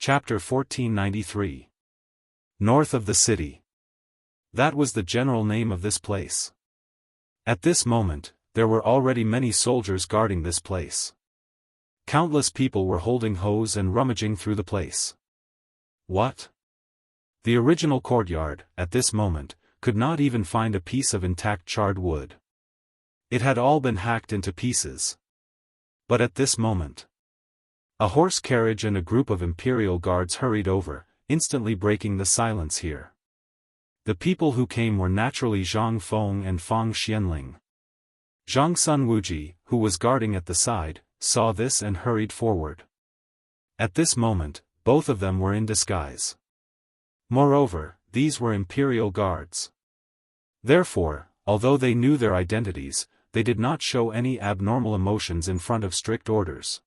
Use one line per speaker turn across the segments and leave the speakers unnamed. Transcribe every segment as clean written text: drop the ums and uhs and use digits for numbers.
Chapter 1493. North of the city. That was the general name of this place. At this moment, there were already many soldiers guarding this place. Countless people were holding hoes and rummaging through the place. What? The original courtyard, at this moment, could not even find a piece of intact charred wood. It had all been hacked into pieces. But at this moment, a horse carriage and a group of imperial guards hurried over, instantly breaking the silence here. The people who came were naturally Zhang Feng and Fang Xianling. Zhang Sun Wuji, who was guarding at the side, saw this and hurried forward. At this moment, both of them were in disguise. Moreover, these were imperial guards. Therefore, although they knew their identities, they did not show any abnormal emotions in front of strict orders.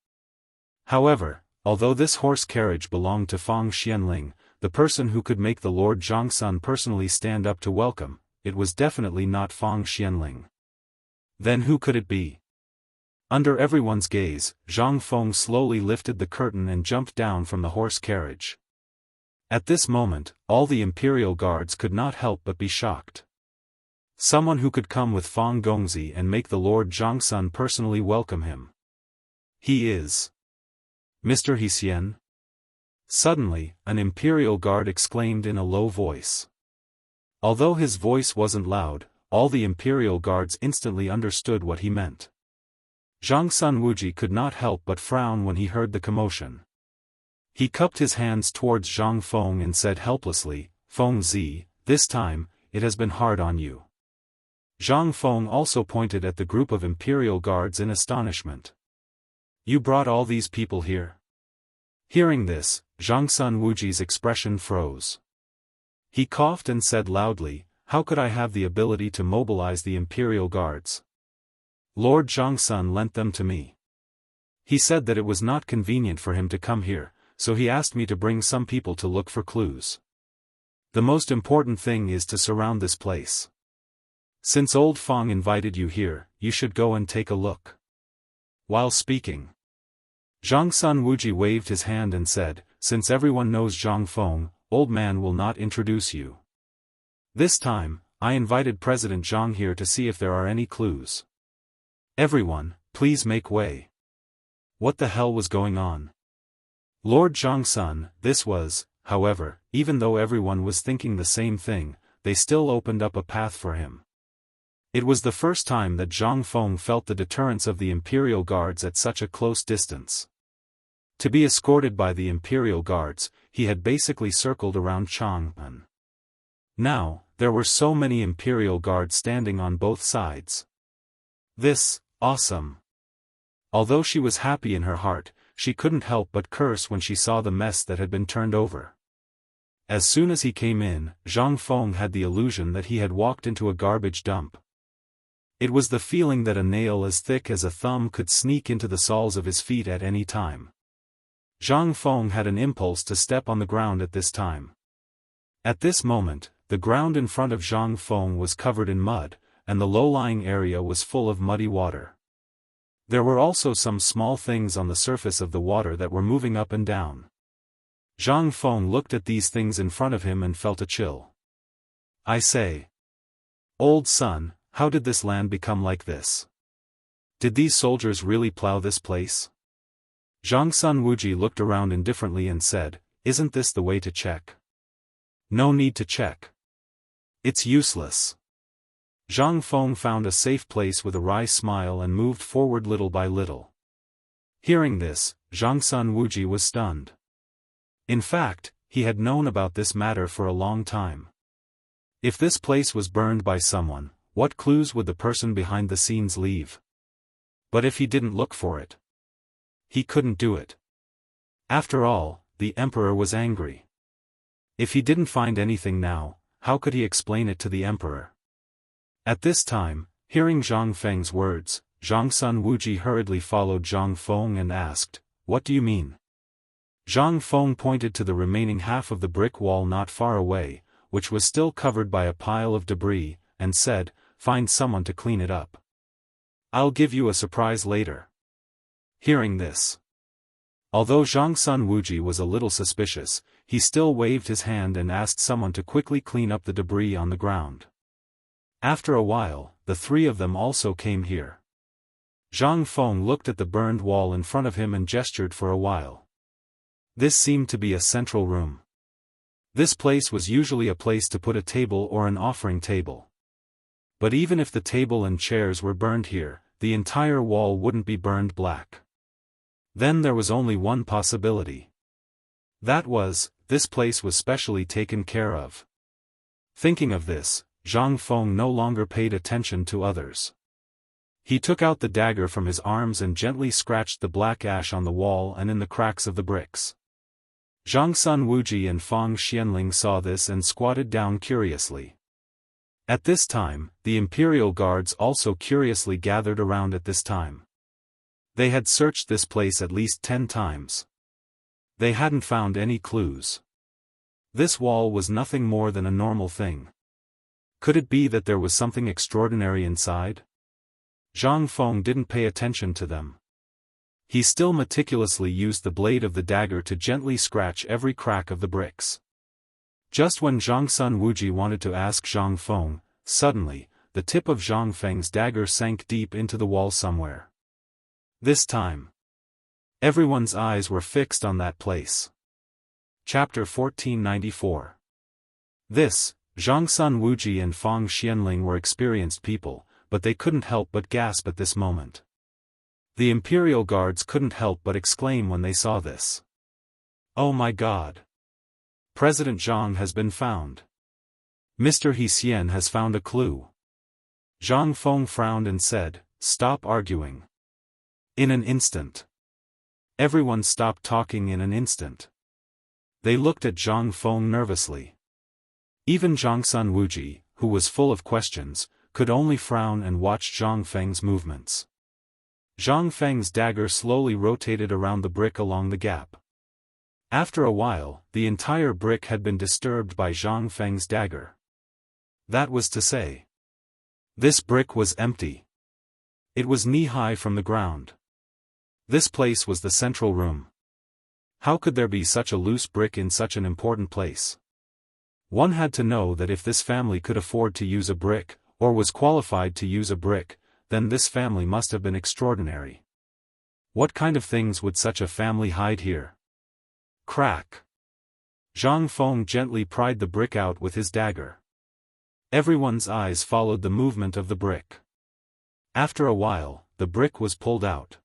However, although this horse carriage belonged to Fang Xianling, the person who could make the Lord Zhangsun personally stand up to welcome, it was definitely not Fang Xianling. Then who could it be? Under everyone's gaze, Zhang Feng slowly lifted the curtain and jumped down from the horse carriage. At this moment, all the imperial guards could not help but be shocked. Someone who could come with Fang Gongzi and make the Lord Zhangsun personally welcome him. He is Mr. Hsian? Suddenly, an imperial guard exclaimed in a low voice. Although his voice wasn't loud, all the imperial guards instantly understood what he meant. Zhang Sun Wuji could not help but frown when he heard the commotion. He cupped his hands towards Zhang Feng and said helplessly, "Feng Zi, this time, it has been hard on you." Zhang Feng also pointed at the group of imperial guards in astonishment. "You brought all these people here?" Hearing this, Zhang Sun Wuji's expression froze. He coughed and said loudly, "How could I have the ability to mobilize the imperial guards? Lord Zhangsun lent them to me. He said that it was not convenient for him to come here, so he asked me to bring some people to look for clues. The most important thing is to surround this place. Since old Fang invited you here, you should go and take a look." While speaking, Zhang Sun Wuji waved his hand and said, "Since everyone knows Zhang Feng, old man will not introduce you. This time, I invited President Zhang here to see if there are any clues. Everyone, please make way." What the hell was going on? Lord Zhangsun, this was, however, even though everyone was thinking the same thing, they still opened up a path for him. It was the first time that Zhang Feng felt the deterrence of the imperial guards at such a close distance. To be escorted by the imperial guards, he had basically circled around Chang'an. Now, there were so many imperial guards standing on both sides. This, awesome. Although she was happy in her heart, she couldn't help but curse when she saw the mess that had been turned over. As soon as he came in, Zhang Feng had the illusion that he had walked into a garbage dump. It was the feeling that a nail as thick as a thumb could sneak into the soles of his feet at any time. Zhang Feng had an impulse to step on the ground at this time. At this moment, the ground in front of Zhang Feng was covered in mud, and the low-lying area was full of muddy water. There were also some small things on the surface of the water that were moving up and down. Zhang Feng looked at these things in front of him and felt a chill. "I say, old son, how did this land become like this? Did these soldiers really plow this place?" Zhang Sun Wuji looked around indifferently and said, "Isn't this the way to check?" "No need to check. It's useless." Zhang Feng found a safe place with a wry smile and moved forward little by little. Hearing this, Zhang Sun Wuji was stunned. In fact, he had known about this matter for a long time. If this place was burned by someone, what clues would the person behind the scenes leave? But if he didn't look for it, he couldn't do it. After all, the emperor was angry. If he didn't find anything now, how could he explain it to the emperor? At this time, hearing Zhang Feng's words, Zhang Sun Wuji hurriedly followed Zhang Feng and asked, "What do you mean?" Zhang Feng pointed to the remaining half of the brick wall not far away, which was still covered by a pile of debris, and said, "Find someone to clean it up. I'll give you a surprise later." Hearing this, Although Zhang Sun Wuji was a little suspicious, he still waved his hand and asked someone to quickly clean up the debris on the ground. After a while, the three of them also came here. Zhang Feng looked at the burned wall in front of him and gestured for a while. This seemed to be a central room. This place was usually a place to put a table or an offering table. But even if the table and chairs were burned here, the entire wall wouldn't be burned black. Then there was only one possibility. That was, this place was specially taken care of. Thinking of this, Zhang Feng no longer paid attention to others. He took out the dagger from his arms and gently scratched the black ash on the wall and in the cracks of the bricks. Zhang Sun Wuji and Fang Xianling saw this and squatted down curiously. At this time, the imperial guards also curiously gathered around at this time. They had searched this place at least 10 times. They hadn't found any clues. This wall was nothing more than a normal thing. Could it be that there was something extraordinary inside? Zhang Feng didn't pay attention to them. He still meticulously used the blade of the dagger to gently scratch every crack of the bricks. Just when Zhang Sun Wuji wanted to ask Zhang Feng, suddenly, the tip of Zhang Feng's dagger sank deep into the wall somewhere. This time, everyone's eyes were fixed on that place. Chapter 1494. This, Zhang Sun Wuji and Fang Xianling were experienced people, but they couldn't help but gasp at this moment. The imperial guards couldn't help but exclaim when they saw this. Oh my God! President Zhang has been found. Mr. He Xian has found a clue. Zhang Feng frowned and said, "Stop arguing." In an instant. Everyone stopped talking in an instant. They looked at Zhang Feng nervously. Even Zhang Sun Wuji, who was full of questions, could only frown and watch Zhang Feng's movements. Zhang Feng's dagger slowly rotated around the brick along the gap. After a while, the entire brick had been disturbed by Zhang Feng's dagger. That was to say, this brick was empty. It was knee-high from the ground. This place was the central room. How could there be such a loose brick in such an important place? One had to know that if this family could afford to use a brick, or was qualified to use a brick, then this family must have been extraordinary. What kind of things would such a family hide here? Crack! Zhang Feng gently pried the brick out with his dagger. Everyone's eyes followed the movement of the brick. After a while, the brick was pulled out.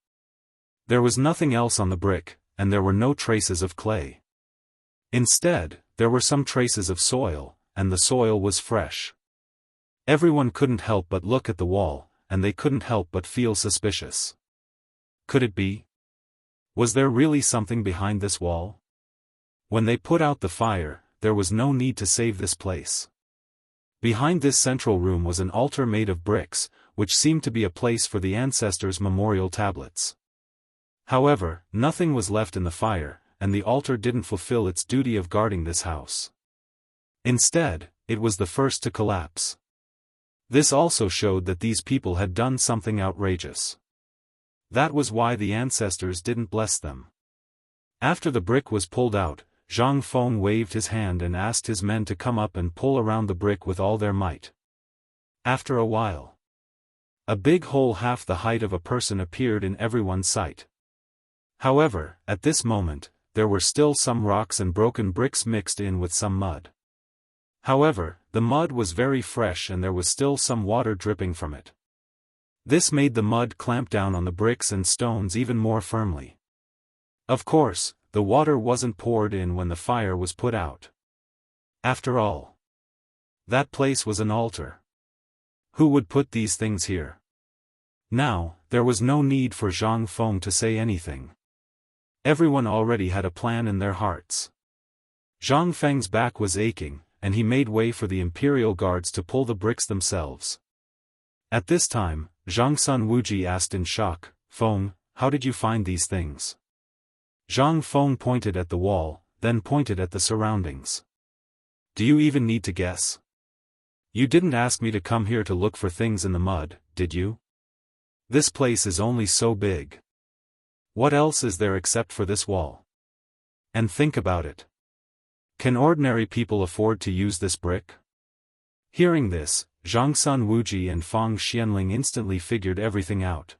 There was nothing else on the brick, and there were no traces of clay. Instead, there were some traces of soil, and the soil was fresh. Everyone couldn't help but look at the wall, and they couldn't help but feel suspicious. Could it be? Was there really something behind this wall? When they put out the fire, there was no need to save this place. Behind this central room was an altar made of bricks, which seemed to be a place for the ancestors' memorial tablets. However, nothing was left in the fire, and the altar didn't fulfill its duty of guarding this house. Instead, it was the first to collapse. This also showed that these people had done something outrageous. That was why the ancestors didn't bless them. After the brick was pulled out, Zhang Feng waved his hand and asked his men to come up and pull around the brick with all their might. After a while, a big hole half the height of a person appeared in everyone's sight. However, at this moment, there were still some rocks and broken bricks mixed in with some mud. However, the mud was very fresh and there was still some water dripping from it. This made the mud clamp down on the bricks and stones even more firmly. Of course, the water wasn't poured in when the fire was put out. After all, that place was an altar. Who would put these things here? Now, there was no need for Zhang Feng to say anything. Everyone already had a plan in their hearts. Zhang Feng's back was aching, and he made way for the imperial guards to pull the bricks themselves. At this time, Zhang Sun Wuji asked in shock, "Feng, how did you find these things?" Zhang Feng pointed at the wall, then pointed at the surroundings. "Do you even need to guess? You didn't ask me to come here to look for things in the mud, did you? This place is only so big. What else is there except for this wall? And think about it. Can ordinary people afford to use this brick? Hearing this, Zhang Sun Wuji and Fang Xianling instantly figured everything out.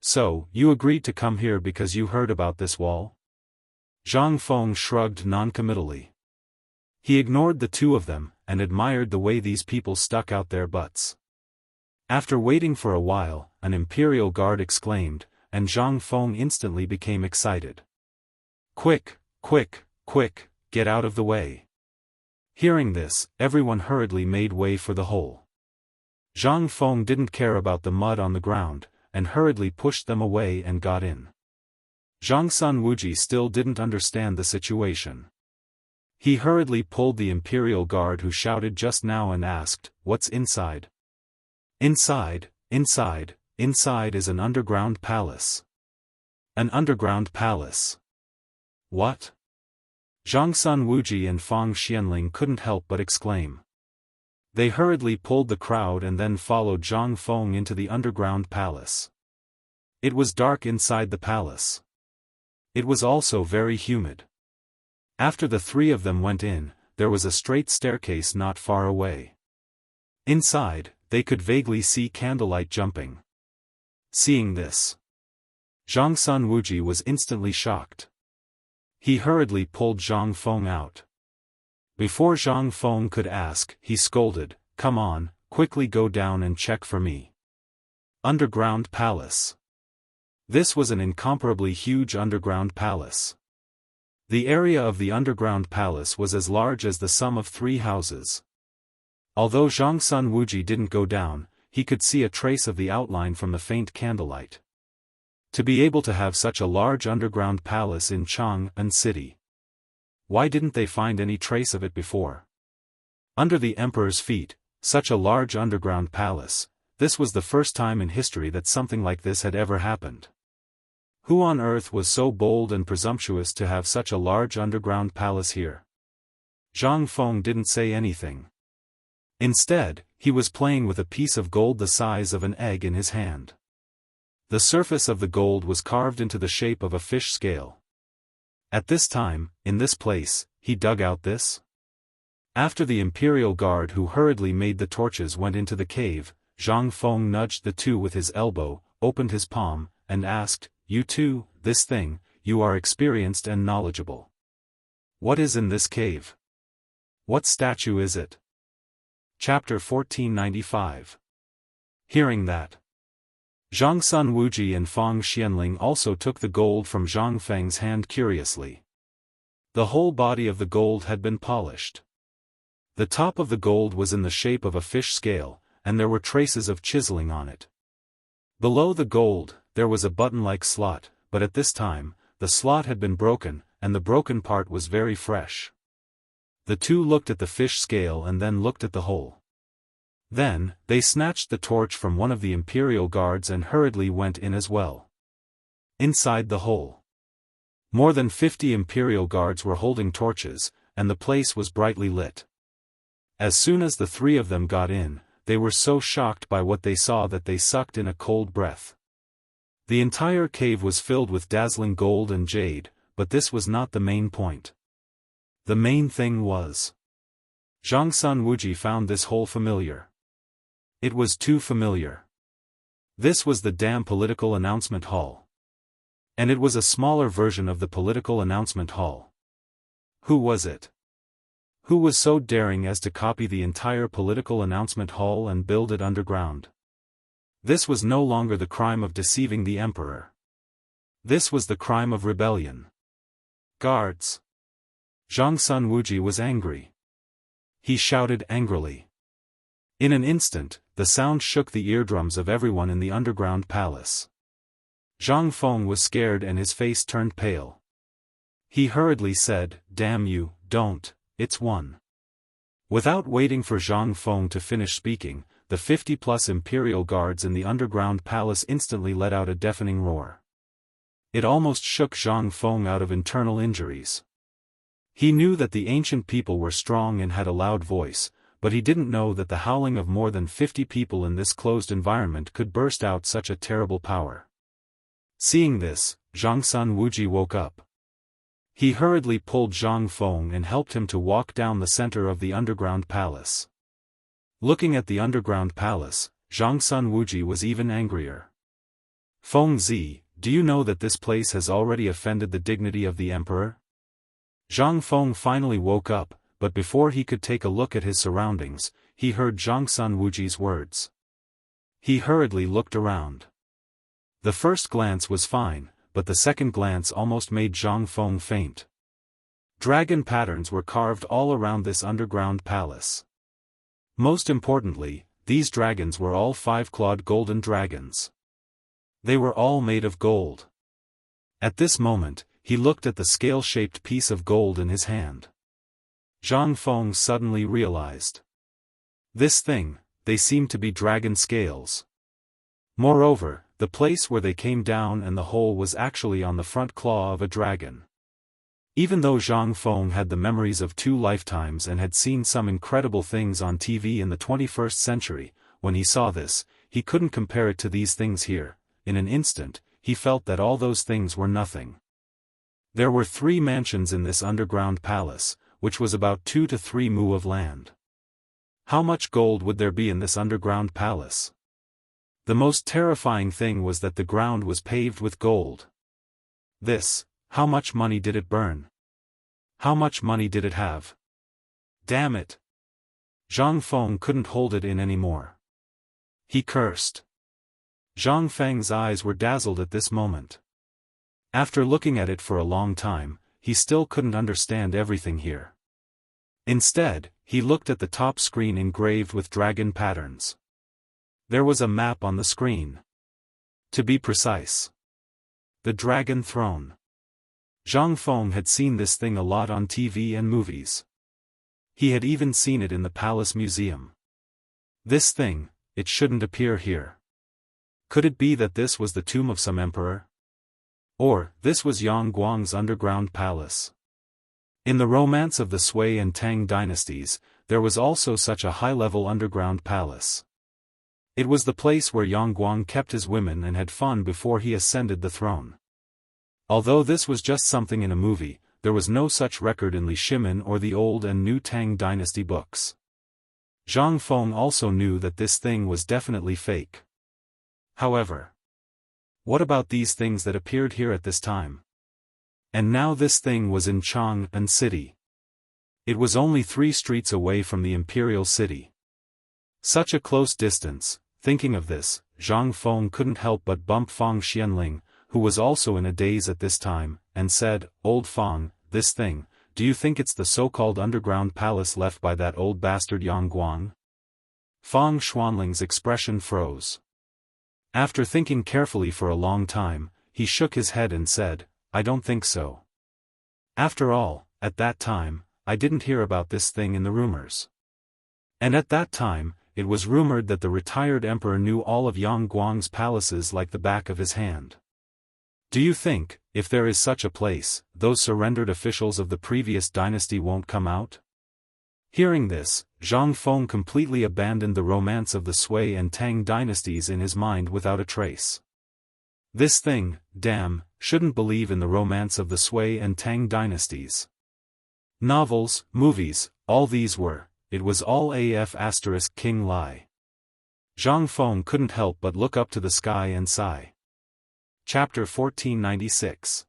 So, you agreed to come here because you heard about this wall? Zhang Feng shrugged noncommittally. He ignored the two of them, and admired the way these people stuck out their butts. After waiting for a while, an imperial guard exclaimed, and Zhang Feng instantly became excited. Quick, quick, quick, get out of the way. Hearing this, everyone hurriedly made way for the hole. Zhang Feng didn't care about the mud on the ground, and hurriedly pushed them away and got in. Zhang Sun Wuji still didn't understand the situation. He hurriedly pulled the imperial guard who shouted just now and asked, "What's inside?" "Inside, inside, inside is an underground palace." "An underground palace? What?" Zhang Sun Wuji and Fang Xianling couldn't help but exclaim. They hurriedly pulled the crowd and then followed Zhang Feng into the underground palace. It was dark inside the palace. It was also very humid. After the three of them went in, there was a straight staircase not far away. Inside, they could vaguely see candlelight jumping. Seeing this, Zhang Sun Wuji was instantly shocked. He hurriedly pulled Zhang Feng out. Before Zhang Feng could ask, he scolded, "Come on, quickly go down and check for me." Underground palace. This was an incomparably huge underground palace. The area of the underground palace was as large as the sum of 3 houses. Although Zhang Sun Wuji didn't go down, he could see a trace of the outline from the faint candlelight. To be able to have such a large underground palace in Chang'an City. Why didn't they find any trace of it before? Under the emperor's feet, such a large underground palace, this was the first time in history that something like this had ever happened. Who on earth was so bold and presumptuous to have such a large underground palace here? Zhang Feng didn't say anything. Instead, he was playing with a piece of gold the size of an egg in his hand. The surface of the gold was carved into the shape of a fish scale. At this time, in this place, he dug out this? After the imperial guard who hurriedly made the torches went into the cave, Zhang Feng nudged the two with his elbow, opened his palm, and asked, "You two, this thing, you are experienced and knowledgeable. What is in this cave? What statue is it?" Chapter 1495. Hearing that, Zhang Sun Wuji and Fang Xianling also took the gold from Zhang Feng's hand curiously. The whole body of the gold had been polished. The top of the gold was in the shape of a fish scale, and there were traces of chiseling on it. Below the gold, there was a button-like slot, but at this time, the slot had been broken, and the broken part was very fresh. The two looked at the fish scale and then looked at the hole. Then, they snatched the torch from one of the imperial guards and hurriedly went in as well. Inside the hole, more than 50 imperial guards were holding torches, and the place was brightly lit. As soon as the three of them got in, they were so shocked by what they saw that they sucked in a cold breath. The entire cave was filled with dazzling gold and jade, but this was not the main point. The main thing was, Zhang Sun Wuji found this hole familiar. It was too familiar. This was the damn political announcement hall. And it was a smaller version of the political announcement hall. Who was it? Who was so daring as to copy the entire political announcement hall and build it underground? This was no longer the crime of deceiving the emperor. This was the crime of rebellion. Guards! Zhang Sun Wuji was angry. He shouted angrily. In an instant, the sound shook the eardrums of everyone in the underground palace. Zhang Feng was scared and his face turned pale. He hurriedly said, "Damn you, don't, it's one." Without waiting for Zhang Feng to finish speaking, the 50-plus imperial guards in the underground palace instantly let out a deafening roar. It almost shook Zhang Feng out of internal injuries. He knew that the ancient people were strong and had a loud voice, but he didn't know that the howling of more than 50 people in this closed environment could burst out such a terrible power. Seeing this, Zhangsun Wuji woke up. He hurriedly pulled Zhang Feng and helped him to walk down the center of the underground palace. Looking at the underground palace, Zhangsun Wuji was even angrier. Feng Zi, do you know that this place has already offended the dignity of the emperor? Zhang Feng finally woke up, but before he could take a look at his surroundings, he heard Zhangsun Wuji's words. He hurriedly looked around. The first glance was fine, but the second glance almost made Zhang Feng faint. Dragon patterns were carved all around this underground palace. Most importantly, these dragons were all 5-clawed golden dragons. They were all made of gold. At this moment, he looked at the scale-shaped piece of gold in his hand. Zhang Feng suddenly realized. This thing, they seemed to be dragon scales. Moreover, the place where they came down and the hole was actually on the front claw of a dragon. Even though Zhang Feng had the memories of 2 lifetimes and had seen some incredible things on TV in the 21st century, when he saw this, he couldn't compare it to these things here. In an instant, he felt that all those things were nothing. There were 3 mansions in this underground palace, which was about 2 to 3 mu of land. How much gold would there be in this underground palace? The most terrifying thing was that the ground was paved with gold. How much money did it burn? How much money did it have? Damn it! Zhang Feng couldn't hold it in anymore. He cursed. Zhang Feng's eyes were dazzled at this moment. After looking at it for a long time, he still couldn't understand everything here. Instead, he looked at the top screen engraved with dragon patterns. There was a map on the screen. To be precise, the Dragon Throne. Zhang Feng had seen this thing a lot on TV and movies. He had even seen it in the Palace Museum. This thing, it shouldn't appear here. Could it be that this was the tomb of some emperor? Or, this was Yang Guang's underground palace? In the romance of the Sui and Tang dynasties, there was also such a high-level underground palace. It was the place where Yang Guang kept his women and had fun before he ascended the throne. Although this was just something in a movie, there was no such record in Li Shimin or the old and new Tang dynasty books. Zhang Feng also knew that this thing was definitely fake. However, what about these things that appeared here at this time? And now this thing was in Chang'an City. It was only 3 streets away from the imperial city. Such a close distance. Thinking of this, Zhang Feng couldn't help but bump Fang Xianling, who was also in a daze at this time, and said, "Old Fang, this thing, do you think it's the so-called underground palace left by that old bastard Yang Guang?" Fang Xuanling's expression froze. After thinking carefully for a long time, he shook his head and said, "I don't think so. After all, at that time, I didn't hear about this thing in the rumors. And at that time, it was rumored that the retired emperor knew all of Yang Guang's palaces like the back of his hand. Do you think, if there is such a place, those surrendered officials of the previous dynasty won't come out?" Hearing this, Zhang Feng completely abandoned the romance of the Sui and Tang dynasties in his mind without a trace. This thing, damn, shouldn't believe in the romance of the Sui and Tang dynasties. Novels, movies, all these were, it was all King lie. Zhang Feng couldn't help but look up to the sky and sigh. Chapter 1496.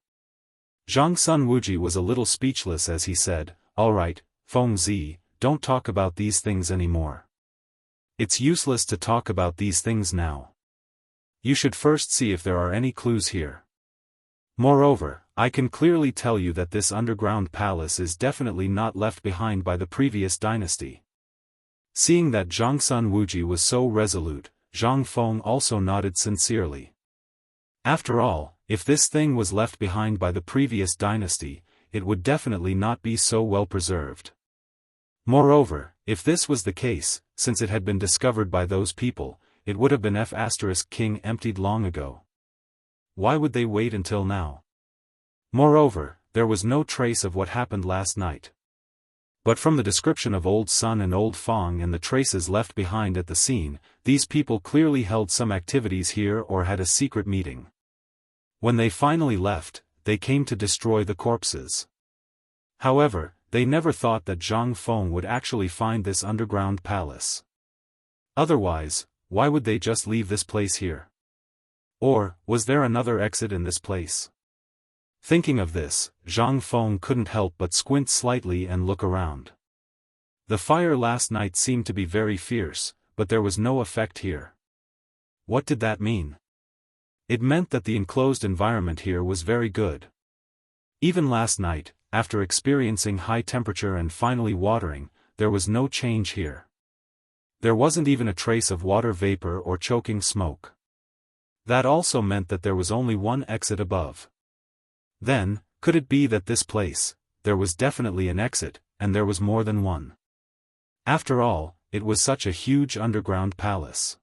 Zhangsun Wuji was a little speechless as he said, "All right, Feng Zi, don't talk about these things anymore. It's useless to talk about these things now. You should first see if there are any clues here. Moreover, I can clearly tell you that this underground palace is definitely not left behind by the previous dynasty." Seeing that Zhangsun Wuji was so resolute, Zhang Feng also nodded sincerely. After all, if this thing was left behind by the previous dynasty, it would definitely not be so well preserved. Moreover, if this was the case, since it had been discovered by those people, it would have been King emptied long ago. Why would they wait until now? Moreover, there was no trace of what happened last night. But from the description of Old Sun and Old Fang and the traces left behind at the scene, these people clearly held some activities here or had a secret meeting. When they finally left, they came to destroy the corpses. However, they never thought that Zhang Feng would actually find this underground palace. Otherwise, why would they just leave this place here? Or, was there another exit in this place? Thinking of this, Zhang Feng couldn't help but squint slightly and look around. The fire last night seemed to be very fierce, but there was no effect here. What did that mean? It meant that the enclosed environment here was very good. Even last night, after experiencing high temperature and finally watering, there was no change here. There wasn't even a trace of water vapor or choking smoke. That also meant that there was only one exit above. Then, could it be that this place, there was definitely an exit, and there was more than one? After all, it was such a huge underground palace.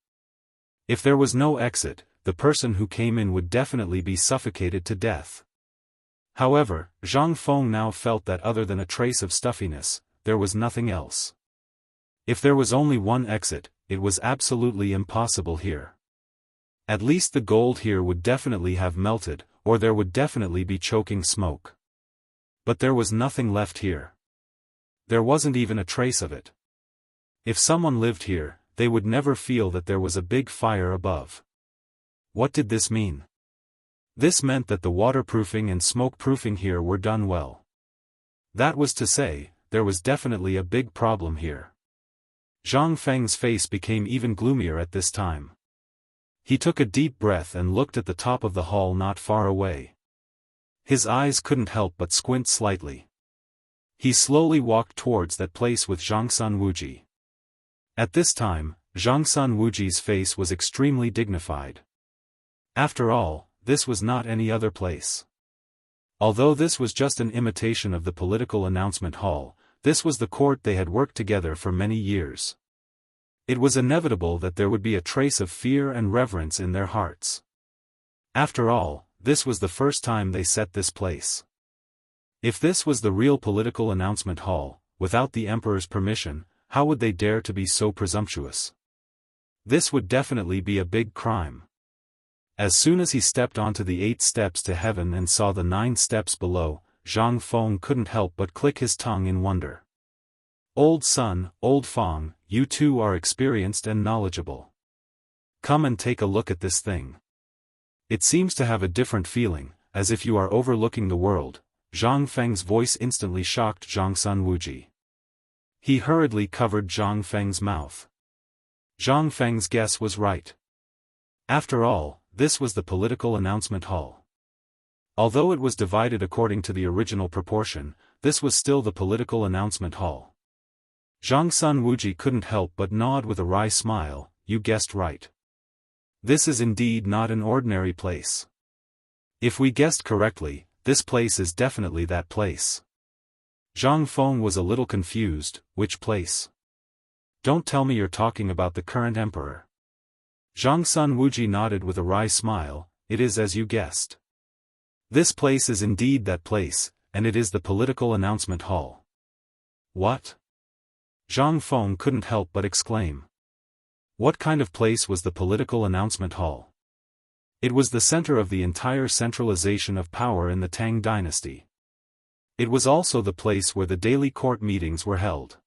If there was no exit, the person who came in would definitely be suffocated to death. However, Zhang Feng now felt that other than a trace of stuffiness, there was nothing else. If there was only one exit, it was absolutely impossible here. At least the gold here would definitely have melted, or there would definitely be choking smoke. But there was nothing left here. There wasn't even a trace of it. If someone lived here, they would never feel that there was a big fire above. What did this mean? This meant that the waterproofing and smoke-proofing here were done well. That was to say, there was definitely a big problem here. Zhang Feng's face became even gloomier at this time. He took a deep breath and looked at the top of the hall not far away. His eyes couldn't help but squint slightly. He slowly walked towards that place with Zhangsun Wuji. At this time, Zhangsun Wuji's face was extremely dignified. After all, this was not any other place. Although this was just an imitation of the political announcement hall, this was the court they had worked together for many years. It was inevitable that there would be a trace of fear and reverence in their hearts. After all, this was the first time they set this place. If this was the real political announcement hall, without the emperor's permission, how would they dare to be so presumptuous? This would definitely be a big crime. As soon as he stepped onto the 8 steps to heaven and saw the 9 steps below, Zhang Feng couldn't help but click his tongue in wonder. Old son, old Feng, you two are experienced and knowledgeable. Come and take a look at this thing. It seems to have a different feeling, as if you are overlooking the world. Zhang Feng's voice instantly shocked Zhangsun Wuji. He hurriedly covered Zhang Feng's mouth. Zhang Feng's guess was right. After all, this was the political announcement hall. Although it was divided according to the original proportion, this was still the political announcement hall. Zhangsun Wuji couldn't help but nod with a wry smile. You guessed right. This is indeed not an ordinary place. If we guessed correctly, this place is definitely that place. Zhang Feng was a little confused. Which place? Don't tell me you're talking about the current emperor. Zhangsun Wuji nodded with a wry smile. It is as you guessed. This place is indeed that place, and it is the political announcement hall. What? Zhang Feng couldn't help but exclaim. What kind of place was the political announcement hall? It was the center of the entire centralization of power in the Tang dynasty. It was also the place where the daily court meetings were held.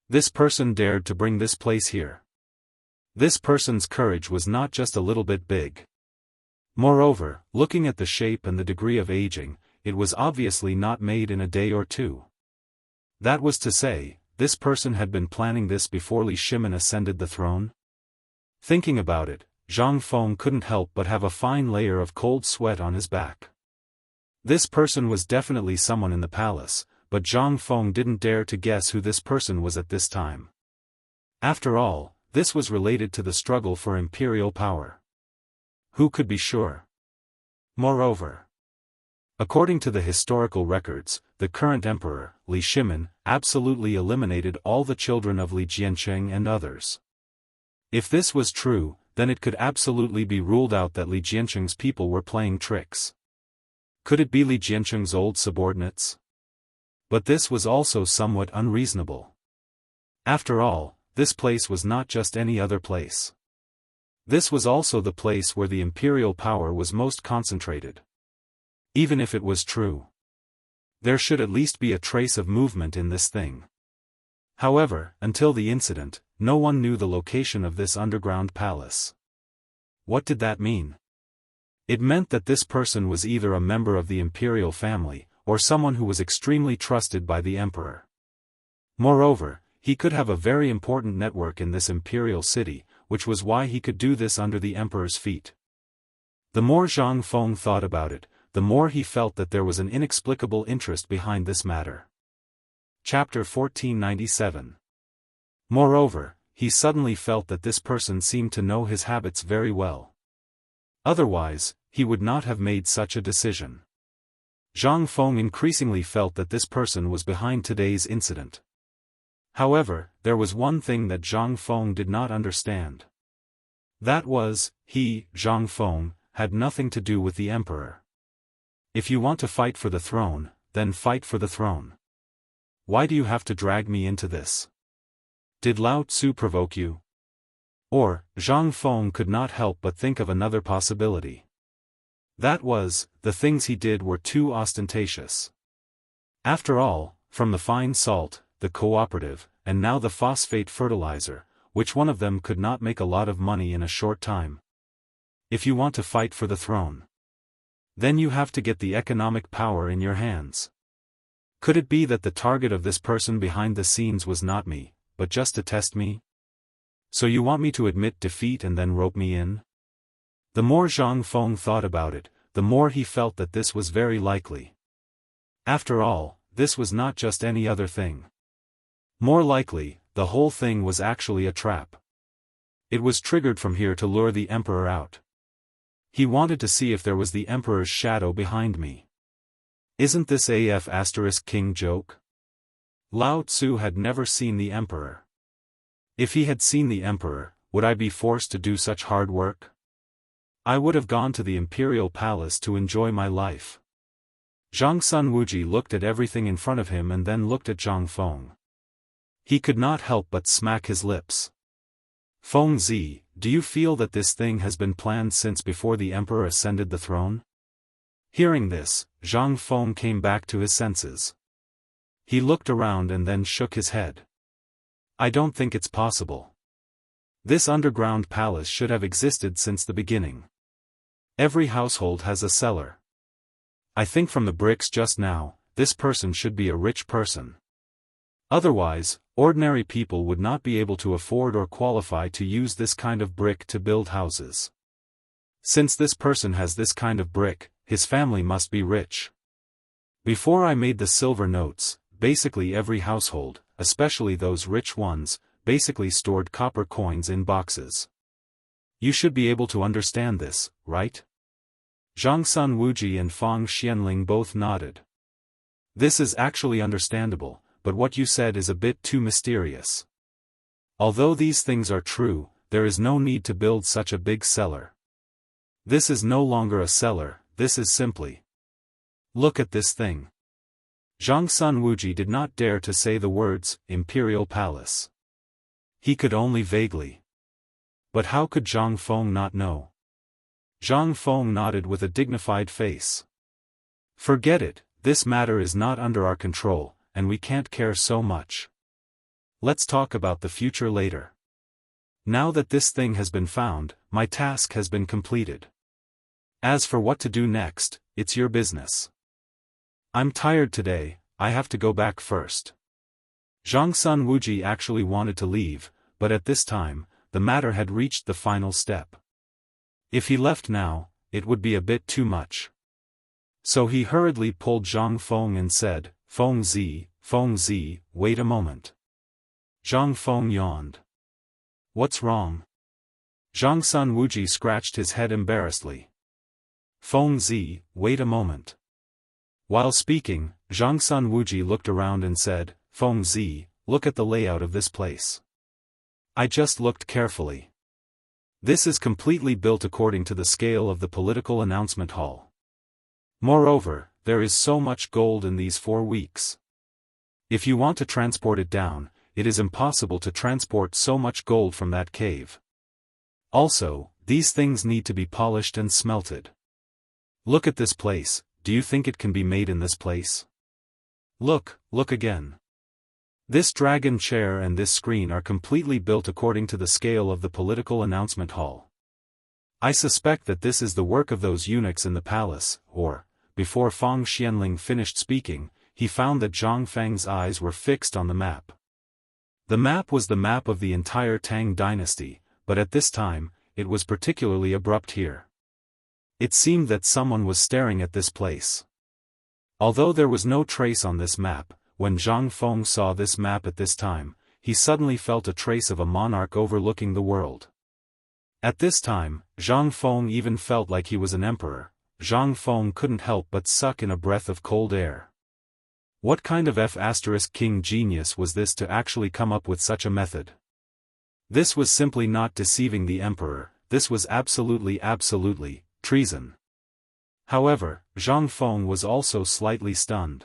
This person dared to bring this place here. This person's courage was not just a little bit big. Moreover, looking at the shape and the degree of aging, it was obviously not made in a day or two. That was to say, this person had been planning this before Li Shimin ascended the throne? Thinking about it, Zhang Feng couldn't help but have a fine layer of cold sweat on his back. This person was definitely someone in the palace, but Zhang Feng didn't dare to guess who this person was at this time. After all, this was related to the struggle for imperial power. Who could be sure? Moreover, according to the historical records, the current emperor, Li Shimin, absolutely eliminated all the children of Li Jiancheng and others. If this was true, then it could absolutely be ruled out that Li Jiancheng's people were playing tricks. Could it be Li Jiancheng's old subordinates? But this was also somewhat unreasonable. After all, this place was not just any other place. This was also the place where the imperial power was most concentrated. Even if it was true, there should at least be a trace of movement in this thing. However, until the incident, no one knew the location of this underground palace. What did that mean? It meant that this person was either a member of the imperial family, or someone who was extremely trusted by the emperor. Moreover, he could have a very important network in this imperial city, which was why he could do this under the emperor's feet. The more Zhang Feng thought about it, the more he felt that there was an inexplicable interest behind this matter. Chapter 1497. Moreover, he suddenly felt that this person seemed to know his habits very well. Otherwise, he would not have made such a decision. Zhang Feng increasingly felt that this person was behind today's incident. However, there was one thing that Zhang Feng did not understand. That was, he, Zhang Feng, had nothing to do with the emperor. If you want to fight for the throne, then fight for the throne. Why do you have to drag me into this? Did Lao Tzu provoke you? Or, Zhang Feng could not help but think of another possibility. That was, the things he did were too ostentatious. After all, from the fine salt, the cooperative, and now the phosphate fertilizer, which one of them could not make a lot of money in a short time? If you want to fight for the throne, then you have to get the economic power in your hands. Could it be that the target of this person behind the scenes was not me, but just to test me? So you want me to admit defeat and then rope me in? The more Zhang Feng thought about it, the more he felt that this was very likely. After all, this was not just any other thing. More likely, the whole thing was actually a trap. It was triggered from here to lure the emperor out. He wanted to see if there was the emperor's shadow behind me. Isn't this AF** king joke? Lao Tzu had never seen the emperor. If he had seen the emperor, would I be forced to do such hard work? I would have gone to the imperial palace to enjoy my life. Zhang Sun Wuji looked at everything in front of him and then looked at Zhang Feng. He could not help but smack his lips. Feng Zi, do you feel that this thing has been planned since before the emperor ascended the throne? Hearing this, Zhang Feng came back to his senses. He looked around and then shook his head. I don't think it's possible. This underground palace should have existed since the beginning. Every household has a cellar. I think from the bricks just now, this person should be a rich person. Otherwise, ordinary people would not be able to afford or qualify to use this kind of brick to build houses. Since this person has this kind of brick, his family must be rich. Before I made the silver notes, basically every household, especially those rich ones, basically stored copper coins in boxes. You should be able to understand this, right? Zhang Sun Wuji and Fang Xianling both nodded. This is actually understandable, but what you said is a bit too mysterious. Although these things are true, there is no need to build such a big cellar. This is no longer a cellar, this is simply. Look at this thing. Zhang Sun Wuji did not dare to say the words, Imperial Palace. He could only vaguely. But how could Zhang Feng not know? Zhang Feng nodded with a dignified face. Forget it, this matter is not under our control, and we can't care so much. Let's talk about the future later. Now that this thing has been found, my task has been completed. As for what to do next, it's your business. I'm tired today, I have to go back first. Zhang Sun Wuji actually wanted to leave, but at this time, the matter had reached the final step. If he left now, it would be a bit too much. So he hurriedly pulled Zhang Feng and said, Feng Zi, wait a moment. Zhang Feng yawned. What's wrong? Zhang Sun Wuji scratched his head embarrassedly. Feng Zi, wait a moment. While speaking, Zhang Sun Wuji looked around and said, Feng Zi, look at the layout of this place. I just looked carefully. This is completely built according to the scale of the political announcement hall. Moreover, there is so much gold in these 4 weeks. If you want to transport it down, it is impossible to transport so much gold from that cave. Also, These things need to be polished and smelted. Look at this place, do you think it can be made in this place? Look again. This dragon chair and this screen are completely built according to the scale of the political announcement hall. I suspect that this is the work of those eunuchs in the palace, or, before Fang Xianling finished speaking, he found that Zhang Fang's eyes were fixed on the map. The map was the map of the entire Tang dynasty, but at this time, it was particularly abrupt here. It seemed that someone was staring at this place. Although there was no trace on this map, when Zhang Feng saw this map at this time, he suddenly felt a trace of a monarch overlooking the world. At this time, Zhang Feng even felt like he was an emperor. Zhang Feng couldn't help but suck in a breath of cold air. What kind of F***king genius was this to actually come up with such a method? This was simply not deceiving the emperor, this was absolutely treason. However, Zhang Feng was also slightly stunned.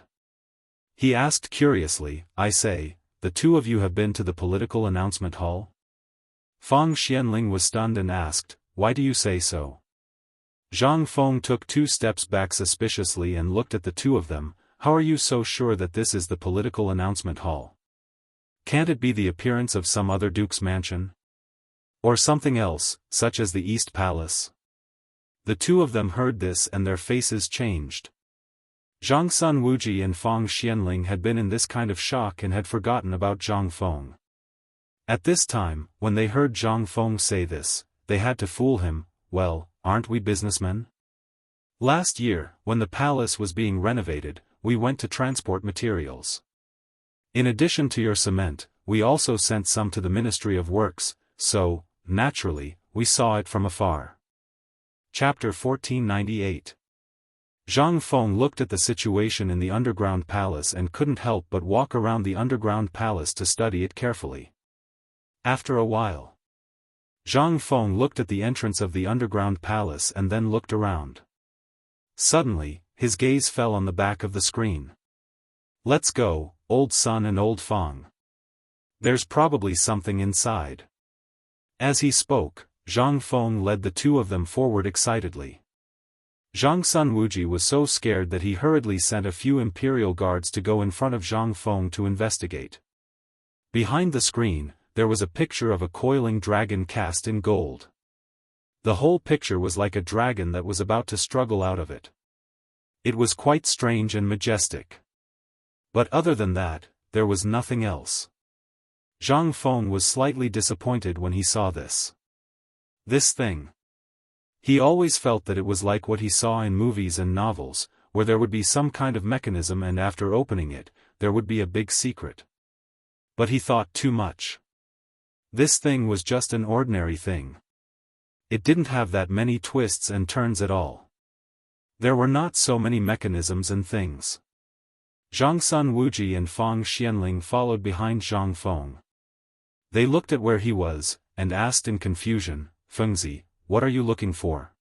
He asked curiously, I say, the two of you have been to the political announcement hall? Fang Xianling was stunned and asked, why do you say so? Zhang Feng took 2 steps back suspiciously and looked at the two of them. How are you so sure that this is the political announcement hall? Can't it be the appearance of some other duke's mansion? Or something else, such as the East Palace? The two of them heard this and their faces changed. Zhang Sun Wuji and Fang Xianling had been in this kind of shock and had forgotten about Zhang Feng. At this time, when they heard Zhang Feng say this, they had to fool him. Well, aren't we businessmen? Last year, when the palace was being renovated, we went to transport materials. In addition to your cement, we also sent some to the Ministry of Works, so, naturally, we saw it from afar. Chapter 1498. Zhang Feng looked at the situation in the underground palace and couldn't help but walk around the underground palace to study it carefully. After a while, Zhang Feng looked at the entrance of the underground palace and then looked around. Suddenly, his gaze fell on the back of the screen. Let's go, old son and old Fang. There's probably something inside. As he spoke, Zhang Feng led the two of them forward excitedly. Zhang Sun Wuji was so scared that he hurriedly sent a few imperial guards to go in front of Zhang Feng to investigate. Behind the screen, there was a picture of a coiling dragon cast in gold. The whole picture was like a dragon that was about to struggle out of it. It was quite strange and majestic. But other than that, there was nothing else. Zhang Feng was slightly disappointed when he saw this. This thing. He always felt that it was like what he saw in movies and novels, where there would be some kind of mechanism and after opening it, there would be a big secret. But he thought too much. This thing was just an ordinary thing. It didn't have that many twists and turns at all. There were not so many mechanisms and things. Zhang Sun Wuji and Fang Xianling followed behind Zhang Feng. They looked at where he was, and asked in confusion, Fengzi, what are you looking for?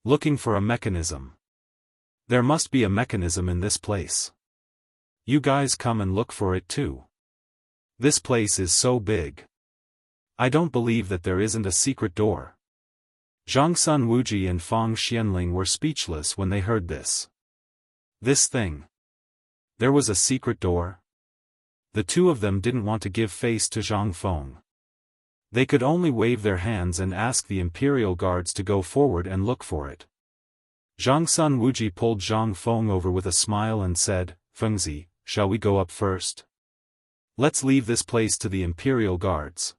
Looking for a mechanism. There must be a mechanism in this place. You guys come and look for it too. This place is so big. I don't believe that there isn't a secret door. Zhang Sun Wuji and Fang Xianling were speechless when they heard this. This thing. There was a secret door? The two of them didn't want to give face to Zhang Feng. They could only wave their hands and ask the imperial guards to go forward and look for it. Zhang Sun Wuji pulled Zhang Feng over with a smile and said, Fengzi, shall we go up first? Let's leave this place to the imperial guards.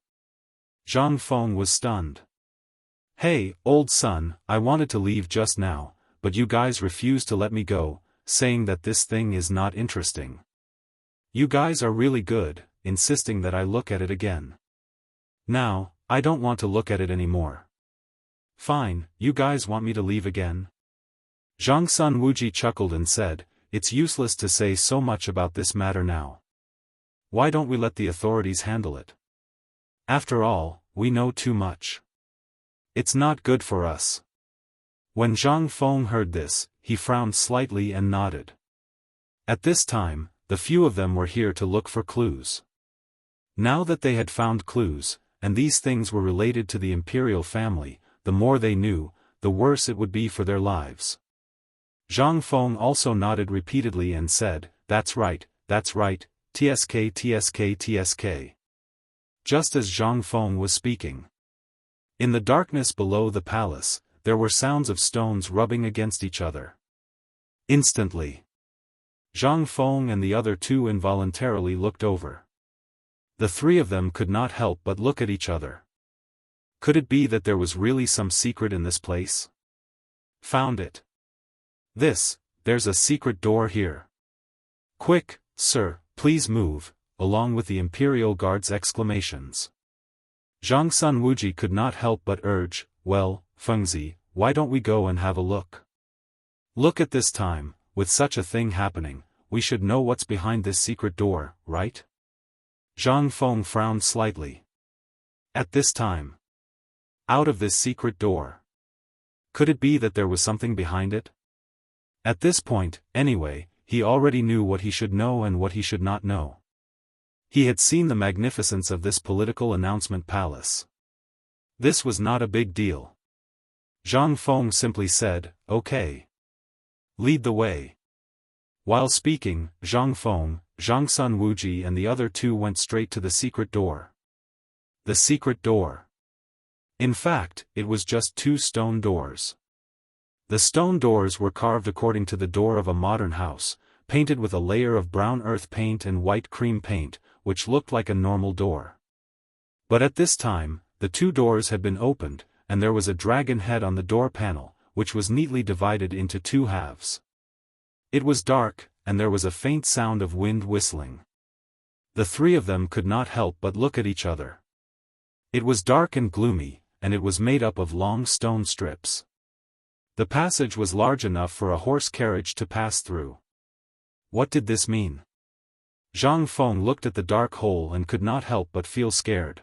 Zhang Feng was stunned. Hey, old son, I wanted to leave just now, but you guys refused to let me go, saying that this thing is not interesting. You guys are really good, insisting that I look at it again. Now, I don't want to look at it anymore. Fine, you guys want me to leave again? Zhang Sun Wuji chuckled and said, it's useless to say so much about this matter now. Why don't we let the authorities handle it? After all, we know too much. It's not good for us. When Zhang Feng heard this, he frowned slightly and nodded. At this time, the few of them were here to look for clues. Now that they had found clues, and these things were related to the imperial family, the more they knew, the worse it would be for their lives. Zhang Feng also nodded repeatedly and said, that's right, TSK TSK TSK. Just as Zhang Feng was speaking. In the darkness below the palace, there were sounds of stones rubbing against each other. Instantly, Zhang Feng and the other two involuntarily looked over. The three of them could not help but look at each other. Could it be that there was really some secret in this place? Found it. There's a secret door here. Quick, sir, please move, along with the Imperial Guard's exclamations. Zhang Sun Wuji could not help but urge, well, Fengzi, why don't we go and have a look? Look at this time, with such a thing happening, we should know what's behind this secret door, right? Zhang Feng frowned slightly. At this time. Out of this secret door. Could it be that there was something behind it? At this point, anyway, he already knew what he should know and what he should not know. He had seen the magnificence of this political announcement palace. This was not a big deal. Zhang Feng simply said, okay. Lead the way. While speaking, Zhang Feng, Zhang Sun Wuji and the other two went straight to the secret door. The secret door. In fact, it was just two stone doors. The stone doors were carved according to the door of a modern house, painted with a layer of brown earth paint and white cream paint, which looked like a normal door. But at this time, the two doors had been opened, and there was a dragon head on the door panel, which was neatly divided into two halves. It was dark, and there was a faint sound of wind whistling. The three of them could not help but look at each other. It was dark and gloomy, and it was made up of long stone strips. The passage was large enough for a horse carriage to pass through. What did this mean? Zhang Feng looked at the dark hole and could not help but feel scared.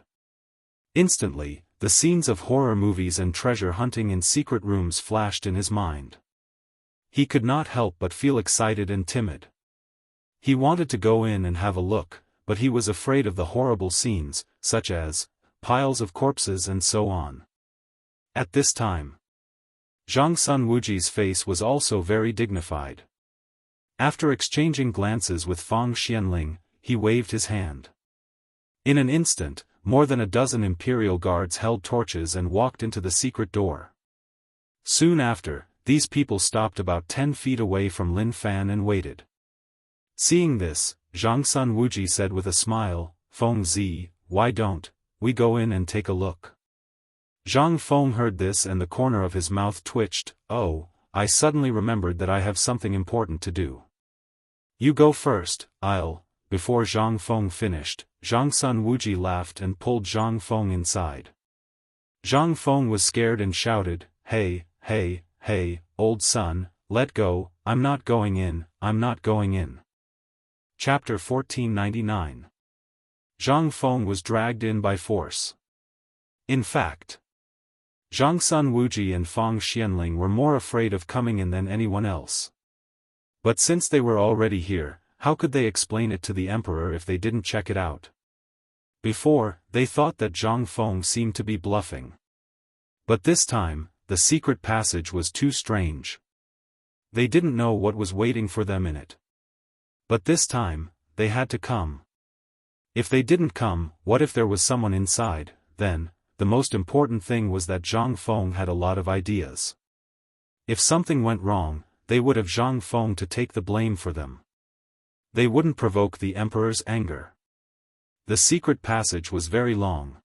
Instantly, the scenes of horror movies and treasure hunting in secret rooms flashed in his mind. He could not help but feel excited and timid. He wanted to go in and have a look, but he was afraid of the horrible scenes, such as piles of corpses and so on. At this time, Zhang Sun Wuji's face was also very dignified. After exchanging glances with Fang Xianling, he waved his hand. In an instant, more than a dozen Imperial Guards held torches and walked into the secret door. Soon after, these people stopped about 10 feet away from Lin Fan and waited. Seeing this, Zhang Sun Wuji said with a smile, Feng Zi, why don't we go in and take a look? Zhang Feng heard this and the corner of his mouth twitched. Oh, I suddenly remembered that I have something important to do. You go first, I'll. Before Zhang Feng finished, Zhang Sun Wuji laughed and pulled Zhang Feng inside. Zhang Feng was scared and shouted, Hey, old son, let go, I'm not going in. Chapter 1499. Zhang Feng was dragged in by force. In fact, Zhang Sun Wuji and Fang Xianling were more afraid of coming in than anyone else. But since they were already here, how could they explain it to the emperor if they didn't check it out? Before, they thought that Zhang Feng seemed to be bluffing. But this time, the secret passage was too strange. They didn't know what was waiting for them in it. But this time, they had to come. If they didn't come, what if there was someone inside? Then, the most important thing was that Zhang Feng had a lot of ideas. If something went wrong, they would have Zhang Feng to take the blame for them. They wouldn't provoke the emperor's anger. The secret passage was very long.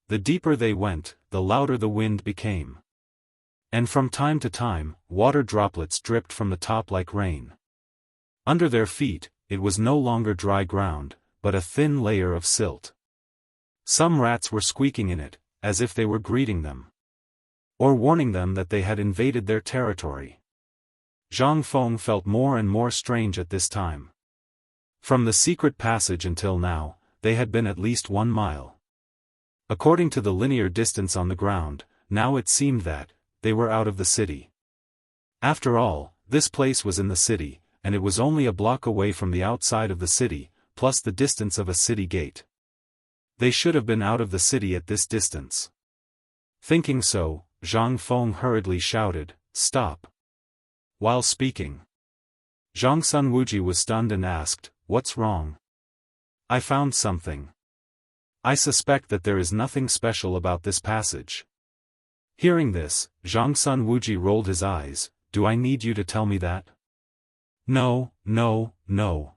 The deeper they went, the louder the wind became. And from time to time, water droplets dripped from the top like rain. Under their feet, it was no longer dry ground, but a thin layer of silt. Some rats were squeaking in it, as if they were greeting them. Or warning them that they had invaded their territory. Zhang Feng felt more and more strange at this time. From the secret passage until now, they had been at least 1 mile. According to the linear distance on the ground, now it seemed that they were out of the city. After all, this place was in the city, and it was only a block away from the outside of the city, plus the distance of a city gate. They should have been out of the city at this distance. Thinking so, Zhang Feng hurriedly shouted, "Stop!" While speaking, Zhang Sun Wuji was stunned and asked, "What's wrong?" "I found something. I suspect that there is nothing special about this passage." Hearing this, Zhang Sun Wuji rolled his eyes. "Do I need you to tell me that?" "No, no, no."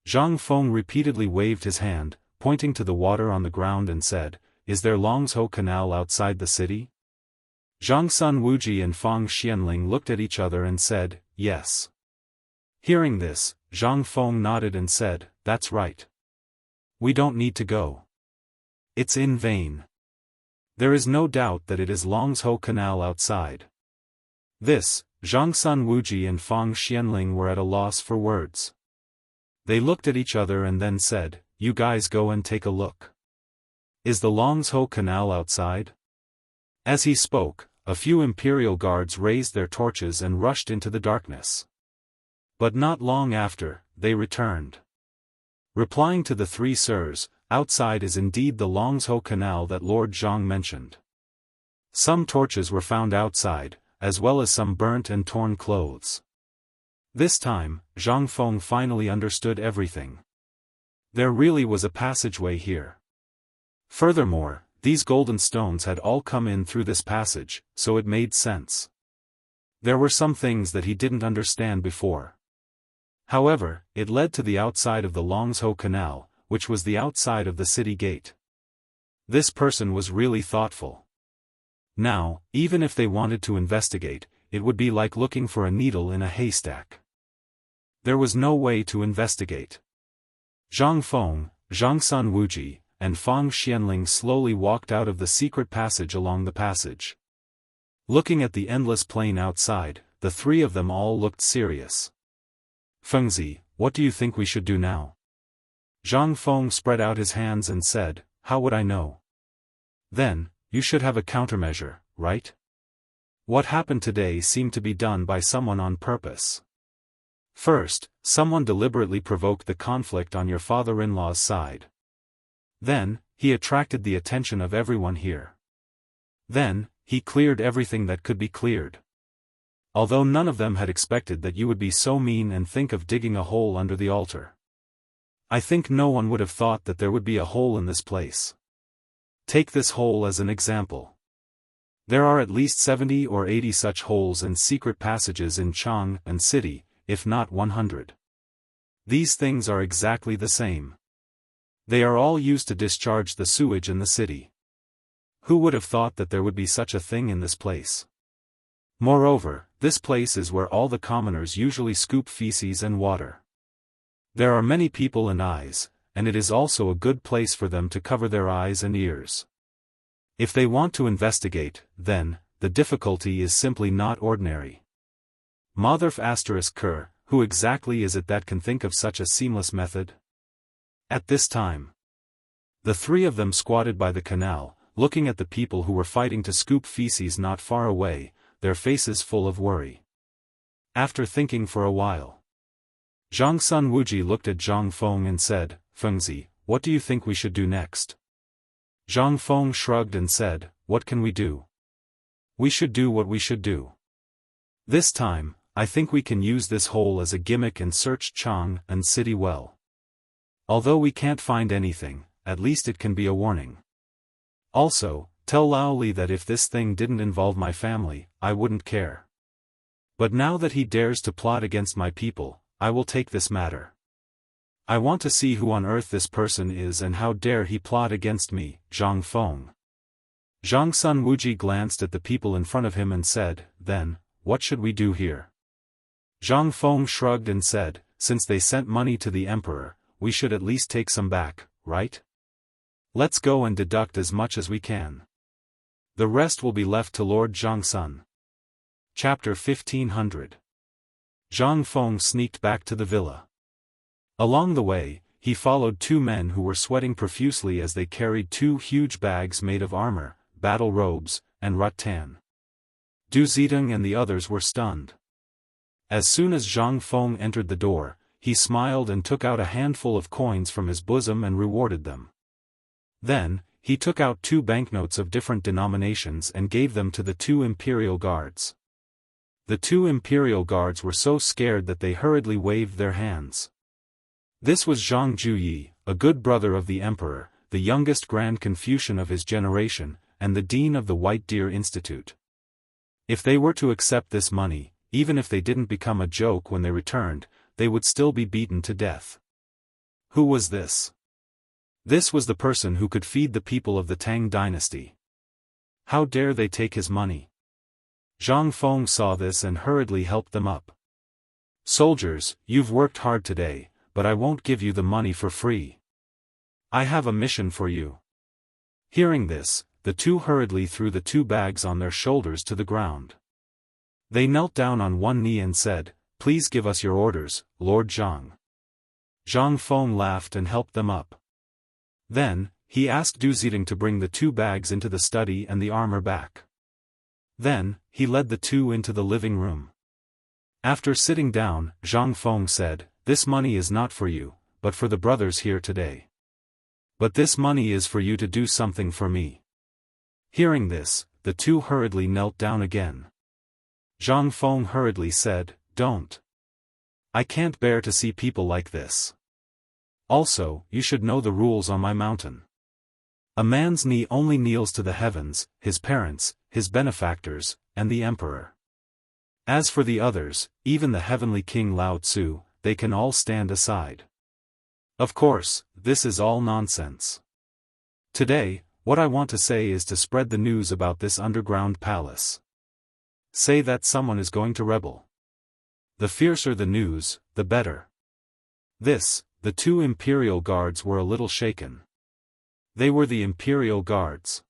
Zhang Feng repeatedly waved his hand, pointing to the water on the ground and said, "Is there Longzhou Canal outside the city?" Zhang Sun Wuji and Fang Xianling looked at each other and said, "Yes." Hearing this, Zhang Feng nodded and said, "That's right. We don't need to go. It's in vain. There is no doubt that it is Longzhou Canal outside." This, Zhang Sun Wuji and Fang Xianling were at a loss for words. They looked at each other and then said, "You guys go and take a look. Is the Longzhou Canal outside?" As he spoke, a few imperial guards raised their torches and rushed into the darkness. But not long after, they returned, replying to the three sirs, "Outside is indeed the Longzhou Canal that Lord Zhang mentioned." Some torches were found outside, as well as some burnt and torn clothes. This time, Zhang Feng finally understood everything. There really was a passageway here. Furthermore, these golden stones had all come in through this passage, so it made sense. There were some things that he didn't understand before. However, it led to the outside of the Longzhou Canal, which was the outside of the city gate. This person was really thoughtful. Now, even if they wanted to investigate, it would be like looking for a needle in a haystack. There was no way to investigate. Zhang Feng, Zhang Sun Wuji, and Fang Xianling slowly walked out of the secret passage along the passage. Looking at the endless plain outside, the three of them all looked serious. "Fengzi, what do you think we should do now?" Zhang Feng spread out his hands and said, "How would I know?" "Then, you should have a countermeasure, right? What happened today seemed to be done by someone on purpose. First, someone deliberately provoked the conflict on your father-in-law's side. Then, he attracted the attention of everyone here. Then, he cleared everything that could be cleared. Although none of them had expected that you would be so mean and think of digging a hole under the altar. I think no one would have thought that there would be a hole in this place. Take this hole as an example. There are at least 70 or 80 such holes and secret passages in Chang and city, if not 100. These things are exactly the same. They are all used to discharge the sewage in the city. Who would have thought that there would be such a thing in this place? Moreover, this place is where all the commoners usually scoop feces and water. There are many people and eyes, and it is also a good place for them to cover their eyes and ears. If they want to investigate, then, the difficulty is simply not ordinary. Motherf *Ker, who exactly is it that can think of such a seamless method? At this time, the three of them squatted by the canal, looking at the people who were fighting to scoop feces not far away, their faces full of worry. After thinking for a while, Zhang Sun Wuji looked at Zhang Feng and said, "Fengzi, what do you think we should do next?" Zhang Feng shrugged and said, "What can we do? We should do what we should do. This time, I think we can use this hole as a gimmick and search Chang and city well. Although we can't find anything, at least it can be a warning. Also, tell Lao Li that if this thing didn't involve my family, I wouldn't care. But now that he dares to plot against my people, I will take this matter. I want to see who on earth this person is and how dare he plot against me." Zhang Feng. Zhang Sun Wuji glanced at the people in front of him and said, "Then, what should we do here?" Zhang Feng shrugged and said, "Since they sent money to the emperor, we should at least take some back, right? Let's go and deduct as much as we can. The rest will be left to Lord Zhang Sun." Chapter 1500. Zhang Feng sneaked back to the villa. Along the way, he followed two men who were sweating profusely as they carried two huge bags made of armor, battle robes, and rattan. Du Zidong and the others were stunned. As soon as Zhang Feng entered the door, he smiled and took out a handful of coins from his bosom and rewarded them. Then, he took out 2 banknotes of different denominations and gave them to the 2 imperial guards. The 2 imperial guards were so scared that they hurriedly waved their hands. This was Zhang Juyi, a good brother of the emperor, the youngest Grand Confucian of his generation, and the dean of the White Deer Institute. If they were to accept this money, even if they didn't become a joke when they returned, they would still be beaten to death. Who was this? This was the person who could feed the people of the Tang dynasty. How dare they take his money? Zhang Feng saw this and hurriedly helped them up. Soldiers, you've worked hard today, but I won't give you the money for free. I have a mission for you. Hearing this, the 2 hurriedly threw the 2 bags on their shoulders to the ground. They knelt down on one knee and said, "Please give us your orders, Lord Zhang." Zhang Feng laughed and helped them up. Then, he asked Du Zidong to bring the 2 bags into the study and the armor back. Then, he led the 2 into the living room. After sitting down, Zhang Feng said, "This money is not for you, but for the brothers here today. But this money is for you to do something for me." Hearing this, the 2 hurriedly knelt down again. Zhang Feng hurriedly said, "Don't. I can't bear to see people like this. Also, you should know the rules on my mountain. A man's knee only kneels to the heavens, his parents, his benefactors, and the emperor. As for the others, even the heavenly king Lao Tzu, they can all stand aside. Of course, this is all nonsense. Today, what I want to say is to spread the news about this underground palace. Say that someone is going to rebel. The fiercer the news, the better." The 2 imperial guards were a little shaken. They were the imperial guards.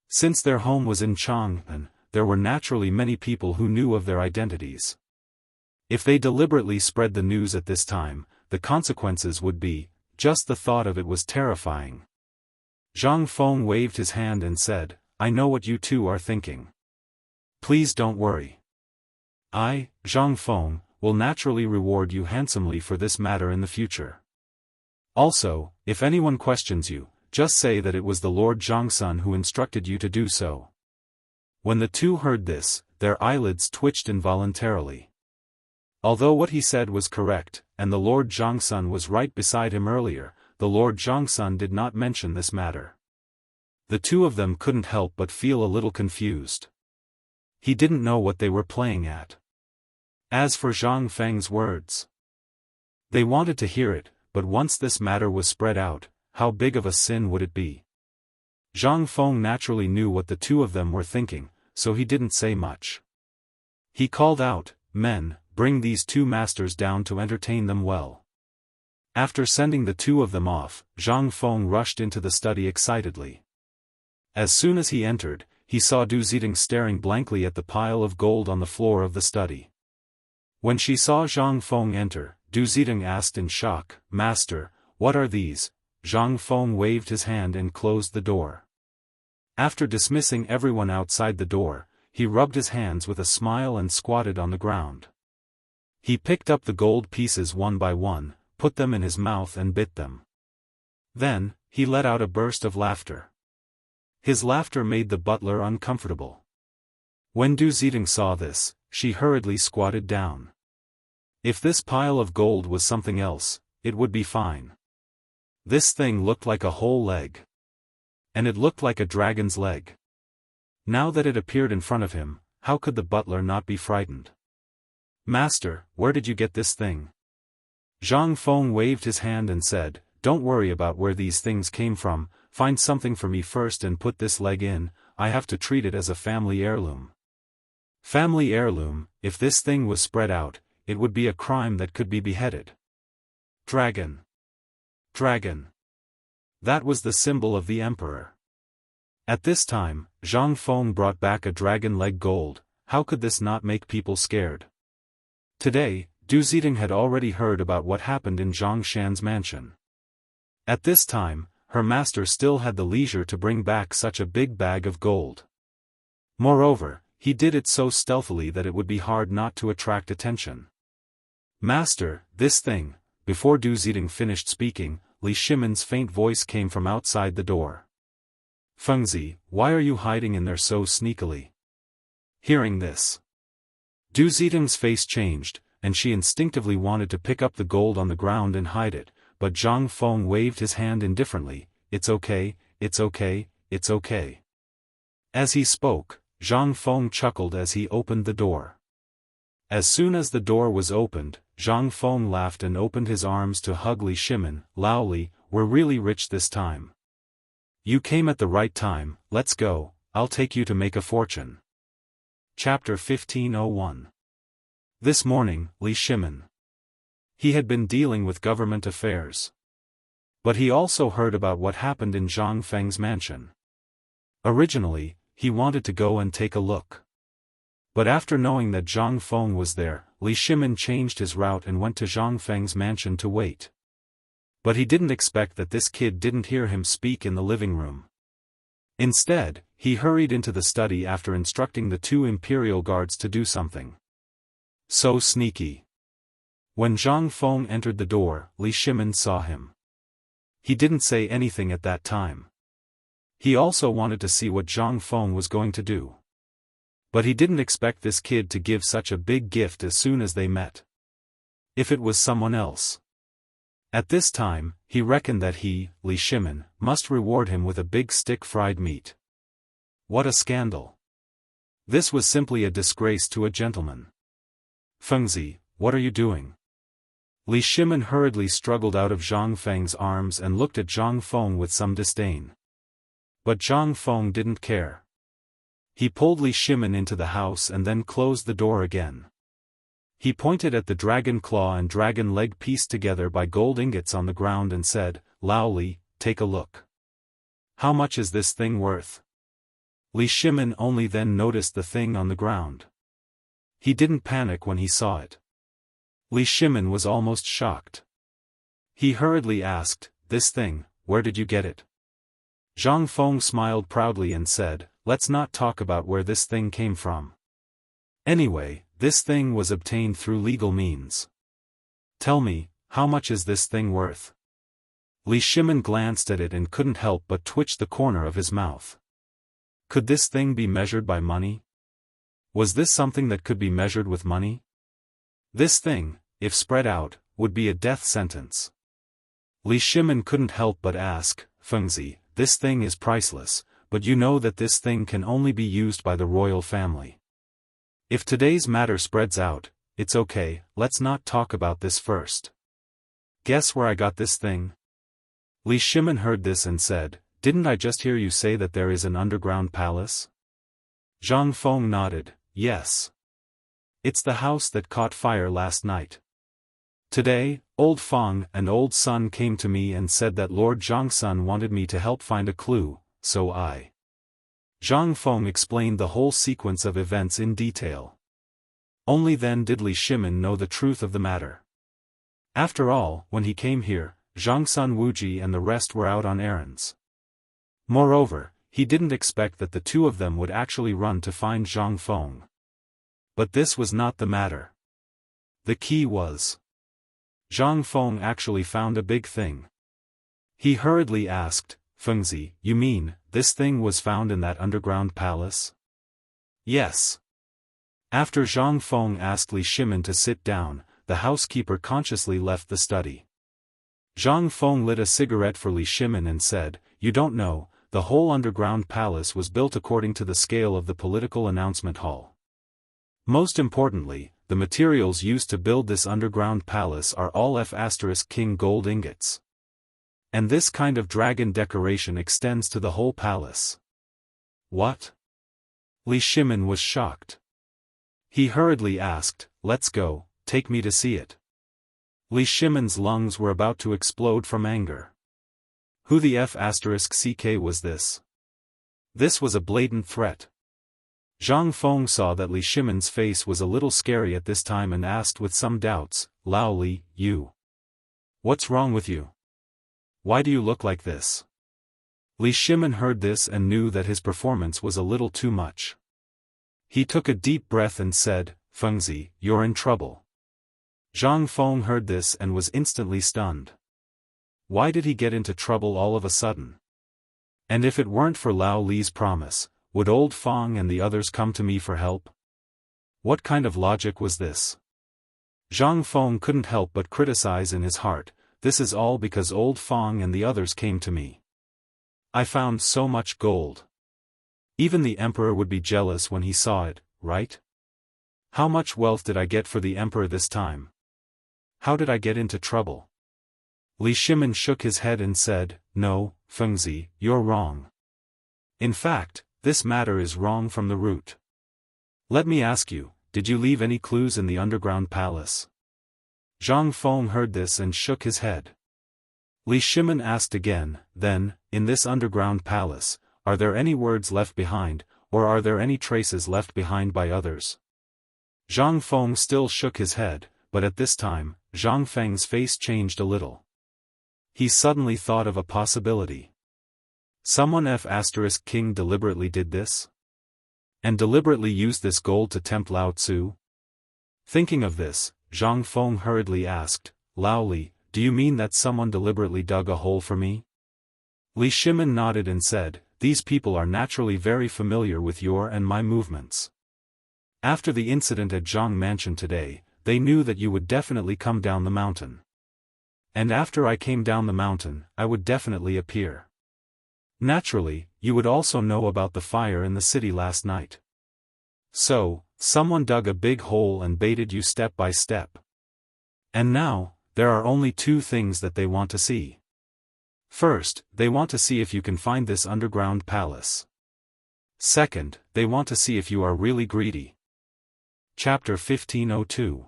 Since their home was in Chang'an, there were naturally many people who knew of their identities. If they deliberately spread the news at this time, the consequences would be, just the thought of it was terrifying. Zhang Feng waved his hand and said, "I know what you 2 are thinking. Please don't worry. I, Zhang Feng, will naturally reward you handsomely for this matter in the future. Also, if anyone questions you, just say that it was the Lord Zhangsun who instructed you to do so." When the 2 heard this, their eyelids twitched involuntarily. Although what he said was correct, and the Lord Zhangsun was right beside him earlier, the Lord Zhangsun did not mention this matter. The 2 of them couldn't help but feel a little confused. He didn't know what they were playing at. As for Zhang Feng's words, they wanted to hear it, but once this matter was spread out, how big of a sin would it be? Zhang Feng naturally knew what the 2 of them were thinking, so he didn't say much. He called out, "Men, bring these 2 masters down to entertain them well." After sending the 2 of them off, Zhang Feng rushed into the study excitedly. As soon as he entered, he saw Du Zidong staring blankly at the pile of gold on the floor of the study. When she saw Zhang Feng enter, Du Zidong asked in shock, "Master, what are these?" Zhang Feng waved his hand and closed the door. After dismissing everyone outside the door, he rubbed his hands with a smile and squatted on the ground. He picked up the gold pieces one by one, put them in his mouth and bit them. Then, he let out a burst of laughter. His laughter made the butler uncomfortable. When Du Zidong saw this, she hurriedly squatted down. If this pile of gold was something else, it would be fine. This thing looked like a whole leg. And it looked like a dragon's leg. Now that it appeared in front of him, how could the butler not be frightened? "Master, where did you get this thing?" Zhang Feng waved his hand and said, "Don't worry about where these things came from, find something for me first and put this leg in, I have to treat it as a family heirloom." Family heirloom, if this thing was spread out, it would be a crime that could be beheaded. Dragon. Dragon. That was the symbol of the emperor. At this time, Zhang Feng brought back a dragon leg gold. How could this not make people scared? Today, Du Zidong had already heard about what happened in Zhang Shan's mansion. At this time, her master still had the leisure to bring back such a big bag of gold. Moreover, he did it so stealthily that it would be hard not to attract attention. "Master, this thing." Before Du Zidong finished speaking, Li Shimon's faint voice came from outside the door. Fengzi, why are you hiding in there so sneakily? Hearing this, Du Zitong's face changed, and she instinctively wanted to pick up the gold on the ground and hide it, but Zhang Feng waved his hand indifferently. It's okay, it's okay, it's okay. As he spoke, Zhang Feng chuckled as he opened the door. As soon as the door was opened, Zhang Feng laughed and opened his arms to hug Li Shimin. Lao Li, we're really rich this time. You came at the right time, let's go, I'll take you to make a fortune. Chapter 1501. This morning, Li Shimin. He had been dealing with government affairs. But he also heard about what happened in Zhang Feng's mansion. Originally, he wanted to go and take a look. But after knowing that Zhang Feng was there, Li Shimin changed his route and went to Zhang Feng's mansion to wait. But he didn't expect that this kid didn't hear him speak in the living room. Instead, he hurried into the study after instructing the 2 imperial guards to do something. So sneaky. When Zhang Feng entered the door, Li Shimin saw him. He didn't say anything at that time. He also wanted to see what Zhang Feng was going to do. But he didn't expect this kid to give such a big gift as soon as they met. If it was someone else. At this time, he reckoned that he, Li Shimin, must reward him with a big stick fried meat. What a scandal. This was simply a disgrace to a gentleman. Fengzi, what are you doing? Li Shimin hurriedly struggled out of Zhang Feng's arms and looked at Zhang Feng with some disdain. But Zhang Feng didn't care. He pulled Li Shimin into the house and then closed the door again. He pointed at the dragon claw and dragon leg pieced together by gold ingots on the ground and said, Lao Li, take a look. How much is this thing worth? Li Shimin only then noticed the thing on the ground. He didn't panic when he saw it. Li Shimin was almost shocked. He hurriedly asked, this thing, where did you get it? Zhang Feng smiled proudly and said, let's not talk about where this thing came from. Anyway, this thing was obtained through legal means. Tell me, how much is this thing worth? Li Shimin glanced at it and couldn't help but twitch the corner of his mouth. Could this thing be measured by money? Was this something that could be measured with money? This thing, if spread out, would be a death sentence. Li Shimin couldn't help but ask, Fengzi, this thing is priceless, but you know that this thing can only be used by the royal family. If today's matter spreads out, it's okay, let's not talk about this first. Guess where I got this thing? Li Shimin heard this and said, didn't I just hear you say that there is an underground palace? Zhang Feng nodded, yes. It's the house that caught fire last night. Today, old Feng and old Sun came to me and said that Lord Zhangsun wanted me to help find a clue, so I. Zhang Feng explained the whole sequence of events in detail. Only then did Li Shimin know the truth of the matter. After all, when he came here, Zhangsun Wuji and the rest were out on errands. Moreover, he didn't expect that the 2 of them would actually run to find Zhang Feng. But this was not the matter. The key was. Zhang Feng actually found a big thing. He hurriedly asked, Fengzi, you mean, this thing was found in that underground palace? Yes. After Zhang Feng asked Li Shimin to sit down, the housekeeper consciously left the study. Zhang Feng lit a cigarette for Li Shimin and said, you don't know, the whole underground palace was built according to the scale of the political announcement hall. Most importantly, the materials used to build this underground palace are all F*King gold ingots. And this kind of dragon decoration extends to the whole palace. What? Li Shimin was shocked. He hurriedly asked, let's go, take me to see it. Li Shimin's lungs were about to explode from anger. Who the F*Ck was this? This was a blatant threat. Zhang Feng saw that Li Shimin's face was a little scary at this time and asked with some doubts, Lao Li, you. What's wrong with you? Why do you look like this? Li Shimin heard this and knew that his performance was a little too much. He took a deep breath and said, Fengzi, you're in trouble. Zhang Feng heard this and was instantly stunned. Why did he get into trouble all of a sudden? And if it weren't for Lao Li's promise, would old Fong and the others come to me for help? What kind of logic was this? Zhang Feng couldn't help but criticize in his heart, this is all because old Fong and the others came to me. I found so much gold. Even the emperor would be jealous when he saw it, right? How much wealth did I get for the emperor this time? How did I get into trouble? Li Shimin shook his head and said, no, Fengzi, you're wrong. In fact, this matter is wrong from the root. Let me ask you, did you leave any clues in the underground palace? Zhang Feng heard this and shook his head. Li Shimin asked again, then, in this underground palace, are there any words left behind, or are there any traces left behind by others? Zhang Feng still shook his head, but at this time, Zhang Feng's face changed a little. He suddenly thought of a possibility. Someone King deliberately did this? And deliberately used this gold to tempt Lao Tzu? Thinking of this, Zhang Feng hurriedly asked, Lao Li, do you mean that someone deliberately dug a hole for me? Li Shimin nodded and said, these people are naturally very familiar with your and my movements. After the incident at Zhang Mansion today, they knew that you would definitely come down the mountain. And after I came down the mountain, I would definitely appear. Naturally, you would also know about the fire in the city last night. So, someone dug a big hole and baited you step by step. And now, there are only two things that they want to see. First, they want to see if you can find this underground palace. Second, they want to see if you are really greedy. Chapter 1502.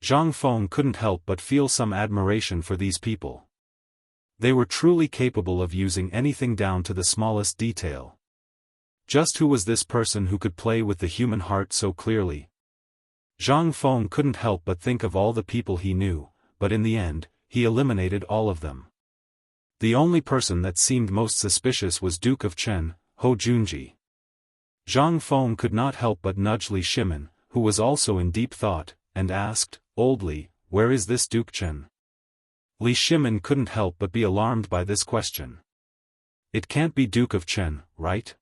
Zhang Feng couldn't help but feel some admiration for these people. They were truly capable of using anything down to the smallest detail. Just who was this person who could play with the human heart so clearly? Zhang Feng couldn't help but think of all the people he knew, but in the end, he eliminated all of them. The only person that seemed most suspicious was Duke of Chen, Ho Junji. Zhang Feng could not help but nudge Li Shimin, who was also in deep thought, and asked, Old Li, where is this Duke Chen? Li Shimin couldn't help but be alarmed by this question. It can't be Duke of Chen, right?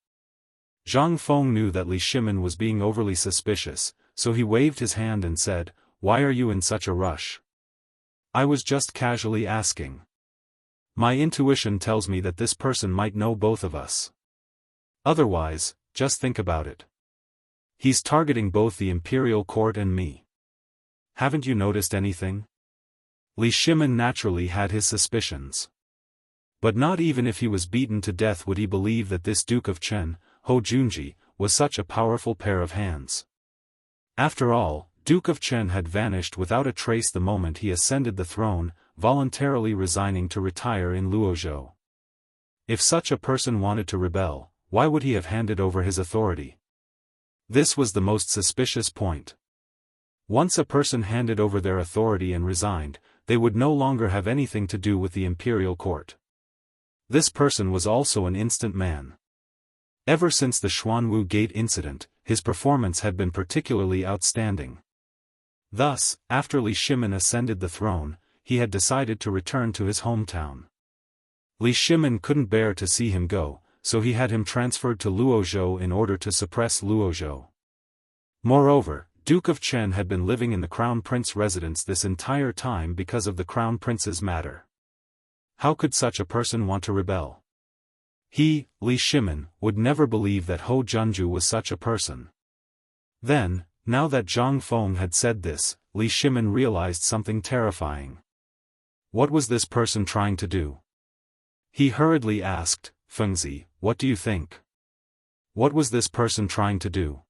Zhang Feng knew that Li Shimin was being overly suspicious, so he waved his hand and said, why are you in such a rush? I was just casually asking. My intuition tells me that this person might know both of us. Otherwise, just think about it. He's targeting both the imperial court and me. Haven't you noticed anything? Li Shimin naturally had his suspicions. But not even if he was beaten to death would he believe that this Duke of Chen, Ho Junji, was such a powerful pair of hands. After all, Duke of Chen had vanished without a trace the moment he ascended the throne, voluntarily resigning to retire in Luozhou. If such a person wanted to rebel, why would he have handed over his authority? This was the most suspicious point. Once a person handed over their authority and resigned, they would no longer have anything to do with the imperial court. This person was also an instant man. Ever since the Xuanwu Gate incident, his performance had been particularly outstanding. Thus, after Li Shimin ascended the throne, he had decided to return to his hometown. Li Shimin couldn't bear to see him go, so he had him transferred to Luozhou in order to suppress Luozhou. Moreover, Duke of Chen had been living in the Crown Prince residence this entire time because of the Crown Prince's matter. How could such a person want to rebel? He, Li Shimin, would never believe that Ho Junju was such a person. Then, now that Zhang Feng had said this, Li Shimin realized something terrifying. What was this person trying to do? He hurriedly asked, Fengzi, what do you think? What was this person trying to do?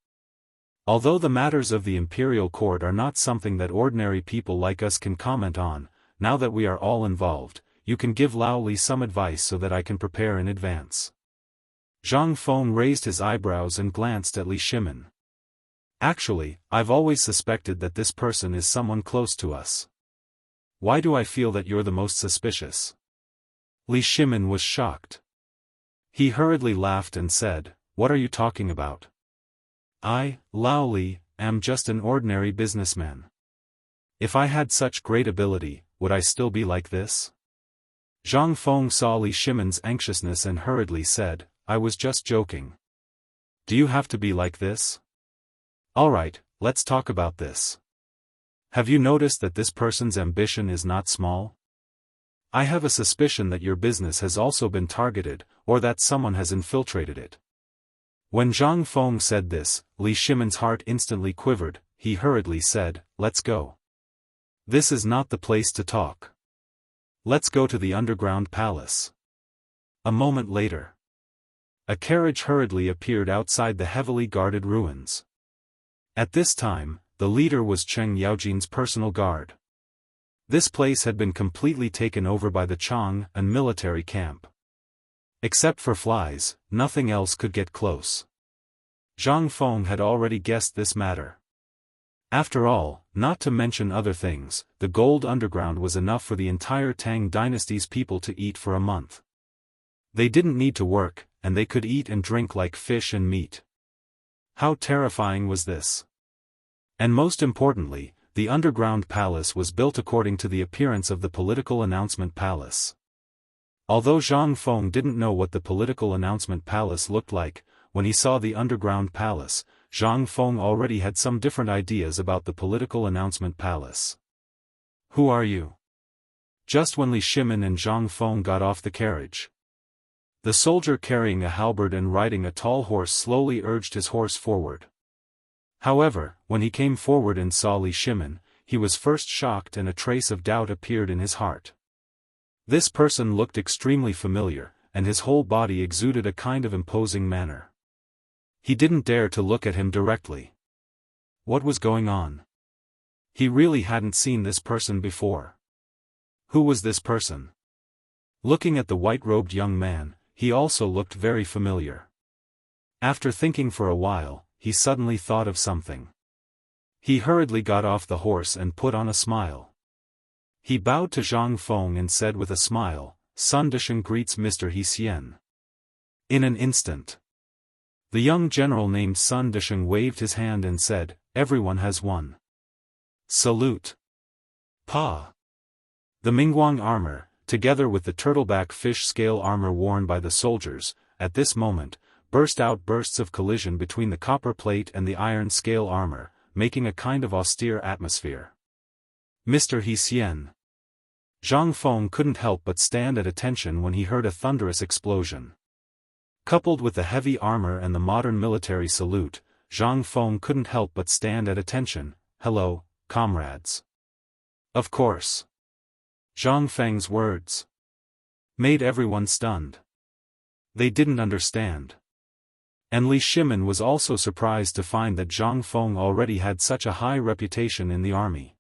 Although the matters of the imperial court are not something that ordinary people like us can comment on, now that we are all involved, you can give Lao Li some advice so that I can prepare in advance. Zhang Feng raised his eyebrows and glanced at Li Shimin. Actually, I've always suspected that this person is someone close to us. Why do I feel that you're the most suspicious? Li Shimin was shocked. He hurriedly laughed and said, what are you talking about? I, Lao Li, am just an ordinary businessman. If I had such great ability, would I still be like this? Zhang Feng saw Li Shimon's anxiousness and hurriedly said, "I was just joking. Do you have to be like this? Alright, let's talk about this. Have you noticed that this person's ambition is not small? I have a suspicion that your business has also been targeted, or that someone has infiltrated it." When Zhang Feng said this, Li Shimon's heart instantly quivered. He hurriedly said, "Let's go. This is not the place to talk. Let's go to the underground palace." A moment later, a carriage hurriedly appeared outside the heavily guarded ruins. At this time, the leader was Cheng Yaojin's personal guard. This place had been completely taken over by the Chang, a military camp. Except for flies, nothing else could get close. Zhang Feng had already guessed this matter. After all, not to mention other things, the gold underground was enough for the entire Tang dynasty's people to eat for a month. They didn't need to work, and they could eat and drink like fish and meat. How terrifying was this? And most importantly, the underground palace was built according to the appearance of the political announcement palace. Although Zhang Feng didn't know what the political announcement palace looked like, when he saw the underground palace, Zhang Feng already had some different ideas about the political announcement palace. "Who are you?" Just when Li Shimon and Zhang Feng got off the carriage, the soldier carrying a halberd and riding a tall horse slowly urged his horse forward. However, when he came forward and saw Li Shimon, he was first shocked and a trace of doubt appeared in his heart. This person looked extremely familiar, and his whole body exuded a kind of imposing manner. He didn't dare to look at him directly. What was going on? He really hadn't seen this person before. Who was this person? Looking at the white-robed young man, he also looked very familiar. After thinking for a while, he suddenly thought of something. He hurriedly got off the horse and put on a smile. He bowed to Zhang Feng and said with a smile, "Sun Disheng greets Mr. He Xian." In an instant, the young general named Sun Disheng waved his hand and said, "Everyone has one. Salute." Pa. The Mingguang armor, together with the turtleback fish scale armor worn by the soldiers, at this moment, burst out bursts of collision between the copper plate and the iron scale armor, making a kind of austere atmosphere. "Mr. He Xian." Zhang Feng couldn't help but stand at attention when he heard a thunderous explosion. Coupled with the heavy armor and the modern military salute, Zhang Feng couldn't help but stand at attention. "Hello, comrades." Of course. Zhang Feng's words made everyone stunned. They didn't understand. And Li Shimon was also surprised to find that Zhang Feng already had such a high reputation in the army.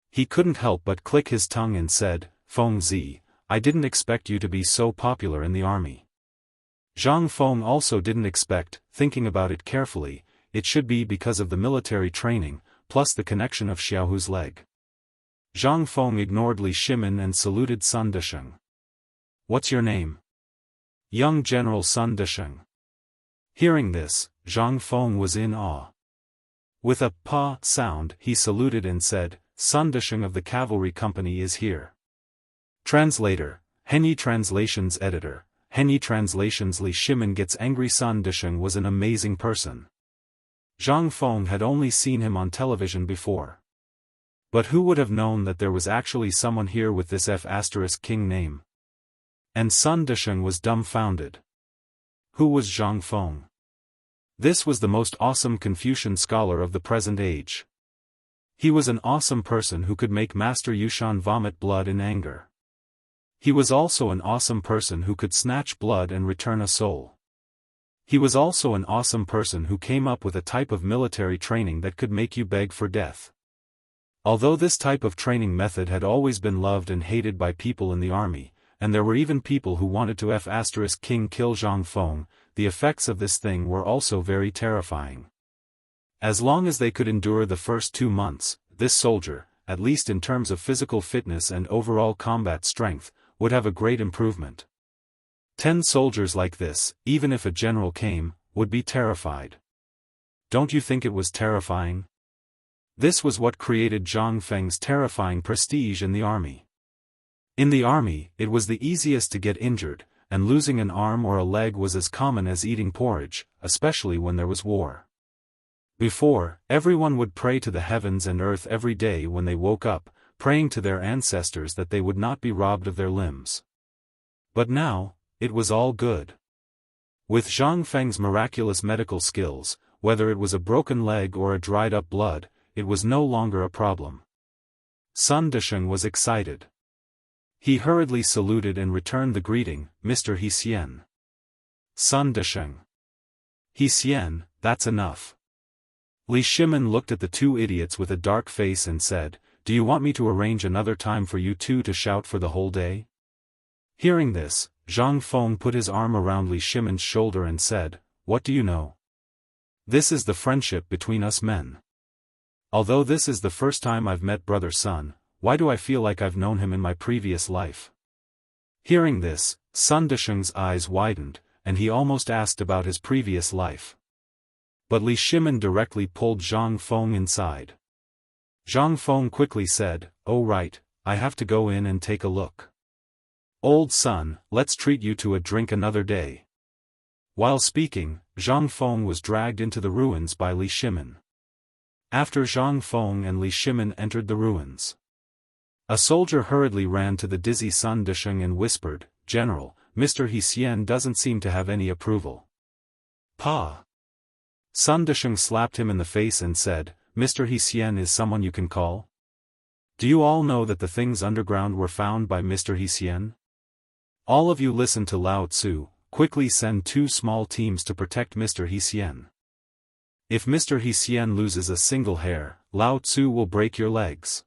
He couldn't help but click his tongue and said, "Feng Zi, I didn't expect you to be so popular in the army." Zhang Feng also didn't expect, thinking about it carefully, it should be because of the military training, plus the connection of Xiaohu's leg. Zhang Feng ignored Li Shimon and saluted Sun Disheng. "What's your name?" "Young General Sun Disheng." Hearing this, Zhang Feng was in awe. With a "pa" sound, he saluted and said, "Sun Disheng of the cavalry company is here." Translator, Henyi Translations Editor, Henyi Translations. Li Shimon gets angry. Sun Disheng was an amazing person. Zhang Feng had only seen him on television before. But who would have known that there was actually someone here with this F***king name? And Sun Disheng was dumbfounded. Who was Zhang Feng? This was the most awesome Confucian scholar of the present age. He was an awesome person who could make Master Yushan vomit blood in anger. He was also an awesome person who could snatch blood and return a soul. He was also an awesome person who came up with a type of military training that could make you beg for death. Although this type of training method had always been loved and hated by people in the army, and there were even people who wanted to F***king kill Zhang Feng, the effects of this thing were also very terrifying. As long as they could endure the first 2 months, this soldier, at least in terms of physical fitness and overall combat strength, would have a great improvement. 10 soldiers like this, even if a general came, would be terrified. Don't you think it was terrifying? This was what created Zhang Feng's terrifying prestige in the army. In the army, it was the easiest to get injured, and losing an arm or a leg was as common as eating porridge, especially when there was war. Before, everyone would pray to the heavens and earth every day when they woke up, praying to their ancestors that they would not be robbed of their limbs. But now, it was all good. With Zhang Feng's miraculous medical skills, whether it was a broken leg or a dried-up blood, it was no longer a problem. Sun Desheng was excited. He hurriedly saluted and returned the greeting, "Mr. He Xian." Sun Desheng. "He Xian, that's enough." Li Shimin looked at the two idiots with a dark face and said, "Do you want me to arrange another time for you two to shout for the whole day?" Hearing this, Zhang Feng put his arm around Li Shimin's shoulder and said, "What do you know? This is the friendship between us men. Although this is the first time I've met Brother Sun, why do I feel like I've known him in my previous life?" Hearing this, Sun Desheng's eyes widened, and he almost asked about his previous life. But Li Shimin directly pulled Zhang Feng inside. Zhang Feng quickly said, "Oh right, I have to go in and take a look. Old Sun, let's treat you to a drink another day." While speaking, Zhang Feng was dragged into the ruins by Li Shimin. After Zhang Feng and Li Shimin entered the ruins, a soldier hurriedly ran to the dizzy Sun Desheng and whispered, "General, Mr. He Xian doesn't seem to have any approval." "Pa!" Sun Desheng slapped him in the face and said, "Mr. He Xian is someone you can call? Do you all know that the things underground were found by Mr. He Xian? All of you listen to Lao Tzu, quickly send 2 small teams to protect Mr. He Xian. If Mr. He Xian loses a single hair, Lao Tzu will break your legs."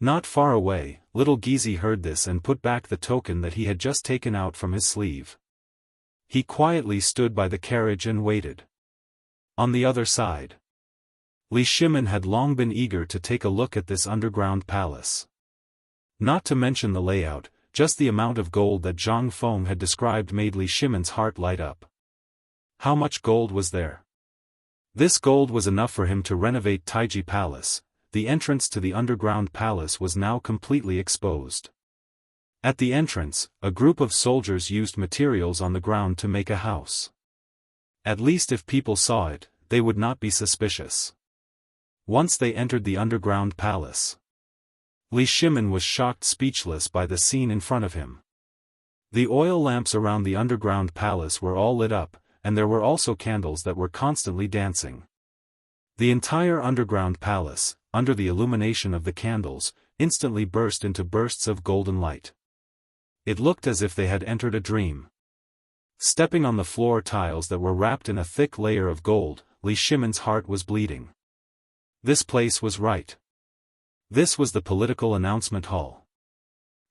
Not far away, little Gizi heard this and put back the token that he had just taken out from his sleeve. He quietly stood by the carriage and waited. On the other side, Li Shimin had long been eager to take a look at this underground palace. Not to mention the layout, just the amount of gold that Zhang Feng had described made Li Shimin's heart light up. How much gold was there? This gold was enough for him to renovate Taiji Palace. The entrance to the underground palace was now completely exposed. At the entrance, a group of soldiers used materials on the ground to make a house. At least if people saw it, they would not be suspicious. Once they entered the underground palace, Li Shimin was shocked speechless by the scene in front of him. The oil lamps around the underground palace were all lit up, and there were also candles that were constantly dancing. The entire underground palace, under the illumination of the candles, instantly burst into bursts of golden light. It looked as if they had entered a dream. Stepping on the floor tiles that were wrapped in a thick layer of gold, Li Shimin's heart was bleeding. This place was right. This was the political announcement hall.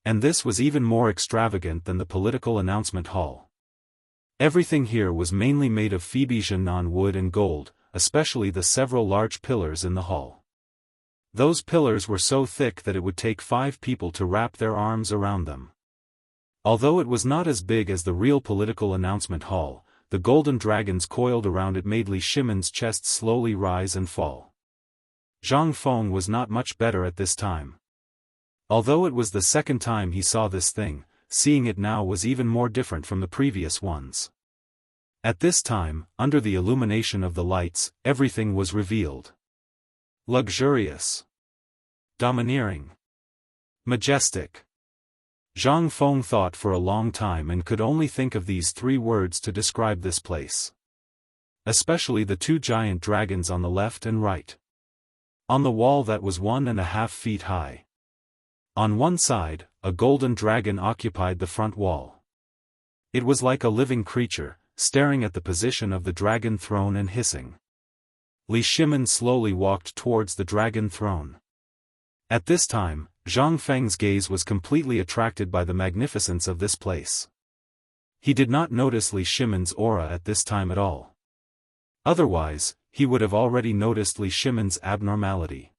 And this was even more extravagant than the political announcement hall. Everything here was mainly made of Feibijianan wood and gold, especially the several large pillars in the hall. Those pillars were so thick that it would take 5 people to wrap their arms around them. Although it was not as big as the real political announcement hall, the golden dragons coiled around it made Li Shimin's chest slowly rise and fall. Zhang Feng was not much better at this time. Although it was the second time he saw this thing, seeing it now was even more different from the previous ones. At this time, under the illumination of the lights, everything was revealed. Luxurious. Domineering. Majestic. Zhang Feng thought for a long time and could only think of these 3 words to describe this place. Especially the 2 giant dragons on the left and right. On the wall that was 1.5 feet high. On one side, a golden dragon occupied the front wall. It was like a living creature, staring at the position of the dragon throne and hissing. Li Shimin slowly walked towards the dragon throne. At this time, Zhang Feng's gaze was completely attracted by the magnificence of this place. He did not notice Li Shimin's aura at this time at all. Otherwise, he would have already noticed Li Shimin's abnormality.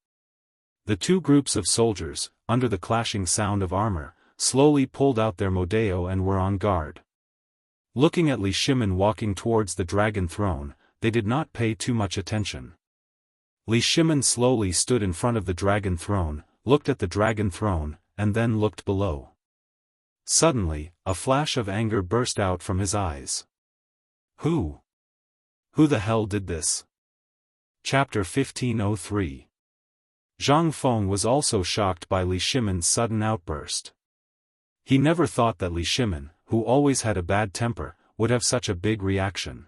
The 2 groups of soldiers, under the clashing sound of armor, slowly pulled out their modeo and were on guard. Looking at Li Shimin walking towards the dragon throne, they did not pay too much attention. Li Shimin slowly stood in front of the dragon throne, looked at the dragon throne, and then looked below. Suddenly, a flash of anger burst out from his eyes. Who the hell did this? Chapter 1503. Zhang Feng was also shocked by Li Shimen's sudden outburst. He never thought that Li Shimen, who always had a bad temper, would have such a big reaction.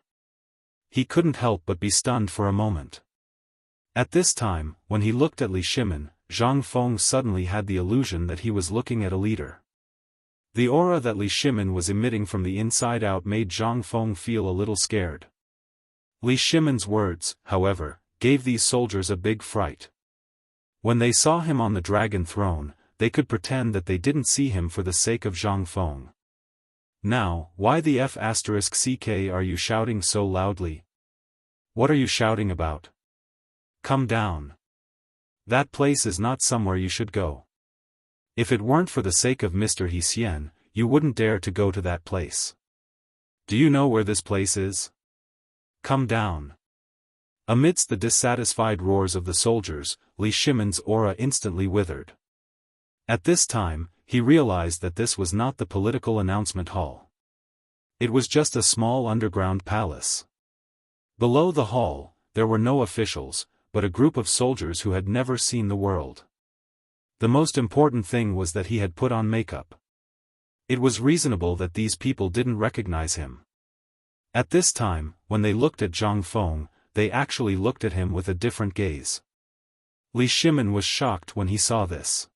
He couldn't help but be stunned for a moment. At this time, when he looked at Li Shimen, Zhang Feng suddenly had the illusion that he was looking at a leader. The aura that Li Shimen was emitting from the inside out made Zhang Feng feel a little scared. Li Shimen's words, however, gave these soldiers a big fright. When they saw him on the dragon throne, they could pretend that they didn't see him for the sake of Zhang Feng. Now, why the f***ck are you shouting so loudly? What are you shouting about? Come down. That place is not somewhere you should go. If it weren't for the sake of Mr. He Xian, you wouldn't dare to go to that place. Do you know where this place is? Come down. Amidst the dissatisfied roars of the soldiers, Li Shimen's aura instantly withered. At this time, he realized that this was not the political announcement hall. It was just a small underground palace. Below the hall, there were no officials, but a group of soldiers who had never seen the world. The most important thing was that he had put on makeup. It was reasonable that these people didn't recognize him. At this time, when they looked at Zhang Feng, they actually looked at him with a different gaze. Li Shimen was shocked when he saw this.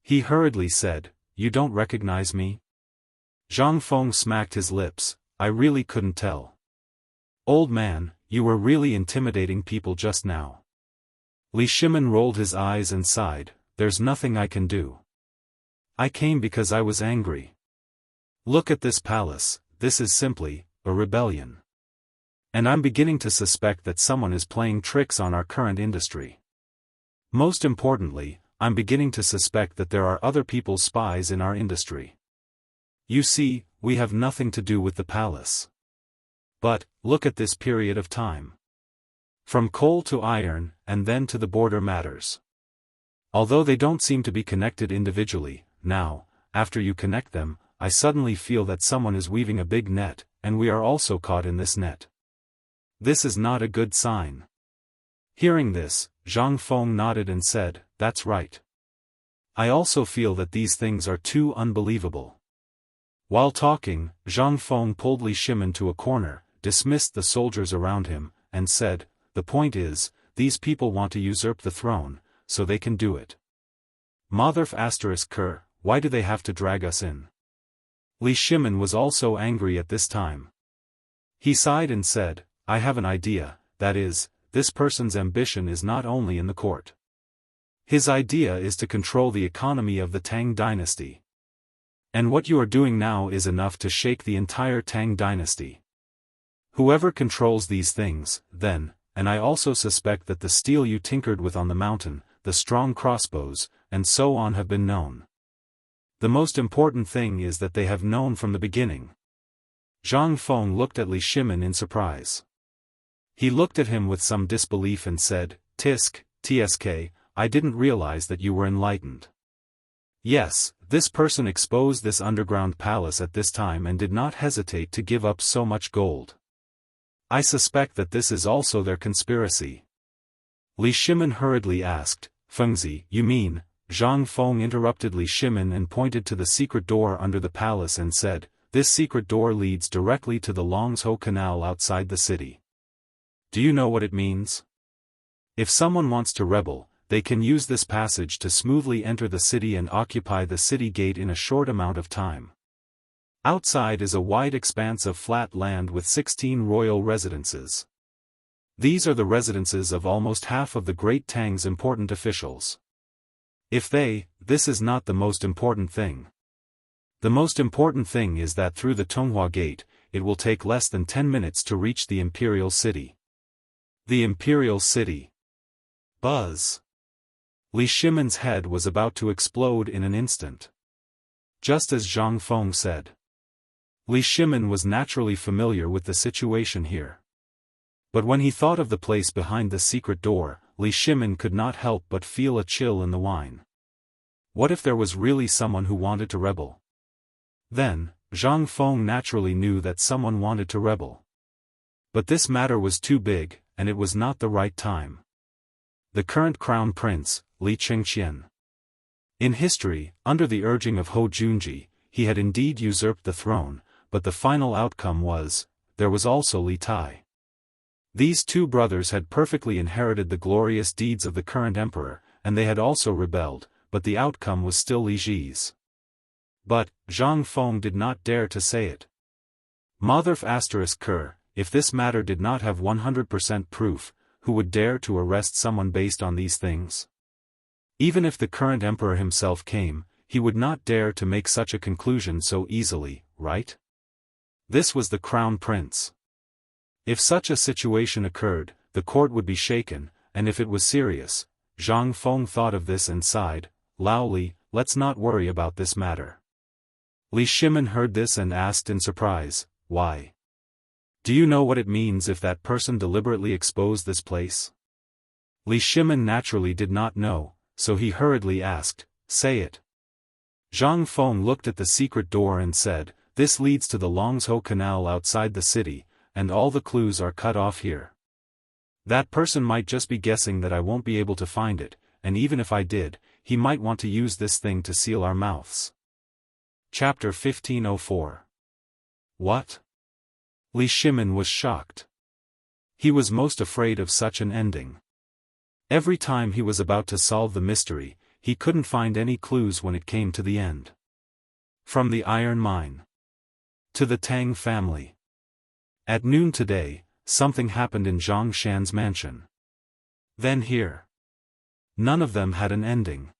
He hurriedly said, "You don't recognize me?" Zhang Feng smacked his lips. "I really couldn't tell. Old man, you were really intimidating people just now." Li Shimen rolled his eyes and sighed, "There's nothing I can do. I came because I was angry. Look at this palace, this is simply a rebellion. And I'm beginning to suspect that someone is playing tricks on our current industry. Most importantly, I'm beginning to suspect that there are other people's spies in our industry. You see, we have nothing to do with the palace. But, look at this period of time. From coal to iron, and then to the border matters. Although they don't seem to be connected individually, now, after you connect them, I suddenly feel that someone is weaving a big net, and we are also caught in this net. This is not a good sign." Hearing this, Zhang Feng nodded and said, "That's right. I also feel that these things are too unbelievable." While talking, Zhang Feng pulled Li Shimen to a corner, dismissed the soldiers around him, and said, "The point is, these people want to usurp the throne, so they can do it. Motherf***, why do they have to drag us in?" Li Shimen was also angry at this time. He sighed and said, "I have an idea, that is, this person's ambition is not only in the court. His idea is to control the economy of the Tang dynasty. And what you are doing now is enough to shake the entire Tang dynasty. Whoever controls these things, then, and I also suspect that the steel you tinkered with on the mountain, the strong crossbows, and so on have been known. The most important thing is that they have known from the beginning." Zhang Feng looked at Li Shimen in surprise. He looked at him with some disbelief and said, Tsk, I didn't realize that you were enlightened. Yes, this person exposed this underground palace at this time and did not hesitate to give up so much gold. I suspect that this is also their conspiracy." Li Shimen hurriedly asked, "Fengzi, you mean?" Zhang Feng interrupted Li Shimen and pointed to the secret door under the palace and said, "This secret door leads directly to the Longzhou Canal outside the city. Do you know what it means? If someone wants to rebel, they can use this passage to smoothly enter the city and occupy the city gate in a short amount of time. Outside is a wide expanse of flat land with 16 royal residences. These are the residences of almost half of the Great Tang's important officials. This is not the most important thing. The most important thing is that through the Tonghua Gate, it will take less than 10 minutes to reach the Imperial City." The Imperial City. Buzz. Li Shimen's head was about to explode in an instant. Just as Zhang Feng said. Li Shimen was naturally familiar with the situation here. But when he thought of the place behind the secret door, Li Shimen could not help but feel a chill in the wine. What if there was really someone who wanted to rebel? Then, Zhang Feng naturally knew that someone wanted to rebel. But this matter was too big, and it was not the right time. The current crown prince, Li Qingqian. In history, under the urging of Hou Junji, he had indeed usurped the throne, but the final outcome was, there was also Li Tai. These two brothers had perfectly inherited the glorious deeds of the current emperor, and they had also rebelled, but the outcome was still Li Ji's. But, Zhang Feng did not dare to say it. Motherf *Ker, if this matter did not have 100% proof, who would dare to arrest someone based on these things? Even if the current emperor himself came, he would not dare to make such a conclusion so easily, right? This was the crown prince. If such a situation occurred, the court would be shaken, and if it was serious, Zhang Feng thought of this and sighed, "Laoli, let's not worry about this matter." Li Shimin heard this and asked in surprise, "Why? Do you know what it means if that person deliberately exposed this place?" Li Shimin naturally did not know, so he hurriedly asked, "Say it." Zhang Feng looked at the secret door and said, "This leads to the Longzhou Canal outside the city, and all the clues are cut off here. That person might just be guessing that I won't be able to find it, and even if I did, he might want to use this thing to seal our mouths." Chapter 1504. What? Li Shimin was shocked. He was most afraid of such an ending. Every time he was about to solve the mystery, he couldn't find any clues when it came to the end. From the iron mine to the Tang family. At noon today, something happened in Zhang Shan's mansion. Then here. None of them had an ending.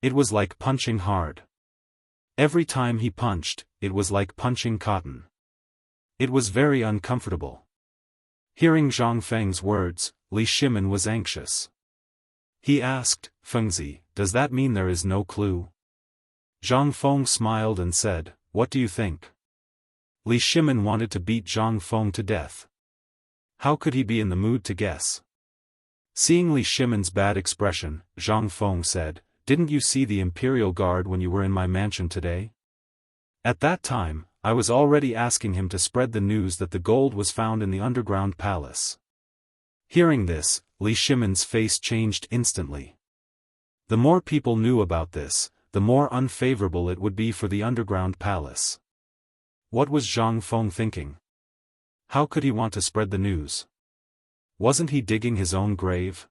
It was like punching hard. Every time he punched, it was like punching cotton. It was very uncomfortable. Hearing Zhang Feng's words, Li Shimin was anxious. He asked, "Fengzi, does that mean there is no clue?" Zhang Feng smiled and said, "What do you think?" Li Shimin wanted to beat Zhang Feng to death. How could he be in the mood to guess? Seeing Li Shimin's bad expression, Zhang Feng said, "Didn't you see the Imperial Guard when you were in my mansion today?" At that time, I was already asking him to spread the news that the gold was found in the underground palace. Hearing this, Li Shimin's face changed instantly. The more people knew about this, the more unfavorable it would be for the underground palace. What was Zhang Feng thinking? How could he want to spread the news? Wasn't he digging his own grave?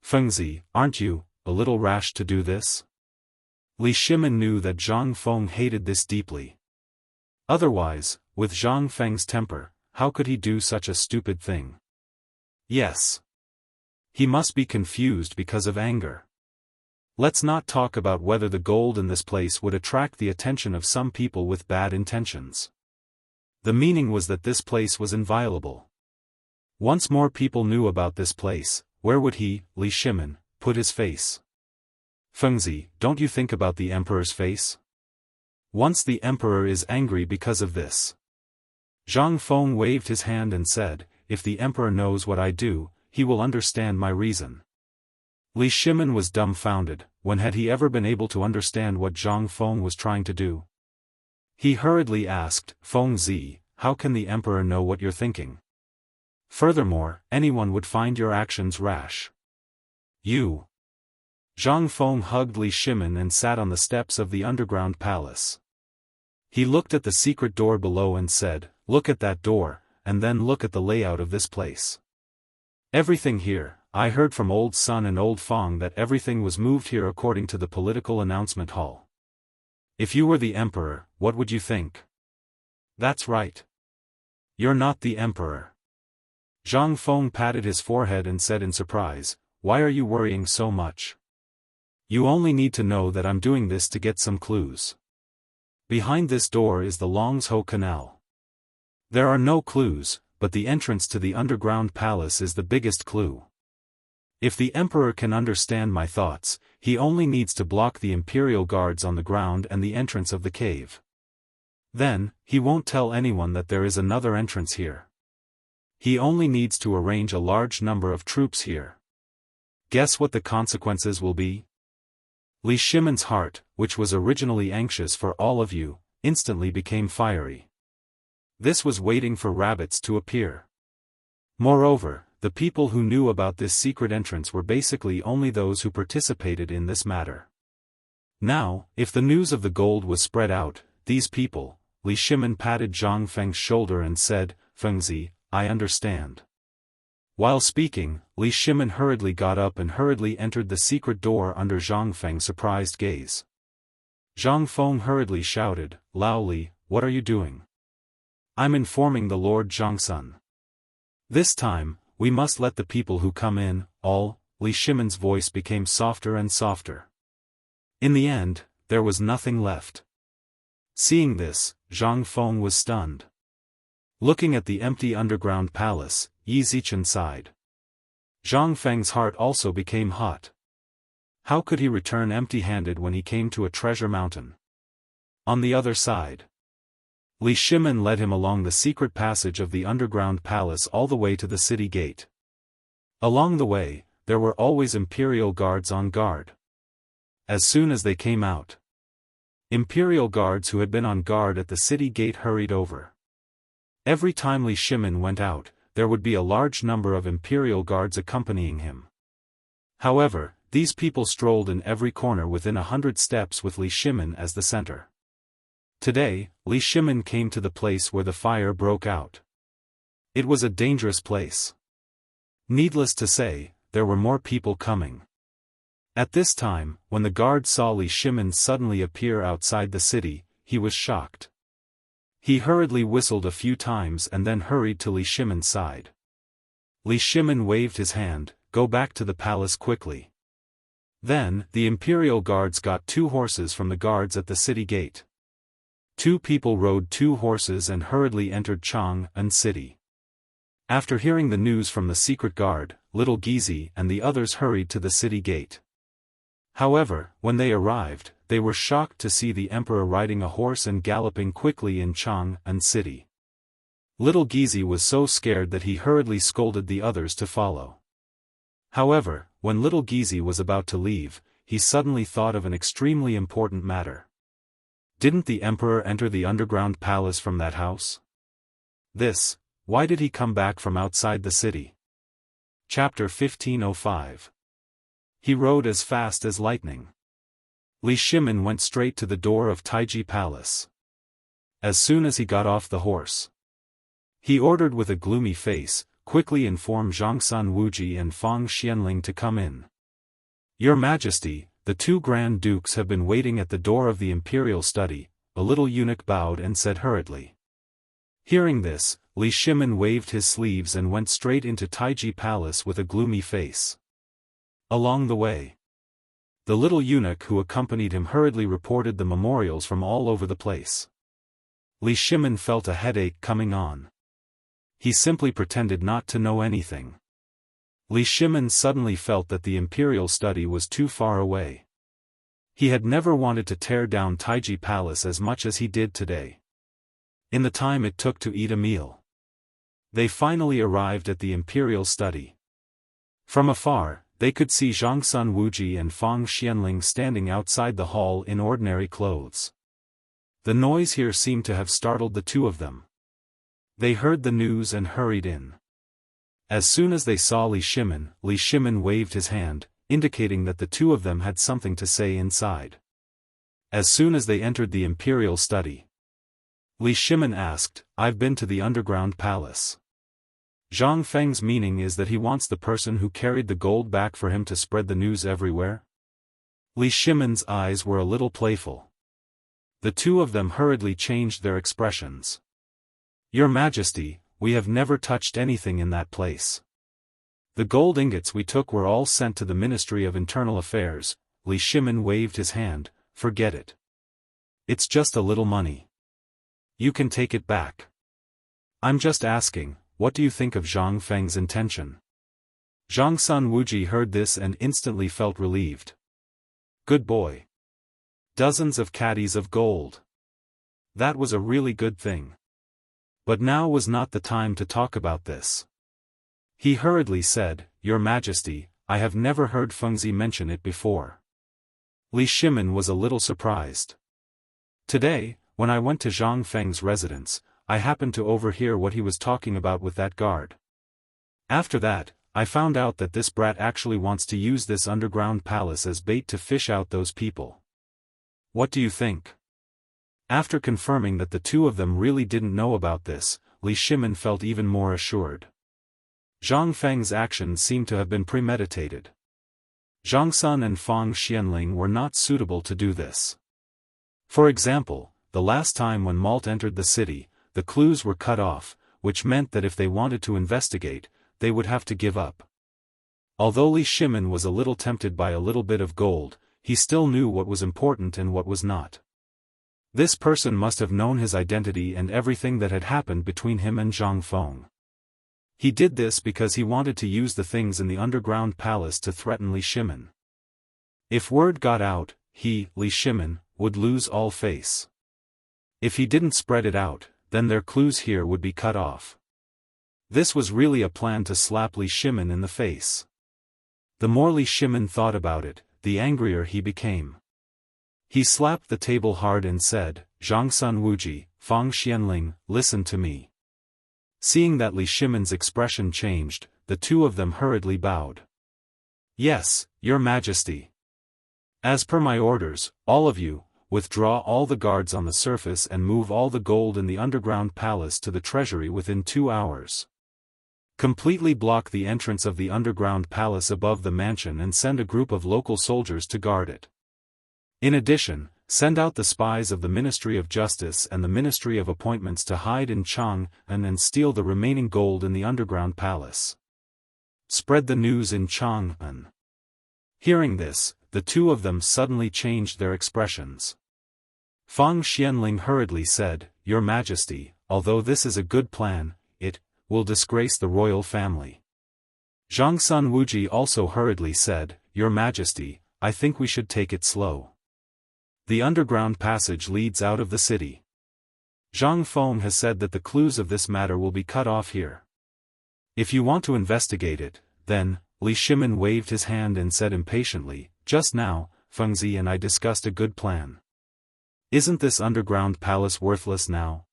"Fengzi, aren't you a little rash to do this?" Li Shimin knew that Zhang Feng hated this deeply. Otherwise, with Zhang Feng's temper, how could he do such a stupid thing? Yes. He must be confused because of anger. Let's not talk about whether the gold in this place would attract the attention of some people with bad intentions. The meaning was that this place was inviolable. Once more people knew about this place, where would he, Li Shimin, put his face? "Fengzi, don't you think about the emperor's face? Once the emperor is angry because of this." Zhang Feng waved his hand and said, "If the emperor knows what I do, he will understand my reason." Li Shimin was dumbfounded. When had he ever been able to understand what Zhang Feng was trying to do? He hurriedly asked, "Fengzi, how can the emperor know what you're thinking? Furthermore, anyone would find your actions rash." "You." Zhang Feng hugged Li Shimin and sat on the steps of the underground palace. He looked at the secret door below and said, "Look at that door, and then look at the layout of this place. Everything here, I heard from Old Sun and Old Fong that everything was moved here according to the political announcement hall. If you were the emperor, what would you think?" "That's right. You're not the emperor." Zhang Feng patted his forehead and said in surprise, "Why are you worrying so much? You only need to know that I'm doing this to get some clues. Behind this door is the Longzhou Canal. There are no clues, but the entrance to the underground palace is the biggest clue. If the emperor can understand my thoughts, he only needs to block the imperial guards on the ground and the entrance of the cave. Then, he won't tell anyone that there is another entrance here. He only needs to arrange a large number of troops here. Guess what the consequences will be?" Li Shimin's heart, which was originally anxious for all of you, instantly became fiery. This was waiting for rabbits to appear. Moreover, the people who knew about this secret entrance were basically only those who participated in this matter. Now, if the news of the gold was spread out, these people, Li Shimin patted Zhang Feng's shoulder and said, "Fengzi, I understand." While speaking, Li Shimin hurriedly got up and hurriedly entered the secret door under Zhang Feng's surprised gaze. Zhang Feng hurriedly shouted, "Lao Li, what are you doing?" "I'm informing the Lord Zhangsun. This time, we must let the people who come in, all." Li Shimin's voice became softer and softer. In the end, there was nothing left. Seeing this, Zhang Feng was stunned. Looking at the empty underground palace, Yi Zichen sighed. Zhang Feng's heart also became hot. How could he return empty-handed when he came to a treasure mountain? On the other side, Li Shimin led him along the secret passage of the underground palace all the way to the city gate. Along the way, there were always imperial guards on guard. As soon as they came out, imperial guards who had been on guard at the city gate hurried over. Every time Li Shimin went out, there would be a large number of imperial guards accompanying him. However, these people strolled in every corner within 100 steps with Li Shimin as the center. Today, Li Shimin came to the place where the fire broke out. It was a dangerous place. Needless to say, there were more people coming. At this time, when the guard saw Li Shimin suddenly appear outside the city, he was shocked. He hurriedly whistled a few times and then hurried to Li Shimin's side. Li Shimin waved his hand, "Go back to the palace quickly." Then, the imperial guards got 2 horses from the guards at the city gate. 2 people rode 2 horses and hurriedly entered Chang'an city. After hearing the news from the secret guard, Little Gizi and the others hurried to the city gate. However, when they arrived, they were shocked to see the emperor riding a horse and galloping quickly in Chang'an city. Little Gizi was so scared that he hurriedly scolded the others to follow. However, when Little Gizi was about to leave, he suddenly thought of an extremely important matter. Didn't the emperor enter the underground palace from that house? Why did he come back from outside the city? Chapter 1505. He rode as fast as lightning. Li Shimin went straight to the door of Taiji Palace. As soon as he got off the horse, he ordered with a gloomy face, "Quickly inform Zhangsun Wuji and Fang Xianling to come in." "Your Majesty, the 2 Grand Dukes have been waiting at the door of the imperial study," a little eunuch bowed and said hurriedly. Hearing this, Li Shimin waved his sleeves and went straight into Taiji Palace with a gloomy face. Along the way, the little eunuch who accompanied him hurriedly reported the memorials from all over the place. Li Shimin felt a headache coming on. He simply pretended not to know anything. Li Shimin suddenly felt that the imperial study was too far away. He had never wanted to tear down Taiji Palace as much as he did today. In the time it took to eat a meal, they finally arrived at the imperial study. From afar, they could see Zhangsun Wuji and Fang Xianling standing outside the hall in ordinary clothes. The noise here seemed to have startled the 2 of them. They heard the news and hurried in. As soon as they saw Li Shimin waved his hand, indicating that the 2 of them had something to say inside. As soon as they entered the imperial study, Li Shimin asked, "I've been to the underground palace. Zhang Feng's meaning is that he wants the person who carried the gold back for him to spread the news everywhere?" Li Shimin's eyes were a little playful. The 2 of them hurriedly changed their expressions. "Your Majesty, we have never touched anything in that place. The gold ingots we took were all sent to the Ministry of Internal Affairs." Li Shimin waved his hand, "Forget it. It's just a little money. You can take it back. I'm just asking, what do you think of Zhang Feng's intention?" Zhangsun Wuji heard this and instantly felt relieved. Good boy. Dozens of caddies of gold. That was a really good thing. But now was not the time to talk about this. He hurriedly said, "Your Majesty, I have never heard Fengzi mention it before." Li Shimin was a little surprised. Today, when I went to Zhang Feng's residence, I happened to overhear what he was talking about with that guard. After that, I found out that this brat actually wants to use this underground palace as bait to fish out those people. What do you think?" After confirming that the two of them really didn't know about this, Li Shimin felt even more assured. Zhang Feng's actions seemed to have been premeditated. Zhang Sun and Fang Xianling were not suitable to do this. For example, the last time when Malt entered the city, the clues were cut off, which meant that if they wanted to investigate, they would have to give up. Although Li Shimin was a little tempted by a little bit of gold, he still knew what was important and what was not. This person must have known his identity and everything that had happened between him and Zhang Feng. He did this because he wanted to use the things in the underground palace to threaten Li Shimin. If word got out, he, Li Shimin, would lose all face. If he didn't spread it out, then their clues here would be cut off. This was really a plan to slap Li Shimin in the face. The more Li Shimin thought about it, the angrier he became. He slapped the table hard and said, "Zhang Sun Wuji, Fang Xianling, listen to me." Seeing that Li Shimin's expression changed, the two of them hurriedly bowed. "Yes, Your Majesty. As per my orders, all of you, withdraw all the guards on the surface and move all the gold in the underground palace to the treasury within 2 hours. Completely block the entrance of the underground palace above the mansion and send a group of local soldiers to guard it. In addition, send out the spies of the Ministry of Justice and the Ministry of Appointments to hide in Jianghu and steal the remaining gold in the underground palace. Spread the news in Jianghu." Hearing this, the two of them suddenly changed their expressions. Fang Xianling hurriedly said, "Your Majesty, although this is a good plan, it will disgrace the royal family." Zhang Sun Wuji also hurriedly said, "Your Majesty, I think we should take it slow. The underground passage leads out of the city. Zhang Feng has said that the clues of this matter will be cut off here. If you want to investigate it, then," Li Shimin waved his hand and said impatiently, "Just now, Fengzi and I discussed a good plan. Isn't this underground palace worthless now?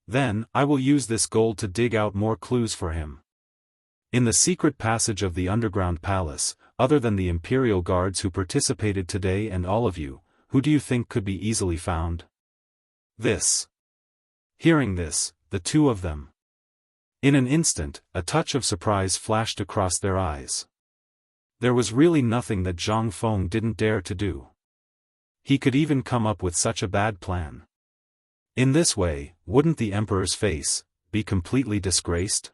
Then, I will use this gold to dig out more clues for him. In the secret passage of the underground palace, other than the imperial guards who participated today and all of you, who do you think could be easily found?" This. Hearing this, the two of them. In an instant, a touch of surprise flashed across their eyes. There was really nothing that Zhang Feng didn't dare to do. He could even come up with such a bad plan. In this way, wouldn't the emperor's face be completely disgraced?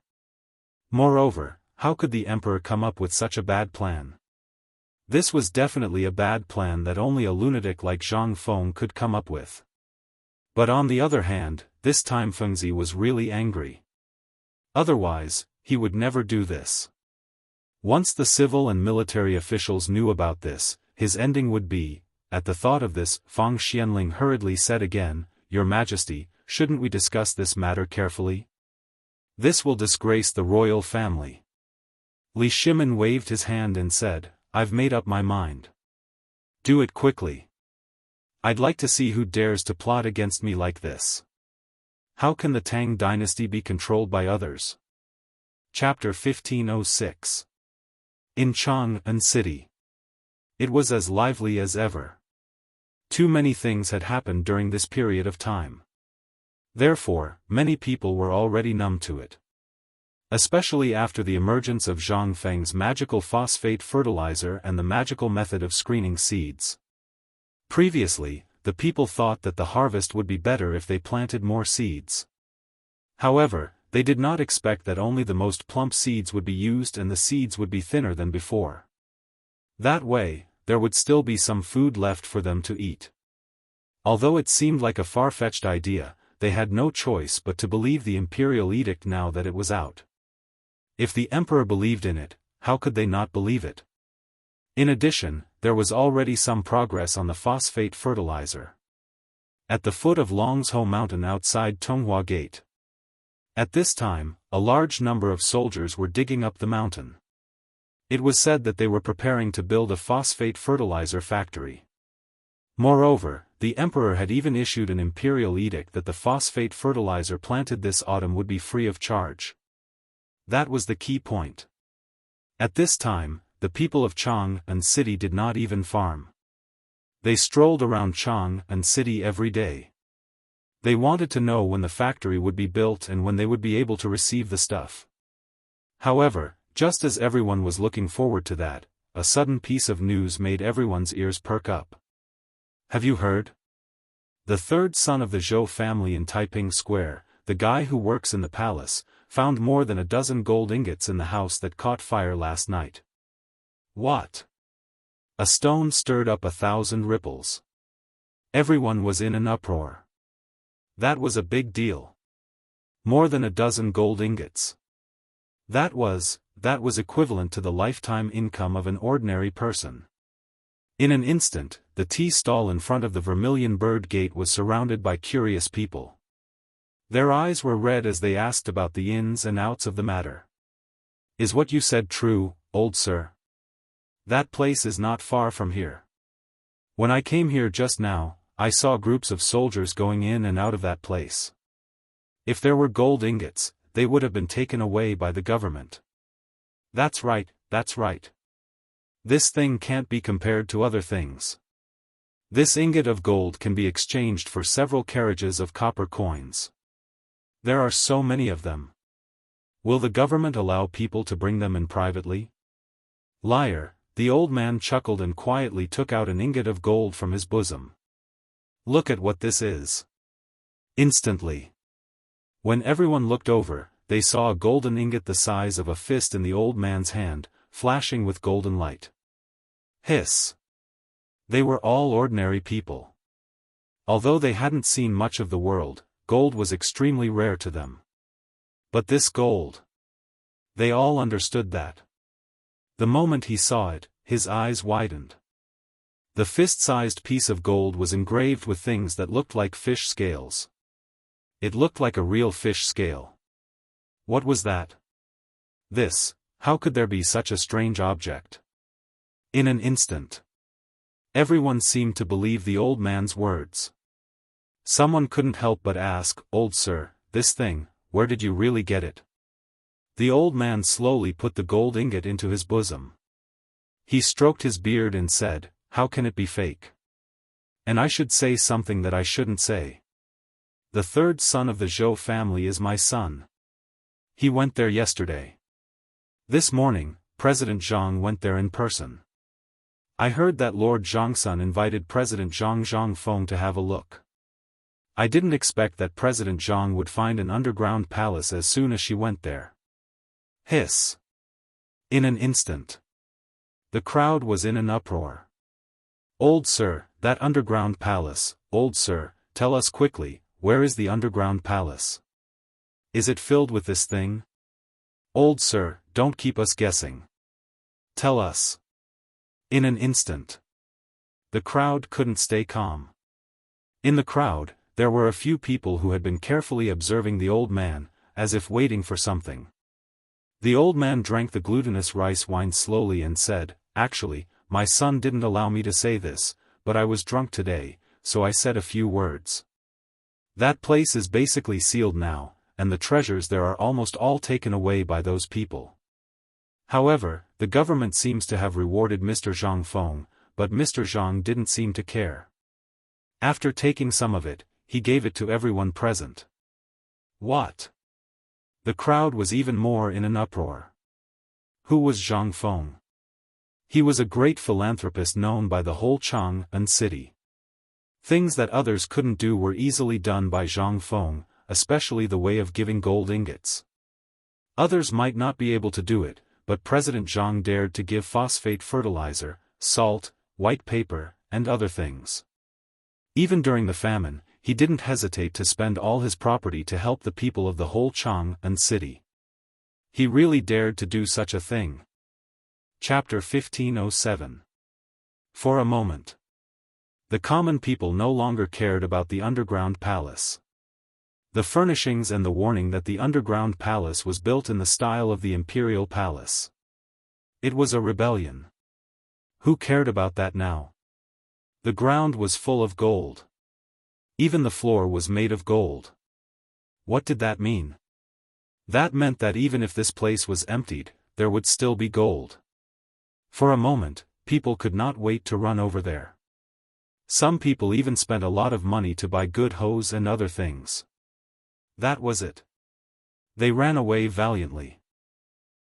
Moreover, how could the emperor come up with such a bad plan? This was definitely a bad plan that only a lunatic like Zhang Feng could come up with. But on the other hand, this time Fengzi was really angry. Otherwise, he would never do this. Once the civil and military officials knew about this, his ending would be. At the thought of this, Fang Xianling hurriedly said again, "Your Majesty, shouldn't we discuss this matter carefully? This will disgrace the royal family." Li Shimin waved his hand and said, "I've made up my mind. Do it quickly. I'd like to see who dares to plot against me like this. How can the Tang dynasty be controlled by others?" Chapter 1506. In Chang'an City. It was as lively as ever. Too many things had happened during this period of time. Therefore, many people were already numb to it. Especially after the emergence of Zhang Feng's magical phosphate fertilizer and the magical method of screening seeds. Previously, the people thought that the harvest would be better if they planted more seeds. However, they did not expect that only the most plump seeds would be used and the seeds would be thinner than before. That way, there would still be some food left for them to eat. Although it seemed like a far-fetched idea, they had no choice but to believe the imperial edict now that it was out. If the emperor believed in it, how could they not believe it? In addition, there was already some progress on the phosphate fertilizer. At the foot of Longzhou Mountain outside Tonghua Gate. At this time, a large number of soldiers were digging up the mountain. It was said that they were preparing to build a phosphate fertilizer factory. Moreover, the emperor had even issued an imperial edict that the phosphate fertilizer planted this autumn would be free of charge. That was the key point. At this time, the people of Jianghu city did not even farm. They strolled around Jianghu city every day. They wanted to know when the factory would be built and when they would be able to receive the stuff. However, just as everyone was looking forward to that, a sudden piece of news made everyone's ears perk up. Have you heard? The third son of the Zhou family in Taiping Square, the guy who works in the palace, found more than a dozen gold ingots in the house that caught fire last night. What? A stone stirred up 1,000 ripples. Everyone was in an uproar. That was a big deal. More than a dozen gold ingots. That was equivalent to the lifetime income of an ordinary person. In an instant, the tea stall in front of the Vermilion Bird Gate was surrounded by curious people. Their eyes were red as they asked about the ins and outs of the matter. Is what you said true, old sir? That place is not far from here. When I came here just now, I saw groups of soldiers going in and out of that place. If there were gold ingots, they would have been taken away by the government. That's right, that's right. This thing can't be compared to other things. This ingot of gold can be exchanged for several carriages of copper coins. There are so many of them. Will the government allow people to bring them in privately? Liar, the old man chuckled and quietly took out an ingot of gold from his bosom. Look at what this is. Instantly. When everyone looked over, they saw a golden ingot the size of a fist in the old man's hand, flashing with golden light. Hiss. They were all ordinary people. Although they hadn't seen much of the world, gold was extremely rare to them. But this gold. They all understood that. The moment he saw it, his eyes widened. The fist-sized piece of gold was engraved with things that looked like fish scales. It looked like a real fish scale. What was that? This, how could there be such a strange object? In an instant. Everyone seemed to believe the old man's words. Someone couldn't help but ask, "Old sir, this thing, where did you really get it?" The old man slowly put the gold ingot into his bosom. He stroked his beard and said, "How can it be fake? And I should say something that I shouldn't say. The third son of the Zhou family is my son. He went there yesterday. This morning, President Zhang went there in person. I heard that Lord Zhangsun invited President Zhang Feng to have a look. I didn't expect that President Zhang would find an underground palace as soon as she went there." Hiss. In an instant. The crowd was in an uproar. "Old sir, that underground palace, old sir, tell us quickly, where is the underground palace? Is it filled with this thing? Old sir, don't keep us guessing. Tell us." In an instant. The crowd couldn't stay calm. In the crowd, there were a few people who had been carefully observing the old man, as if waiting for something. The old man drank the glutinous rice wine slowly and said, "Actually, my son didn't allow me to say this, but I was drunk today, so I said a few words. That place is basically sealed now, and the treasures there are almost all taken away by those people. However, the government seems to have rewarded Mr. Zhang Feng, but Mr. Zhang didn't seem to care. After taking some of it, he gave it to everyone present." What? The crowd was even more in an uproar. Who was Zhang Feng? He was a great philanthropist known by the whole Jianghu city. Things that others couldn't do were easily done by Zhang Feng, especially the way of giving gold ingots. Others might not be able to do it, but President Zhang dared to give phosphate fertilizer, salt, white paper, and other things. Even during the famine, he didn't hesitate to spend all his property to help the people of the whole Jianghu city. He really dared to do such a thing. Chapter 1507. For a moment. The common people no longer cared about the underground palace. The furnishings and the warning that the underground palace was built in the style of the imperial palace. It was a rebellion. Who cared about that now? The ground was full of gold. Even the floor was made of gold. What did that mean? That meant that even if this place was emptied, there would still be gold. For a moment, people could not wait to run over there. Some people even spent a lot of money to buy good hoes and other things. That was it. They ran away valiantly.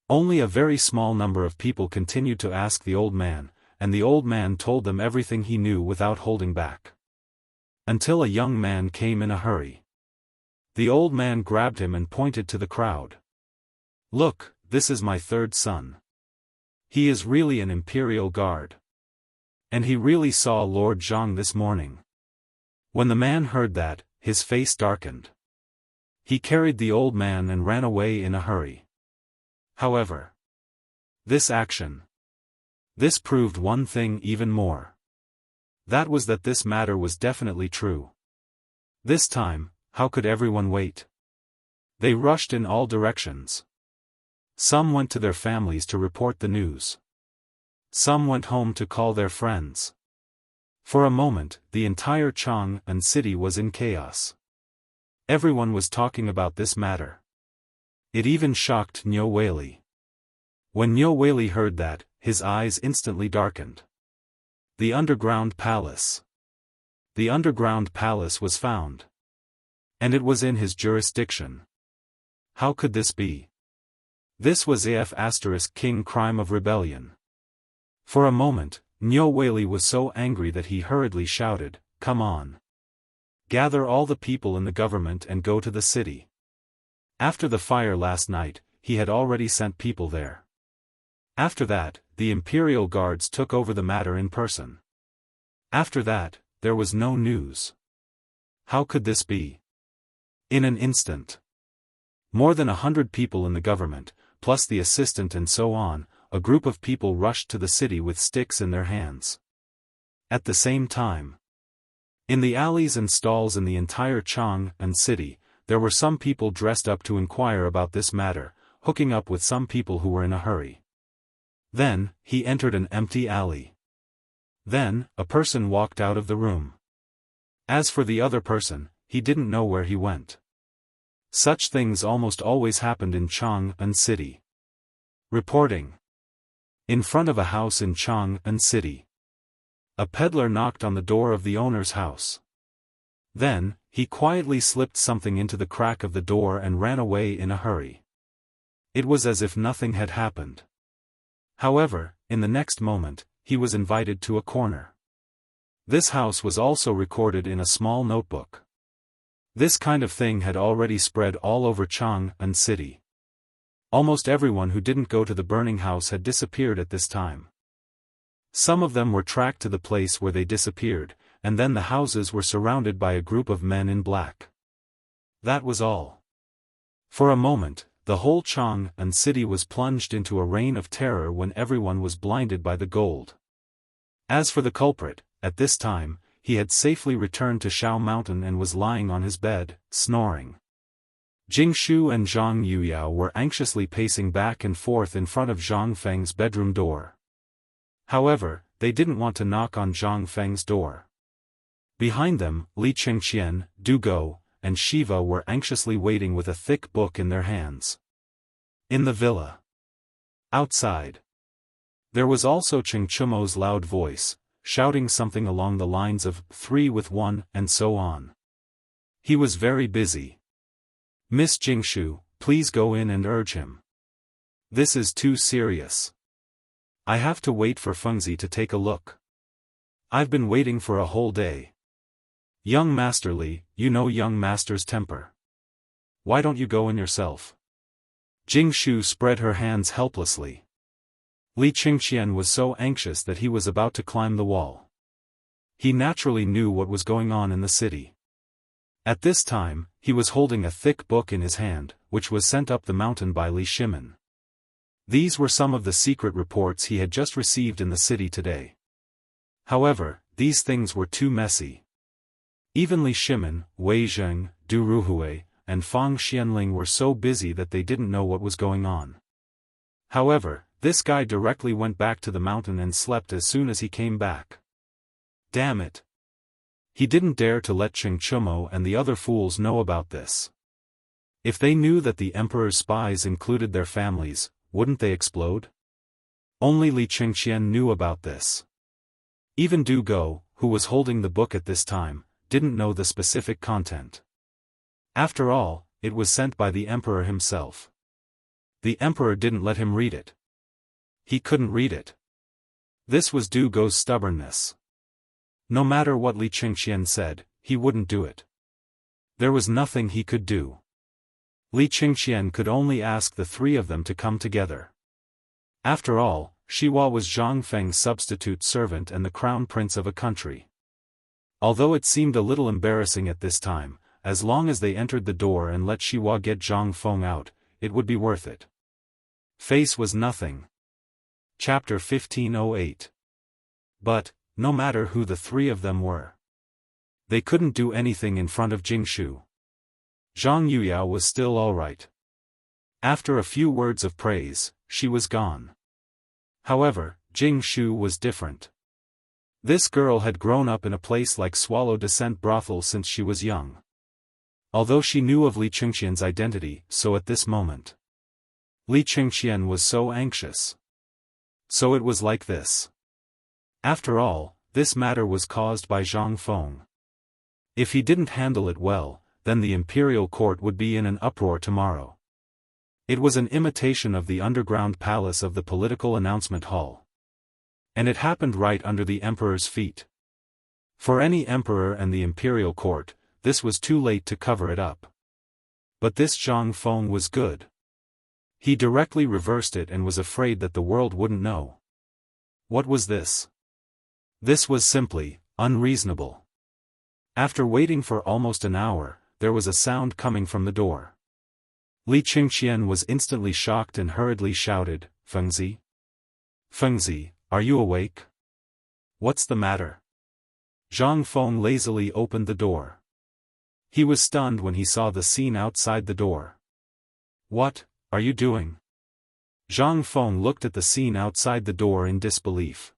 Only a very small number of people continued to ask the old man, and the old man told them everything he knew without holding back. Until a young man came in a hurry. The old man grabbed him and pointed to the crowd. "Look, this is my third son. He is really an imperial guard. And he really saw Lord Zhang this morning." When the man heard that, his face darkened. He carried the old man and ran away in a hurry. However, this proved one thing even more. That was that this matter was definitely true. This time, how could everyone wait? They rushed in all directions. Some went to their families to report the news. Some went home to call their friends. For a moment, the entire Chang'an city was in chaos. Everyone was talking about this matter. It even shocked Niu Weili. When Niu Weili heard that, his eyes instantly darkened. The underground palace. The underground palace was found. And it was in his jurisdiction. How could this be? This was King crime of rebellion. For a moment, Niu Weili was so angry that he hurriedly shouted, "Come on. Gather all the people in the government and go to the city." After the fire last night, he had already sent people there. After that, the imperial guards took over the matter in person. After that, there was no news. How could this be? In an instant, more than 100 people in the government, plus the assistant and so on, a group of people rushed to the city with sticks in their hands. At the same time, in the alleys and stalls in the entire Chang'an city, there were some people dressed up to inquire about this matter, hooking up with some people who were in a hurry. Then, he entered an empty alley. Then, a person walked out of the room. As for the other person, he didn't know where he went. Such things almost always happened in Chang'an city. Reporting. In front of a house in Chang'an city. A peddler knocked on the door of the owner's house. Then, he quietly slipped something into the crack of the door and ran away in a hurry. It was as if nothing had happened. However, in the next moment, he was invited to a corner. This house was also recorded in a small notebook. This kind of thing had already spread all over Chang'an city. Almost everyone who didn't go to the burning house had disappeared at this time. Some of them were tracked to the place where they disappeared, and then the houses were surrounded by a group of men in black. That was all. For a moment, the whole Chang'an city was plunged into a reign of terror when everyone was blinded by the gold. As for the culprit, at this time, he had safely returned to Shao Mountain and was lying on his bed, snoring. Jingshu and Zhang Yuyao were anxiously pacing back and forth in front of Zhang Feng's bedroom door. However, they didn't want to knock on Zhang Feng's door. Behind them, Li Chengqian, Du Go, and Shiva were anxiously waiting with a thick book in their hands. In the villa. Outside. There was also Cheng Chumo's loud voice, shouting something along the lines of 3 with 1 and so on. He was very busy. "Miss Jingshu, please go in and urge him. This is too serious. I have to wait for Fengzi to take a look. I've been waiting for a whole day. Young Master Li, you know young Master's temper. Why don't you go in yourself?" Jingshu spread her hands helplessly. Li Chengqian was so anxious that he was about to climb the wall. He naturally knew what was going on in the city. At this time, he was holding a thick book in his hand, which was sent up the mountain by Li Shimin. These were some of the secret reports he had just received in the city today. However, these things were too messy. Even Li Shimin, Wei Zheng, Du Ruhui, and Fang Xianling were so busy that they didn't know what was going on. However, this guy directly went back to the mountain and slept as soon as he came back. Damn it! He didn't dare to let Cheng Chumo and the other fools know about this. If they knew that the emperor's spies included their families, wouldn't they explode? Only Li Qingxian knew about this. Even Du Go, who was holding the book at this time, didn't know the specific content. After all, it was sent by the emperor himself. The emperor didn't let him read it. He couldn't read it. This was Du Go's stubbornness. No matter what Li Qingxian said, he wouldn't do it. There was nothing he could do. Li Qingxian could only ask the three of them to come together. After all, Shiwa was Zhang Feng's substitute servant and the crown prince of a country. Although it seemed a little embarrassing at this time, as long as they entered the door and let Shiwa get Zhang Feng out, it would be worth it. Face was nothing. Chapter 1508. But, no matter who the three of them were, they couldn't do anything in front of Jingshu. Zhang Yuyao was still alright. After a few words of praise, she was gone. However, Jingshu was different. This girl had grown up in a place like Swallow Descent Brothel since she was young. Although she knew of Li Qingxian's identity, so at this moment, Li Qingxian was so anxious. So it was like this. After all, this matter was caused by Zhang Feng. If he didn't handle it well, then the imperial court would be in an uproar tomorrow. It was an imitation of the underground palace of the political announcement hall. And it happened right under the emperor's feet. For any emperor and the imperial court, this was too late to cover it up. But this Zhang Feng was good. He directly reversed it and was afraid that the world wouldn't know. What was this? This was simply unreasonable. After waiting for almost an hour, there was a sound coming from the door. Li Qingxian was instantly shocked and hurriedly shouted, "Fengzi? Fengzi, are you awake? What's the matter?" Zhang Feng lazily opened the door. He was stunned when he saw the scene outside the door. "What are you doing?" Zhang Feng looked at the scene outside the door in disbelief.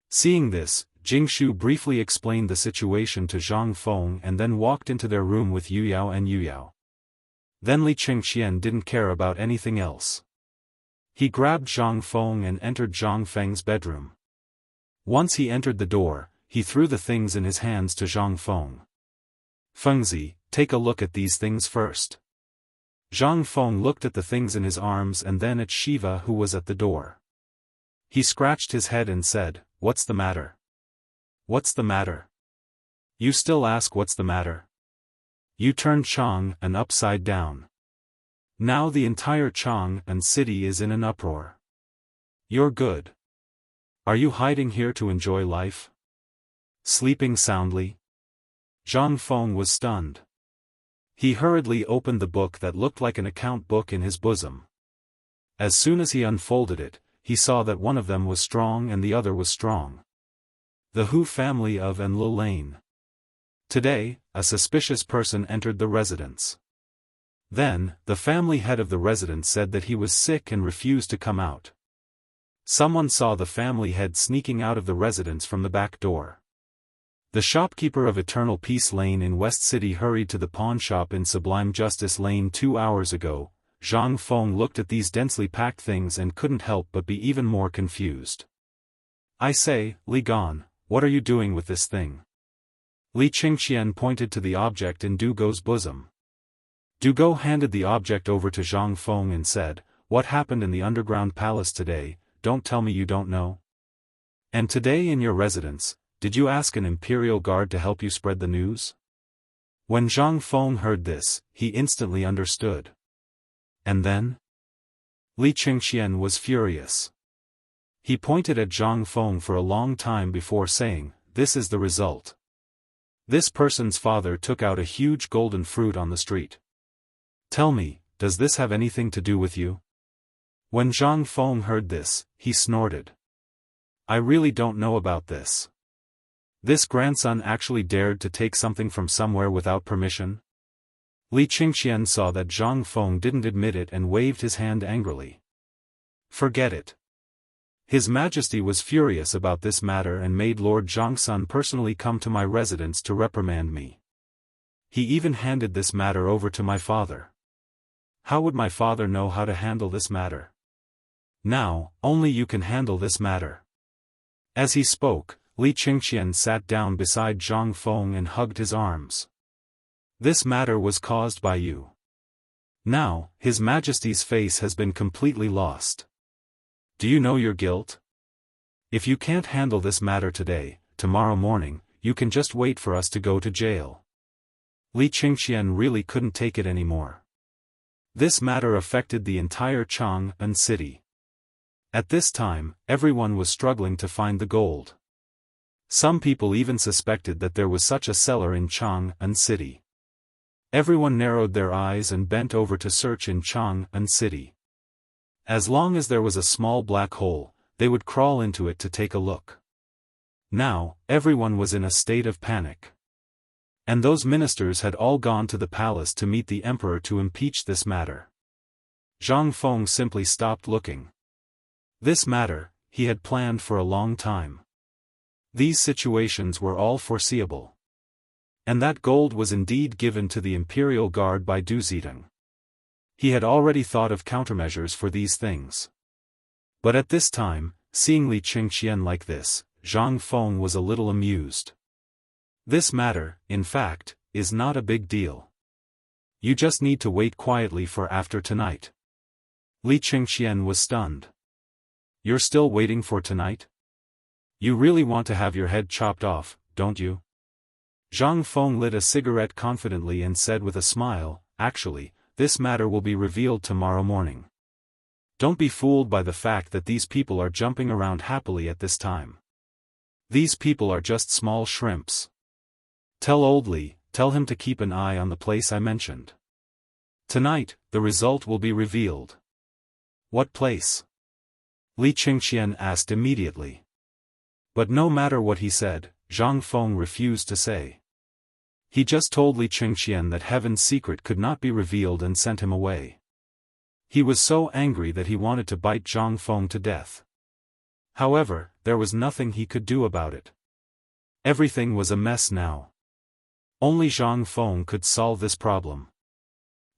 Seeing this, Jingshu briefly explained the situation to Zhang Feng and then walked into their room with Yuyao and Yuyao. Then Li Qingxian didn't care about anything else. He grabbed Zhang Feng and entered Zhang Feng's bedroom. Once he entered the door, he threw the things in his hands to Zhang Feng. "Fengzi, take a look at these things first." Zhang Feng looked at the things in his arms and then at Shiva who was at the door. He scratched his head and said, "What's the matter? What's the matter? You still ask what's the matter? You turned Chang'an upside down. Now the entire Chang'an city is in an uproar. You're good. Are you hiding here to enjoy life? Sleeping soundly?" Zhang Feng was stunned. He hurriedly opened the book that looked like an account book in his bosom. As soon as he unfolded it, he saw that one of them was strong and the other was strong. The Hu family of Enlil Lane. Today, a suspicious person entered the residence. Then, the family head of the residence said that he was sick and refused to come out. Someone saw the family head sneaking out of the residence from the back door. The shopkeeper of Eternal Peace Lane in West City hurried to the pawn shop in Sublime Justice Lane 2 hours ago. Zhang Feng looked at these densely packed things and couldn't help but be even more confused. "I say, Li Gan, what are you doing with this thing?" Li Qingxian pointed to the object in Du Go's bosom. Du Go handed the object over to Zhang Feng and said, "What happened in the underground palace today? Don't tell me you don't know. And today in your residence, did you ask an imperial guard to help you spread the news?" When Zhang Feng heard this, he instantly understood. And then? Li Qingxian was furious. He pointed at Zhang Feng for a long time before saying, "This is the result. This person's father took out a huge golden fruit on the street. Tell me, does this have anything to do with you?" When Zhang Feng heard this, he snorted. "I really don't know about this. This grandson actually dared to take something from somewhere without permission?" Li Qingxian saw that Zhang Feng didn't admit it and waved his hand angrily. "Forget it. His Majesty was furious about this matter and made Lord Zhangsun personally come to my residence to reprimand me. He even handed this matter over to my father. How would my father know how to handle this matter? Now, only you can handle this matter. As he spoke, Li Qingxian sat down beside Zhang Feng and hugged his arms. This matter was caused by you. Now, His Majesty's face has been completely lost. Do you know your guilt? If you can't handle this matter today, tomorrow morning, you can just wait for us to go to jail. Li Qingxian really couldn't take it anymore. This matter affected the entire Chang'an city. At this time, everyone was struggling to find the gold. Some people even suspected that there was such a cellar in Chang'an city. Everyone narrowed their eyes and bent over to search in Chang'an city. As long as there was a small black hole, they would crawl into it to take a look. Now, everyone was in a state of panic. And those ministers had all gone to the palace to meet the emperor to impeach this matter. Zhang Feng simply stopped looking. This matter, he had planned for a long time. These situations were all foreseeable. And that gold was indeed given to the imperial guard by Du Zidong. He had already thought of countermeasures for these things. But at this time, seeing Li Qingxian like this, Zhang Feng was a little amused. This matter, in fact, is not a big deal. You just need to wait quietly for after tonight. Li Qingxian was stunned. You're still waiting for tonight? You really want to have your head chopped off, don't you? Zhang Feng lit a cigarette confidently and said with a smile, actually, this matter will be revealed tomorrow morning. Don't be fooled by the fact that these people are jumping around happily at this time. These people are just small shrimps. Tell old Li, tell him to keep an eye on the place I mentioned. Tonight, the result will be revealed. What place? Li Qingxian asked immediately. But no matter what he said, Zhang Feng refused to say. He just told Li Qingxian that heaven's secret could not be revealed and sent him away. He was so angry that he wanted to bite Zhang Feng to death. However, there was nothing he could do about it. Everything was a mess now. Only Zhang Feng could solve this problem.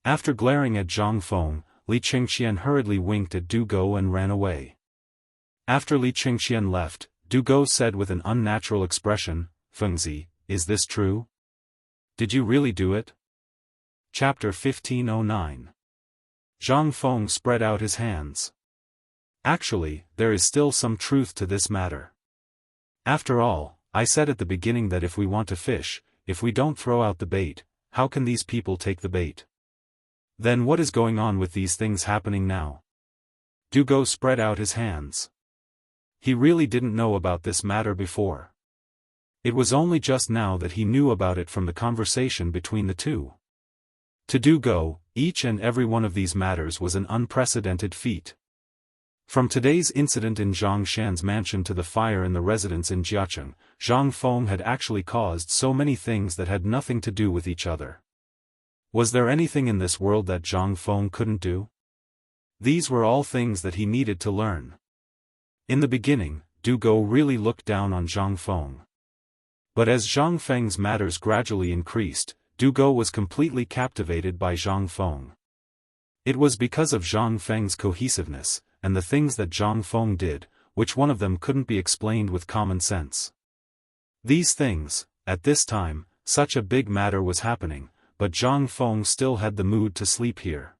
After glaring at Zhang Feng, Li Qingxian hurriedly winked at Du Go and ran away. After Li Qingxian left, Du Go said with an unnatural expression, "Fengzi, is this true? Did you really do it?" Chapter 1509. Zhang Feng spread out his hands. Actually, there is still some truth to this matter. After all, I said at the beginning that if we want to fish, if we don't throw out the bait, how can these people take the bait? Then what is going on with these things happening now? Du Go spread out his hands. He really didn't know about this matter before. It was only just now that he knew about it from the conversation between the two. To Du Go, each and every one of these matters was an unprecedented feat. From today's incident in Zhang Shan's mansion to the fire in the residence in Jianghu, Zhang Feng had actually caused so many things that had nothing to do with each other. Was there anything in this world that Zhang Feng couldn't do? These were all things that he needed to learn. In the beginning, Du Go really looked down on Zhang Feng. But as Zhang Feng's matters gradually increased, Du Go was completely captivated by Zhang Feng. It was because of Zhang Feng's cohesiveness, and the things that Zhang Feng did, which one of them couldn't be explained with common sense. These things, at this time, such a big matter was happening, but Zhang Feng still had the mood to sleep here.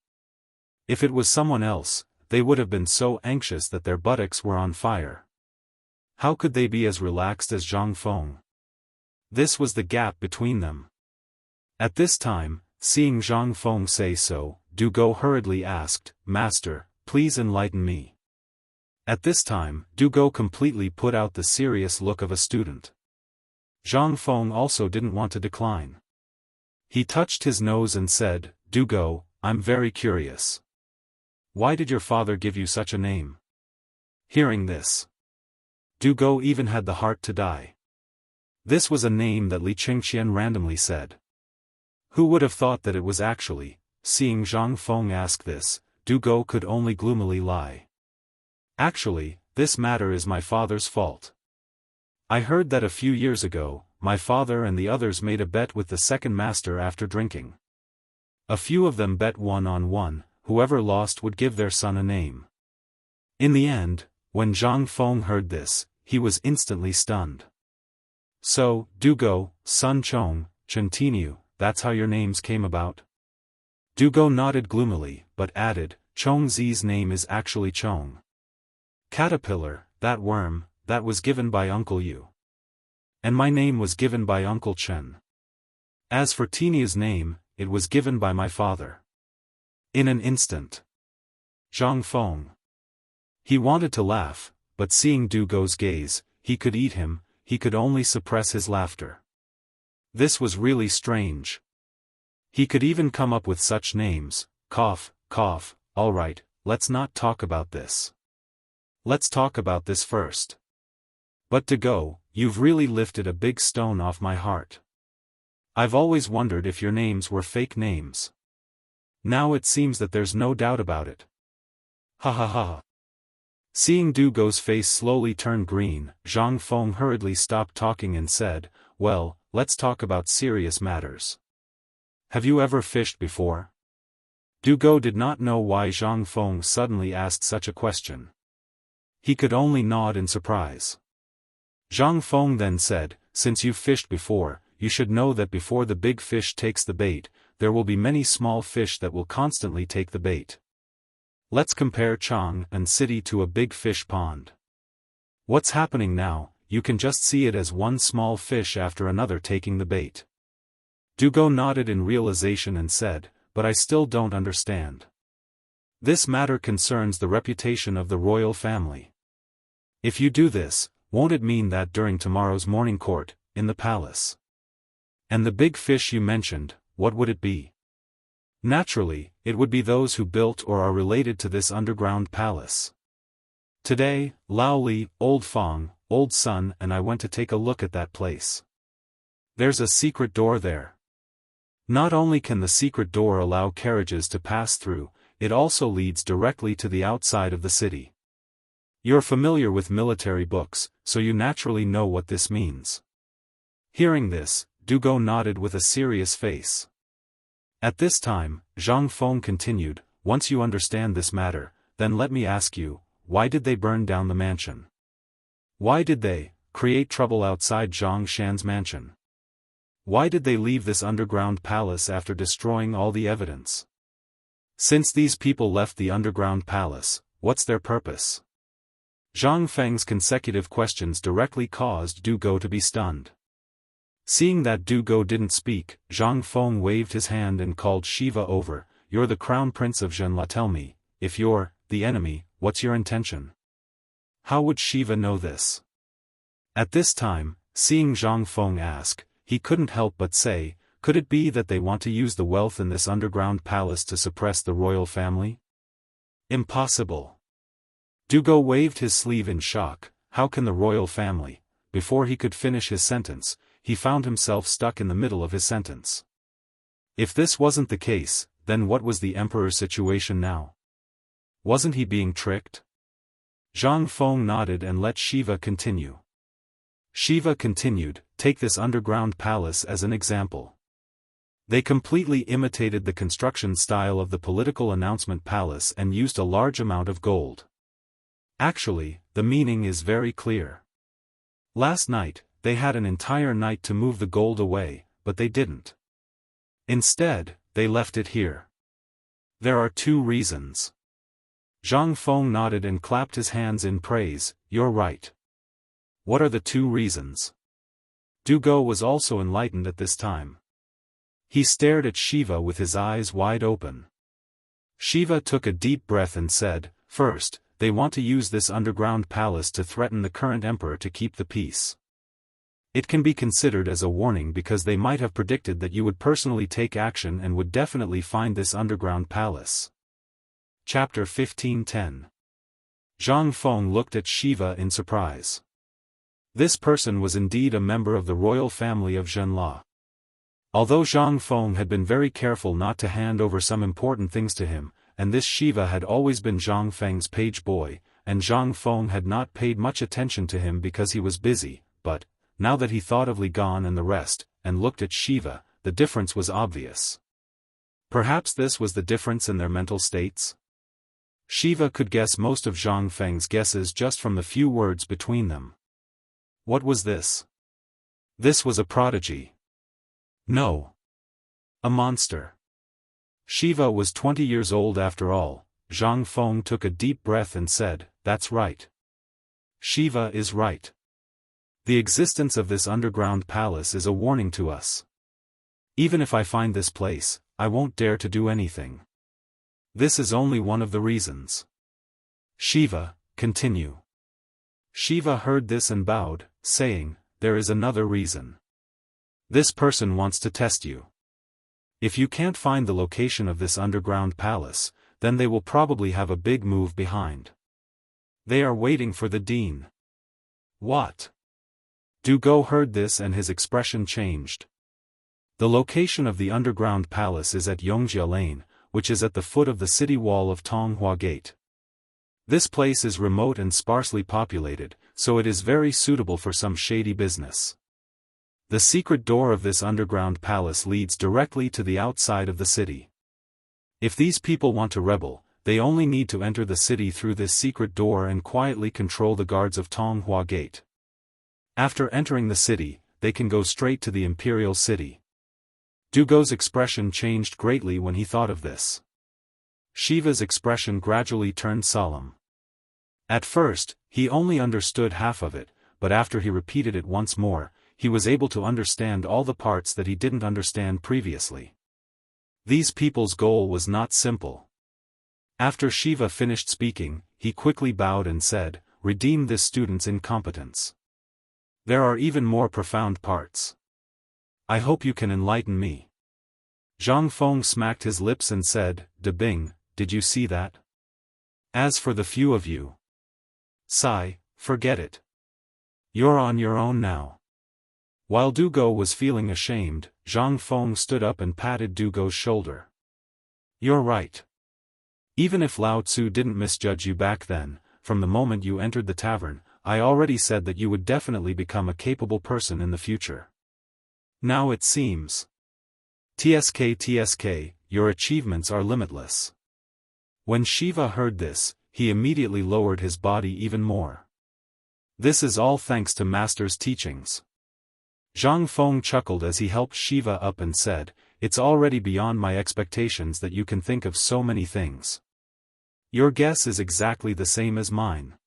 If it was someone else, they would have been so anxious that their buttocks were on fire. How could they be as relaxed as Zhang Feng? This was the gap between them. At this time, seeing Zhang Feng say so, Du Go hurriedly asked, "Master, please enlighten me." At this time, Du Go completely put out the serious look of a student. Zhang Feng also didn't want to decline. He touched his nose and said, "Du Go, I'm very curious. Why did your father give you such a name?" Hearing this, Du Go even had the heart to die. This was a name that Li Qingxian randomly said. Who would have thought that it was actually, seeing Zhang Feng ask this, Du Go could only gloomily lie. Actually, this matter is my father's fault. I heard that a few years ago, my father and the others made a bet with the second master after drinking. A few of them bet 1-on-1, whoever lost would give their son a name. In the end, when Zhang Feng heard this, he was instantly stunned. So, Dugo, Sun Chong, Chentinu, that's how your names came about? Dugo nodded gloomily, but added, Chong Zi's name is actually Chong. Caterpillar, that worm, that was given by Uncle Yu. And my name was given by Uncle Chen. As for Tinia's name, it was given by my father. In an instant. Zhang Feng. He wanted to laugh, but seeing Dugo's gaze, he could eat him, he could only suppress his laughter. This was really strange. He could even come up with such names, cough, cough, alright, let's not talk about this. Let's talk about this first. But Dugo, you've really lifted a big stone off my heart. I've always wondered if your names were fake names. Now it seems that there's no doubt about it. Ha ha ha. Seeing Dugo's face slowly turn green, Zhang Feng hurriedly stopped talking and said, well, let's talk about serious matters. Have you ever fished before? Dugo did not know why Zhang Feng suddenly asked such a question. He could only nod in surprise. Zhang Feng then said, since you've fished before, you should know that before the big fish takes the bait, there will be many small fish that will constantly take the bait. Let's compare Chang'an City to a big fish pond. What's happening now, you can just see it as one small fish after another taking the bait. Dugo nodded in realization and said, but I still don't understand. This matter concerns the reputation of the royal family. If you do this, won't it mean that during tomorrow's morning court, in the palace? And the big fish you mentioned, what would it be? Naturally, it would be those who built or are related to this underground palace. Today, Lao Li, Old Fong, Old Sun and I went to take a look at that place. There's a secret door there. Not only can the secret door allow carriages to pass through, it also leads directly to the outside of the city. You're familiar with military books, so you naturally know what this means. Hearing this, Dugo nodded with a serious face. At this time, Zhang Feng continued, once you understand this matter, then let me ask you, why did they burn down the mansion? Why did they create trouble outside Zhang Shan's mansion? Why did they leave this underground palace after destroying all the evidence? Since these people left the underground palace, what's their purpose? Zhang Feng's consecutive questions directly caused Dugo to be stunned. Seeing that Dugo didn't speak, Zhang Feng waved his hand and called Shiva over, you're the crown prince of Zhenla, tell me, if you're the enemy, what's your intention? How would Shiva know this? At this time, seeing Zhang Feng ask, he couldn't help but say, could it be that they want to use the wealth in this underground palace to suppress the royal family? Impossible. Dugo waved his sleeve in shock, how can the royal family? Before he could finish his sentence, he found himself stuck in the middle of his sentence. If this wasn't the case, then what was the emperor's situation now? Wasn't he being tricked? Zhang Feng nodded and let Shiva continue. Shiva continued, take this underground palace as an example. They completely imitated the construction style of the political announcement palace and used a large amount of gold. Actually, the meaning is very clear. Last night, they had an entire night to move the gold away, but they didn't. Instead, they left it here. There are two reasons. Zhang Feng nodded and clapped his hands in praise, you're right. What are the two reasons? Dugo was also enlightened at this time. He stared at Shiva with his eyes wide open. Shiva took a deep breath and said, first, they want to use this underground palace to threaten the current emperor to keep the peace. It can be considered as a warning because they might have predicted that you would personally take action and would definitely find this underground palace. Chapter 15:10. Zhang Feng looked at Shiva in surprise. This person was indeed a member of the royal family of Zhenla. Although Zhang Feng had been very careful not to hand over some important things to him, and this Shiva had always been Zhang Feng's page boy, and Zhang Feng had not paid much attention to him because he was busy, but, now that he thought of Li Gan and the rest, and looked at Shiva, the difference was obvious. Perhaps this was the difference in their mental states? Shiva could guess most of Zhang Feng's guesses just from the few words between them. What was this? This was a prodigy. No. A monster. Shiva was 20 years old after all. Zhang Feng took a deep breath and said, "That's right. Shiva is right. The existence of this underground palace is a warning to us. Even if I find this place, I won't dare to do anything. This is only one of the reasons." Shiva, continue. Shiva heard this and bowed, saying, "There is another reason. This person wants to test you. If you can't find the location of this underground palace, then they will probably have a big move behind. They are waiting for the dean." What? Du Go heard this and his expression changed. The location of the underground palace is at Yongjia Lane, which is at the foot of the city wall of Tonghua Gate. This place is remote and sparsely populated, so it is very suitable for some shady business. The secret door of this underground palace leads directly to the outside of the city. If these people want to rebel, they only need to enter the city through this secret door and quietly control the guards of Tonghua Gate. After entering the city, they can go straight to the imperial city. Du Go's expression changed greatly when he thought of this. Shiva's expression gradually turned solemn. At first, he only understood half of it, but after he repeated it once more, he was able to understand all the parts that he didn't understand previously. These people's goal was not simple. After Shiva finished speaking, he quickly bowed and said, "Redeem this student's incompetence. There are even more profound parts. I hope you can enlighten me." Zhang Feng smacked his lips and said, "De Bing, did you see that? As for the few of you, Sai, forget it. You're on your own now." While Du Go was feeling ashamed, Zhang Feng stood up and patted Du Go's shoulder. "You're right. Even if Lao Tzu didn't misjudge you back then, from the moment you entered the tavern, I already said that you would definitely become a capable person in the future. Now it seems. TSK, your achievements are limitless." When Shiva heard this, he immediately lowered his body even more. "This is all thanks to Master's teachings." Zhang Feng chuckled as he helped Shiva up and said, "It's already beyond my expectations that you can think of so many things. Your guess is exactly the same as mine."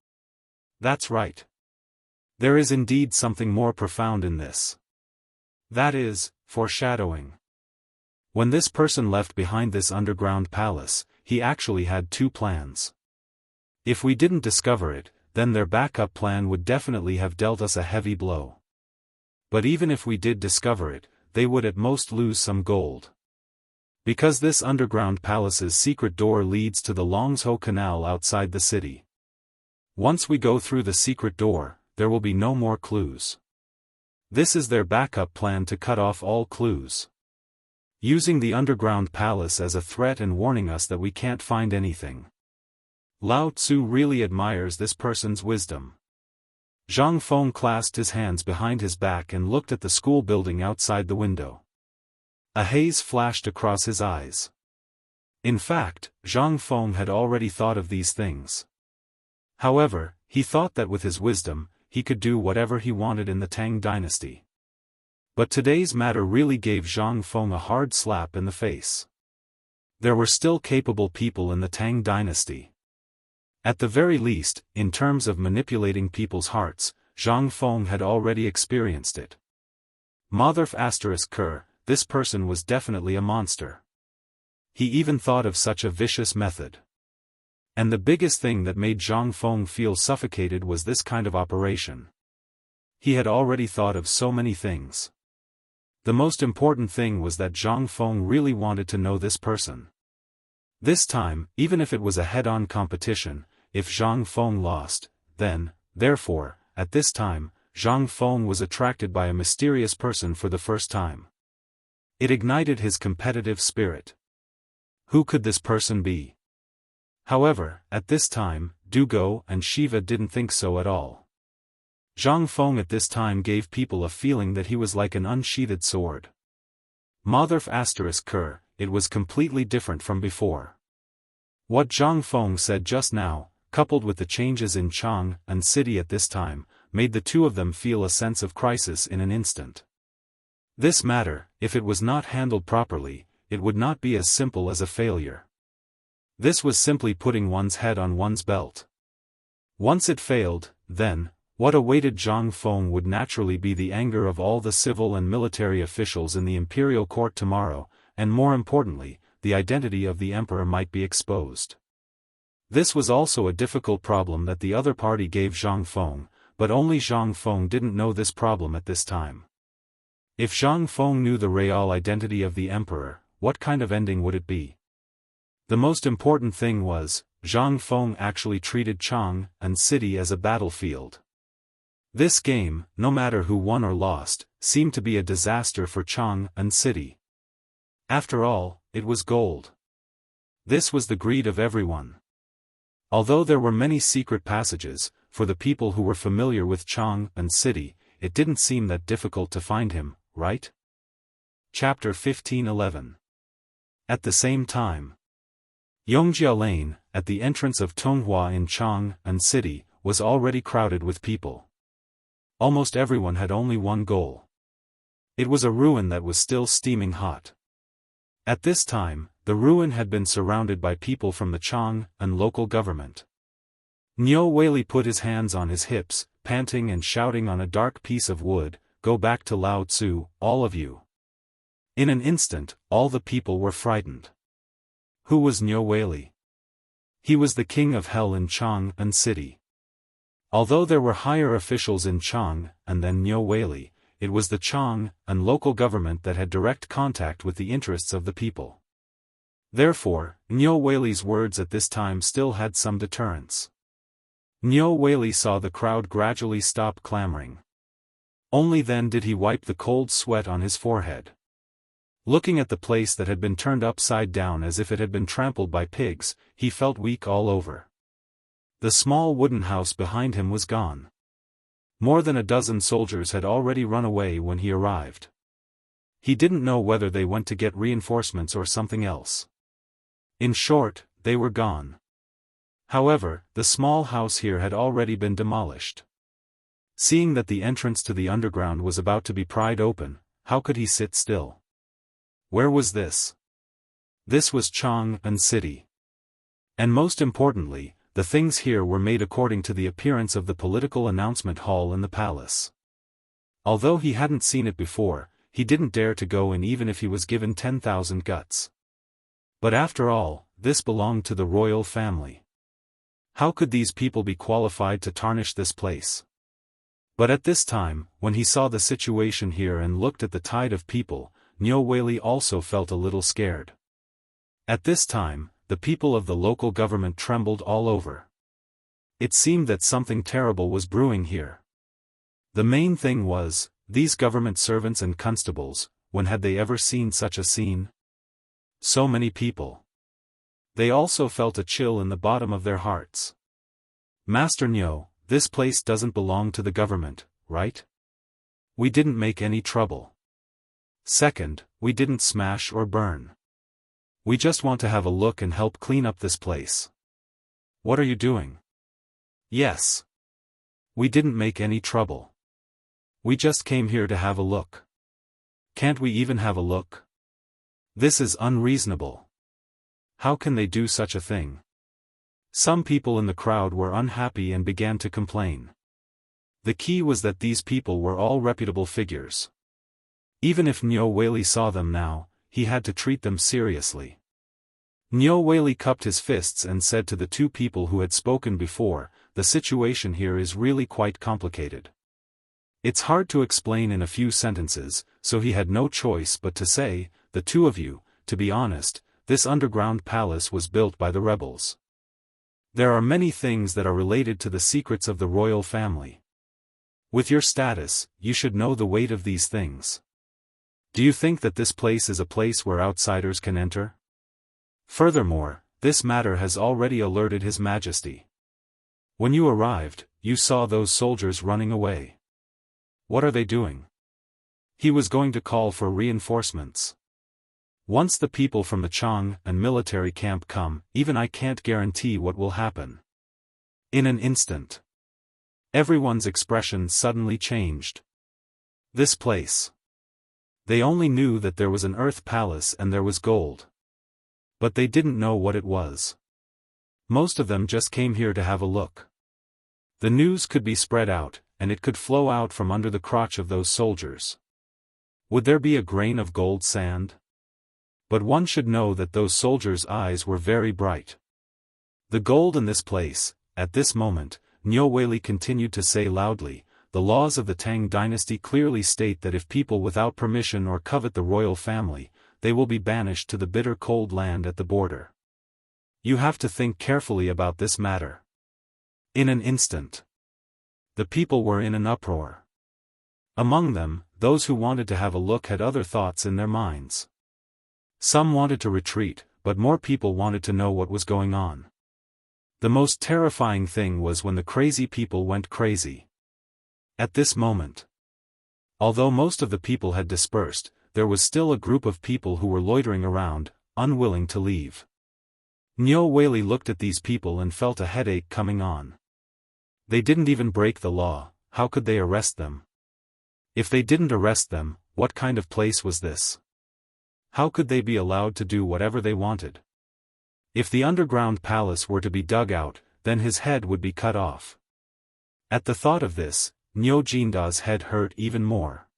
"That's right. There is indeed something more profound in this. That is, foreshadowing. When this person left behind this underground palace, he actually had two plans. If we didn't discover it, then their backup plan would definitely have dealt us a heavy blow. But even if we did discover it, they would at most lose some gold. Because this underground palace's secret door leads to the Longzhou Canal outside the city. Once we go through the secret door, there will be no more clues. This is their backup plan to cut off all clues. Using the underground palace as a threat and warning us that we can't find anything. Lao Tzu really admires this person's wisdom." Zhang Feng clasped his hands behind his back and looked at the school building outside the window. A haze flashed across his eyes. In fact, Zhang Feng had already thought of these things. However, he thought that with his wisdom, he could do whatever he wanted in the Tang dynasty. But today's matter really gave Zhang Feng a hard slap in the face. There were still capable people in the Tang dynasty. At the very least, in terms of manipulating people's hearts, Zhang Feng had already experienced it. Motherf *Ker, this person was definitely a monster. He even thought of such a vicious method. And the biggest thing that made Zhang Feng feel suffocated was this kind of operation. He had already thought of so many things. The most important thing was that Zhang Feng really wanted to know this person. This time, even if it was a head-on competition, if Zhang Feng lost, then, therefore, at this time, Zhang Feng was attracted by a mysterious person for the first time. It ignited his competitive spirit. Who could this person be? However, at this time, Dugo and Shiva didn't think so at all. Zhang Feng at this time gave people a feeling that he was like an unsheathed sword. Motherf asterisk Ker, it was completely different from before. What Zhang Feng said just now, coupled with the changes in Chang and city at this time, made the two of them feel a sense of crisis in an instant. This matter, if it was not handled properly, it would not be as simple as a failure. This was simply putting one's head on one's belt. Once it failed, then, what awaited Zhang Feng would naturally be the anger of all the civil and military officials in the imperial court tomorrow, and more importantly, the identity of the emperor might be exposed. This was also a difficult problem that the other party gave Zhang Feng, but only Zhang Feng didn't know this problem at this time. If Zhang Feng knew the real identity of the emperor, what kind of ending would it be? The most important thing was, Zhang Feng actually treated Chang and city as a battlefield. This game, no matter who won or lost, seemed to be a disaster for Chang and city. After all, it was gold. This was the greed of everyone. Although there were many secret passages, for the people who were familiar with Chang and city, it didn't seem that difficult to find him, right? Chapter 15:11. At the same time, Yongjia Lane, at the entrance of Tonghua in Chang and city, was already crowded with people. Almost everyone had only one goal. It was a ruin that was still steaming hot. At this time, the ruin had been surrounded by people from the Chang and local government. Niu Weili put his hands on his hips, panting and shouting on a dark piece of wood, "Go back to Lao Tzu, all of you." In an instant, all the people were frightened. Who was Niu Weili? He was the king of hell in Chang and city. Although there were higher officials in Chang and then Niu Weili, it was the Chang and local government that had direct contact with the interests of the people. Therefore, Niu Weili's words at this time still had some deterrence. Niu Weili saw the crowd gradually stop clamoring. Only then did he wipe the cold sweat on his forehead. Looking at the place that had been turned upside down as if it had been trampled by pigs, he felt weak all over. The small wooden house behind him was gone. More than a dozen soldiers had already run away when he arrived. He didn't know whether they went to get reinforcements or something else. In short, they were gone. However, the small house here had already been demolished. Seeing that the entrance to the underground was about to be pried open, how could he sit still? Where was this? This was Chang and city. And most importantly, the things here were made according to the appearance of the political announcement hall in the palace. Although he hadn't seen it before, he didn't dare to go in even if he was given 10,000 guts. But after all, this belonged to the royal family. How could these people be qualified to tarnish this place? But at this time, when he saw the situation here and looked at the tide of people, Niu Weili also felt a little scared. At this time, the people of the local government trembled all over. It seemed that something terrible was brewing here. The main thing was, these government servants and constables, when had they ever seen such a scene? So many people. They also felt a chill in the bottom of their hearts. Master Niu, this place doesn't belong to the government, right? We didn't make any trouble. Second, we didn't smash or burn. We just want to have a look and help clean up this place. What are you doing? Yes. We didn't make any trouble. We just came here to have a look. Can't we even have a look? This is unreasonable. How can they do such a thing? Some people in the crowd were unhappy and began to complain. The key was that these people were all reputable figures. Even if Niu Weili saw them now, he had to treat them seriously. Niu Weili cupped his fists and said to the two people who had spoken before, "The situation here is really quite complicated. It's hard to explain in a few sentences," so he had no choice but to say, "The two of you, to be honest, this underground palace was built by the rebels. There are many things that are related to the secrets of the royal family. With your status, you should know the weight of these things. Do you think that this place is a place where outsiders can enter? Furthermore, this matter has already alerted His Majesty. When you arrived, you saw those soldiers running away. What are they doing? He was going to call for reinforcements. Once the people from the Chang and military camp come, even I can't guarantee what will happen. In an instant, everyone's expression suddenly changed. This place. They only knew that there was an earth palace and there was gold. But they didn't know what it was. Most of them just came here to have a look. The news could be spread out, and it could flow out from under the crotch of those soldiers. Would there be a grain of gold sand? But one should know that those soldiers' eyes were very bright. The gold in this place, at this moment, Niu Weili continued to say loudly, the laws of the Tang dynasty clearly state that if people without permission or covet the royal family, they will be banished to the bitter cold land at the border. You have to think carefully about this matter. In an instant, the people were in an uproar. Among them, those who wanted to have a look had other thoughts in their minds. Some wanted to retreat, but more people wanted to know what was going on. The most terrifying thing was when the crazy people went crazy. At this moment, although most of the people had dispersed, there was still a group of people who were loitering around, unwilling to leave. Niu Weili looked at these people and felt a headache coming on. They didn't even break the law, how could they arrest them? If they didn't arrest them, what kind of place was this? How could they be allowed to do whatever they wanted? If the underground palace were to be dug out, then his head would be cut off. At the thought of this, Niu Jinda's head hurt even more.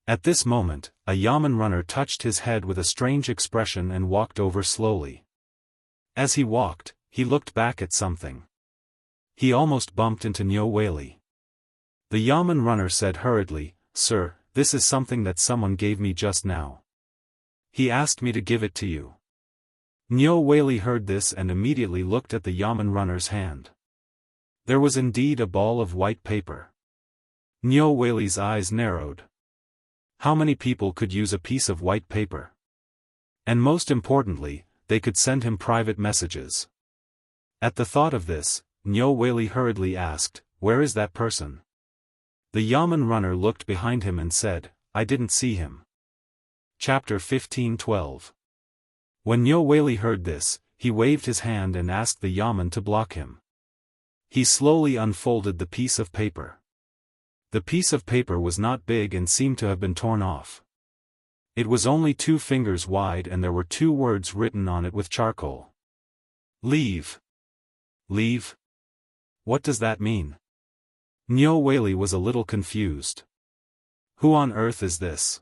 At this moment, a yamen runner touched his head with a strange expression and walked over slowly. As he walked, he looked back at something. He almost bumped into Niu Weili. The yamen runner said hurriedly, "Sir, this is something that someone gave me just now. He asked me to give it to you." Niu Weili heard this and immediately looked at the yamen runner's hand. There was indeed a ball of white paper. Niu Weili's eyes narrowed. How many people could use a piece of white paper? And most importantly, they could send him private messages. At the thought of this, Niu Weili hurriedly asked, "Where is that person?" The yamen runner looked behind him and said, "I didn't see him." Chapter 15:12. When Niu Weili heard this, he waved his hand and asked the yamen to block him. He slowly unfolded the piece of paper. The piece of paper was not big and seemed to have been torn off. It was only 2 fingers wide and there were 2 words written on it with charcoal. Leave. Leave? What does that mean? Niu Weili was a little confused. Who on earth is this?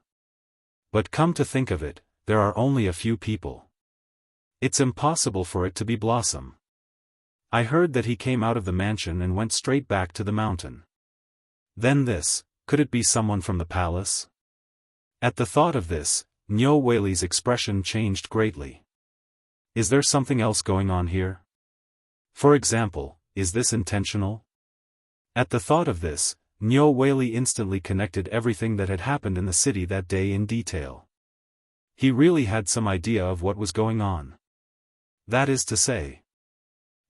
But come to think of it, there are only a few people. It's impossible for it to be Blossom. I heard that he came out of the mansion and went straight back to the mountain. Then this, could it be someone from the palace? At the thought of this, Niu Weili's expression changed greatly. Is there something else going on here? For example, is this intentional? At the thought of this, Niu Weili instantly connected everything that had happened in the city that day in detail. He really had some idea of what was going on. That is to say,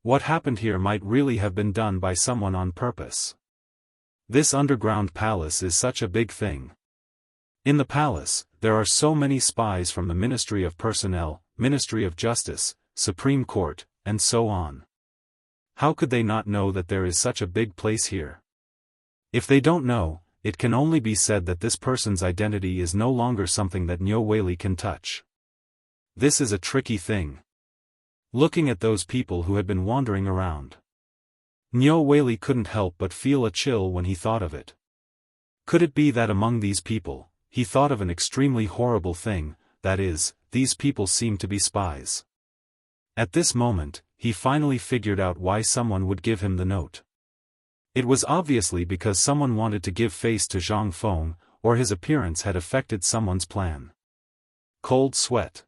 what happened here might really have been done by someone on purpose. This underground palace is such a big thing. In the palace, there are so many spies from the Ministry of Personnel, Ministry of Justice, Supreme Court, and so on. How could they not know that there is such a big place here? If they don't know, it can only be said that this person's identity is no longer something that Niu Weili can touch. This is a tricky thing. Looking at those people who had been wandering around, Niu Weili couldn't help but feel a chill when he thought of it. Could it be that among these people, he thought of an extremely horrible thing, that is, these people seemed to be spies. At this moment, he finally figured out why someone would give him the note. It was obviously because someone wanted to give face to Zhang Feng, or his appearance had affected someone's plan. Cold sweat.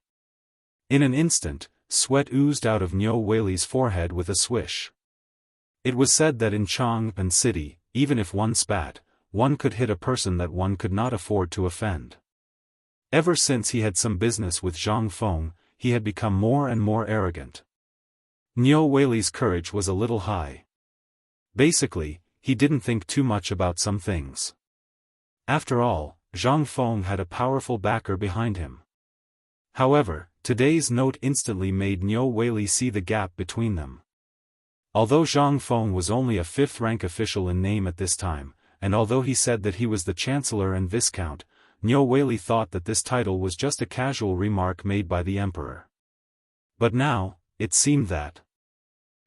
In an instant, sweat oozed out of Niu Weili's forehead with a swish. It was said that in Chang'an City, even if one spat, one could hit a person that one could not afford to offend. Ever since he had some business with Zhang Feng, he had become more and more arrogant. Niu Weili's courage was a little high. Basically, he didn't think too much about some things. After all, Zhang Feng had a powerful backer behind him. However, today's note instantly made Niu Weili see the gap between them. Although Zhang Feng was only a 5th-rank official in name at this time, and although he said that he was the Chancellor and Viscount, Niu Weili thought that this title was just a casual remark made by the Emperor. But now, it seemed that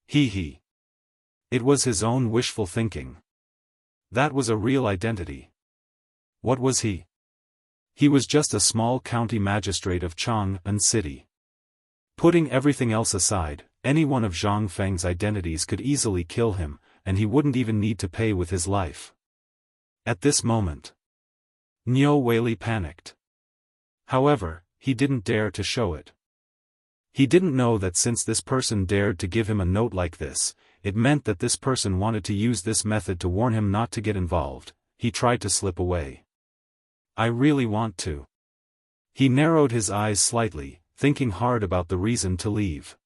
it was his own wishful thinking. That was a real identity. What was he? He was just a small county magistrate of Chang'an City. Putting everything else aside, any one of Zhang Feng's identities could easily kill him, and he wouldn't even need to pay with his life. At this moment, Niu Weili panicked. However, he didn't dare to show it. He didn't know that since this person dared to give him a note like this, it meant that this person wanted to use this method to warn him not to get involved. He tried to slip away. I really want to. He narrowed his eyes slightly, thinking hard about the reason to leave.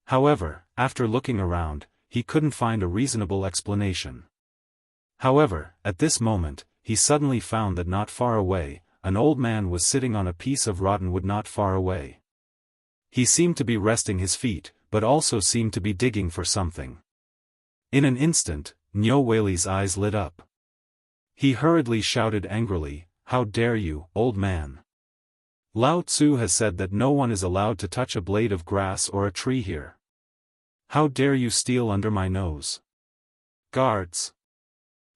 However, after looking around, he couldn't find a reasonable explanation. However, at this moment, he suddenly found that not far away, an old man was sitting on a piece of rotten wood not far away. He seemed to be resting his feet, but also seemed to be digging for something. In an instant, Niu Weili's eyes lit up. He hurriedly shouted angrily, "How dare you, old man! Lao Tzu has said that no one is allowed to touch a blade of grass or a tree here. How dare you steal under my nose? Guards!"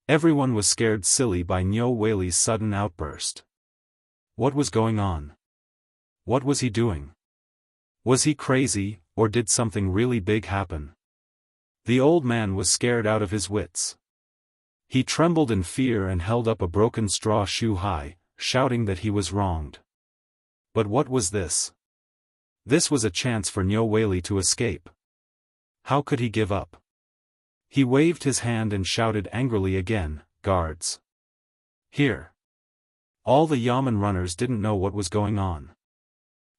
Everyone was scared silly by Niu Weili's sudden outburst. What was going on? What was he doing? Was he crazy, or did something really big happen? The old man was scared out of his wits. He trembled in fear and held up a broken straw shoe high, shouting that he was wronged. But what was this? This was a chance for Niu Weili to escape. How could he give up? He waved his hand and shouted angrily again, "Guards! Here!" All the yamen runners didn't know what was going on.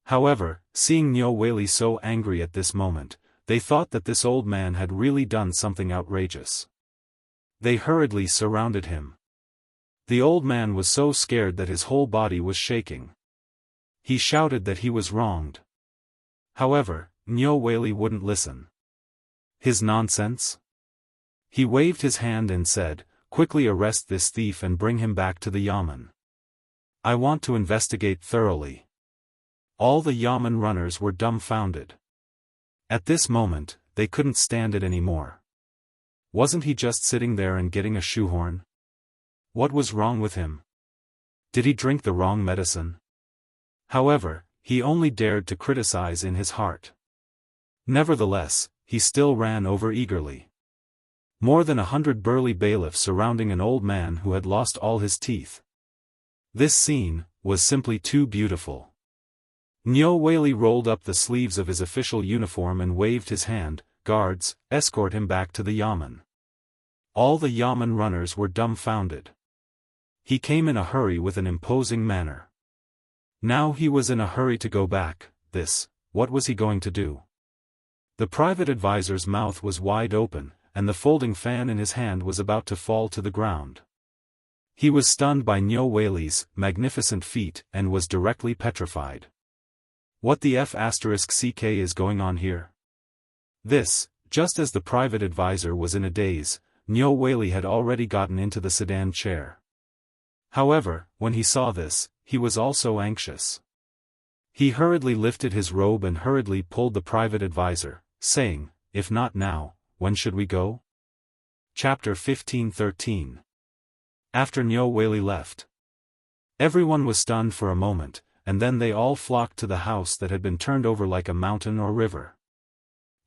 However, seeing Niu Weili so angry at this moment, they thought that this old man had really done something outrageous. They hurriedly surrounded him. The old man was so scared that his whole body was shaking. He shouted that he was wronged. However, Niu Weili wouldn't listen. His nonsense? He waved his hand and said, "Quickly arrest this thief and bring him back to the yamen. I want to investigate thoroughly." All the yamen runners were dumbfounded. At this moment, they couldn't stand it anymore. Wasn't he just sitting there and getting a shoehorn? What was wrong with him? Did he drink the wrong medicine? However, he only dared to criticize in his heart. Nevertheless, he still ran over eagerly. More than 100 burly bailiffs surrounding an old man who had lost all his teeth. This scene was simply too beautiful. Niu Weili rolled up the sleeves of his official uniform and waved his hand, "Guards, escort him back to the yamen." All the yamen runners were dumbfounded. He came in a hurry with an imposing manner. Now he was in a hurry to go back. What was he going to do? The private advisor's mouth was wide open, and the folding fan in his hand was about to fall to the ground. He was stunned by Niu Weili's magnificent feat and was directly petrified. What the F***ck is going on here? Just as the private advisor was in a daze, Niu Weili had already gotten into the sedan chair. However, when he saw this, he was also anxious. He hurriedly lifted his robe and hurriedly pulled the private advisor, saying, "If not now, when should we go?" Chapter 15:13. After Niu Weili left, everyone was stunned for a moment, and then they all flocked to the house that had been turned over like a mountain or river.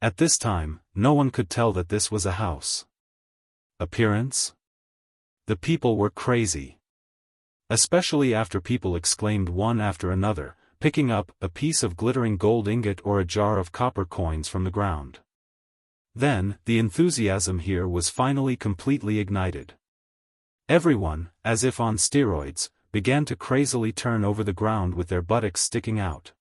At this time, no one could tell that this was a house. Appearance? The people were crazy. Especially after people exclaimed one after another, picking up a piece of glittering gold ingot or a jar of copper coins from the ground. Then, the enthusiasm here was finally completely ignited. Everyone, as if on steroids, began to crazily turn over the ground with their buttocks sticking out.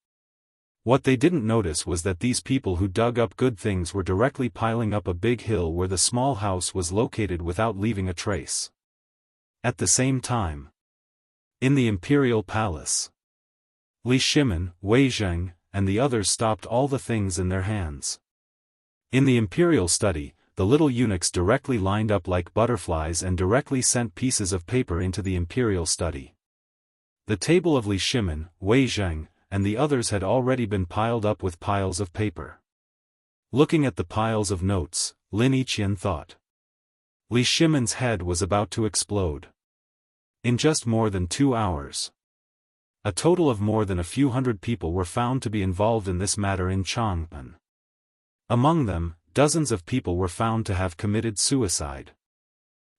What they didn't notice was that these people who dug up good things were directly piling up a big hill where the small house was located without leaving a trace. At the same time, in the imperial palace, Li Shimin, Wei Zheng, and the others stopped all the things in their hands. In the imperial study, the little eunuchs directly lined up like butterflies and directly sent pieces of paper into the imperial study. The table of Li Shimin, Wei Zheng, and the others had already been piled up with piles of paper. Looking at the piles of notes, Lin Yiqian thought. Li Shimin's head was about to explode. In just more than 2 hours, a total of more than a few hundred people were found to be involved in this matter in Chang'an. Among them, dozens of people were found to have committed suicide.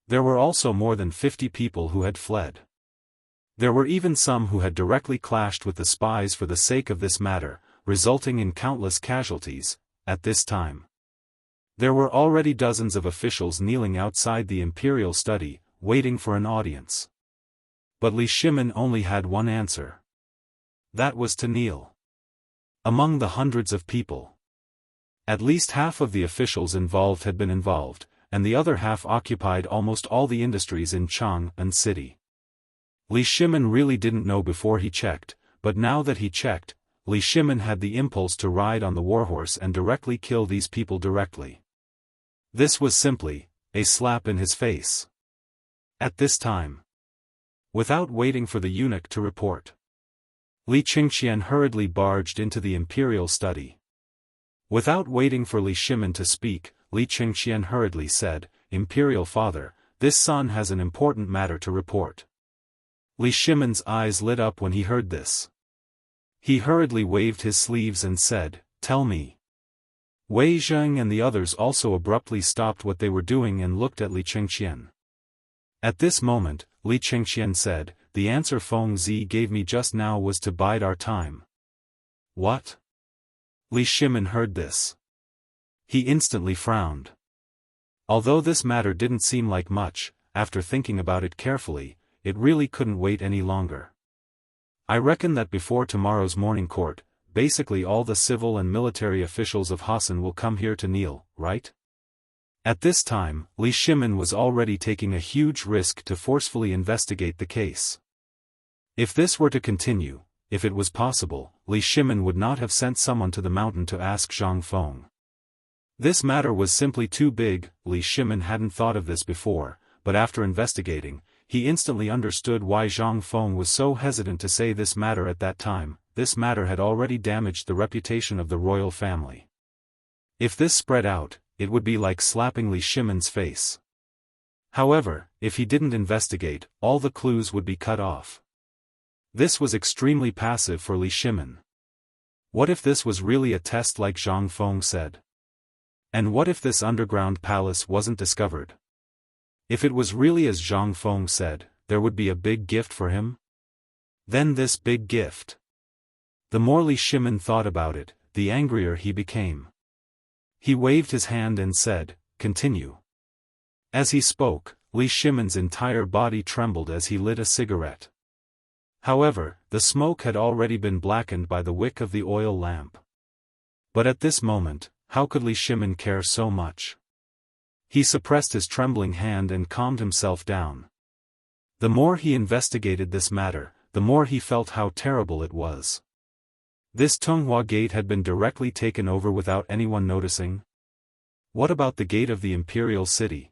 There were also more than 50 people who had fled. There were even some who had directly clashed with the spies for the sake of this matter, resulting in countless casualties. At this time, there were already dozens of officials kneeling outside the imperial study, waiting for an audience. But Li Shimin only had one answer. That was to kneel. Among the hundreds of people, at least half of the officials involved had been involved, and the other half occupied almost all the industries in Chang'an City. Li Shimin really didn't know before he checked, but now that he checked, Li Shimin had the impulse to ride on the warhorse and directly kill these people directly. This was simply a slap in his face. At this time, without waiting for the eunuch to report, Li Qingqian hurriedly barged into the imperial study. Without waiting for Li Shimin to speak, Li Qingqian hurriedly said, "Imperial father, this son has an important matter to report." Li Shimin's eyes lit up when he heard this. He hurriedly waved his sleeves and said, "Tell me." Wei Zheng and the others also abruptly stopped what they were doing and looked at Li Qingqian. At this moment, Li Qingqian said, "The answer Feng Zi gave me just now was to bide our time." What? Li Shimin heard this. He instantly frowned. Although this matter didn't seem like much, after thinking about it carefully, it really couldn't wait any longer. I reckon that before tomorrow's morning court, basically all the civil and military officials of Hassan will come here to kneel, right? At this time, Li Shimin was already taking a huge risk to forcefully investigate the case. If this were to continue, if it was possible, Li Shimin would not have sent someone to the mountain to ask Zhang Feng. This matter was simply too big. Li Shimin hadn't thought of this before, but after investigating, he instantly understood why Zhang Feng was so hesitant to say this matter at that time. This matter had already damaged the reputation of the royal family. If this spread out, it would be like slapping Li Shimin's face. However, if he didn't investigate, all the clues would be cut off. This was extremely passive for Li Shimin. What if this was really a test like Zhang Feng said? And what if this underground palace wasn't discovered? If it was really as Zhang Feng said, there would be a big gift for him? Then this big gift. The more Li Shimin thought about it, the angrier he became. He waved his hand and said, "Continue." As he spoke, Li Shimin's entire body trembled as he lit a cigarette. However, the smoke had already been blackened by the wick of the oil lamp. But at this moment, how could Li Shimin care so much? He suppressed his trembling hand and calmed himself down. The more he investigated this matter, the more he felt how terrible it was. This Tunghua Gate had been directly taken over without anyone noticing. What about the gate of the imperial city?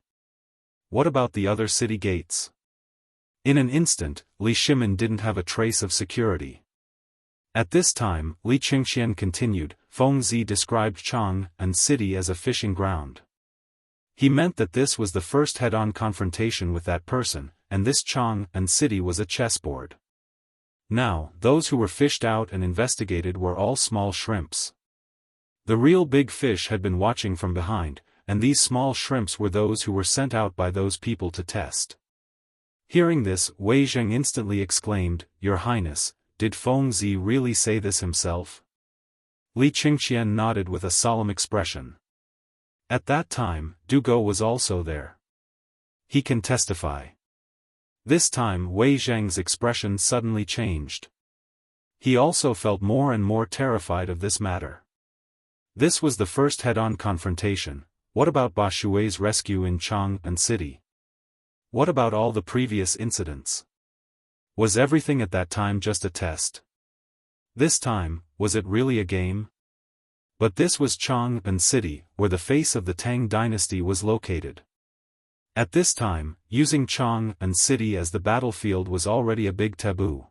What about the other city gates? In an instant, Li Shimin didn't have a trace of security. At this time, Li Qingqian continued, Feng Zi described Chang'an City as a fishing ground. He meant that this was the first head-on confrontation with that person, and this Chang'an City was a chessboard. Now, those who were fished out and investigated were all small shrimps. The real big fish had been watching from behind, and these small shrimps were those who were sent out by those people to test. Hearing this, Wei Zheng instantly exclaimed, "Your Highness, did Feng Zi really say this himself?" Li Qingqian nodded with a solemn expression. At that time, Du Go was also there. He can testify. This time Wei Zheng's expression suddenly changed. He also felt more and more terrified of this matter. This was the first head-on confrontation. What about Ba Shui's rescue in Chang'an City? What about all the previous incidents? Was everything at that time just a test? This time, was it really a game? But this was Chang'an City, where the face of the Tang dynasty was located. At this time, using Chang'an City as the battlefield was already a big taboo.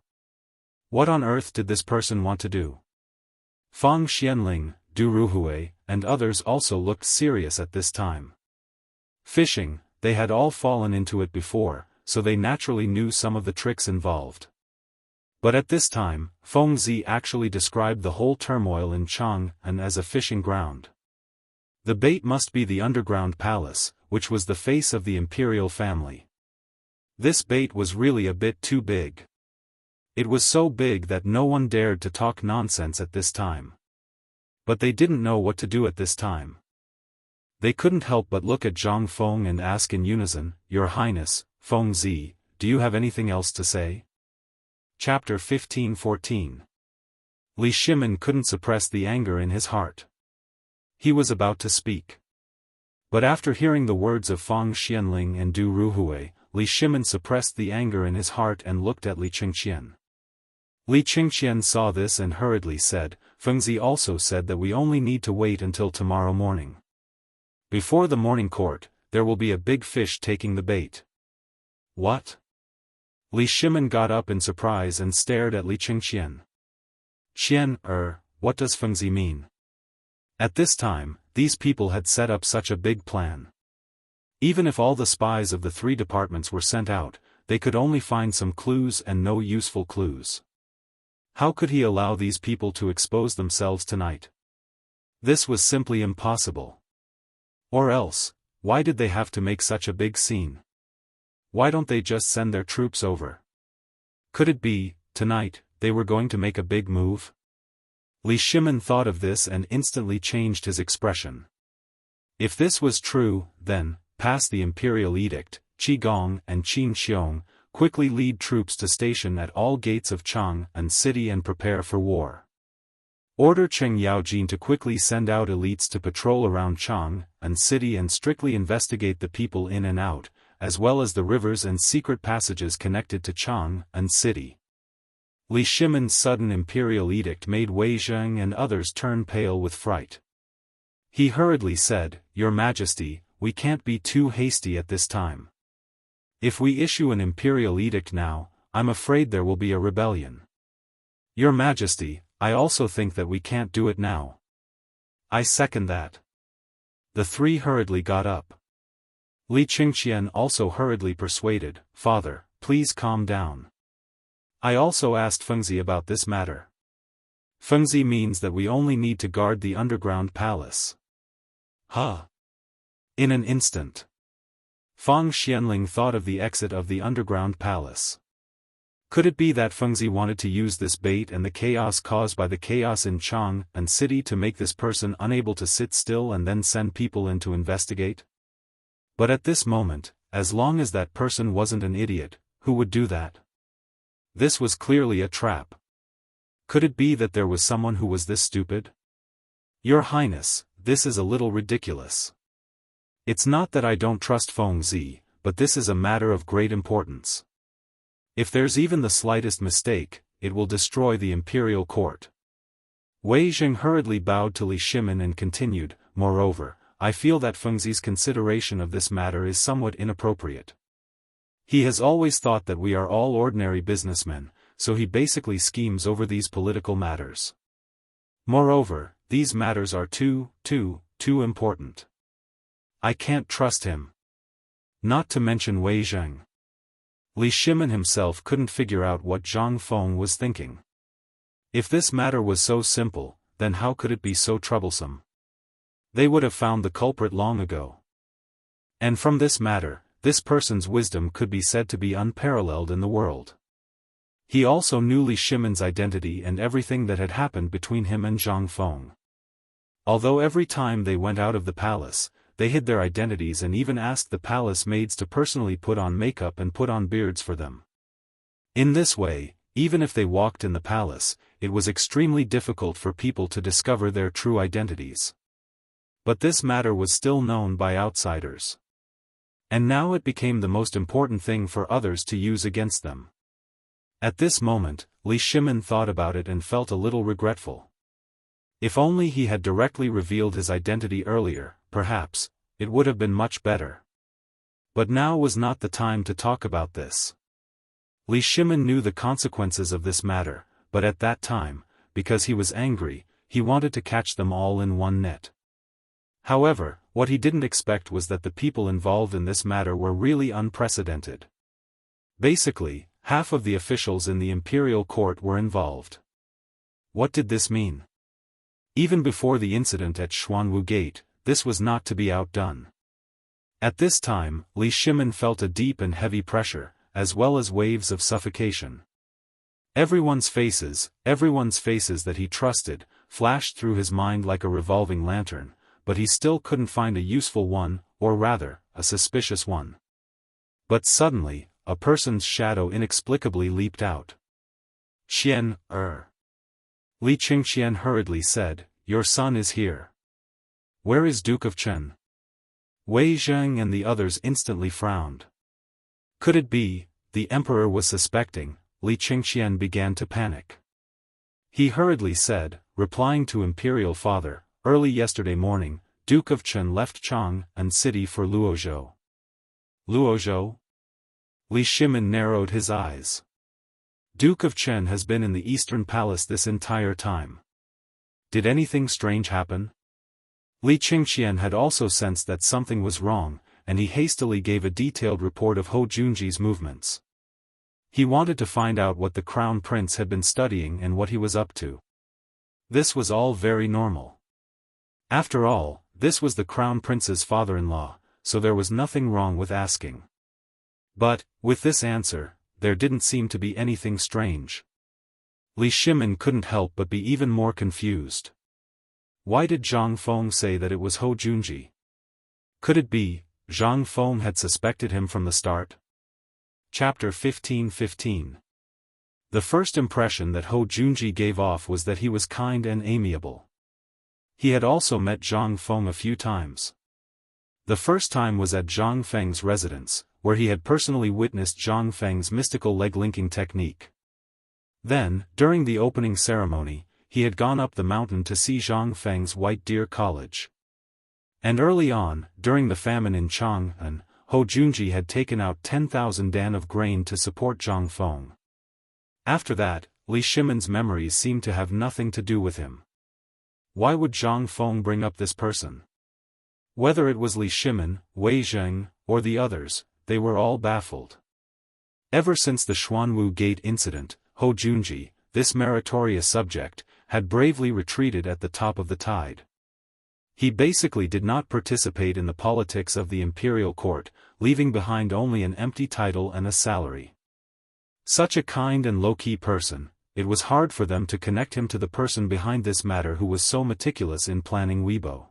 What on earth did this person want to do? Fang Xianling, Du Ruhui, and others also looked serious at this time. Fishing, they had all fallen into it before, so they naturally knew some of the tricks involved. But at this time, Feng Zi actually described the whole turmoil in Chang'an as a fishing ground. The bait must be the underground palace, which was the face of the imperial family. This bait was really a bit too big. It was so big that no one dared to talk nonsense at this time. But they didn't know what to do at this time. They couldn't help but look at Zhang Feng and ask in unison, "Your Highness, Feng Zi, do you have anything else to say?" Chapter 15-14. Li Shimin couldn't suppress the anger in his heart. He was about to speak. But after hearing the words of Fang Xianling and Du Ruhui, Li Shimin suppressed the anger in his heart and looked at Li Qingqian. Li Qingqian saw this and hurriedly said, "Feng Zi also said that we only need to wait until tomorrow morning. Before the morning court, there will be a big fish taking the bait." What? Li Shimin got up in surprise and stared at Li Qingqian. What does Feng Zi mean? At this time, these people had set up such a big plan. Even if all the spies of the 3 departments were sent out, they could only find some clues and no useful clues. How could he allow these people to expose themselves tonight? This was simply impossible. Or else, why did they have to make such a big scene? Why don't they just send their troops over? Could it be, tonight, they were going to make a big move? Li Shimin thought of this and instantly changed his expression. If this was true, then, pass the imperial edict, Qigong and Qin Xiong, quickly lead troops to station at all gates of Chang'an City and prepare for war. Order Cheng Yaojin to quickly send out elites to patrol around Chang'an City and strictly investigate the people in and out, as well as the rivers and secret passages connected to Chang'an City. Li Shimin's sudden imperial edict made Wei Zheng and others turn pale with fright. He hurriedly said, "Your Majesty, we can't be too hasty at this time. If we issue an imperial edict now, I'm afraid there will be a rebellion. Your Majesty, I also think that we can't do it now." "I second that." The 3 hurriedly got up. Li Qingqian also hurriedly persuaded, "Father, please calm down. I also asked Feng Zi about this matter. Feng Zi means that we only need to guard the underground palace." Huh? In an instant, Fang Xianling thought of the exit of the underground palace. Could it be that Feng Zi wanted to use this bait and the chaos caused by the chaos in Chang'an City to make this person unable to sit still and then send people in to investigate? But at this moment, as long as that person wasn't an idiot, who would do that? This was clearly a trap. Could it be that there was someone who was this stupid? "Your Highness, this is a little ridiculous. It's not that I don't trust Feng Zi, but this is a matter of great importance. If there's even the slightest mistake, it will destroy the imperial court." Wei Zheng hurriedly bowed to Li Shimin and continued, "Moreover, I feel that Feng Zi's consideration of this matter is somewhat inappropriate. He has always thought that we are all ordinary businessmen, so he basically schemes over these political matters. Moreover, these matters are too important. I can't trust him. Not to mention Wei Zheng." Li Shimin himself couldn't figure out what Zhang Feng was thinking. If this matter was so simple, then how could it be so troublesome? They would have found the culprit long ago. And from this matter, this person's wisdom could be said to be unparalleled in the world. He also knew Li Shimin's identity and everything that had happened between him and Zhang Feng. Although every time they went out of the palace, they hid their identities and even asked the palace maids to personally put on makeup and put on beards for them. In this way, even if they walked in the palace, it was extremely difficult for people to discover their true identities. But this matter was still known by outsiders. And now it became the most important thing for others to use against them. At this moment, Li Shimin thought about it and felt a little regretful. If only he had directly revealed his identity earlier, perhaps, it would have been much better. But now was not the time to talk about this. Li Shimin knew the consequences of this matter, but at that time, because he was angry, he wanted to catch them all in one net. However, what he didn't expect was that the people involved in this matter were really unprecedented. Basically, half of the officials in the imperial court were involved. What did this mean? Even before the incident at Xuanwu Gate, this was not to be outdone. At this time, Li Shimin felt a deep and heavy pressure, as well as waves of suffocation. Everyone's faces that he trusted, flashed through his mind like a revolving lantern, but he still couldn't find a useful one, or rather, a suspicious one. But suddenly, a person's shadow inexplicably leaped out. Li Qingqian hurriedly said, "Your son is here." "Where is Duke of Chen?" Wei Zheng and the others instantly frowned. Could it be, the emperor was suspecting? Li Qingqian began to panic. He hurriedly said, replying to imperial father, "Early yesterday morning, Duke of Chen left Chang'an city for Luozhou." Luozhou? Li Shimin narrowed his eyes. Duke of Chen has been in the Eastern Palace this entire time. Did anything strange happen? Li Qingqian had also sensed that something was wrong, and he hastily gave a detailed report of Hou Junji's movements. He wanted to find out what the crown prince had been studying and what he was up to. This was all very normal. After all, this was the crown prince's father-in-law, so there was nothing wrong with asking. But, with this answer, there didn't seem to be anything strange. Li Shimin couldn't help but be even more confused. Why did Zhang Feng say that it was Hou Junji? Could it be, Zhang Feng had suspected him from the start? Chapter 15:15. The first impression that Hou Junji gave off was that he was kind and amiable. He had also met Zhang Feng a few times. The first time was at Zhang Feng's residence, where he had personally witnessed Zhang Feng's mystical leg-linking technique. Then, during the opening ceremony, he had gone up the mountain to see Zhang Feng's White Deer College. And early on, during the famine in Chang'an, Hou Junji had taken out 10,000 dan of grain to support Zhang Feng. After that, Li Shimin's memories seemed to have nothing to do with him. Why would Zhang Feng bring up this person? Whether it was Li Shimin, Wei Zheng, or the others, they were all baffled. Ever since the Xuanwu Gate incident, Hou Junji, this meritorious subject, had bravely retreated at the top of the tide. He basically did not participate in the politics of the imperial court, leaving behind only an empty title and a salary. Such a kind and low-key person, it was hard for them to connect him to the person behind this matter who was so meticulous in planning Weibo.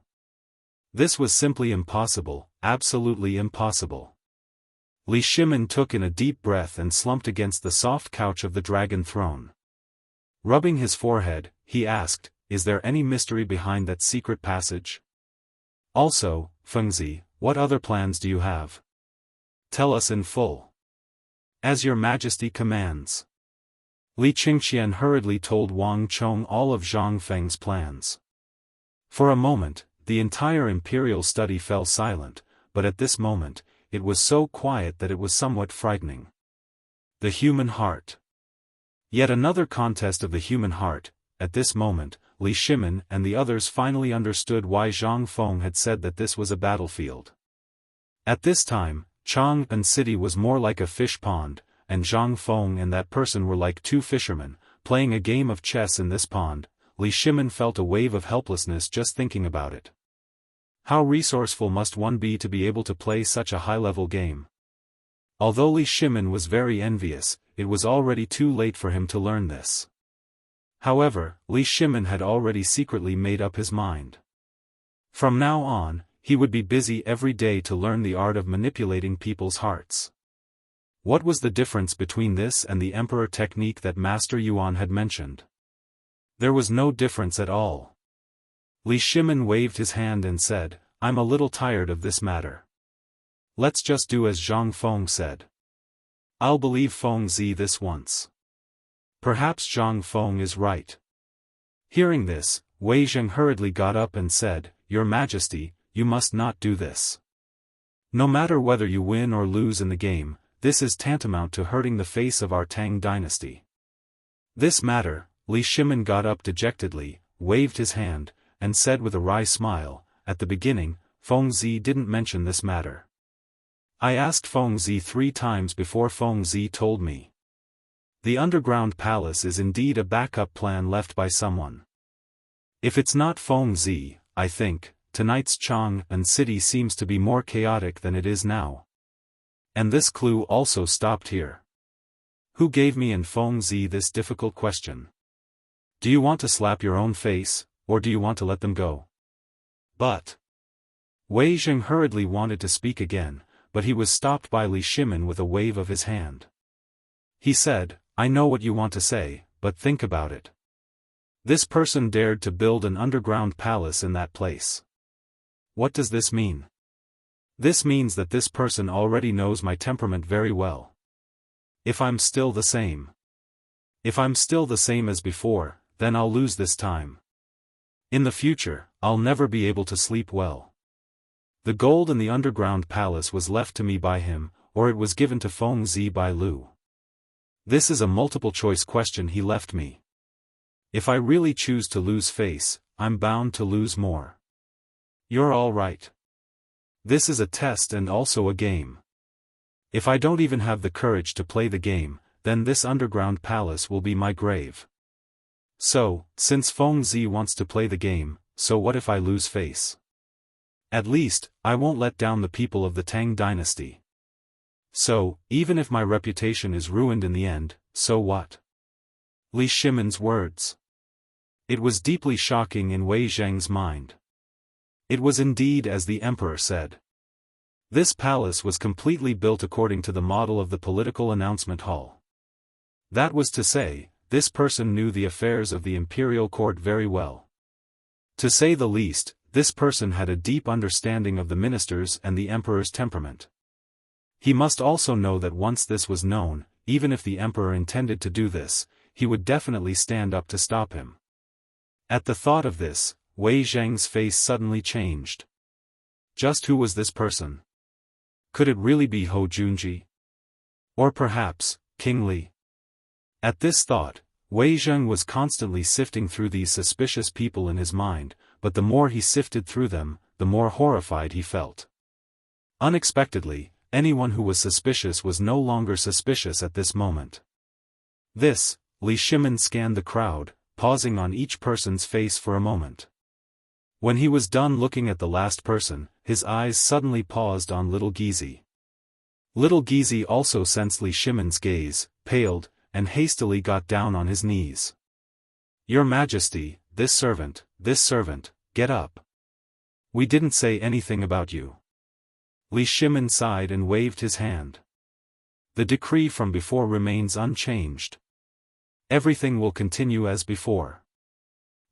This was simply impossible, absolutely impossible. Li Shimin took in a deep breath and slumped against the soft couch of the dragon throne. Rubbing his forehead, he asked, "Is there any mystery behind that secret passage? Also, Fengzi, what other plans do you have? Tell us in full." "As your majesty commands." Li Qingqian hurriedly told Wang Chong all of Zhang Feng's plans. For a moment, the entire imperial study fell silent, but at this moment, it was so quiet that it was somewhat frightening. The human heart. Yet another contest of the human heart. At this moment, Li Shimin and the others finally understood why Zhang Feng had said that this was a battlefield. At this time, Chang'an city was more like a fish pond, and Zhang Feng and that person were like two fishermen, playing a game of chess in this pond. Li Shimin felt a wave of helplessness just thinking about it. How resourceful must one be to be able to play such a high-level game? Although Li Shimin was very envious, it was already too late for him to learn this. However, Li Shimin had already secretly made up his mind. From now on, he would be busy every day to learn the art of manipulating people's hearts. What was the difference between this and the emperor technique that Master Yuan had mentioned? There was no difference at all. Li Shimin waved his hand and said, I'm a little tired of this matter. Let's just do as Zhang Feng said. I'll believe Feng Zi this once. Perhaps Zhang Feng is right. Hearing this, Wei Zheng hurriedly got up and said, Your Majesty, you must not do this. No matter whether you win or lose in the game, this is tantamount to hurting the face of our Tang dynasty. This matter, Li Shimin got up dejectedly, waved his hand, and said with a wry smile, At the beginning, Feng Zi didn't mention this matter. I asked Feng Zi 3 times before Feng Zi told me. The underground palace is indeed a backup plan left by someone. If it's not Feng Zi, I think, tonight's Chang'an city seems to be more chaotic than it is now. And this clue also stopped here. Who gave me and Feng Zi this difficult question? Do you want to slap your own face, or do you want to let them go? But Wei Zheng hurriedly wanted to speak again, but he was stopped by Li Shimin with a wave of his hand. He said, I know what you want to say, but think about it. This person dared to build an underground palace in that place. What does this mean? This means that this person already knows my temperament very well. If I'm still the same. If I'm still the same as before, then I'll lose this time. In the future, I'll never be able to sleep well. The gold in the underground palace was left to me by him, or it was given to Feng Zi by Lu. This is a multiple-choice question he left me. If I really choose to lose face, I'm bound to lose more. You're all right. This is a test and also a game. If I don't even have the courage to play the game, then this underground palace will be my grave. So, since Feng Zi wants to play the game, so what if I lose face? At least, I won't let down the people of the Tang dynasty. So, even if my reputation is ruined in the end, so what? Li Shimin's words. It was deeply shocking in Wei Zheng's mind. It was indeed as the emperor said. This palace was completely built according to the model of the political announcement hall. That was to say, this person knew the affairs of the imperial court very well. To say the least, this person had a deep understanding of the ministers and the emperor's temperament. He must also know that once this was known, even if the emperor intended to do this, he would definitely stand up to stop him. At the thought of this, Wei Zheng's face suddenly changed. Just who was this person? Could it really be Hou Junji? Or perhaps, King Li? At this thought, Wei Zheng was constantly sifting through these suspicious people in his mind, but the more he sifted through them, the more horrified he felt. Unexpectedly, anyone who was suspicious was no longer suspicious at this moment. This, Li Shimin scanned the crowd, pausing on each person's face for a moment. When he was done looking at the last person, his eyes suddenly paused on Little Gizi. Little Gizi also sensed Li Shimin's gaze, paled, and hastily got down on his knees. Your Majesty, this servant, get up. We didn't say anything about you. Li Shimin sighed and waved his hand. The decree from before remains unchanged. Everything will continue as before.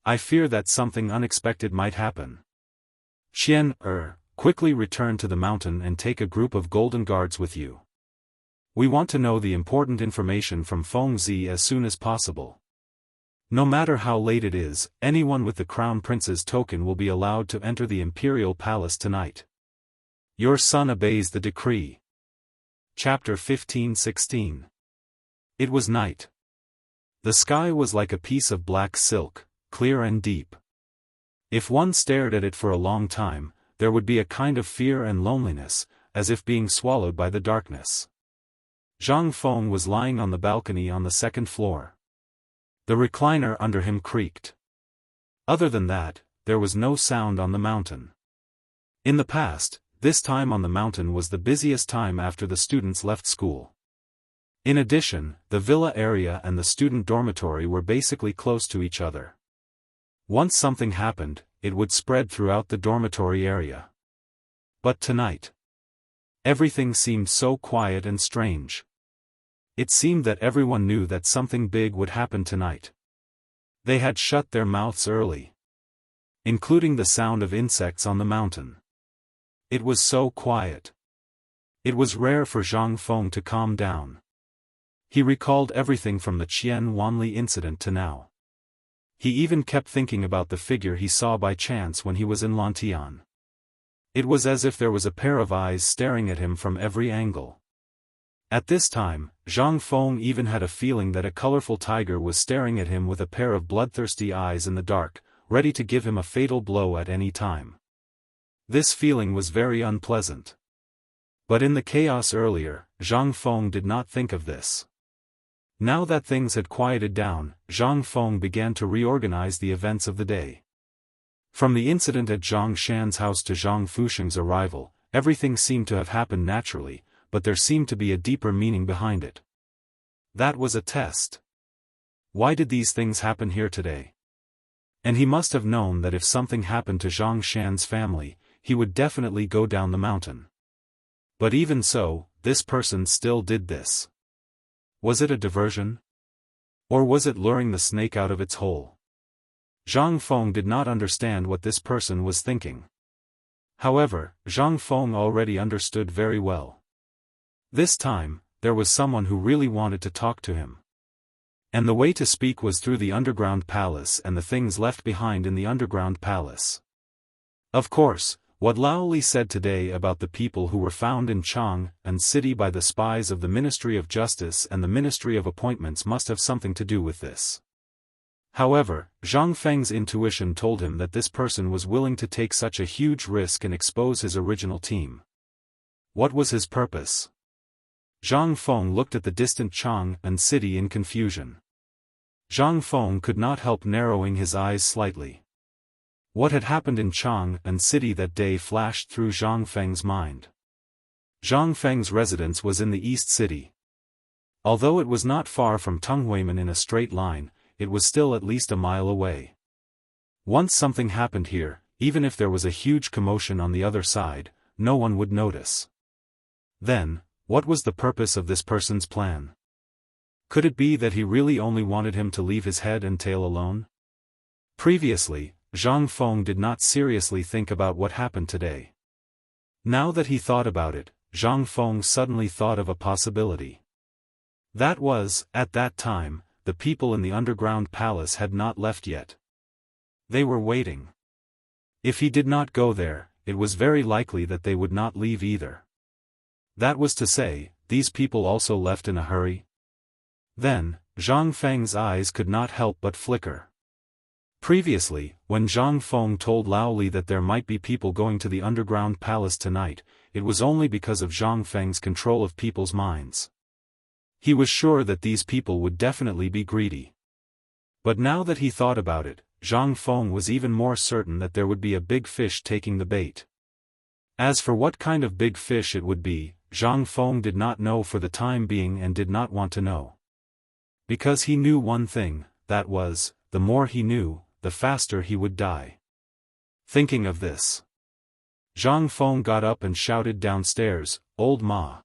I fear that something unexpected might happen. Quickly return to the mountain and take a group of golden guards with you. We want to know the important information from Feng Zi as soon as possible. No matter how late it is, anyone with the Crown Prince's token will be allowed to enter the Imperial Palace tonight. Your son obeys the decree. Chapter 15-16. It was night. The sky was like a piece of black silk, clear and deep. If one stared at it for a long time, there would be a kind of fear and loneliness, as if being swallowed by the darkness. Zhang Feng was lying on the balcony on the 2nd floor. The recliner under him creaked. Other than that, there was no sound on the mountain. In the past, this time on the mountain was the busiest time after the students left school. In addition, the villa area and the student dormitory were basically close to each other. Once something happened, it would spread throughout the dormitory area. But tonight, everything seemed so quiet and strange. It seemed that everyone knew that something big would happen tonight. They had shut their mouths early, including the sound of insects on the mountain. It was so quiet. It was rare for Zhang Feng to calm down. He recalled everything from the Qian Wanli incident to now. He even kept thinking about the figure he saw by chance when he was in Lantian. It was as if there was a pair of eyes staring at him from every angle. At this time, Zhang Feng even had a feeling that a colorful tiger was staring at him with a pair of bloodthirsty eyes in the dark, ready to give him a fatal blow at any time. This feeling was very unpleasant. But in the chaos earlier, Zhang Feng did not think of this. Now that things had quieted down, Zhang Feng began to reorganize the events of the day. From the incident at Zhang Shan's house to Zhang Fusheng's arrival, everything seemed to have happened naturally, but there seemed to be a deeper meaning behind it. That was a test. Why did these things happen here today? And he must have known that if something happened to Zhang Shan's family, he would definitely go down the mountain. But even so, this person still did this. Was it a diversion? Or was it luring the snake out of its hole? Zhang Feng did not understand what this person was thinking. However, Zhang Feng already understood very well. This time, there was someone who really wanted to talk to him. And the way to speak was through the underground palace and the things left behind in the underground palace. Of course, what Laoli said today about the people who were found in Chang'an City by the spies of the Ministry of Justice and the Ministry of Appointments must have something to do with this. However, Zhang Feng's intuition told him that this person was willing to take such a huge risk and expose his original team. What was his purpose? Zhang Feng looked at the distant Chang'an City in confusion. Zhang Feng could not help narrowing his eyes slightly. What had happened in Chang'an City that day flashed through Zhang Feng's mind. Zhang Feng's residence was in the East City. Although it was not far from Tunghuimen in a straight line, it was still at least a mile away. Once something happened here, even if there was a huge commotion on the other side, no one would notice. Then, what was the purpose of this person's plan? Could it be that he really only wanted him to leave his head and tail alone? Previously, Zhang Feng did not seriously think about what happened today. Now that he thought about it, Zhang Feng suddenly thought of a possibility. That was, at that time, the people in the underground palace had not left yet. They were waiting. If he did not go there, it was very likely that they would not leave either. That was to say, these people also left in a hurry? Then, Zhang Feng's eyes could not help but flicker. Previously, when Zhang Feng told Laoli that there might be people going to the underground palace tonight, it was only because of Zhang Feng's control of people's minds. He was sure that these people would definitely be greedy. But now that he thought about it, Zhang Feng was even more certain that there would be a big fish taking the bait. As for what kind of big fish it would be, Zhang Feng did not know for the time being and did not want to know. Because he knew one thing, that was, the more he knew, the faster he would die. Thinking of this, Zhang Feng got up and shouted downstairs, "Old Ma!"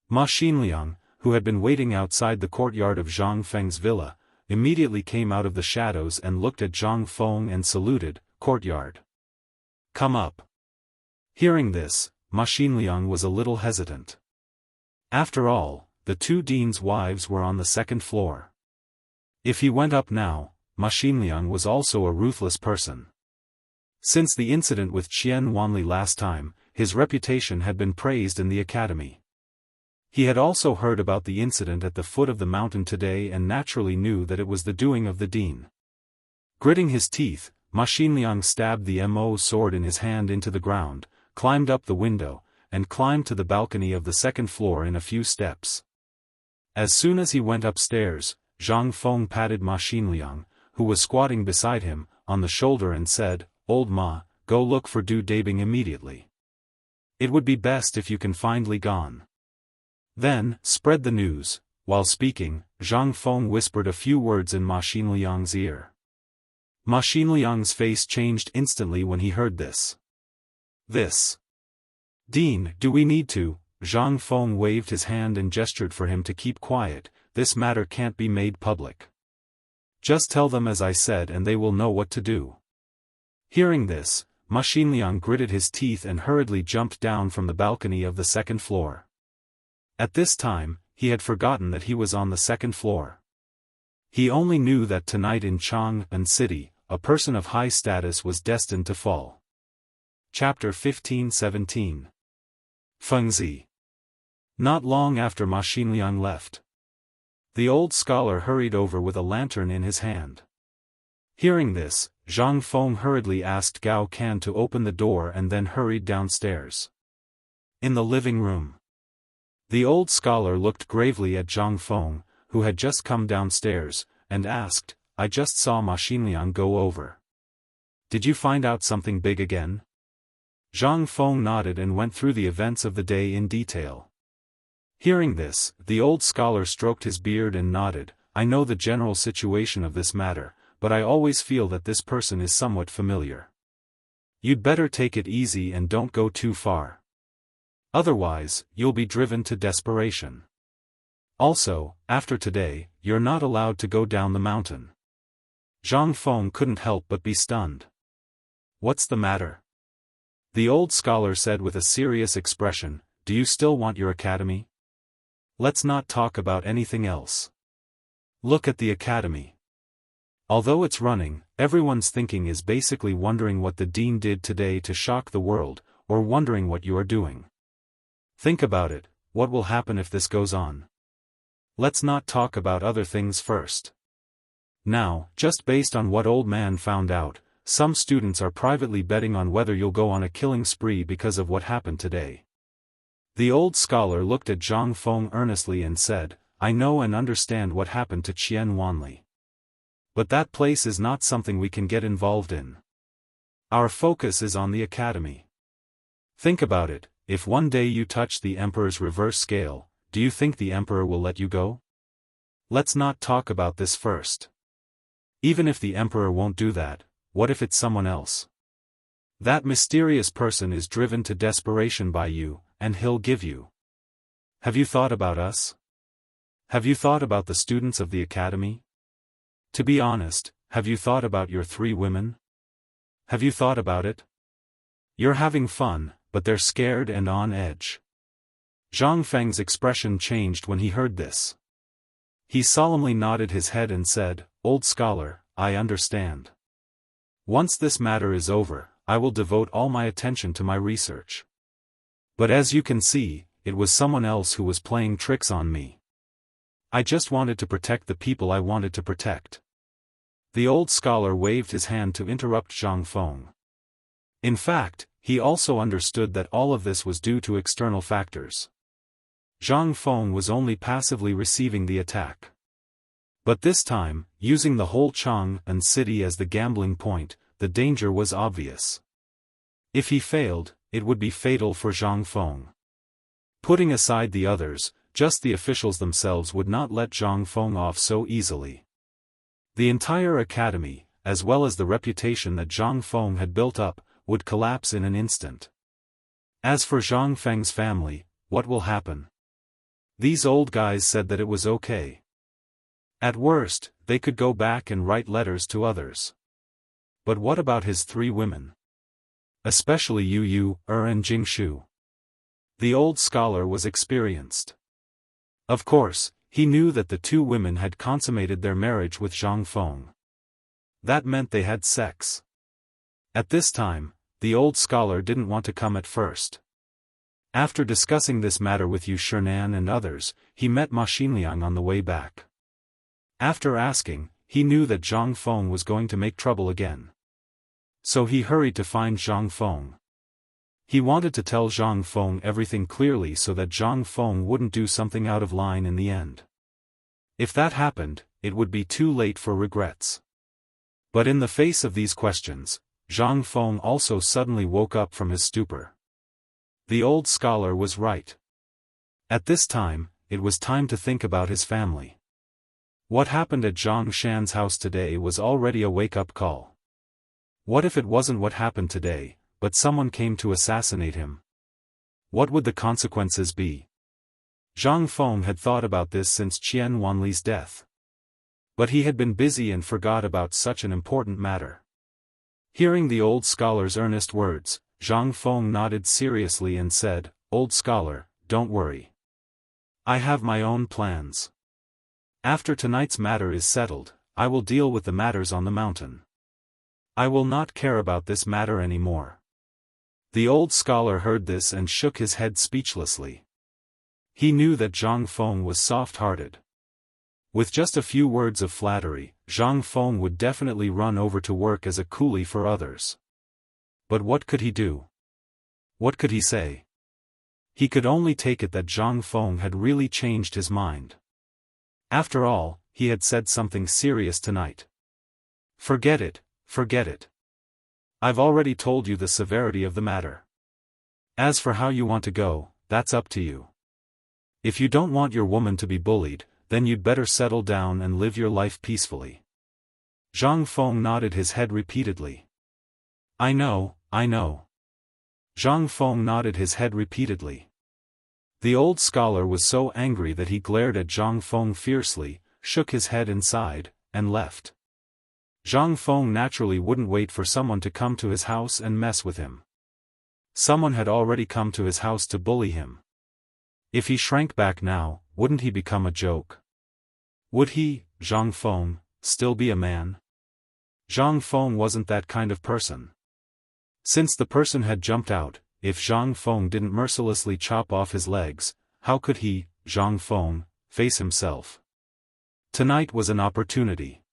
Ma Xinliang, who had been waiting outside the courtyard of Zhang Feng's villa, immediately came out of the shadows and looked at Zhang Feng and saluted, "Courtyard. Come up." Hearing this, Ma Xinliang was a little hesitant. After all, the two deans' wives were on the second floor. If he went up now, Ma Xinliang was also a ruthless person. Since the incident with Qian Wanli last time, his reputation had been praised in the academy. He had also heard about the incident at the foot of the mountain today and naturally knew that it was the doing of the dean. Gritting his teeth, Ma Xinliang stabbed the Mo sword in his hand into the ground, climbed up the window, and climbed to the balcony of the second floor in a few steps. As soon as he went upstairs, Zhang Feng patted Ma Xinliang, who was squatting beside him, on the shoulder and said, "Old Ma, go look for Du Dabing immediately. It would be best if you can find Li Gan. Then, spread the news." While speaking, Zhang Feng whispered a few words in Ma Xinliang's ear. Ma Xinliang's face changed instantly when he heard this. "This. Dean, do we need to?" Zhang Feng waved his hand and gestured for him to keep quiet. "This matter can't be made public." Just tell them as I said and they will know what to do. Hearing this, Ma Xinliang gritted his teeth and hurriedly jumped down from the balcony of the second floor. At this time, he had forgotten that he was on the second floor. He only knew that tonight in Jianghu City, a person of high status was destined to fall. Chapter 15-17. Fengzi. Not long after Ma Xinliang left, the old scholar hurried over with a lantern in his hand. Hearing this, Zhang Feng hurriedly asked Gao Can to open the door and then hurried downstairs. In the living room, the old scholar looked gravely at Zhang Feng, who had just come downstairs, and asked, I just saw Ma Xinliang go over. Did you find out something big again? Zhang Feng nodded and went through the events of the day in detail. Hearing this, the old scholar stroked his beard and nodded, I know the general situation of this matter, but I always feel that this person is somewhat familiar. You'd better take it easy and don't go too far. Otherwise, you'll be driven to desperation. Also, after today, you're not allowed to go down the mountain. Zhang Feng couldn't help but be stunned. What's the matter? The old scholar said with a serious expression, do you still want your academy? Let's not talk about anything else. Look at the academy. Although it's running, everyone's thinking is basically wondering what the dean did today to shock the world, or wondering what you are doing. Think about it, what will happen if this goes on? Let's not talk about other things first. Now, just based on what old man found out, some students are privately betting on whether you'll go on a killing spree because of what happened today. The old scholar looked at Zhang Feng earnestly and said, I know and understand what happened to Qian Wanli. But that place is not something we can get involved in. Our focus is on the academy. Think about it, if one day you touch the emperor's reverse scale, do you think the emperor will let you go? Let's not talk about this first. Even if the emperor won't do that, what if it's someone else? That mysterious person is driven to desperation by you, and he'll give you. Have you thought about us? Have you thought about the students of the academy? To be honest, have you thought about your 3 women? Have you thought about it? You're having fun, but they're scared and on edge. Zhang Feng's expression changed when he heard this. He solemnly nodded his head and said, Old scholar, I understand. Once this matter is over, I will devote all my attention to my research. But as you can see, it was someone else who was playing tricks on me. I just wanted to protect the people I wanted to protect. The old scholar waved his hand to interrupt Zhang Feng. In fact, he also understood that all of this was due to external factors. Zhang Feng was only passively receiving the attack. But this time, using the whole Jianghu city as the gambling point, the danger was obvious. If he failed, it would be fatal for Zhang Feng. Putting aside the others, just the officials themselves would not let Zhang Feng off so easily. The entire academy, as well as the reputation that Zhang Feng had built up, would collapse in an instant. As for Zhang Feng's family, what will happen? These old guys said that it was okay. At worst, they could go back and write letters to others. But what about his 3 women? Especially Yu, and Jingshu. The old scholar was experienced. Of course, he knew that the 2 women had consummated their marriage with Zhang Feng. That meant they had sex. At this time, the old scholar didn't want to come at first. After discussing this matter with Yu Shinan and others, he met Ma Xinliang on the way back. After asking, he knew that Zhang Feng was going to make trouble again. So he hurried to find Zhang Feng. He wanted to tell Zhang Feng everything clearly so that Zhang Feng wouldn't do something out of line in the end. If that happened, it would be too late for regrets. But in the face of these questions, Zhang Feng also suddenly woke up from his stupor. The old scholar was right. At this time, it was time to think about his family. What happened at Zhang Shan's house today was already a wake-up call. What if it wasn't what happened today, but someone came to assassinate him? What would the consequences be? Zhang Feng had thought about this since Qian Wanli's death. But he had been busy and forgot about such an important matter. Hearing the old scholar's earnest words, Zhang Feng nodded seriously and said, "Old scholar, don't worry. I have my own plans. After tonight's matter is settled, I will deal with the matters on the mountain. I will not care about this matter anymore." The old scholar heard this and shook his head speechlessly. He knew that Zhang Feng was soft-hearted. With just a few words of flattery, Zhang Feng would definitely run over to work as a coolie for others. But what could he do? What could he say? He could only take it that Zhang Feng had really changed his mind. After all, he had said something serious tonight. Forget it, forget it. I've already told you the severity of the matter. As for how you want to go, that's up to you. If you don't want your woman to be bullied, then you'd better settle down and live your life peacefully. Zhang Feng nodded his head repeatedly. I know, I know. Zhang Feng nodded his head repeatedly. The old scholar was so angry that he glared at Zhang Feng fiercely, shook his head and sighed, and left. Zhang Feng naturally wouldn't wait for someone to come to his house and mess with him. Someone had already come to his house to bully him. If he shrank back now, wouldn't he become a joke? Would he, Zhang Feng, still be a man? Zhang Feng wasn't that kind of person. Since the person had jumped out, if Zhang Feng didn't mercilessly chop off his legs, how could he, Zhang Feng, face himself? Tonight was an opportunity.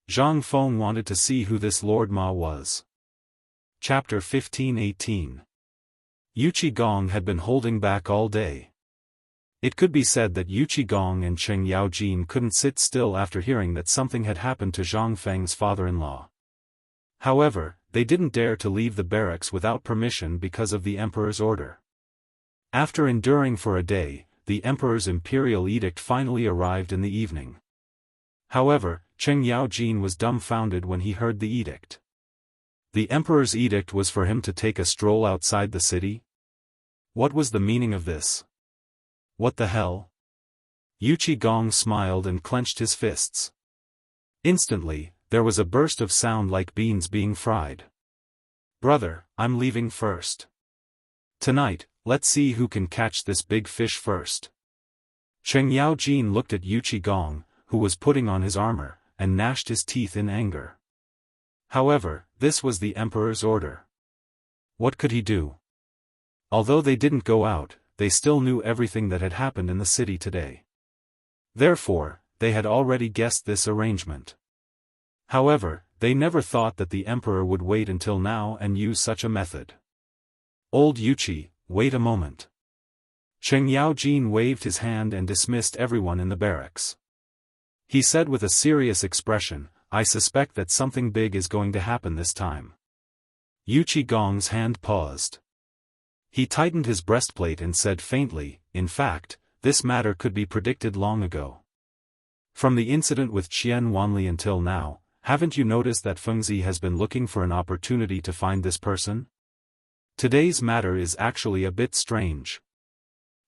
Zhang Feng wanted to see who this Lord Ma was. Chapter 1518. Yuqi Gong had been holding back all day. It could be said that Yuqi Gong and Cheng Yaojin couldn't sit still after hearing that something had happened to Zhang Feng's father-in-law. However, they didn't dare to leave the barracks without permission because of the emperor's order. After enduring for a day, the emperor's imperial edict finally arrived in the evening. However, Cheng Yaojin was dumbfounded when he heard the edict. The emperor's edict was for him to take a stroll outside the city? What was the meaning of this? What the hell? Yuqi Gong smiled and clenched his fists. Instantly, there was a burst of sound like beans being fried. Brother, I'm leaving first. Tonight, let's see who can catch this big fish first. Cheng Yaojin looked at Yuqi Gong, who was putting on his armor, and gnashed his teeth in anger. However, this was the emperor's order. What could he do? Although they didn't go out, they still knew everything that had happened in the city today. Therefore, they had already guessed this arrangement. However, they never thought that the emperor would wait until now and use such a method. Old Yuqi, wait a moment. Cheng Yaojin waved his hand and dismissed everyone in the barracks. He said with a serious expression, I suspect that something big is going to happen this time. Yuqi Gong's hand paused. He tightened his breastplate and said faintly, in fact, this matter could be predicted long ago. From the incident with Qian Wanli until now, haven't you noticed that Fengzi has been looking for an opportunity to find this person? Today's matter is actually a bit strange.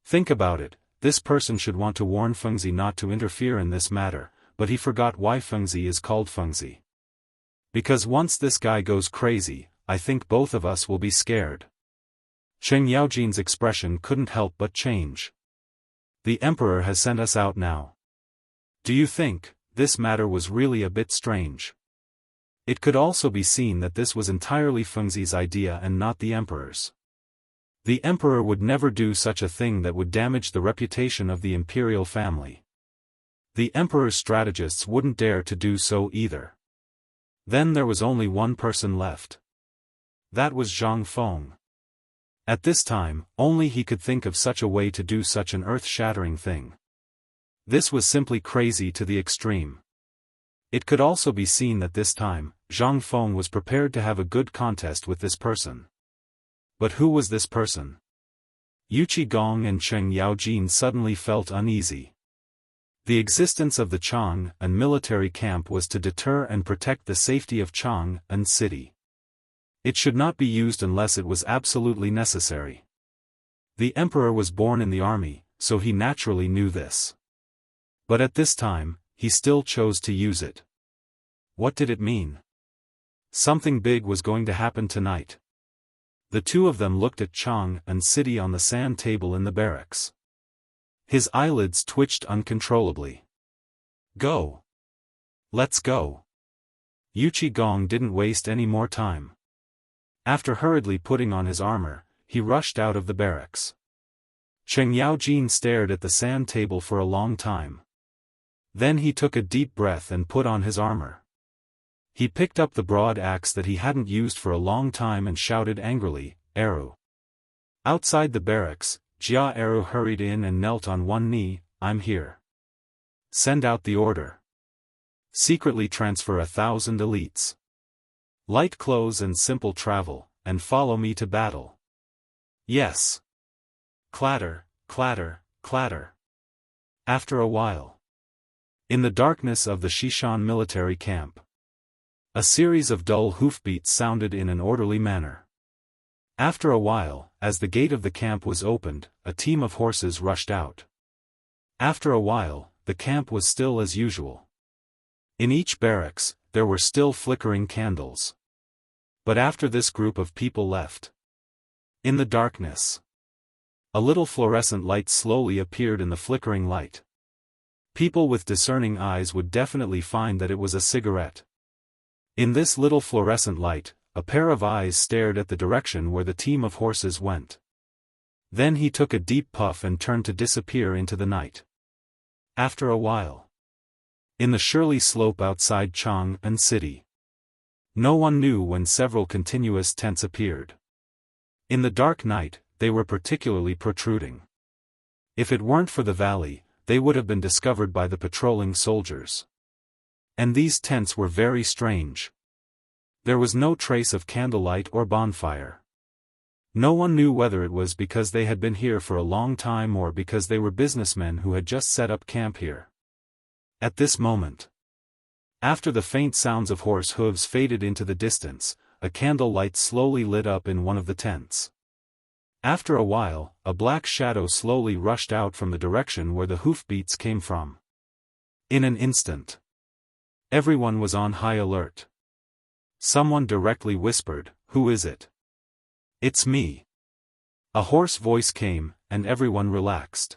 Think about it, this person should want to warn Fengzi not to interfere in this matter, but he forgot why Fengzi is called Fengzi. Because once this guy goes crazy, I think both of us will be scared. Cheng Yaojin's expression couldn't help but change. The emperor has sent us out now. Do you think this matter was really a bit strange? It could also be seen that this was entirely Fengzi's idea and not the emperor's. The emperor would never do such a thing that would damage the reputation of the imperial family. The emperor's strategists wouldn't dare to do so either. Then there was only one person left. That was Zhang Feng. At this time, only he could think of such a way to do such an earth-shattering thing. This was simply crazy to the extreme. It could also be seen that this time, Zhang Feng was prepared to have a good contest with this person. But who was this person? Yuqi Gong and Cheng Yaojin suddenly felt uneasy. The existence of the Chang'an military camp was to deter and protect the safety of Chang'an city. It should not be used unless it was absolutely necessary. The emperor was born in the army, so he naturally knew this. But at this time, he still chose to use it. What did it mean? Something big was going to happen tonight. The two of them looked at Chang and City on the sand table in the barracks. His eyelids twitched uncontrollably. Go. Let's go. Yuchi Gong didn't waste any more time. After hurriedly putting on his armor, he rushed out of the barracks. Cheng Yaojin stared at the sand table for a long time. Then he took a deep breath and put on his armor. He picked up the broad axe that he hadn't used for a long time and shouted angrily, "Eru!" Outside the barracks, Jia Eru hurried in and knelt on one knee. "I'm here. Send out the order. Secretly transfer 1,000 elites. Light clothes and simple travel, and follow me to battle." Yes. Clatter, clatter, clatter. After a while. In the darkness of the Shishan military camp. A series of dull hoofbeats sounded in an orderly manner. After a while, as the gate of the camp was opened, a team of horses rushed out. After a while, the camp was still as usual. In each barracks, there were still flickering candles. But after this group of people left. In the darkness. A little fluorescent light slowly appeared in the flickering light. People with discerning eyes would definitely find that it was a cigarette. In this little fluorescent light, a pair of eyes stared at the direction where the team of horses went. Then he took a deep puff and turned to disappear into the night. After a while. In the Shirley slope outside Chang and City. No one knew when several continuous tents appeared. In the dark night, they were particularly protruding. If it weren't for the valley, they would have been discovered by the patrolling soldiers. And these tents were very strange. There was no trace of candlelight or bonfire. No one knew whether it was because they had been here for a long time or because they were businessmen who had just set up camp here. At this moment. After the faint sounds of horse hooves faded into the distance, a candle light slowly lit up in one of the tents. After a while, a black shadow slowly rushed out from the direction where the hoofbeats came from. In an instant. Everyone was on high alert. Someone directly whispered, "Who is it?" "It's me." A hoarse voice came, and everyone relaxed.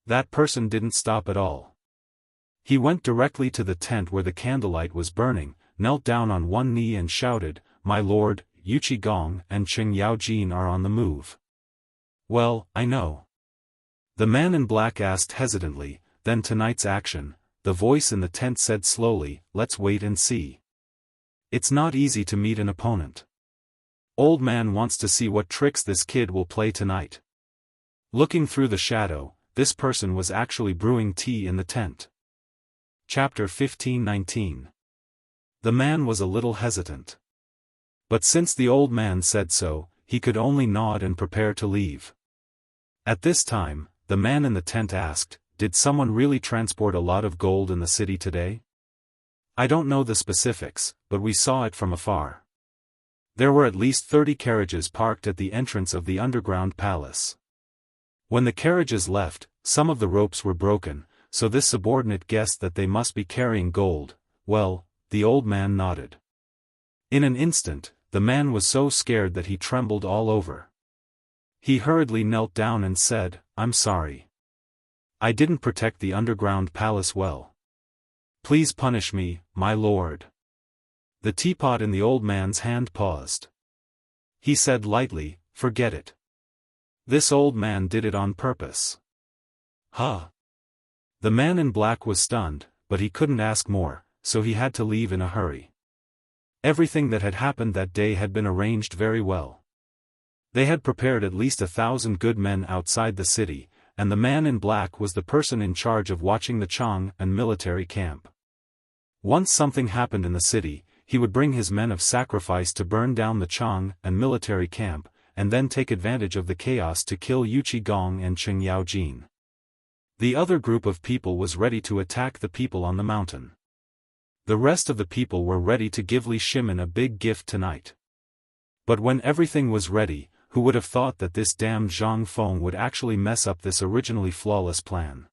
That person didn't stop at all. He went directly to the tent where the candlelight was burning, knelt down on one knee and shouted, "My lord, Yuchi Gong and Cheng Yaojin are on the move." "Well, I know." The man in black asked hesitantly, "Then tonight's action," the voice in the tent said slowly, "let's wait and see. It's not easy to meet an opponent. Old man wants to see what tricks this kid will play tonight." Looking through the shadow, this person was actually brewing tea in the tent. Chapter 15:19. The man was a little hesitant. But since the old man said so, he could only nod and prepare to leave. At this time, the man in the tent asked, "Did someone really transport a lot of gold in the city today?" "I don't know the specifics, but we saw it from afar. There were at least 30 carriages parked at the entrance of the underground palace. When the carriages left, some of the ropes were broken, so this subordinate guessed that they must be carrying gold." "Well," the old man nodded. In an instant, the man was so scared that he trembled all over. He hurriedly knelt down and said, "I'm sorry. I didn't protect the underground palace well. Please punish me, my lord." The teapot in the old man's hand paused. He said lightly, "Forget it. This old man did it on purpose." "Huh?" The man in black was stunned, but he couldn't ask more, so he had to leave in a hurry. Everything that had happened that day had been arranged very well. They had prepared at least 1,000 good men outside the city, and the man in black was the person in charge of watching the Chang and military camp. Once something happened in the city, he would bring his men of sacrifice to burn down the Chang and military camp, and then take advantage of the chaos to kill Yuchi Gong and Cheng Yaojin. The other group of people was ready to attack the people on the mountain. The rest of the people were ready to give Li Shimin a big gift tonight. But when everything was ready, who would have thought that this damned Zhang Feng would actually mess up this originally flawless plan?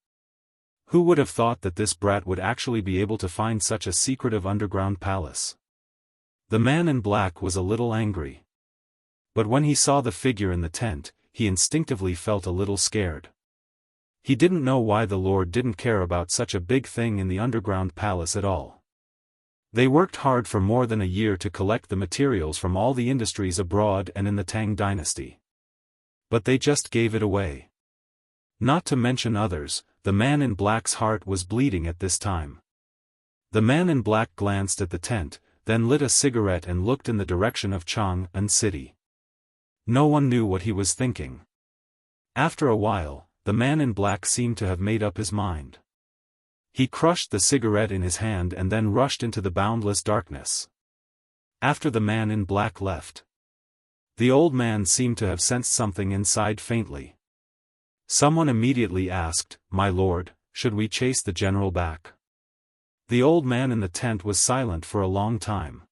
Who would have thought that this brat would actually be able to find such a secretive underground palace? The man in black was a little angry. But when he saw the figure in the tent, he instinctively felt a little scared. He didn't know why the Lord didn't care about such a big thing in the underground palace at all. They worked hard for more than a year to collect the materials from all the industries abroad and in the Tang dynasty. But they just gave it away. Not to mention others, the man in black's heart was bleeding at this time. The man in black glanced at the tent, then lit a cigarette and looked in the direction of Chang'an City. No one knew what he was thinking. After a while, the man in black seemed to have made up his mind. He crushed the cigarette in his hand and then rushed into the boundless darkness. After the man in black left, the old man seemed to have sensed something inside faintly. Someone immediately asked, "My lord, should we chase the general back?" The old man in the tent was silent for a long time.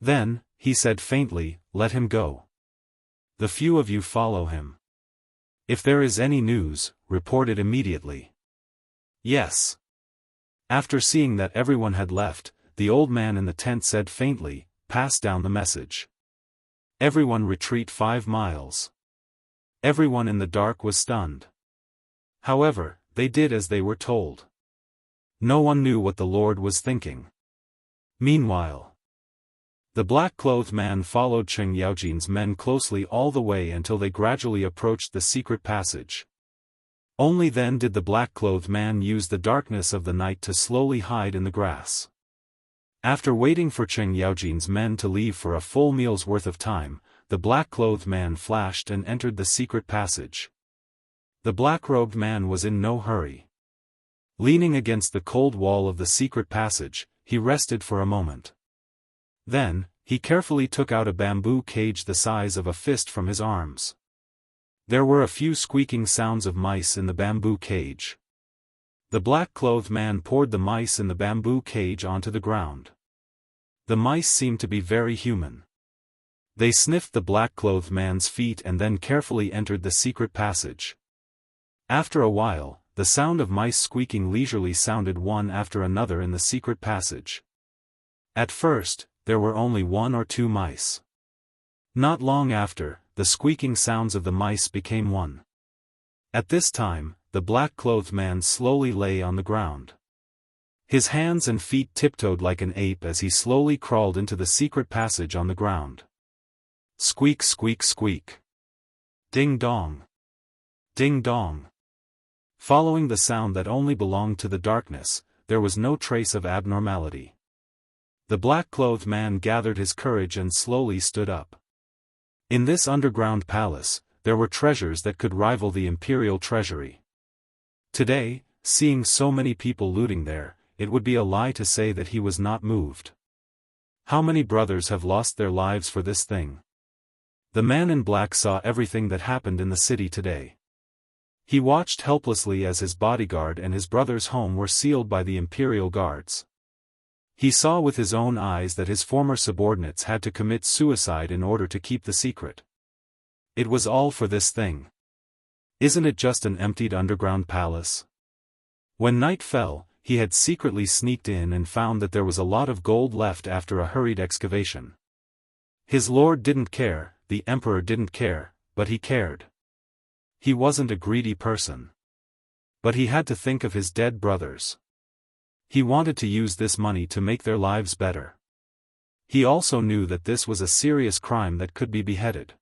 Then, he said faintly, "Let him go. The few of you follow him. If there is any news, report it immediately." "Yes." After seeing that everyone had left, the old man in the tent said faintly, "Pass down the message. Everyone retreat 5 miles." Everyone in the dark was stunned. However, they did as they were told. No one knew what the Lord was thinking. Meanwhile, the black-clothed man followed Cheng Yaojin's men closely all the way until they gradually approached the secret passage. Only then did the black-clothed man use the darkness of the night to slowly hide in the grass. After waiting for Cheng Yaojin's men to leave for a full meal's worth of time, the black-clothed man flashed and entered the secret passage. The black-robed man was in no hurry. Leaning against the cold wall of the secret passage, he rested for a moment. Then, he carefully took out a bamboo cage the size of a fist from his arms. There were a few squeaking sounds of mice in the bamboo cage. The black-clothed man poured the mice in the bamboo cage onto the ground. The mice seemed to be very human. They sniffed the black-clothed man's feet and then carefully entered the secret passage. After a while, the sound of mice squeaking leisurely sounded one after another in the secret passage. At first, there were only 1 or 2 mice. Not long after, the squeaking sounds of the mice became 1. At this time, the black-clothed man slowly lay on the ground. His hands and feet tiptoed like an ape as he slowly crawled into the secret passage on the ground. Squeak, squeak, squeak. Ding dong. Ding dong. Following the sound that only belonged to the darkness, there was no trace of abnormality. The black-clothed man gathered his courage and slowly stood up. In this underground palace, there were treasures that could rival the imperial treasury. Today, seeing so many people looting there, it would be a lie to say that he was not moved. How many brothers have lost their lives for this thing? The man in black saw everything that happened in the city today. He watched helplessly as his bodyguard and his brother's home were sealed by the imperial guards. He saw with his own eyes that his former subordinates had to commit suicide in order to keep the secret. It was all for this thing. Isn't it just an emptied underground palace? When night fell, he had secretly sneaked in and found that there was a lot of gold left after a hurried excavation. His lord didn't care, the emperor didn't care, but he cared. He wasn't a greedy person. But he had to think of his dead brothers. He wanted to use this money to make their lives better. He also knew that this was a serious crime that could be beheaded.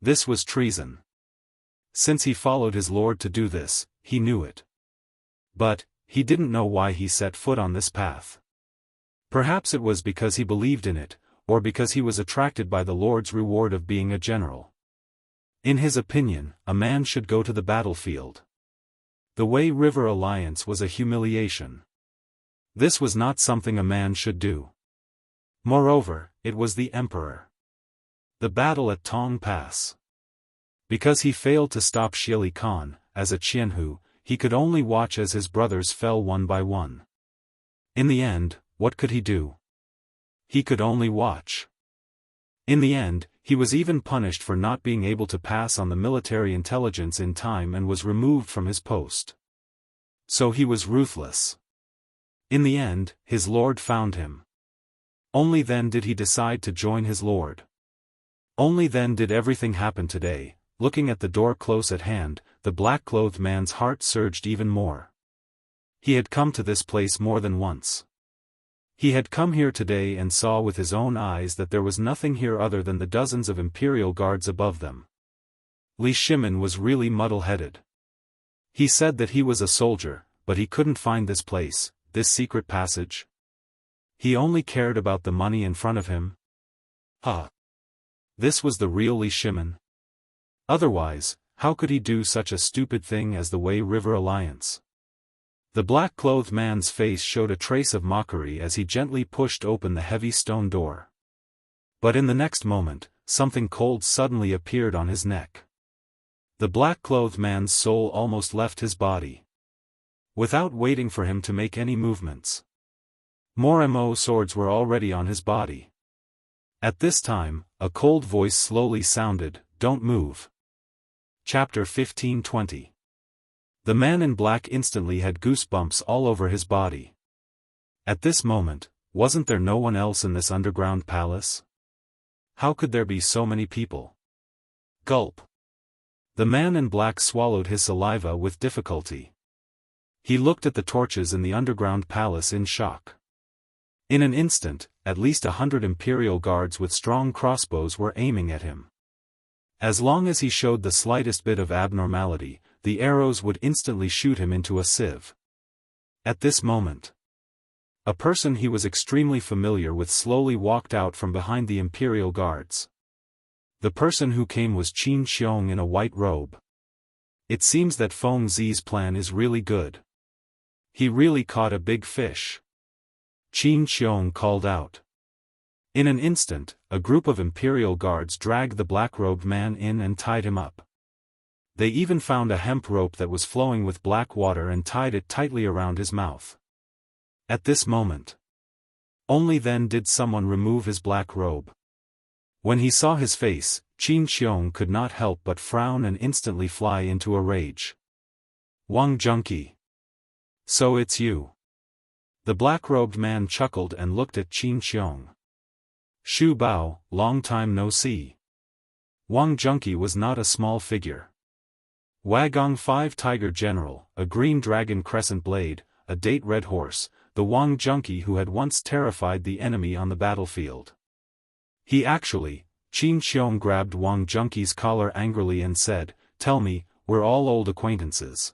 This was treason. Since he followed his lord to do this, he knew it. But, he didn't know why he set foot on this path. Perhaps it was because he believed in it, or because he was attracted by the Lord's reward of being a general. In his opinion, a man should go to the battlefield. The Wei River Alliance was a humiliation. This was not something a man should do. Moreover, it was the emperor. The battle at Tong Pass. Because he failed to stop Shili Khan, as a Jianghu, he could only watch as his brothers fell one by one. In the end, what could he do? He could only watch. In the end, he was even punished for not being able to pass on the military intelligence in time and was removed from his post. So he was ruthless. In the end, his lord found him. Only then did he decide to join his lord. Only then did everything happen today. Looking at the door close at hand, the black-clothed man's heart surged even more. He had come to this place more than once. He had come here today and saw with his own eyes that there was nothing here other than the dozens of imperial guards above them. Li Shimin was really muddle-headed. He said that he was a soldier, but he couldn't find this place, this secret passage. He only cared about the money in front of him. This was the real Li Shimin. Otherwise, how could he do such a stupid thing as the Wei River Alliance? The black-clothed man's face showed a trace of mockery as he gently pushed open the heavy stone door. But in the next moment, something cold suddenly appeared on his neck. The black-clothed man's soul almost left his body. Without waiting for him to make any movements, more MO swords were already on his body. At this time, a cold voice slowly sounded, "Don't move." Chapter 15:20. The man in black instantly had goosebumps all over his body. At this moment, wasn't there no one else in this underground palace? How could there be so many people? Gulp. The man in black swallowed his saliva with difficulty. He looked at the torches in the underground palace in shock. In an instant, at least 100 imperial guards with strong crossbows were aiming at him. As long as he showed the slightest bit of abnormality, the arrows would instantly shoot him into a sieve. At this moment, a person he was extremely familiar with slowly walked out from behind the imperial guards. The person who came was Qin Xiong in a white robe. It seems that Feng Zi's plan is really good. He really caught a big fish. Qin Xiong called out. In an instant, a group of imperial guards dragged the black-robed man in and tied him up. They even found a hemp rope that was flowing with black water and tied it tightly around his mouth. At this moment, only then did someone remove his black robe. When he saw his face, Qin Xiong could not help but frown and instantly fly into a rage. "Wang Junqi. So it's you." The black-robed man chuckled and looked at Qin Xiong. "Shu Bao, long time no see." Wang Junqi was not a small figure. Wagong 5 Tiger General, a green dragon crescent blade, a date red horse, the Wang Junqi who had once terrified the enemy on the battlefield. Qin Xiong grabbed Wang Junqi's collar angrily and said, "Tell me, we're all old acquaintances.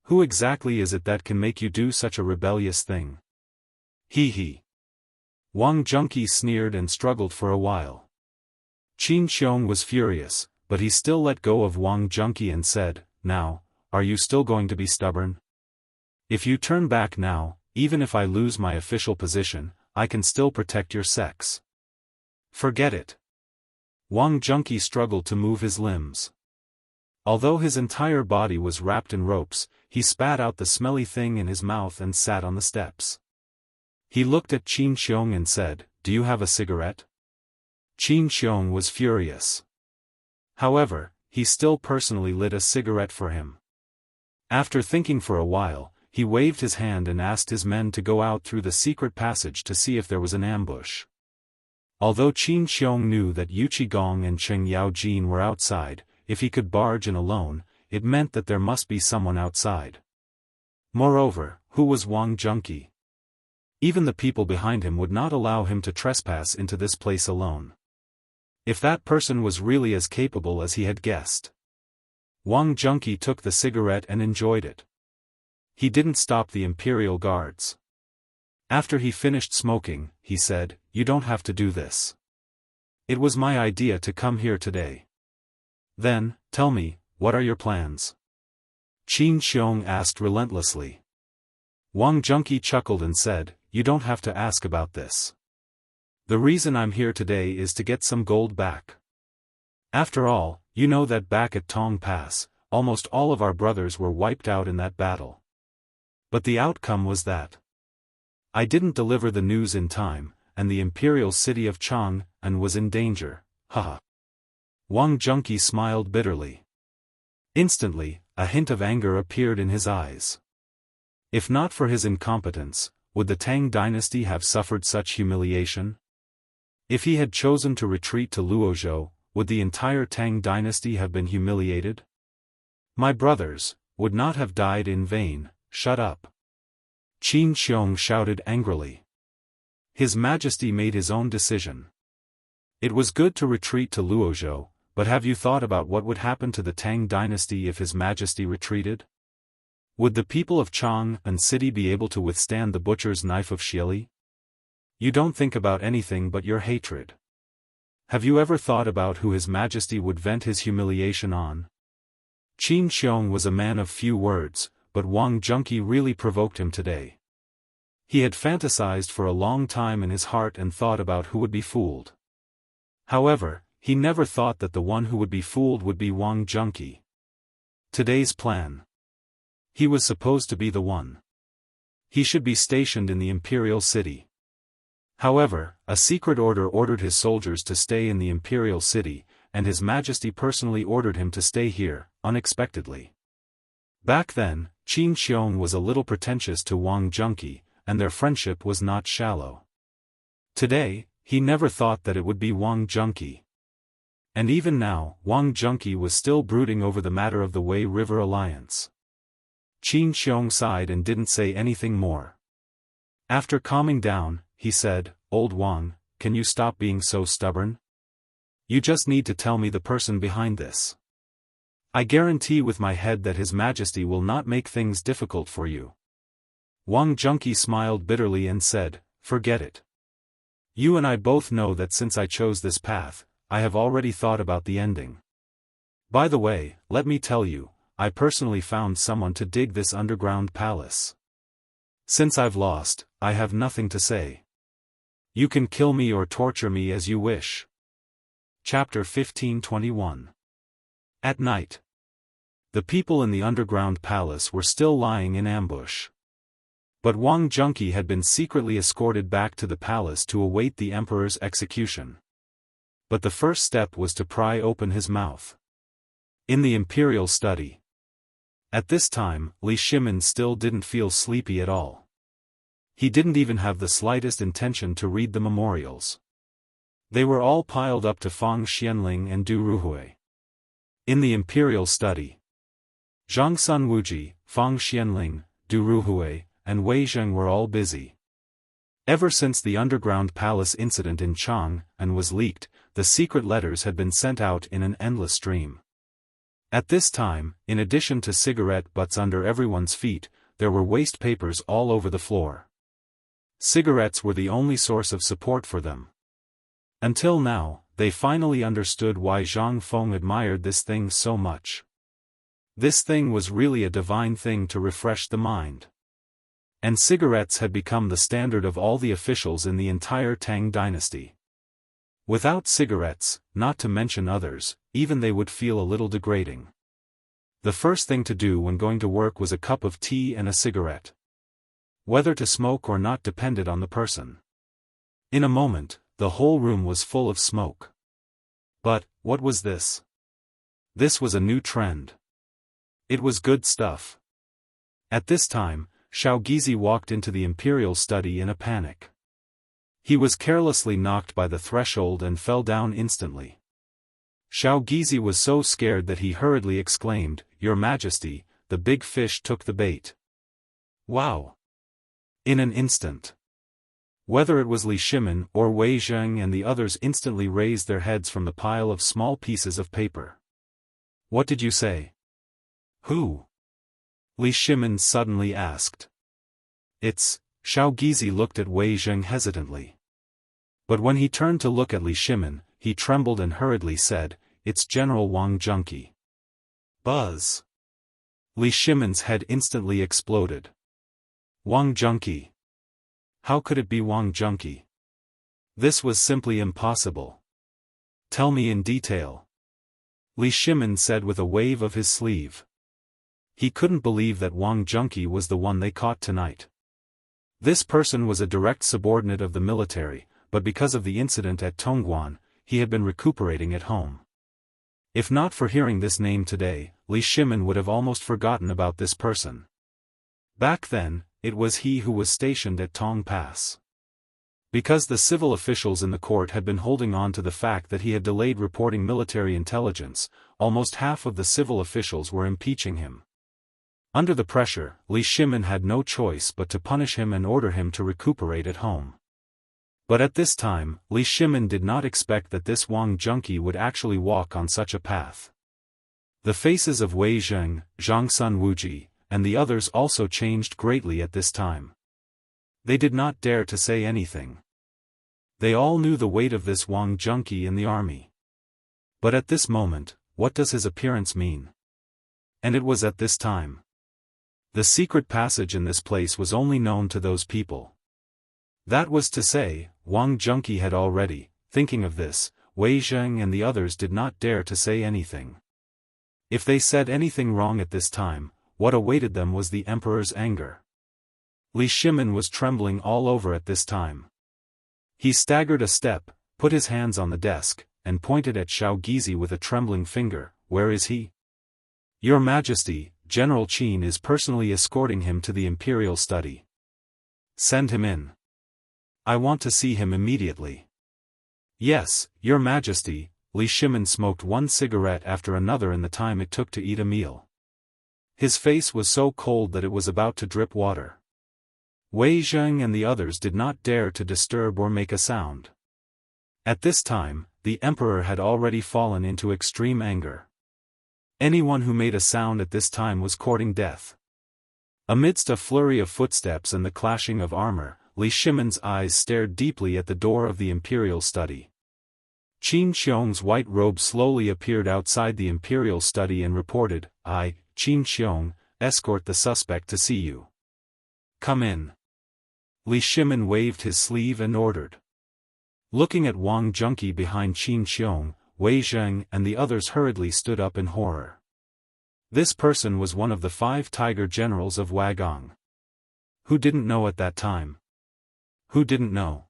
Who exactly is it that can make you do such a rebellious thing?" He. Wang Junqi sneered and struggled for a while. Qin Xiong was furious, but he still let go of Wang Junqi and said, "Now, are you still going to be stubborn? If you turn back now, even if I lose my official position, I can still protect your sects." "Forget it." Wang Junqi struggled to move his limbs. Although his entire body was wrapped in ropes, he spat out the smelly thing in his mouth and sat on the steps. He looked at Qin Xiong and said, "Do you have a cigarette?" Qin Xiong was furious. However, he still personally lit a cigarette for him. After thinking for a while, he waved his hand and asked his men to go out through the secret passage to see if there was an ambush. Although Qin Xiong knew that Yu Qigong and Cheng Yaojin were outside, if he could barge in alone, it meant that there must be someone outside. Moreover, who was Wang Junqi? Even the people behind him would not allow him to trespass into this place alone. If that person was really as capable as he had guessed. Wang Junqi took the cigarette and enjoyed it. He didn't stop the imperial guards. After he finished smoking, he said, "You don't have to do this. It was my idea to come here today." "Then, tell me, what are your plans?" Qin Xiong asked relentlessly. Wang Junqi chuckled and said, "You don't have to ask about this. The reason I'm here today is to get some gold back. After all, you know that back at Tong Pass, almost all of our brothers were wiped out in that battle. But the outcome was that I didn't deliver the news in time, and the imperial city of Chang'an was in danger, haha." Wang Junqi smiled bitterly. Instantly, a hint of anger appeared in his eyes. If not for his incompetence, would the Tang dynasty have suffered such humiliation? If he had chosen to retreat to Luozhou, would the entire Tang dynasty have been humiliated? My brothers would not have died in vain. Shut up. Qin Xiong shouted angrily. His Majesty made his own decision. It was good to retreat to Luozhou, but have you thought about what would happen to the Tang dynasty if His Majesty retreated? Would the people of Chang'an City be able to withstand the butcher's knife of Xieli? You don't think about anything but your hatred. Have you ever thought about who His Majesty would vent his humiliation on? Qin Xiong was a man of few words, but Wang Junqi really provoked him today. He had fantasized for a long time in his heart and thought about who would be fooled. However, he never thought that the one who would be fooled would be Wang Junqi. Today's plan. He was supposed to be the one. He should be stationed in the imperial city. However, a secret order ordered his soldiers to stay in the imperial city, and His Majesty personally ordered him to stay here, unexpectedly. Back then, Qin Xiong was a little pretentious to Wang Junqi, and their friendship was not shallow. Today, he never thought that it would be Wang Junqi. And even now, Wang Junqi was still brooding over the matter of the Wei River Alliance. Qin Xiong sighed and didn't say anything more. After calming down, he said, "Old Wang, can you stop being so stubborn? You just need to tell me the person behind this. I guarantee with my head that His Majesty will not make things difficult for you." Wang Junqi smiled bitterly and said, "Forget it. You and I both know that since I chose this path, I have already thought about the ending. By the way, let me tell you, I personally found someone to dig this underground palace. Since I've lost, I have nothing to say. You can kill me or torture me as you wish." Chapter 15:21. At night. The people in the underground palace were still lying in ambush. But Wang Junqi had been secretly escorted back to the palace to await the emperor's execution. But the first step was to pry open his mouth. In the imperial study. At this time, Li Shimin still didn't feel sleepy at all. He didn't even have the slightest intention to read the memorials. They were all piled up to Fang Xianling and Du Ruhui. In the imperial study. Zhang Sun Wuji, Fang Xianling, Du Ruhui, and Wei Zheng were all busy. Ever since the underground palace incident in Chang'an was leaked, the secret letters had been sent out in an endless stream. At this time, in addition to cigarette butts under everyone's feet, there were waste papers all over the floor. Cigarettes were the only source of support for them. Until now, they finally understood why Zhang Feng admired this thing so much. This thing was really a divine thing to refresh the mind. And cigarettes had become the standard of all the officials in the entire Tang dynasty. Without cigarettes, not to mention others, even they would feel a little degrading. The first thing to do when going to work was a cup of tea and a cigarette. Whether to smoke or not depended on the person. In a moment, the whole room was full of smoke. But, what was this? This was a new trend. It was good stuff. At this time, Xiao Gizi walked into the imperial study in a panic. He was carelessly knocked by the threshold and fell down instantly. Xiao Gizi was so scared that he hurriedly exclaimed, "Your Majesty, the big fish took the bait." Wow! In an instant. Whether it was Li Shimin or Wei Zheng and the others instantly raised their heads from the pile of small pieces of paper. "What did you say?" "Who?" Li Shimin suddenly asked. "It's..." Xiao Gizi looked at Wei Zheng hesitantly. But when he turned to look at Li Shimin, he trembled and hurriedly said, "It's General Wang Junqi." Buzz! Li Shimin's head instantly exploded. Wang Junqi. How could it be Wang Junqi? This was simply impossible. "Tell me in detail," Li Shimin said with a wave of his sleeve. He couldn't believe that Wang Junqi was the one they caught tonight. This person was a direct subordinate of the military, but because of the incident at Tongguan, he had been recuperating at home. If not for hearing this name today, Li Shimin would have almost forgotten about this person. Back then, it was he who was stationed at Tong Pass. Because the civil officials in the court had been holding on to the fact that he had delayed reporting military intelligence, almost half of the civil officials were impeaching him. Under the pressure, Li Shimin had no choice but to punish him and order him to recuperate at home. But at this time, Li Shimin did not expect that this Wang Junqi would actually walk on such a path. The faces of Wei Zheng, Zhang Sun Wuji, and the others also changed greatly at this time. They did not dare to say anything. They all knew the weight of this Wang Junqi in the army. But at this moment, what does his appearance mean? And it was at this time. The secret passage in this place was only known to those people. That was to say, Wang Junqi had already, thinking of this, Wei Zheng and the others did not dare to say anything. If they said anything wrong at this time, what awaited them was the emperor's anger. Li Shimin was trembling all over at this time. He staggered a step, put his hands on the desk, and pointed at Xiao Gizi with a trembling finger. "Where is he?" "Your Majesty, General Qin is personally escorting him to the imperial study." "Send him in. I want to see him immediately." "Yes, Your Majesty." Li Shimin smoked one cigarette after another in the time it took to eat a meal. His face was so cold that it was about to drip water. Wei Zheng and the others did not dare to disturb or make a sound. At this time, the emperor had already fallen into extreme anger. Anyone who made a sound at this time was courting death. Amidst a flurry of footsteps and the clashing of armor, Li Shimin's eyes stared deeply at the door of the imperial study. Qin Xiong's white robe slowly appeared outside the imperial study and reported, "I, Qin Xiong, escort the suspect to see you. Come in." Li Shimin waved his sleeve and ordered. Looking at Wang Junqi behind Qin Xiong, Wei Zheng and the others hurriedly stood up in horror. This person was one of the 5 tiger generals of Wagong. Who didn't know at that time? Who didn't know?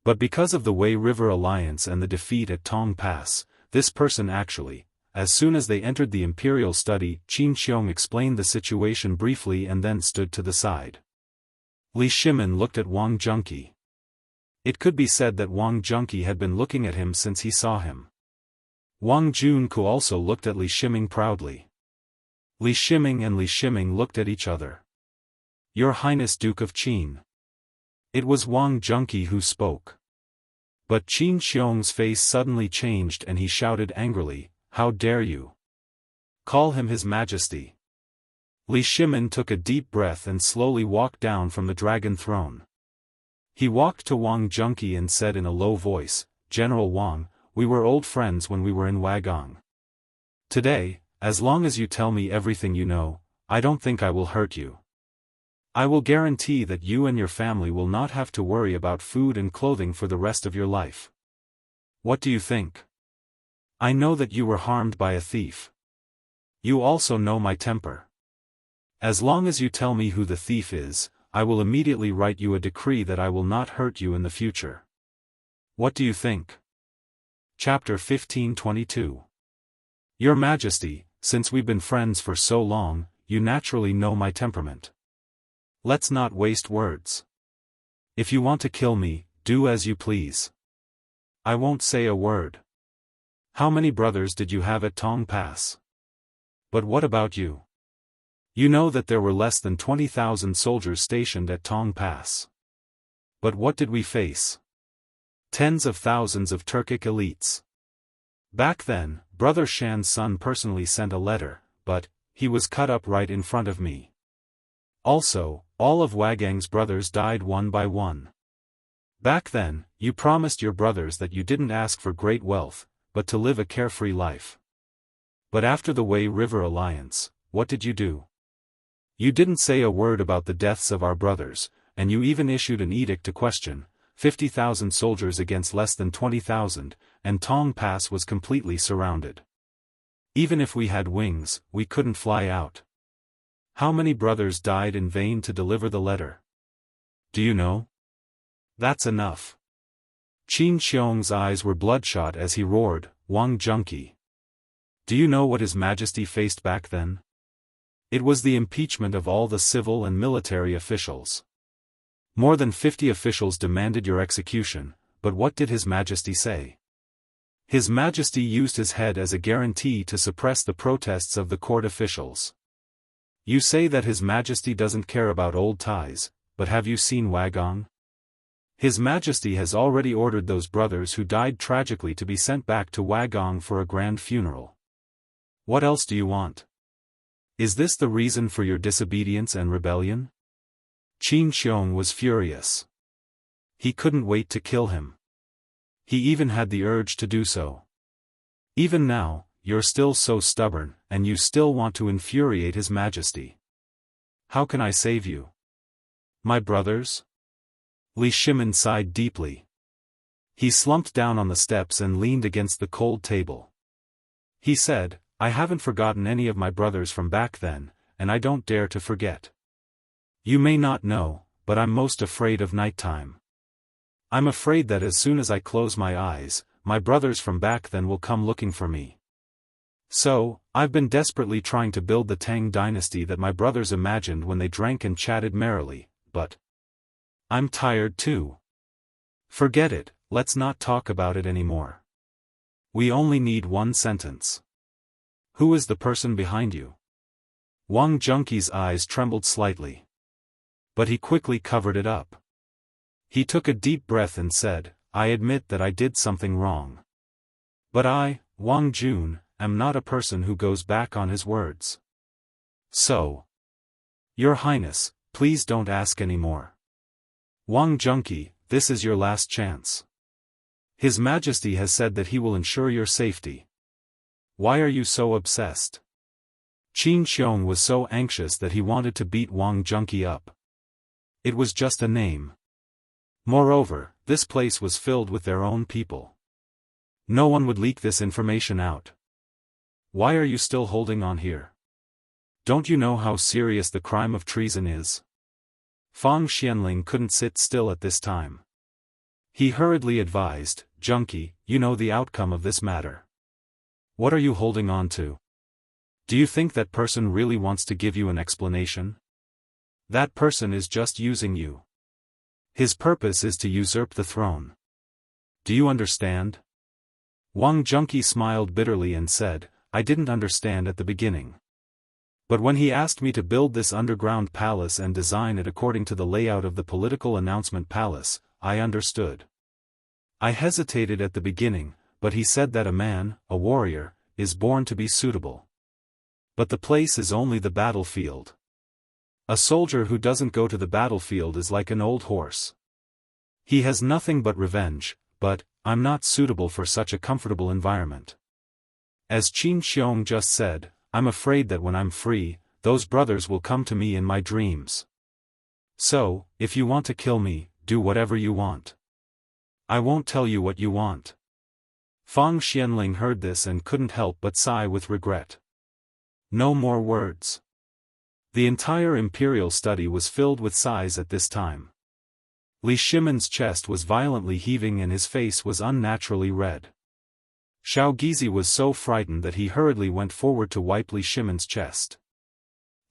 But because of the Wei River Alliance and the defeat at Tong Pass, this person actually, as soon as they entered the imperial study, Qin Xiong explained the situation briefly and then stood to the side. Li Shimin looked at Wang Junqi. It could be said that Wang Junqi had been looking at him since he saw him. Wang Junku also looked at Li Shimin proudly. Li Shimin and Li Shimin looked at each other. "Your Highness Duke of Qin." It was Wang Junqi who spoke. But Qin Xiong's face suddenly changed and he shouted angrily, "How dare you? Call him His Majesty." Li Shimin took a deep breath and slowly walked down from the dragon throne. He walked to Wang Junqi and said in a low voice, "General Wang, we were old friends when we were in Wagong. Today, as long as you tell me everything you know, I don't think I will hurt you. I will guarantee that you and your family will not have to worry about food and clothing for the rest of your life. What do you think? I know that you were harmed by a thief. You also know my temper. As long as you tell me who the thief is, I will immediately write you a decree that I will not hurt you in the future. What do you think?" Chapter 1522. Your Majesty, since we've been friends for so long, you naturally know my temperament. Let's not waste words. If you want to kill me, do as you please. I won't say a word. How many brothers did you have at Tong Pass? But what about you? You know that there were less than 20,000 soldiers stationed at Tong Pass. But what did we face? Tens of thousands of Turkic elites. Back then, Brother Shan's son personally sent a letter, but he was cut up right in front of me. Also, all of Wagang's brothers died one by one. Back then, you promised your brothers that you didn't ask for great wealth, but to live a carefree life. But after the Wei River Alliance, what did you do? You didn't say a word about the deaths of our brothers, and you even issued an edict to question 50,000 soldiers against less than 20,000, and Tong Pass was completely surrounded. Even if we had wings, we couldn't fly out. How many brothers died in vain to deliver the letter? Do you know? That's enough. Qin Xiong's eyes were bloodshot as he roared, "Wang Junqi. Do you know what His Majesty faced back then? It was the impeachment of all the civil and military officials. More than 50 officials demanded your execution, but what did His Majesty say? His Majesty used his head as a guarantee to suppress the protests of the court officials. You say that His Majesty doesn't care about old ties, but have you seen Wagong? His Majesty has already ordered those brothers who died tragically to be sent back to Wagong for a grand funeral. What else do you want? Is this the reason for your disobedience and rebellion? Qin Xiong was furious. He couldn't wait to kill him. He even had the urge to do so. Even now, you're still so stubborn, and you still want to infuriate His Majesty. How can I save you? My brothers? Li Shimin sighed deeply. He slumped down on the steps and leaned against the cold table. He said, I haven't forgotten any of my brothers from back then, and I don't dare to forget. You may not know, but I'm most afraid of nighttime. I'm afraid that as soon as I close my eyes, my brothers from back then will come looking for me. So, I've been desperately trying to build the Tang dynasty that my brothers imagined when they drank and chatted merrily, but I'm tired too. Forget it, let's not talk about it anymore. We only need one sentence. Who is the person behind you? Wang Junqi's eyes trembled slightly. But he quickly covered it up. He took a deep breath and said, I admit that I did something wrong. But I, Wang Jun, am not a person who goes back on his words. So, Your Highness, please don't ask any more. Wang Junqi, this is your last chance. His Majesty has said that he will ensure your safety. Why are you so obsessed? Qin Xiong was so anxious that he wanted to beat Wang Junqi up. It was just a name. Moreover, this place was filled with their own people. No one would leak this information out. Why are you still holding on here? Don't you know how serious the crime of treason is? Fang Xianling couldn't sit still at this time. He hurriedly advised, Junqi, you know the outcome of this matter. What are you holding on to? Do you think that person really wants to give you an explanation? That person is just using you. His purpose is to usurp the throne. Do you understand? Wang Junqi smiled bitterly and said, I didn't understand at the beginning. But when he asked me to build this underground palace and design it according to the layout of the political announcement palace, I understood. I hesitated at the beginning, but he said that a man, a warrior, is born to be suitable. But the place is only the battlefield. A soldier who doesn't go to the battlefield is like an old horse. He has nothing but revenge, but I'm not suitable for such a comfortable environment. As Qin Xiong just said, I'm afraid that when I'm free, those brothers will come to me in my dreams. So, if you want to kill me, do whatever you want. I won't tell you what you want. Fang Xianling heard this and couldn't help but sigh with regret. No more words. The entire imperial study was filled with sighs at this time. Li Shimin's chest was violently heaving and his face was unnaturally red. Xiao Gizi was so frightened that he hurriedly went forward to wipe Li Shimin's chest.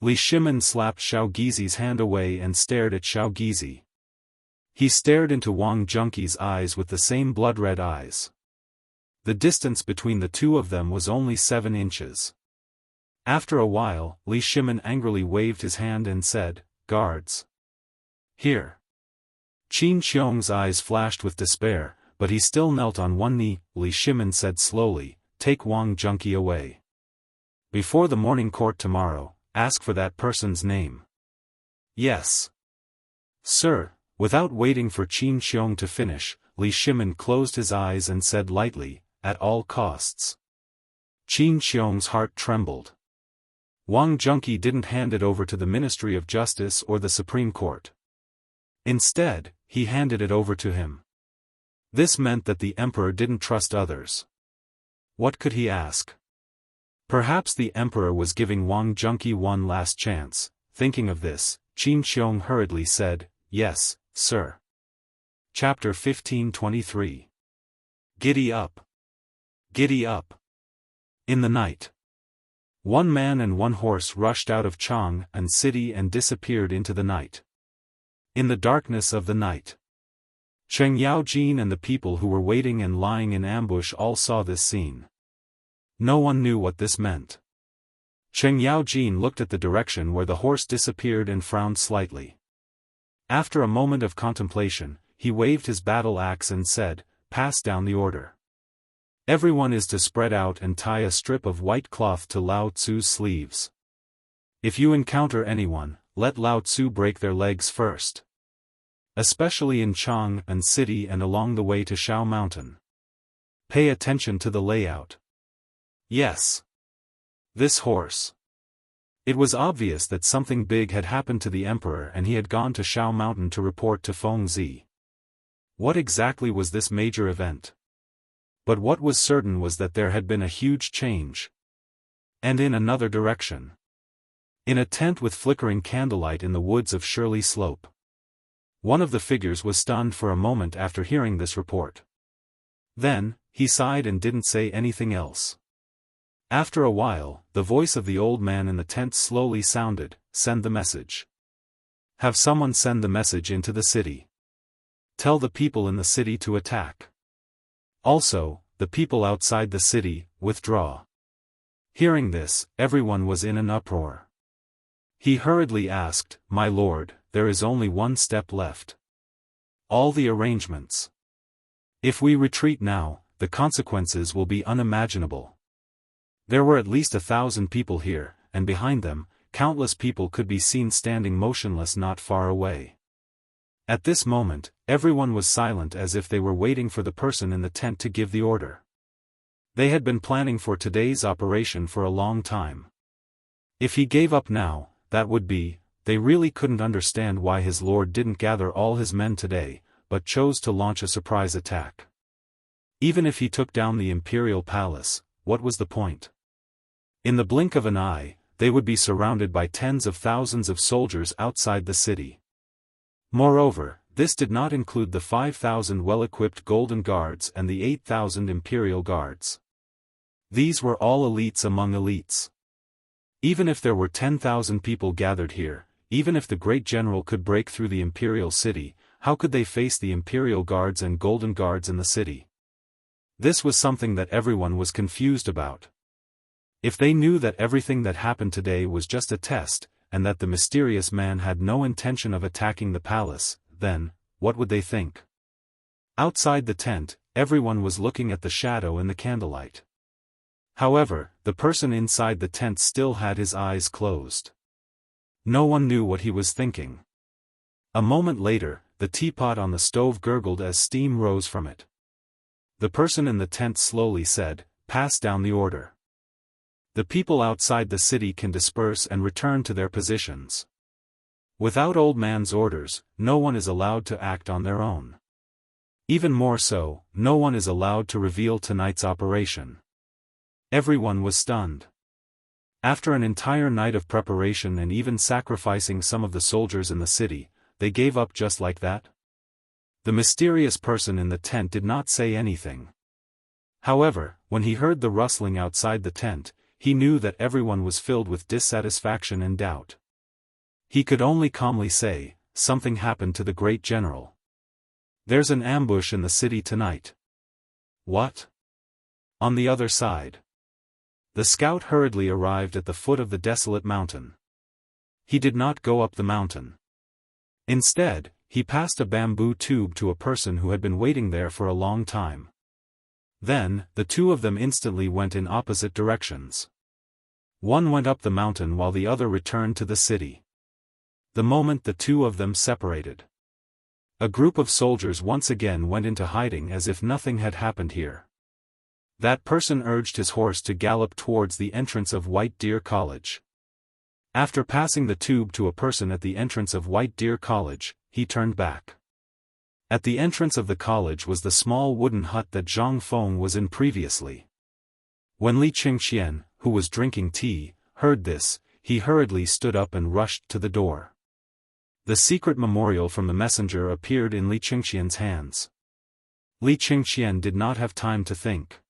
Li Shimin slapped Xiao Gizi's hand away and stared at Xiao Gizi. He stared into Wang Junqi's eyes with the same blood-red eyes. The distance between the two of them was only 7 inches. After a while, Li Shimin angrily waved his hand and said, Guards. Here. Qin Xiong's eyes flashed with despair, but he still knelt on one knee. Li Shimin said slowly, Take Wang Junqi away. Before the morning court tomorrow, ask for that person's name. Yes. Sir. Without waiting for Qin Xiong to finish, Li Shimin closed his eyes and said lightly, At all costs. Qin Xiong's heart trembled. Wang Junqi didn't hand it over to the Ministry of Justice or the Supreme Court. Instead, he handed it over to him. This meant that the emperor didn't trust others. What could he ask? Perhaps the emperor was giving Wang Junqi one last chance. Thinking of this, Qin Xiong hurriedly said, Yes, sir. Chapter 1523. Giddy up. Giddy up. In the night. One man and one horse rushed out of Chang and city and disappeared into the night. In the darkness of the night, Cheng Yaojin and the people who were waiting and lying in ambush all saw this scene. No one knew what this meant. Cheng Yaojin looked at the direction where the horse disappeared and frowned slightly. After a moment of contemplation, he waved his battle axe and said, "Pass down the order. Everyone is to spread out and tie a strip of white cloth to Lao Tzu's sleeves. If you encounter anyone, let Lao Tzu break their legs first. Especially in Chang and city and along the way to Shao Mountain. Pay attention to the layout." Yes. This horse. It was obvious that something big had happened to the emperor and he had gone to Shao Mountain to report to Feng Zi. What exactly was this major event? But what was certain was that there had been a huge change. And in another direction. In a tent with flickering candlelight in the woods of Shirley Slope. One of the figures was stunned for a moment after hearing this report. Then, he sighed and didn't say anything else. After a while, the voice of the old man in the tent slowly sounded, "Send the message. Have someone send the message into the city. Tell the people in the city to attack. Also, the people outside the city, withdraw." Hearing this, everyone was in an uproar. He hurriedly asked, "My lord, there is only one step left. All the arrangements. If we retreat now, the consequences will be unimaginable." There were at least 1,000 people here, and behind them, countless people could be seen standing motionless not far away. At this moment, everyone was silent as if they were waiting for the person in the tent to give the order. They had been planning for today's operation for a long time. If he gave up now, that would be, they really couldn't understand why his lord didn't gather all his men today, but chose to launch a surprise attack. Even if he took down the imperial palace, what was the point? In the blink of an eye, they would be surrounded by tens of thousands of soldiers outside the city. Moreover, this did not include the 5,000 well-equipped Golden Guards and the 8,000 Imperial Guards. These were all elites among elites. Even if there were 10,000 people gathered here, even if the great general could break through the Imperial city, how could they face the Imperial Guards and Golden Guards in the city? This was something that everyone was confused about. If they knew that everything that happened today was just a test, and that the mysterious man had no intention of attacking the palace, then, what would they think? Outside the tent, everyone was looking at the shadow in the candlelight. However, the person inside the tent still had his eyes closed. No one knew what he was thinking. A moment later, the teapot on the stove gurgled as steam rose from it. The person in the tent slowly said, "Pass down the order. The people outside the city can disperse and return to their positions. Without old man's orders, no one is allowed to act on their own. Even more so, no one is allowed to reveal tonight's operation." Everyone was stunned. After an entire night of preparation and even sacrificing some of the soldiers in the city, they gave up just like that? The mysterious person in the tent did not say anything. However, when he heard the rustling outside the tent, he knew that everyone was filled with dissatisfaction and doubt. He could only calmly say, "Something happened to the great general. There's an ambush in the city tonight." What? On the other side. The scout hurriedly arrived at the foot of the desolate mountain. He did not go up the mountain. Instead, he passed a bamboo tube to a person who had been waiting there for a long time. Then, the two of them instantly went in opposite directions. One went up the mountain while the other returned to the city. The moment the two of them separated, a group of soldiers once again went into hiding as if nothing had happened here. That person urged his horse to gallop towards the entrance of White Deer College. After passing the tube to a person at the entrance of White Deer College, he turned back. At the entrance of the college was the small wooden hut that Zhang Feng was in previously. When Li Qingxian, who was drinking tea, heard this, he hurriedly stood up and rushed to the door. The secret memorial from the messenger appeared in Li Qingxian's hands. Li Qingxian did not have time to think.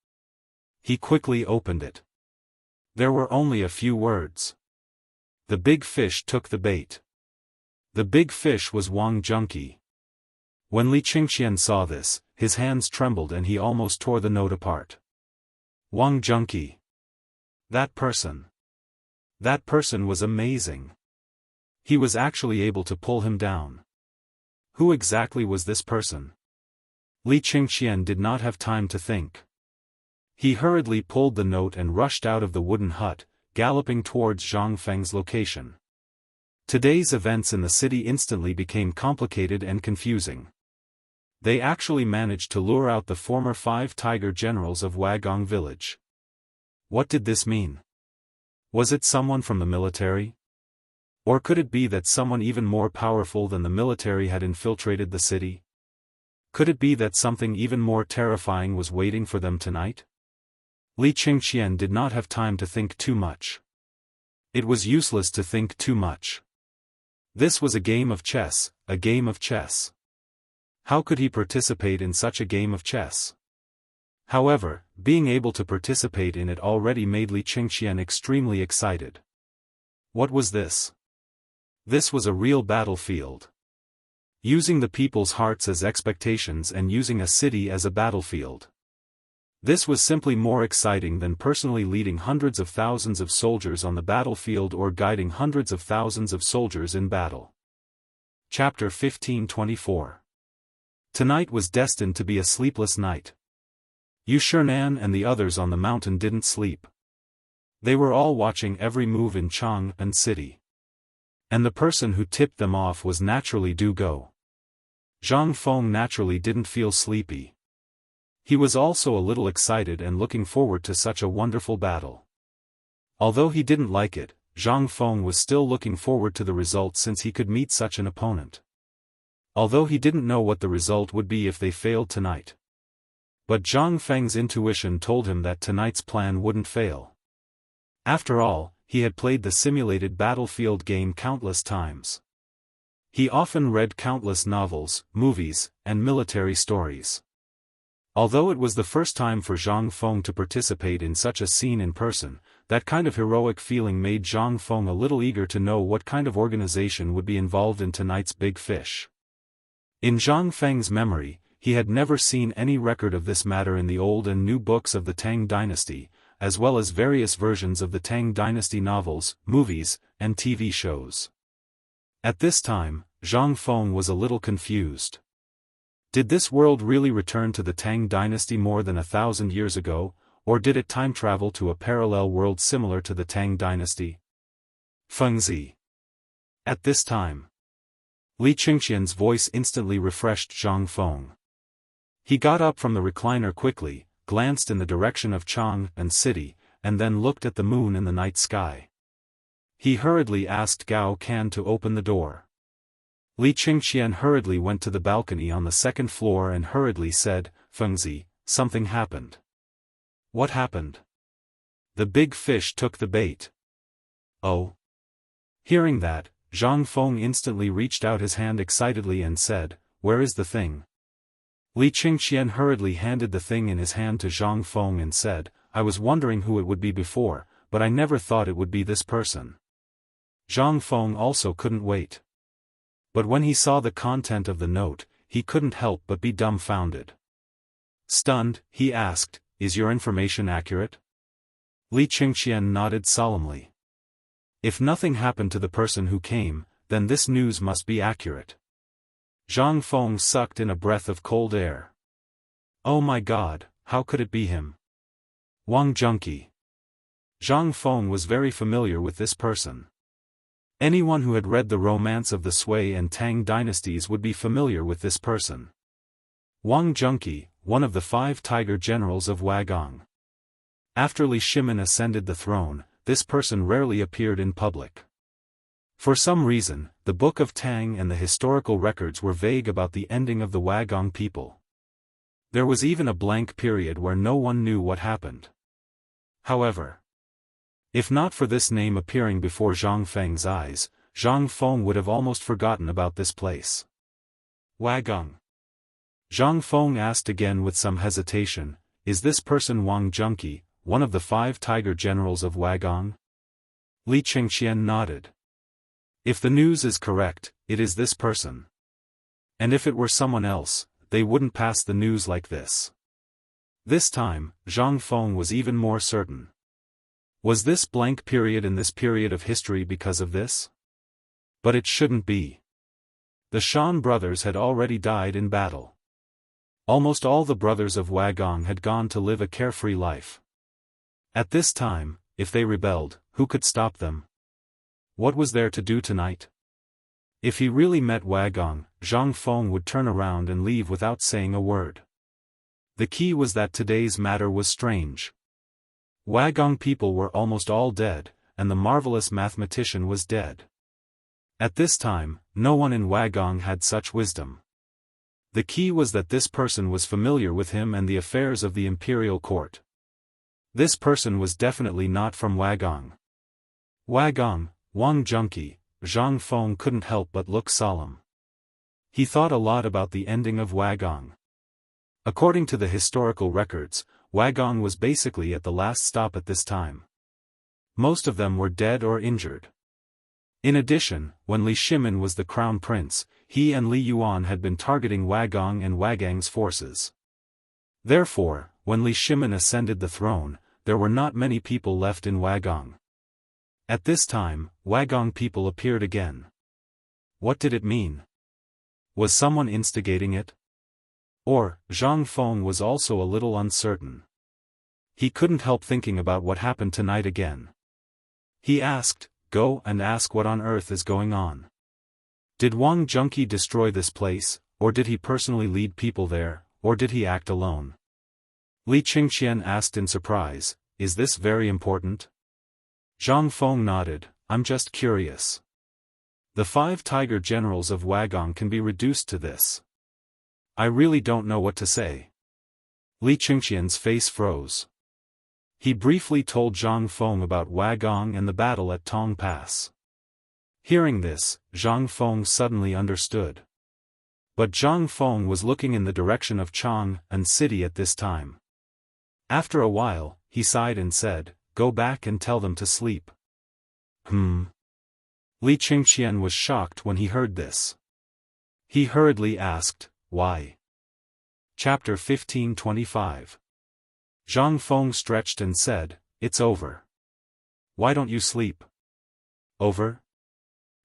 He quickly opened it. There were only a few words. The big fish took the bait. The big fish was Wang Junqi. When Li Qingxian saw this, his hands trembled and he almost tore the note apart. Wang Junqi. That person. That person was amazing. He was actually able to pull him down. Who exactly was this person? Li Qingxian did not have time to think. He hurriedly pulled the note and rushed out of the wooden hut, galloping towards Zhang Feng's location. Today's events in the city instantly became complicated and confusing. They actually managed to lure out the former 5 tiger generals of Wagong village. What did this mean? Was it someone from the military? Or could it be that someone even more powerful than the military had infiltrated the city? Could it be that something even more terrifying was waiting for them tonight? Li Qingxian did not have time to think too much. It was useless to think too much. This was a game of chess, a game of chess. How could he participate in such a game of chess? However, being able to participate in it already made Li Qingxian extremely excited. What was this? This was a real battlefield. Using the people's hearts as expectations and using a city as a battlefield. This was simply more exciting than personally leading hundreds of thousands of soldiers on the battlefield or guiding hundreds of thousands of soldiers in battle. Chapter 1524. Tonight was destined to be a sleepless night. Yu Shernan and the others on the mountain didn't sleep. They were all watching every move in Chang'an City. And the person who tipped them off was naturally Du Go. Zhang Feng naturally didn't feel sleepy. He was also a little excited and looking forward to such a wonderful battle. Although he didn't like it, Zhang Feng was still looking forward to the result since he could meet such an opponent. Although he didn't know what the result would be if they failed tonight. But Zhang Feng's intuition told him that tonight's plan wouldn't fail. After all, he had played the simulated battlefield game countless times. He often read countless novels, movies, and military stories. Although it was the first time for Zhang Feng to participate in such a scene in person, that kind of heroic feeling made Zhang Feng a little eager to know what kind of organization would be involved in tonight's big fish. In Zhang Feng's memory, he had never seen any record of this matter in the old and new books of the Tang dynasty, as well as various versions of the Tang dynasty novels, movies, and TV shows. At this time, Zhang Feng was a little confused. Did this world really return to the Tang dynasty more than 1,000 years ago, or did it time travel to a parallel world similar to the Tang dynasty? Fengzi. At this time, Li Qingxian's voice instantly refreshed Zhang Feng. He got up from the recliner quickly, glanced in the direction of Chang'an City, and then looked at the moon in the night sky. He hurriedly asked Gao Can to open the door. Li Qingxian hurriedly went to the balcony on the second floor and hurriedly said, "Fengzi, something happened." What happened? The big fish took the bait. Oh. Hearing that, Zhang Feng instantly reached out his hand excitedly and said, "Where is the thing?" Li Qingxian hurriedly handed the thing in his hand to Zhang Feng and said, "I was wondering who it would be before, but I never thought it would be this person." Zhang Feng also couldn't wait. But when he saw the content of the note, he couldn't help but be dumbfounded. Stunned, he asked, "Is your information accurate?" Li Qingxian nodded solemnly. If nothing happened to the person who came, then this news must be accurate. Zhang Feng sucked in a breath of cold air. Oh my God, how could it be him? Wang Junqi. Zhang Feng was very familiar with this person. Anyone who had read the romance of the Sui and Tang dynasties would be familiar with this person. Wang Junqi, one of the 5 tiger generals of Wagong. After Li Shimin ascended the throne, this person rarely appeared in public. For some reason, the Book of Tang and the historical records were vague about the ending of the Wagong people. There was even a blank period where no one knew what happened. However, if not for this name appearing before Zhang Feng's eyes, Zhang Feng would have almost forgotten about this place. Wagong. Zhang Feng asked again with some hesitation, "Is this person Wang Junqi, one of the 5 tiger generals of Wagong? Li Qingqian nodded. If the news is correct, it is this person. And if it were someone else, they wouldn't pass the news like this. This time, Zhang Feng was even more certain. Was this blank period in this period of history because of this? But it shouldn't be. The Shan brothers had already died in battle. Almost all the brothers of Wagong had gone to live a carefree life. At this time, if they rebelled, who could stop them? What was there to do tonight? If he really met Wagong, Zhang Feng would turn around and leave without saying a word. The key was that today's matter was strange. Wagong people were almost all dead, and the marvelous mathematician was dead. At this time, no one in Wagong had such wisdom. The key was that this person was familiar with him and the affairs of the imperial court. This person was definitely not from Wagong. Wagong, Wang Junqi, Zhang Feng couldn't help but look solemn. He thought a lot about the ending of Wagong. According to the historical records, Wagong was basically at the last stop at this time. Most of them were dead or injured. In addition, when Li Shimin was the crown prince, he and Li Yuan had been targeting Wagong and Wagang's forces. Therefore, when Li Shimin ascended the throne, there were not many people left in Wagong. At this time, Wagong people appeared again. What did it mean? Was someone instigating it? Or, Zhang Feng was also a little uncertain. He couldn't help thinking about what happened tonight again. He asked, "Go and ask what on earth is going on. Did Wang Junqi destroy this place, or did he personally lead people there, or did he act alone?" Li Qingqian asked in surprise, "Is this very important?" Zhang Feng nodded, "I'm just curious. The 5 tiger generals of Wagong can be reduced to this. I really don't know what to say." Li Qingqian's face froze. He briefly told Zhang Feng about Wagong and the battle at Tong Pass. Hearing this, Zhang Feng suddenly understood. But Zhang Feng was looking in the direction of Chang'an City at this time. After a while, he sighed and said, "Go back and tell them to sleep." Li Qingqian was shocked when he heard this. He hurriedly asked, "Why?" Chapter 15:25. Zhang Feng stretched and said, "It's over." "Why don't you sleep?" "Over?"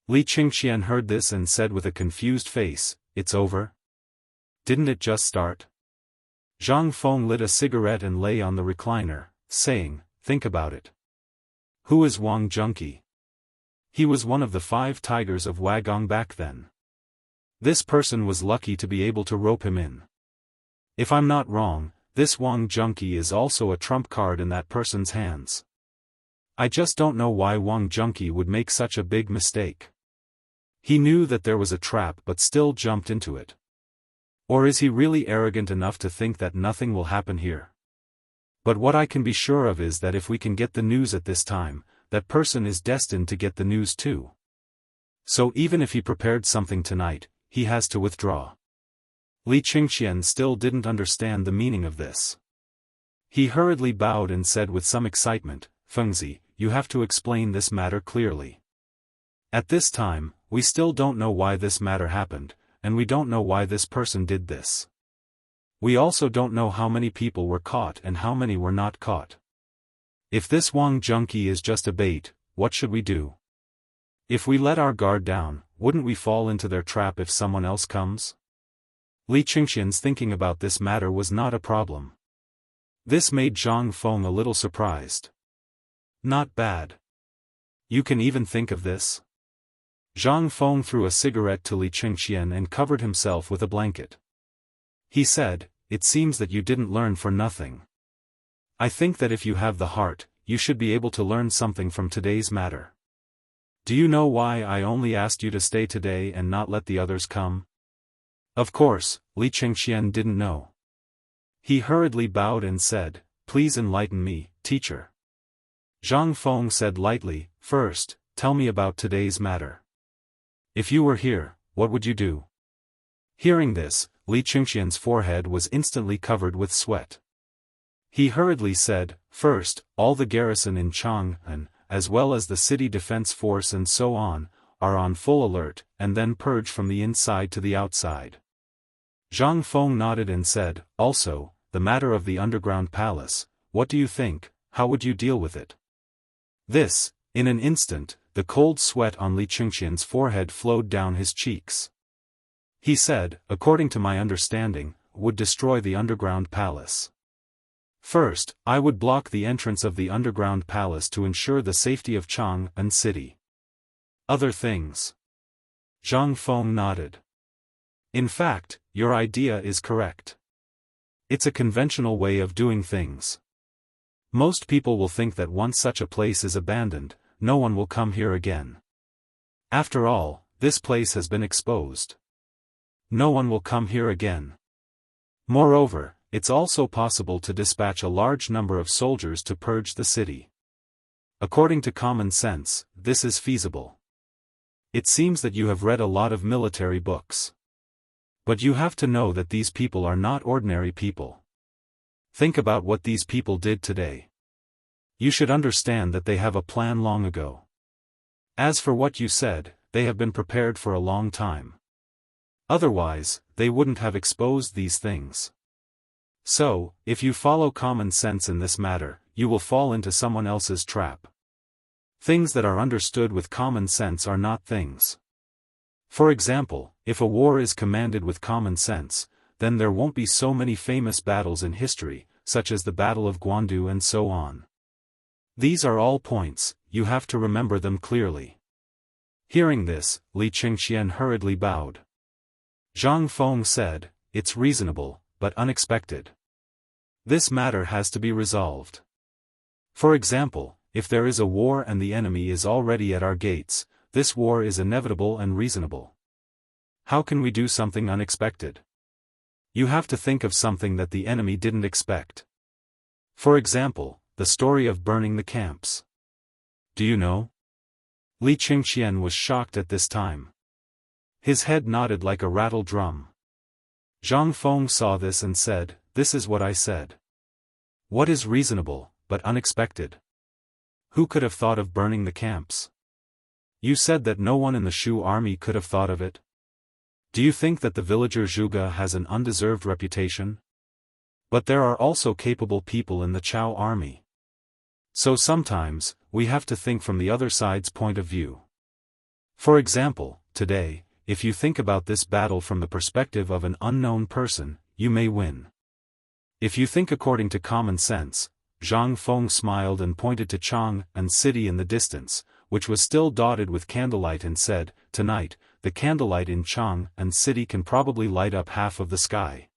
Li Qingqian heard this and said with a confused face, "It's over? Didn't it just start?" Zhang Feng lit a cigarette and lay on the recliner, saying, "Think about it. Who is Wang Junqi? He was one of the 5 tigers of Wagong back then. This person was lucky to be able to rope him in. If I'm not wrong, this Wang Junqi is also a trump card in that person's hands. I just don't know why Wang Junqi would make such a big mistake. He knew that there was a trap but still jumped into it. Or is he really arrogant enough to think that nothing will happen here? But what I can be sure of is that if we can get the news at this time, that person is destined to get the news too. So even if he prepared something tonight, he has to withdraw." Li Qingqian still didn't understand the meaning of this. He hurriedly bowed and said with some excitement, "Fengzi, you have to explain this matter clearly. At this time, we still don't know why this matter happened, and we don't know why this person did this. We also don't know how many people were caught and how many were not caught. If this Wang Junqi is just a bait, what should we do? If we let our guard down, wouldn't we fall into their trap if someone else comes?" Li Qingqian's thinking about this matter was not a problem. This made Zhang Feng a little surprised. "Not bad. You can even think of this?" Zhang Feng threw a cigarette to Li Qingqian and covered himself with a blanket. He said, "It seems that you didn't learn for nothing. I think that if you have the heart, you should be able to learn something from today's matter. Do you know why I only asked you to stay today and not let the others come?" Of course, Li Qingqian didn't know. He hurriedly bowed and said, "Please enlighten me, teacher." Zhang Feng said lightly, "First, tell me about today's matter. If you were here, what would you do?" Hearing this, Li Qingqian's forehead was instantly covered with sweat. He hurriedly said, "First, all the garrison in Jianghu, as well as the city defense force and so on, are on full alert, and then purge from the inside to the outside." Zhang Feng nodded and said, "Also, the matter of the underground palace, what do you think, how would you deal with it?" This, in an instant, the cold sweat on Li Qingqian's forehead flowed down his cheeks. He said, "According to my understanding, would destroy the underground palace. First, I would block the entrance of the underground palace to ensure the safety of Jianghu city. Other things." Zhang Feng nodded. "In fact, your idea is correct. It's a conventional way of doing things. Most people will think that once such a place is abandoned, no one will come here again. After all, this place has been exposed. No one will come here again. Moreover, it's also possible to dispatch a large number of soldiers to purge the city. According to common sense, this is feasible. It seems that you have read a lot of military books. But you have to know that these people are not ordinary people. Think about what these people did today. You should understand that they have a plan long ago. As for what you said, they have been prepared for a long time. Otherwise, they wouldn't have exposed these things. So, if you follow common sense in this matter, you will fall into someone else's trap. Things that are understood with common sense are not things. For example, if a war is commanded with common sense, then there won't be so many famous battles in history, such as the Battle of Guandu and so on. These are all points, you have to remember them clearly." Hearing this, Li Qingqian hurriedly bowed. Zhang Feng said, "It's reasonable, but unexpected. This matter has to be resolved. For example, if there is a war and the enemy is already at our gates, this war is inevitable and reasonable. How can we do something unexpected? You have to think of something that the enemy didn't expect. For example, the story of burning the camps. Do you know?" Li Qingqian was shocked at this time. His head nodded like a rattle drum. Zhang Feng saw this and said, "This is what I said. What is reasonable, but unexpected? Who could have thought of burning the camps? You said that no one in the Shu army could have thought of it. Do you think that the villager Zhuge has an undeserved reputation? But there are also capable people in the Chao army. So sometimes, we have to think from the other side's point of view. For example, today, if you think about this battle from the perspective of an unknown person, you may win. If you think according to common sense," Zhang Feng smiled and pointed to Jianghu city in the distance, which was still dotted with candlelight, and said, "Tonight, the candlelight in Jianghu city can probably light up half of the sky."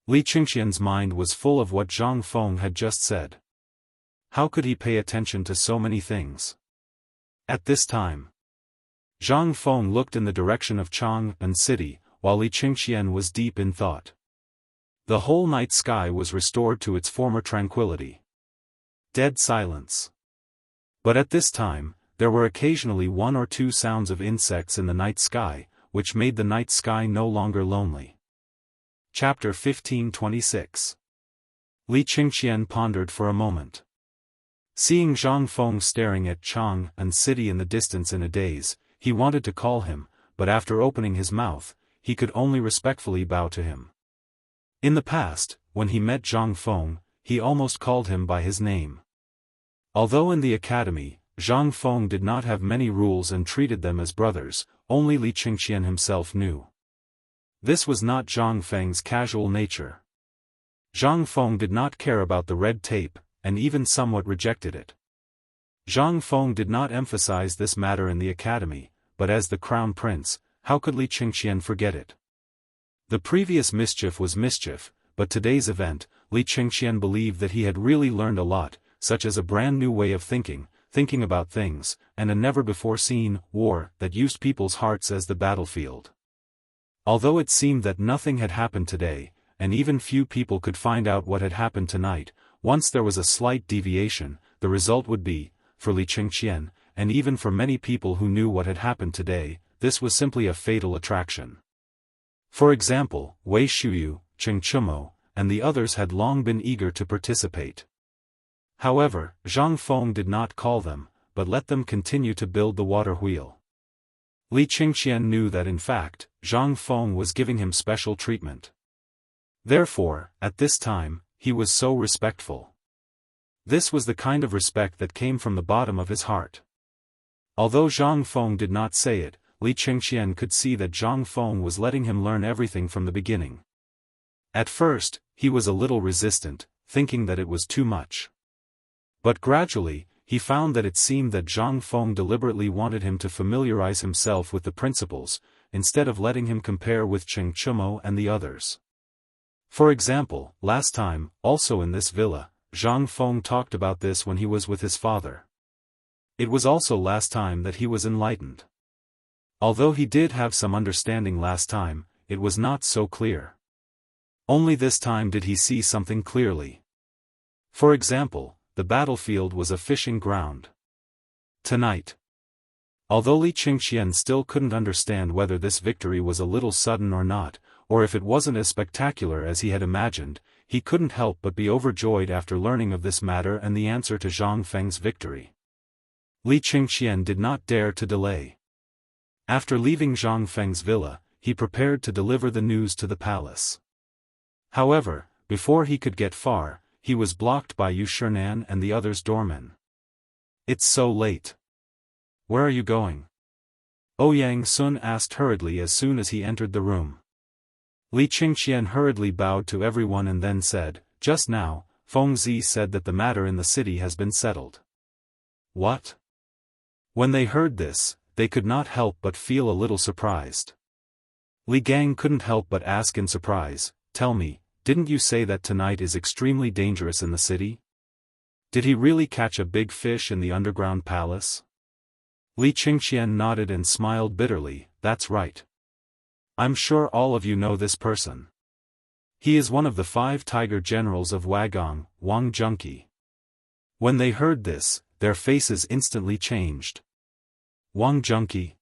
Li Qingqian's mind was full of what Zhang Feng had just said. How could he pay attention to so many things? At this time, Zhang Feng looked in the direction of Jianghu city, while Li Qingqian was deep in thought. The whole night sky was restored to its former tranquility. Dead silence. But at this time, there were occasionally one or two sounds of insects in the night sky, which made the night sky no longer lonely. Chapter 1526. Li Qingqian pondered for a moment. Seeing Zhang Feng staring at Jianghu city in the distance in a daze, he wanted to call him, but after opening his mouth, he could only respectfully bow to him. In the past, when he met Zhang Feng, he almost called him by his name. Although in the academy, Zhang Feng did not have many rules and treated them as brothers, only Li Qingqian himself knew. This was not Zhang Feng's casual nature. Zhang Feng did not care about the red tape, and even somewhat rejected it. Zhang Feng did not emphasize this matter in the academy, but as the crown prince, how could Li Qingqian forget it? The previous mischief was mischief, but today's event, Li Qingqian believed that he had really learned a lot, such as a brand new way of thinking about things, and a never-before-seen war that used people's hearts as the battlefield. Although it seemed that nothing had happened today, and even few people could find out what had happened tonight, once there was a slight deviation, the result would be, for Li Qingqian, and even for many people who knew what had happened today, this was simply a fatal attraction. For example, Wei Shuyu, Cheng Chumo, and the others had long been eager to participate. However, Zhang Feng did not call them, but let them continue to build the water wheel. Li Qingqian knew that in fact, Zhang Feng was giving him special treatment. Therefore, at this time, he was so respectful. This was the kind of respect that came from the bottom of his heart. Although Zhang Feng did not say it, Li Qingqian could see that Zhang Feng was letting him learn everything from the beginning. At first, he was a little resistant, thinking that it was too much. But gradually, he found that it seemed that Zhang Feng deliberately wanted him to familiarize himself with the principles, instead of letting him compare with Cheng Chumo and the others. For example, last time, also in this villa, Zhang Feng talked about this when he was with his father. It was also last time that he was enlightened. Although he did have some understanding last time, it was not so clear. Only this time did he see something clearly. For example, the battlefield was a fishing ground. Tonight. Although Li Qingqian still couldn't understand whether this victory was a little sudden or not, or if it wasn't as spectacular as he had imagined, he couldn't help but be overjoyed after learning of this matter and the answer to Zhang Feng's victory. Li Qingqian did not dare to delay. After leaving Zhang Feng's villa, he prepared to deliver the news to the palace. However, before he could get far, he was blocked by Yu Shernan and the others' doormen. "It's so late. Where are you going?" Ouyang Sun asked hurriedly as soon as he entered the room. Li Qingqian hurriedly bowed to everyone and then said, "Just now, Feng Zi said that the matter in the city has been settled." "What?" When they heard this, they could not help but feel a little surprised. Li Gang couldn't help but ask in surprise, "Tell me, didn't you say that tonight is extremely dangerous in the city? Did he really catch a big fish in the underground palace?" Li Qingqian nodded and smiled bitterly, "That's right. I'm sure all of you know this person. He is one of the 5 tiger generals of Wagong, Wang Junqi." When they heard this, their faces instantly changed. Wang Junqi.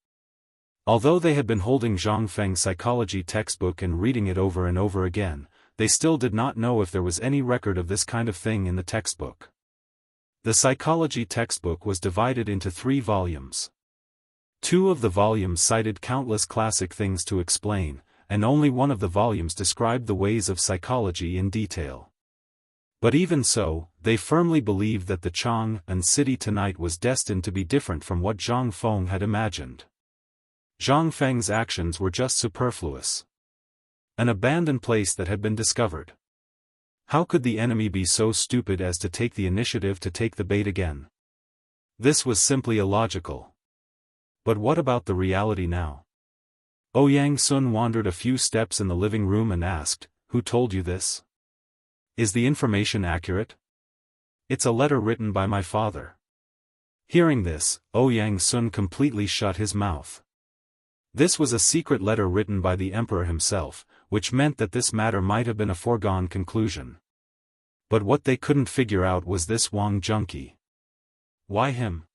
Although they had been holding Zhang Feng's psychology textbook and reading it over and over again, they still did not know if there was any record of this kind of thing in the textbook. The psychology textbook was divided into 3 volumes. 2 of the volumes cited countless classic things to explain, and only one of the volumes described the ways of psychology in detail. But even so, they firmly believed that the Chang'an city tonight was destined to be different from what Zhang Feng had imagined. Zhang Feng's actions were just superfluous. An abandoned place that had been discovered. How could the enemy be so stupid as to take the initiative to take the bait again? This was simply illogical. But what about the reality now? Ouyang Sun wandered a few steps in the living room and asked, "Who told you this? Is the information accurate?" "It's a letter written by my father." Hearing this, Ouyang Sun completely shut his mouth. This was a secret letter written by the emperor himself, which meant that this matter might have been a foregone conclusion. But what they couldn't figure out was this Wang Junqi. Why him?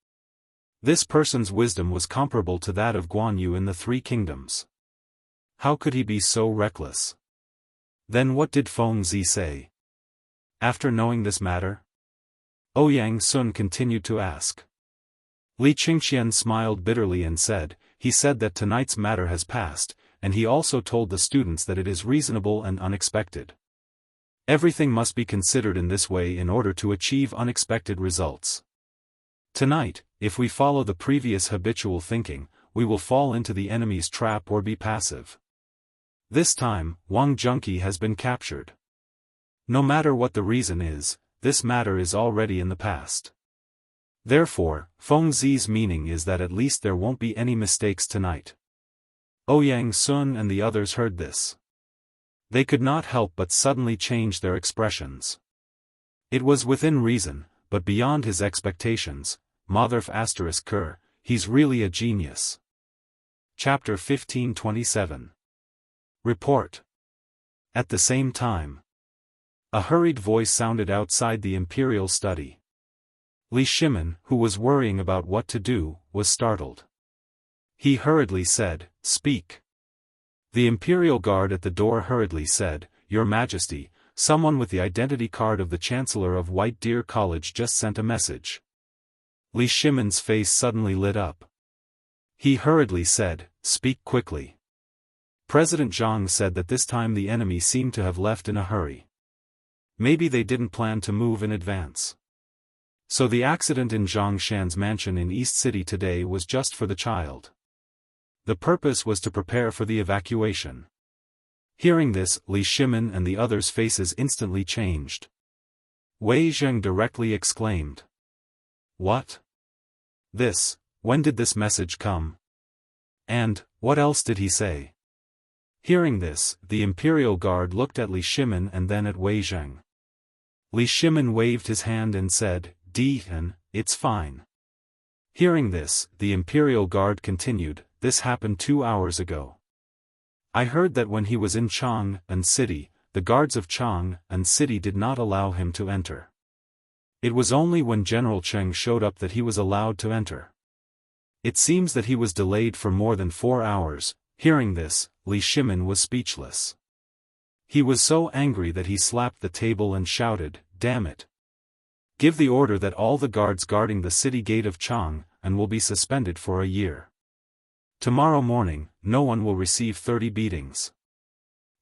This person's wisdom was comparable to that of Guan Yu in the 3 kingdoms. How could he be so reckless? Then what did Feng Zi say? After knowing this matter? Ouyang Sun continued to ask. Li Qingqian smiled bitterly and said, "He said that tonight's matter has passed, and he also told the students that it is reasonable and unexpected. Everything must be considered in this way in order to achieve unexpected results. Tonight, if we follow the previous habitual thinking, we will fall into the enemy's trap or be passive. This time, Wang Junqi has been captured. No matter what the reason is, this matter is already in the past. Therefore, Feng Zi's meaning is that at least there won't be any mistakes tonight." Ouyang Sun and the others heard this. They could not help but suddenly change their expressions. It was within reason, but beyond his expectations. Motherf **Ker, he's really a genius. Chapter 1527. Report. At the same time, a hurried voice sounded outside the imperial study. Li Shimin, who was worrying about what to do, was startled. He hurriedly said, "Speak." The imperial guard at the door hurriedly said, "Your Majesty, Someone with the identity card of the Chancellor of White Deer College just sent a message. Li Shimin's face suddenly lit up. He hurriedly said, "Speak quickly." President Zhang said that this time the enemy seemed to have left in a hurry. Maybe they didn't plan to move in advance. So the accident in Zhang Shan's mansion in East City today was just for the child. The purpose was to prepare for the evacuation. Hearing this, Li Shimin and the others' faces instantly changed. Wei Zheng directly exclaimed. "What? When did this message come? And, what else did he say?" Hearing this, the Imperial Guard looked at Li Shimin and then at Wei Zheng. Li Shimin waved his hand and said, "Dian, it's fine." Hearing this, the Imperial Guard continued, "This happened 2 hours ago. I heard that when he was in Chang'an City, the guards of Chang'an City did not allow him to enter. It was only when General Cheng showed up that he was allowed to enter. It seems that he was delayed for more than 4 hours." Hearing this, Li Shimin was speechless. He was so angry that he slapped the table and shouted, "Damn it! Give the order that all the guards guarding the city gate of Chang'an will be suspended for a year. Tomorrow morning, no one will receive 30 beatings."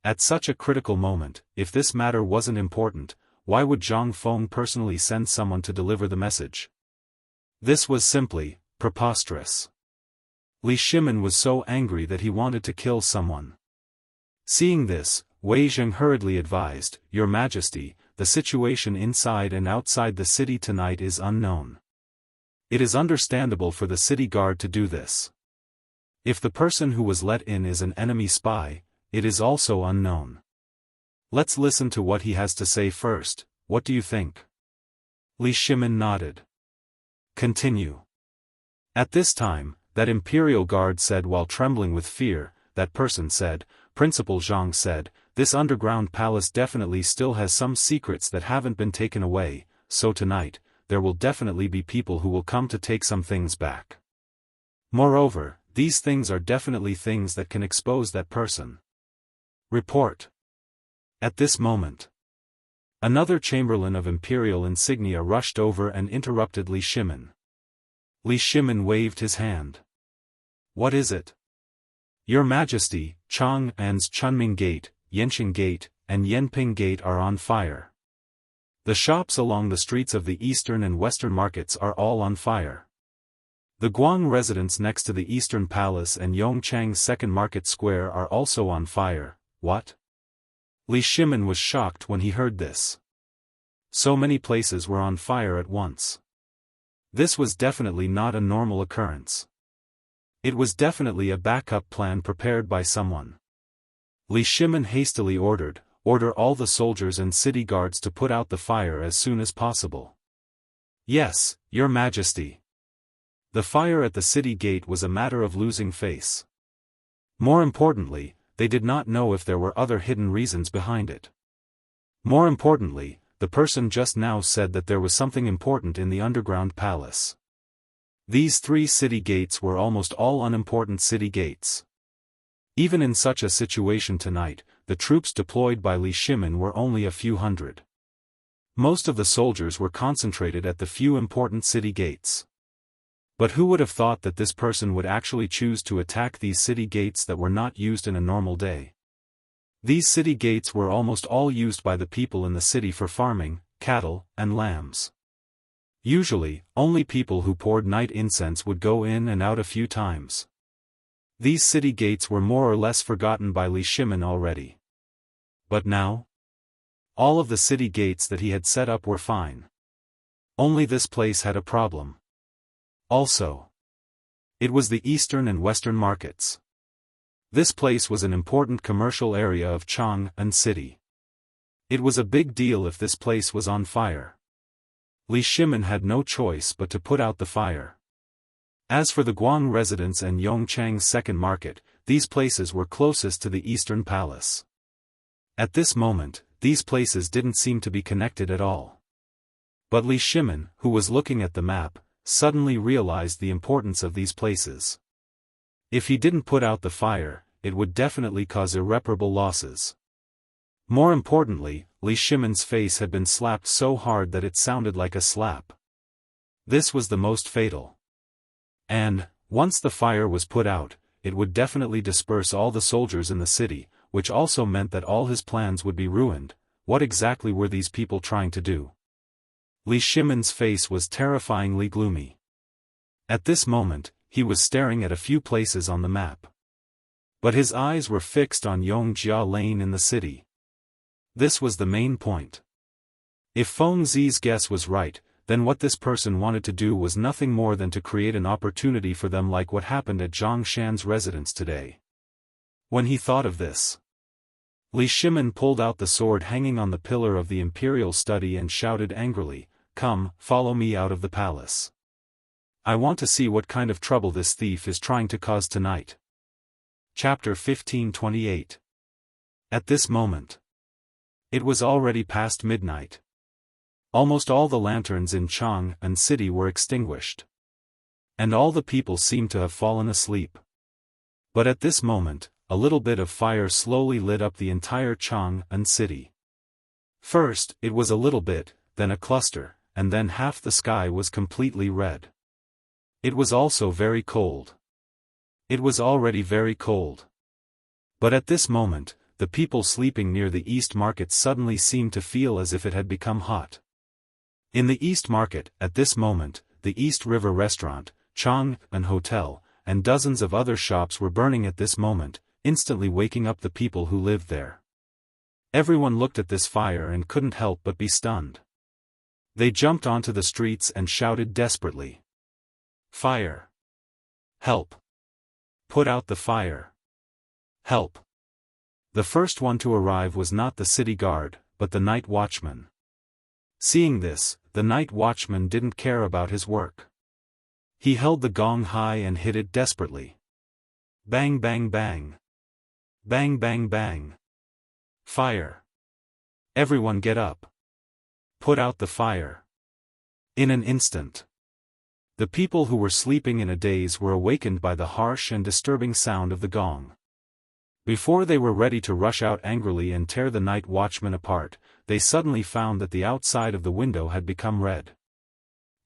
At such a critical moment, if this matter wasn't important, why would Zhang Feng personally send someone to deliver the message? This was simply preposterous. Li Shimin was so angry that he wanted to kill someone. Seeing this, Wei Zheng hurriedly advised, "Your Majesty, the situation inside and outside the city tonight is unknown. It is understandable for the city guard to do this. If the person who was let in is an enemy spy, it is also unknown. Let's listen to what he has to say first. What do you think?" Li Shimin nodded. "Continue." At this time, that Imperial Guard said while trembling with fear, that person said, "Principal Zhang said, this underground palace definitely still has some secrets that haven't been taken away, so tonight, there will definitely be people who will come to take some things back. Moreover, these things are definitely things that can expose that person. Report." At this moment, another chamberlain of imperial insignia rushed over and interrupted Li Shimin. Li Shimin waved his hand. "What is it?" "Your Majesty, Chang'an's Chunming Gate, Yanqing Gate, and Yanping Gate are on fire. The shops along the streets of the eastern and western markets are all on fire. The Guang residence next to the Eastern Palace and Yongchang's Second Market Square are also on fire." "What?" Li Shimin was shocked when he heard this. So many places were on fire at once. This was definitely not a normal occurrence. It was definitely a backup plan prepared by someone. Li Shimin hastily order all the soldiers and city guards to put out the fire as soon as possible. "Yes, Your Majesty." The fire at the city gate was a matter of losing face. More importantly, they did not know if there were other hidden reasons behind it. More importantly, the person just now said that there was something important in the underground palace. These 3 city gates were almost all unimportant city gates. Even in such a situation tonight, the troops deployed by Li Shimin were only a few hundred. Most of the soldiers were concentrated at the few important city gates. But who would have thought that this person would actually choose to attack these city gates that were not used in a normal day? These city gates were almost all used by the people in the city for farming, cattle, and lambs. Usually, only people who poured night incense would go in and out a few times. These city gates were more or less forgotten by Li Shimin already. But now? All of the city gates that he had set up were fine. Only this place had a problem. Also, it was the eastern and western markets. This place was an important commercial area of Chang'an City. It was a big deal if this place was on fire. Li Shimin had no choice but to put out the fire. As for the Guang residence and Yongchang's Second Market, these places were closest to the Eastern Palace. At this moment, these places didn't seem to be connected at all. But Li Shimin, who was looking at the map, suddenly realized the importance of these places. If he didn't put out the fire, it would definitely cause irreparable losses. More importantly, Li Shimon's face had been slapped so hard that it sounded like a slap. This was the most fatal. And, once the fire was put out, it would definitely disperse all the soldiers in the city, which also meant that all his plans would be ruined. What exactly were these people trying to do? Li Shimon's face was terrifyingly gloomy. At this moment, he was staring at a few places on the map. But his eyes were fixed on Yongjia Lane in the city. This was the main point. If Feng Zi's guess was right, then what this person wanted to do was nothing more than to create an opportunity for them like what happened at Zhang Shan's residence today. When he thought of this, Li Shimon pulled out the sword hanging on the pillar of the imperial study and shouted angrily, "Come, follow me out of the palace. I want to see what kind of trouble this thief is trying to cause tonight." Chapter 15:28. At this moment, it was already past midnight. Almost all the lanterns in Chang'an City were extinguished. And all the people seemed to have fallen asleep. But at this moment, a little bit of fire slowly lit up the entire Chang'an City. First, it was a little bit, then a cluster, and then half the sky was completely red. It was also very cold. It was already very cold. But at this moment, the people sleeping near the East Market suddenly seemed to feel as if it had become hot. In the East Market, at this moment, the East River Restaurant, Chang'an Hotel, and dozens of other shops were burning at this moment, instantly waking up the people who lived there. Everyone looked at this fire and couldn't help but be stunned. They jumped onto the streets and shouted desperately, "Fire! Help! Put out the fire! Help!" The first one to arrive was not the city guard, but the night watchman. Seeing this, the night watchman didn't care about his work. He held the gong high and hit it desperately. Bang bang bang. Bang bang bang. Fire! Everyone get up. Put out the fire. In an instant, the people who were sleeping in a daze were awakened by the harsh and disturbing sound of the gong. Before they were ready to rush out angrily and tear the night watchman apart, they suddenly found that the outside of the window had become red.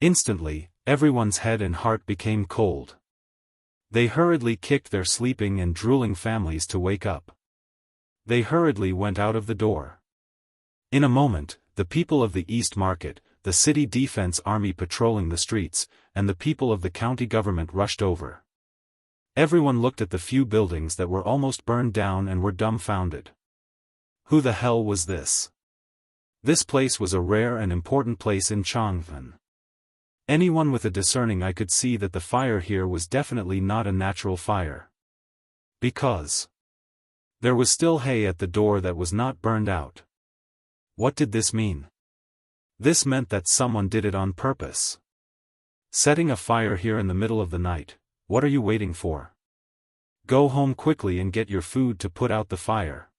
Instantly, everyone's head and heart became cold. They hurriedly kicked their sleeping and drooling families to wake up. They hurriedly went out of the door. In a moment, the people of the East Market, the city defense army patrolling the streets, and the people of the county government rushed over. Everyone looked at the few buildings that were almost burned down and were dumbfounded. Who the hell was this? This place was a rare and important place in Chang'an. Anyone with a discerning eye could see that the fire here was definitely not a natural fire. Because there was still hay at the door that was not burned out. What did this mean? This meant that someone did it on purpose. Setting a fire here in the middle of the night, what are you waiting for? Go home quickly and get your food to put out the fire.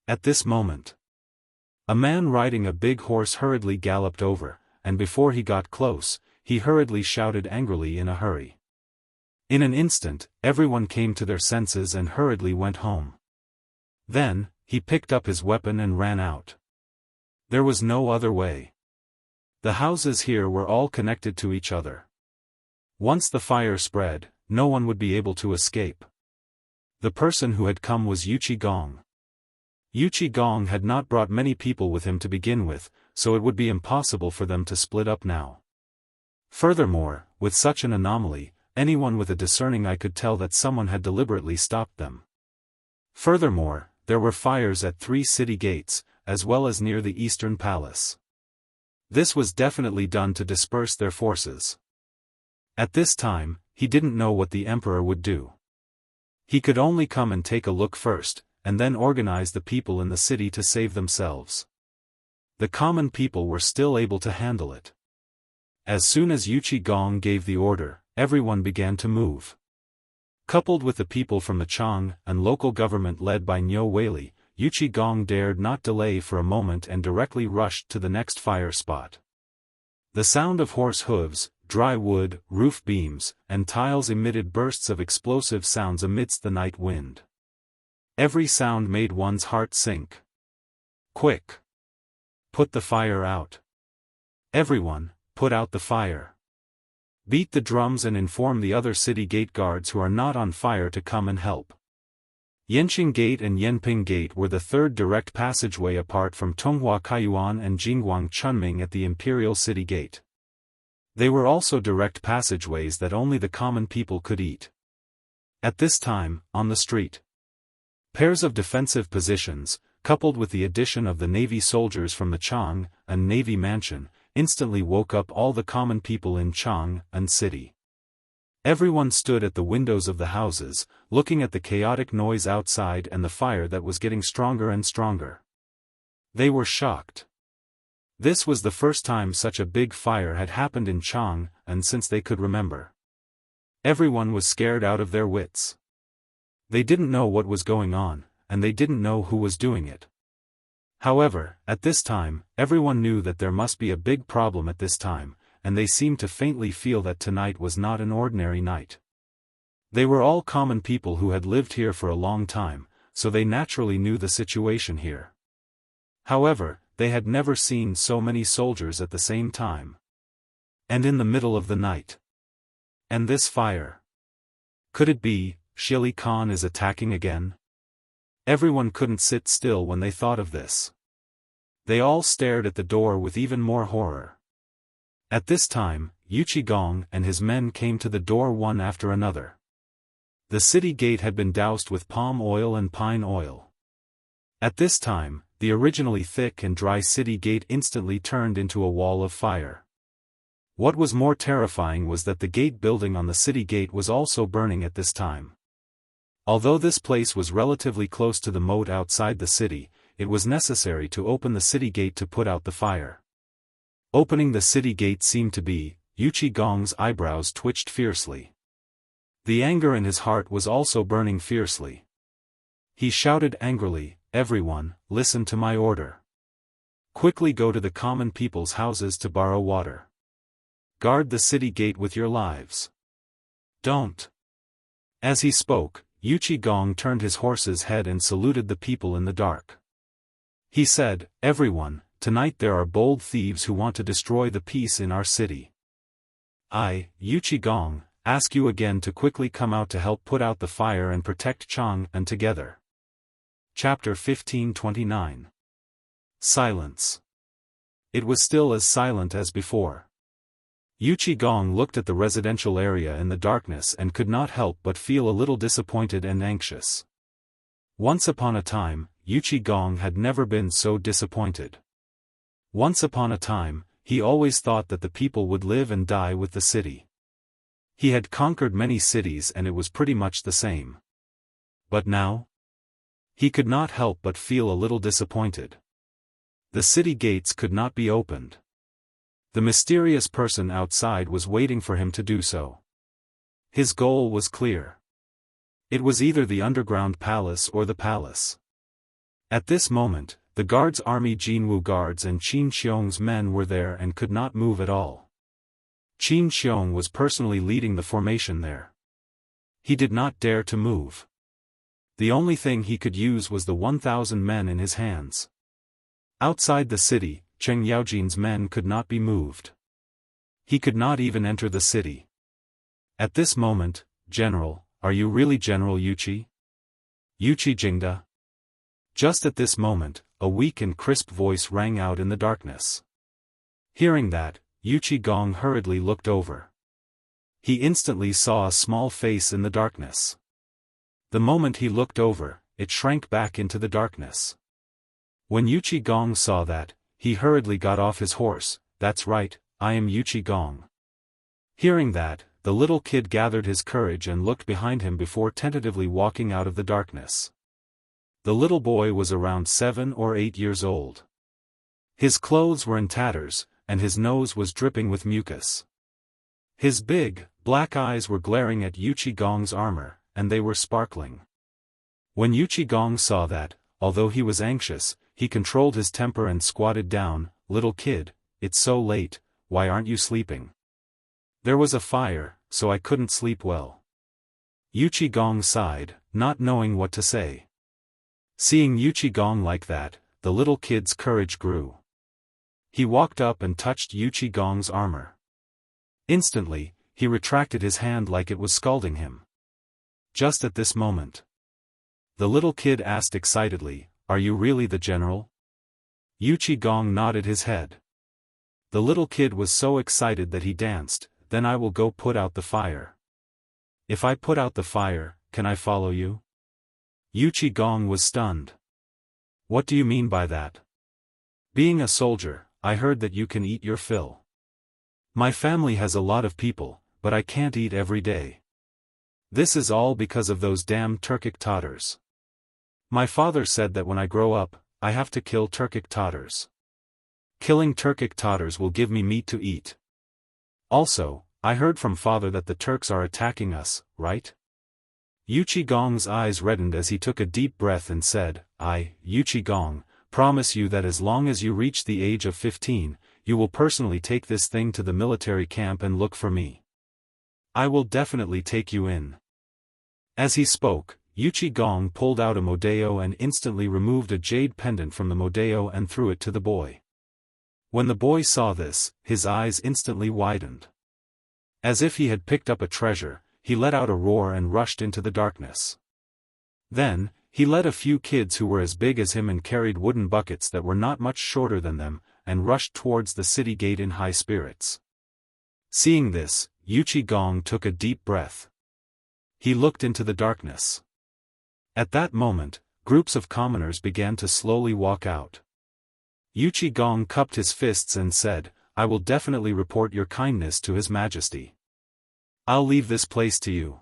At this moment, a man riding a big horse hurriedly galloped over, and before he got close, he hurriedly shouted angrily in a hurry. In an instant, everyone came to their senses and hurriedly went home. Then, he picked up his weapon and ran out. There was no other way. The houses here were all connected to each other. Once the fire spread, no one would be able to escape. The person who had come was Yuchi Gong. Yuchi Gong had not brought many people with him to begin with, so it would be impossible for them to split up now. Furthermore, with such an anomaly, anyone with a discerning eye could tell that someone had deliberately stopped them. Furthermore, there were fires at 3 city gates, as well as near the Eastern Palace. This was definitely done to disperse their forces. At this time, he didn't know what the emperor would do. He could only come and take a look first, and then organize the people in the city to save themselves. The common people were still able to handle it. As soon as Yuchi Gong gave the order, everyone began to move. Coupled with the people from the Chang and local government led by Nyo Weili, Yuchi Gong dared not delay for a moment and directly rushed to the next fire spot. The sound of horse hooves, dry wood, roof beams, and tiles emitted bursts of explosive sounds amidst the night wind. Every sound made one's heart sink. Quick! Put the fire out. Everyone, put out the fire. Beat the drums and inform the other city gate guards who are not on fire to come and help. Yanqing Gate and Yanping Gate were the third direct passageway apart from Tonghua Kaiyuan and Jingguang Chunming at the Imperial City Gate. They were also direct passageways that only the common people could eat. At this time, on the street, pairs of defensive positions, coupled with the addition of the Navy soldiers from the Chang'an Navy Mansion, instantly woke up all the common people in Chang'an City. Everyone stood at the windows of the houses, looking at the chaotic noise outside and the fire that was getting stronger and stronger. They were shocked. This was the first time such a big fire had happened in Chang'an since they could remember. Everyone was scared out of their wits. They didn't know what was going on, and they didn't know who was doing it. However, at this time, everyone knew that there must be a big problem at this time, and they seemed to faintly feel that tonight was not an ordinary night. They were all common people who had lived here for a long time, so they naturally knew the situation here. However, they had never seen so many soldiers at the same time. And in the middle of the night. And this fire. Could it be, Shili Khan is attacking again? Everyone couldn't sit still when they thought of this. They all stared at the door with even more horror. At this time, Yu Qigong and his men came to the door one after another. The city gate had been doused with palm oil and pine oil. At this time, the originally thick and dry city gate instantly turned into a wall of fire. What was more terrifying was that the gate building on the city gate was also burning at this time. Although this place was relatively close to the moat outside the city, it was necessary to open the city gate to put out the fire. Opening the city gate seemed to be, Yu Qigong's eyebrows twitched fiercely. The anger in his heart was also burning fiercely. He shouted angrily, "Everyone, listen to my order. Quickly go to the common people's houses to borrow water. Guard the city gate with your lives. Don't." As he spoke, Yu Qigong turned his horse's head and saluted the people in the dark. He said, "Everyone, tonight there are bold thieves who want to destroy the peace in our city. I, Yu Qigong, ask you again to quickly come out to help put out the fire and protect Chang'an together." Chapter 1529. Silence. It was still as silent as before. Yu Qigong looked at the residential area in the darkness and could not help but feel a little disappointed and anxious. Once upon a time, Yu Qigong had never been so disappointed. Once upon a time, he always thought that the people would live and die with the city. He had conquered many cities and it was pretty much the same. But now? He could not help but feel a little disappointed. The city gates could not be opened. The mysterious person outside was waiting for him to do so. His goal was clear. It was either the underground palace or the palace. At this moment, the guards' army Jianghu guards and Qin Xiong's men were there and could not move at all. Qin Xiong was personally leading the formation there. He did not dare to move. The only thing he could use was the 1,000 men in his hands. Outside the city, Cheng Yaojin's men could not be moved. He could not even enter the city. At this moment, "General, are you really General Yuqi? Yuqi Jingda?" Just at this moment, a weak and crisp voice rang out in the darkness. Hearing that, Yu Qigong hurriedly looked over. He instantly saw a small face in the darkness. The moment he looked over, it shrank back into the darkness. When Yu Qigong saw that, he hurriedly got off his horse. "That's right, I am Yu Qigong." Hearing that, the little kid gathered his courage and looked behind him before tentatively walking out of the darkness. The little boy was around 7 or 8 years old. His clothes were in tatters, and his nose was dripping with mucus. His big, black eyes were glaring at Yu Qigong's armor, and they were sparkling. When Yu Qigong saw that, although he was anxious, he controlled his temper and squatted down. "Little kid, it's so late, why aren't you sleeping?" "There was a fire, so I couldn't sleep well." Yu Qigong sighed, not knowing what to say. Seeing Yu Qigong like that, the little kid's courage grew. He walked up and touched Yuchi Gong's armor. Instantly, he retracted his hand like it was scalding him. Just at this moment, the little kid asked excitedly, "Are you really the general?" Yuchi Gong nodded his head. The little kid was so excited that he danced. "Then I will go put out the fire." "If I put out the fire, can I follow you?" Yuchi Gong was stunned. "What do you mean by that?" "Being a soldier, I heard that you can eat your fill. My family has a lot of people, but I can't eat every day. This is all because of those damn Turkic Tatars. My father said that when I grow up, I have to kill Turkic Tatars. Killing Turkic Tatars will give me meat to eat. Also, I heard from father that the Turks are attacking us, right?" Yuchi Gong's eyes reddened as he took a deep breath and said, "I, Yuchi Gong, promise you that as long as you reach the age of 15, you will personally take this thing to the military camp and look for me. I will definitely take you in." As he spoke, Yuchi Gong pulled out a modeo and instantly removed a jade pendant from the modeo and threw it to the boy. When the boy saw this, his eyes instantly widened. As if he had picked up a treasure, he let out a roar and rushed into the darkness. Then, he led a few kids who were as big as him and carried wooden buckets that were not much shorter than them, and rushed towards the city gate in high spirits. Seeing this, Yuchi Gong took a deep breath. He looked into the darkness. At that moment, groups of commoners began to slowly walk out. Yuchi Gong cupped his fists and said, "I will definitely report your kindness to His Majesty. I'll leave this place to you."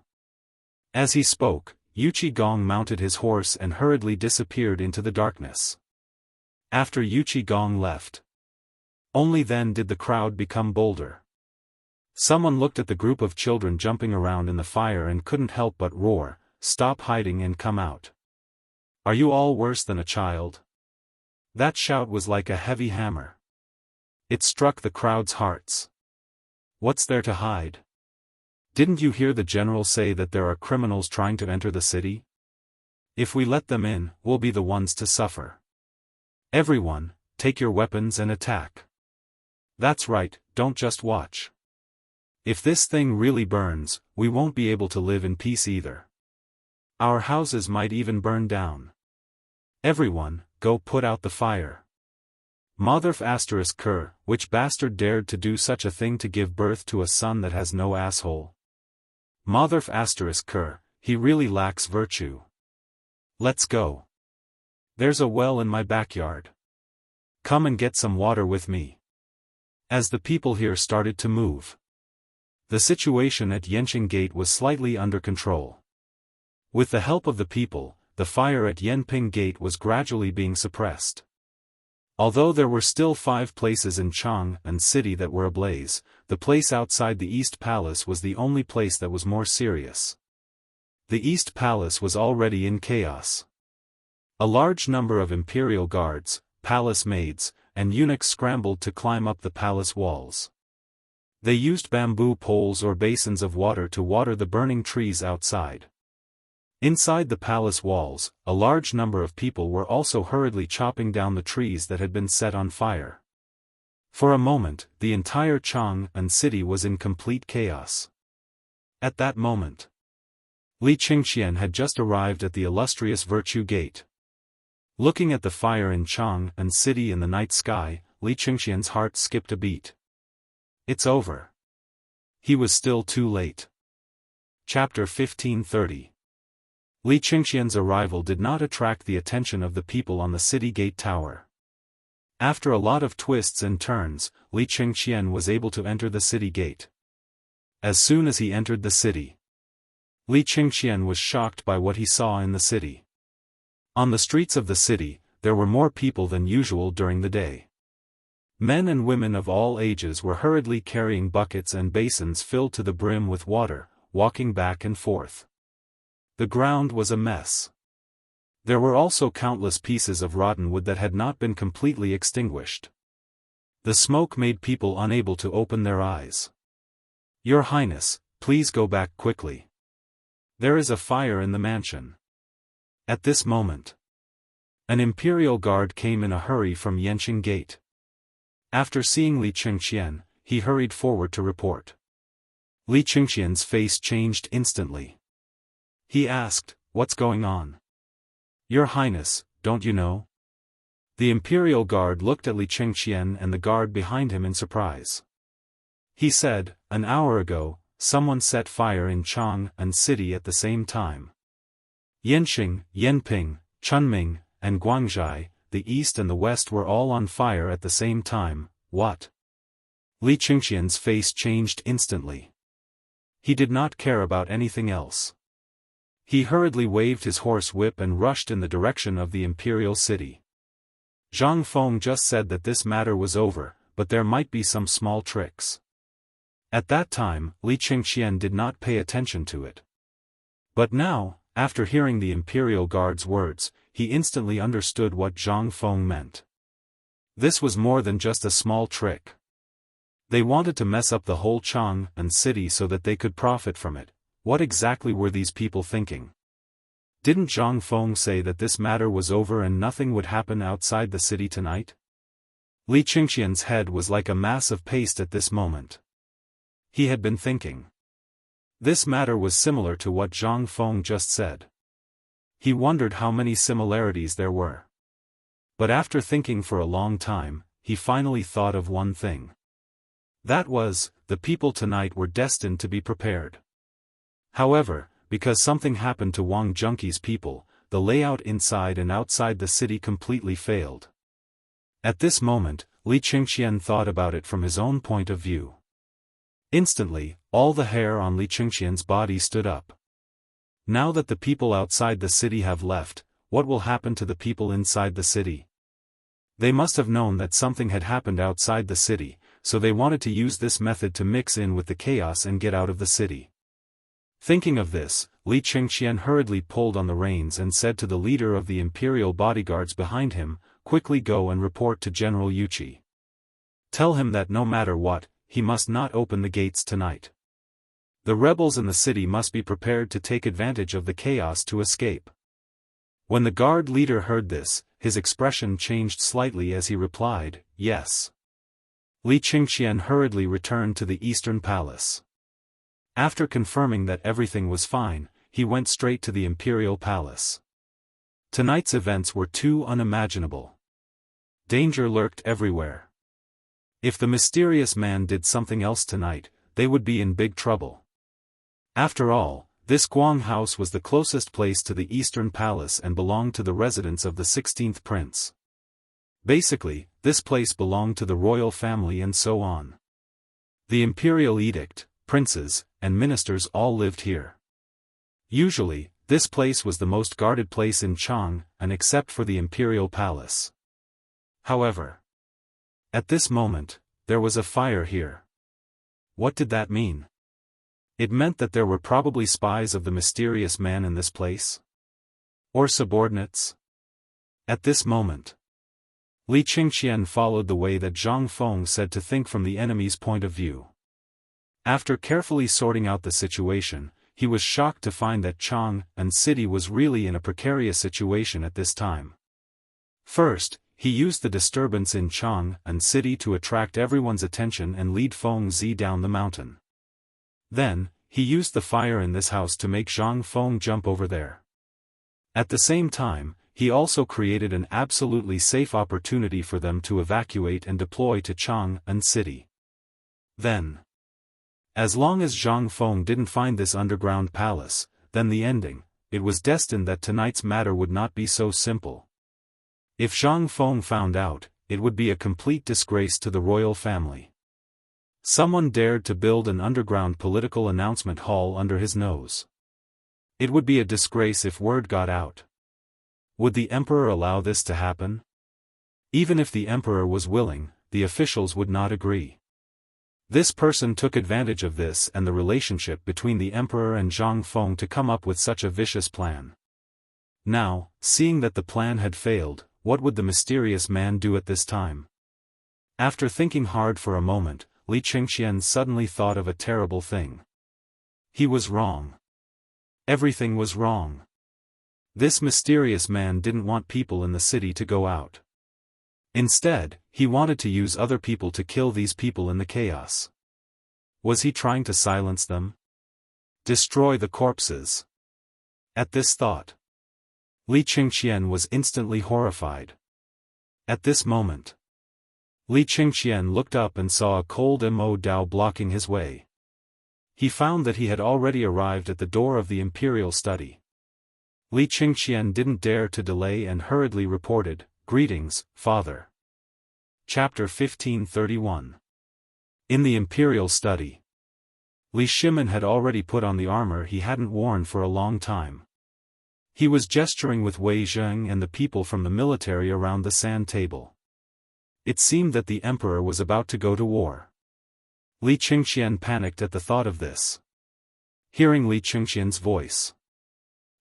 As he spoke, Yuchi Gong mounted his horse and hurriedly disappeared into the darkness. After Yuchi Gong left, only then did the crowd become bolder. Someone looked at the group of children jumping around in the fire and couldn't help but roar, "Stop hiding and come out. Are you all worse than a child?" That shout was like a heavy hammer. It struck the crowd's hearts. What's there to hide? Didn't you hear the general say that there are criminals trying to enter the city? If we let them in, we'll be the ones to suffer. Everyone, take your weapons and attack. That's right, don't just watch. If this thing really burns, we won't be able to live in peace either. Our houses might even burn down. Everyone, go put out the fire. Motherf asterisk cur, which bastard dared to do such a thing to give birth to a son that has no asshole? Motherf asterisk cur, he really lacks virtue. Let's go. There's a well in my backyard. Come and get some water with me. As the people here started to move, the situation at Yanqing Gate was slightly under control. With the help of the people, the fire at Yanping Gate was gradually being suppressed. Although there were still 5 places in Chang'an City that were ablaze, the place outside the East Palace was the only place that was more serious. The East Palace was already in chaos. A large number of imperial guards, palace maids, and eunuchs scrambled to climb up the palace walls. They used bamboo poles or basins of water to water the burning trees outside. Inside the palace walls, a large number of people were also hurriedly chopping down the trees that had been set on fire. For a moment, the entire Chang'an City was in complete chaos. At that moment, Li Qingxian had just arrived at the illustrious Virtue Gate. Looking at the fire in Chang'an City in the night sky, Li Qingxian's heart skipped a beat. It's over. He was still too late. Chapter 1530. Li Qingxian's arrival did not attract the attention of the people on the city gate tower. After a lot of twists and turns, Li Qingxian was able to enter the city gate. As soon as he entered the city, Li Qingxian was shocked by what he saw in the city. On the streets of the city, there were more people than usual during the day. Men and women of all ages were hurriedly carrying buckets and basins filled to the brim with water, walking back and forth. The ground was a mess. There were also countless pieces of rotten wood that had not been completely extinguished. The smoke made people unable to open their eyes. "Your Highness, please go back quickly. There is a fire in the mansion." At this moment, an imperial guard came in a hurry from Yanqing Gate. After seeing Li Qingqian, he hurried forward to report. Li Qingqian's face changed instantly. He asked, "What's going on?" "Your Highness, don't you know?" The Imperial Guard looked at Li Qingqian and the guard behind him in surprise. He said, "An hour ago, someone set fire in Chang'an City at the same time. Yanqing, Yanping, Chunming, and Guangzhai, the east and the west were all on fire at the same time." "What?" Li Qingqian's face changed instantly. He did not care about anything else. He hurriedly waved his horse whip and rushed in the direction of the imperial city. Zhang Feng just said that this matter was over, but there might be some small tricks. At that time, Li Qingqian did not pay attention to it. But now, after hearing the Imperial Guard's words, he instantly understood what Zhang Feng meant. This was more than just a small trick. They wanted to mess up the whole Chang'an city so that they could profit from it. What exactly were these people thinking? Didn't Zhang Feng say that this matter was over and nothing would happen outside the city tonight? Li Qingqian's head was like a mass of paste at this moment. He had been thinking. This matter was similar to what Zhang Feng just said. He wondered how many similarities there were. But after thinking for a long time, he finally thought of one thing. That was, the people tonight were destined to be prepared. However, because something happened to Wang Junqi's people, the layout inside and outside the city completely failed. At this moment, Li Qingqian thought about it from his own point of view. Instantly, all the hair on Li Qingqian's body stood up. Now that the people outside the city have left, what will happen to the people inside the city? They must have known that something had happened outside the city, so they wanted to use this method to mix in with the chaos and get out of the city. Thinking of this, Li Qingqian hurriedly pulled on the reins and said to the leader of the imperial bodyguards behind him, "Quickly go and report to General Yuqi. Tell him that no matter what, he must not open the gates tonight. The rebels in the city must be prepared to take advantage of the chaos to escape." When the guard leader heard this, his expression changed slightly as he replied, "Yes." Li Qingqian hurriedly returned to the Eastern Palace. After confirming that everything was fine, he went straight to the Imperial Palace. Tonight's events were too unimaginable. Danger lurked everywhere. If the mysterious man did something else tonight, they would be in big trouble. After all, this Guang house was the closest place to the Eastern Palace and belonged to the residence of the 16th prince. Basically, this place belonged to the royal family and so on. The imperial edict, princes, and ministers all lived here. Usually, this place was the most guarded place in Chang'an except for the imperial palace. However, at this moment, there was a fire here. What did that mean? It meant that there were probably spies of the mysterious man in this place? Or subordinates? At this moment, Li Qingqian followed the way that Zhang Feng said to think from the enemy's point of view. After carefully sorting out the situation, he was shocked to find that Chang'an City was really in a precarious situation at this time. First, he used the disturbance in Chang'an City to attract everyone's attention and lead Feng Zi down the mountain. Then, he used the fire in this house to make Zhang Feng jump over there. At the same time, he also created an absolutely safe opportunity for them to evacuate and deploy to Chang'an City. Then, as long as Zhang Feng didn't find this underground palace, then the ending, it was destined that tonight's matter would not be so simple. If Zhang Feng found out, it would be a complete disgrace to the royal family. Someone dared to build an underground political announcement hall under his nose. It would be a disgrace if word got out. Would the emperor allow this to happen? Even if the emperor was willing, the officials would not agree. This person took advantage of this and the relationship between the emperor and Zhang Feng to come up with such a vicious plan. Now, seeing that the plan had failed, what would the mysterious man do at this time? After thinking hard for a moment, Li Qingqian suddenly thought of a terrible thing. He was wrong. Everything was wrong. This mysterious man didn't want people in the city to go out. Instead, he wanted to use other people to kill these people in the chaos. Was he trying to silence them? Destroy the corpses? At this thought, Li Qingqian was instantly horrified. At this moment, Li Qingqian looked up and saw a cold Mo Dao blocking his way. He found that he had already arrived at the door of the imperial study. Li Qingqian didn't dare to delay and hurriedly reported, "Greetings, Father." Chapter 1531. In the imperial study, Li Shimin had already put on the armor he hadn't worn for a long time. He was gesturing with Wei Zheng and the people from the military around the sand table. It seemed that the emperor was about to go to war. Li Qingqian panicked at the thought of this. Hearing Li Qingqian's voice,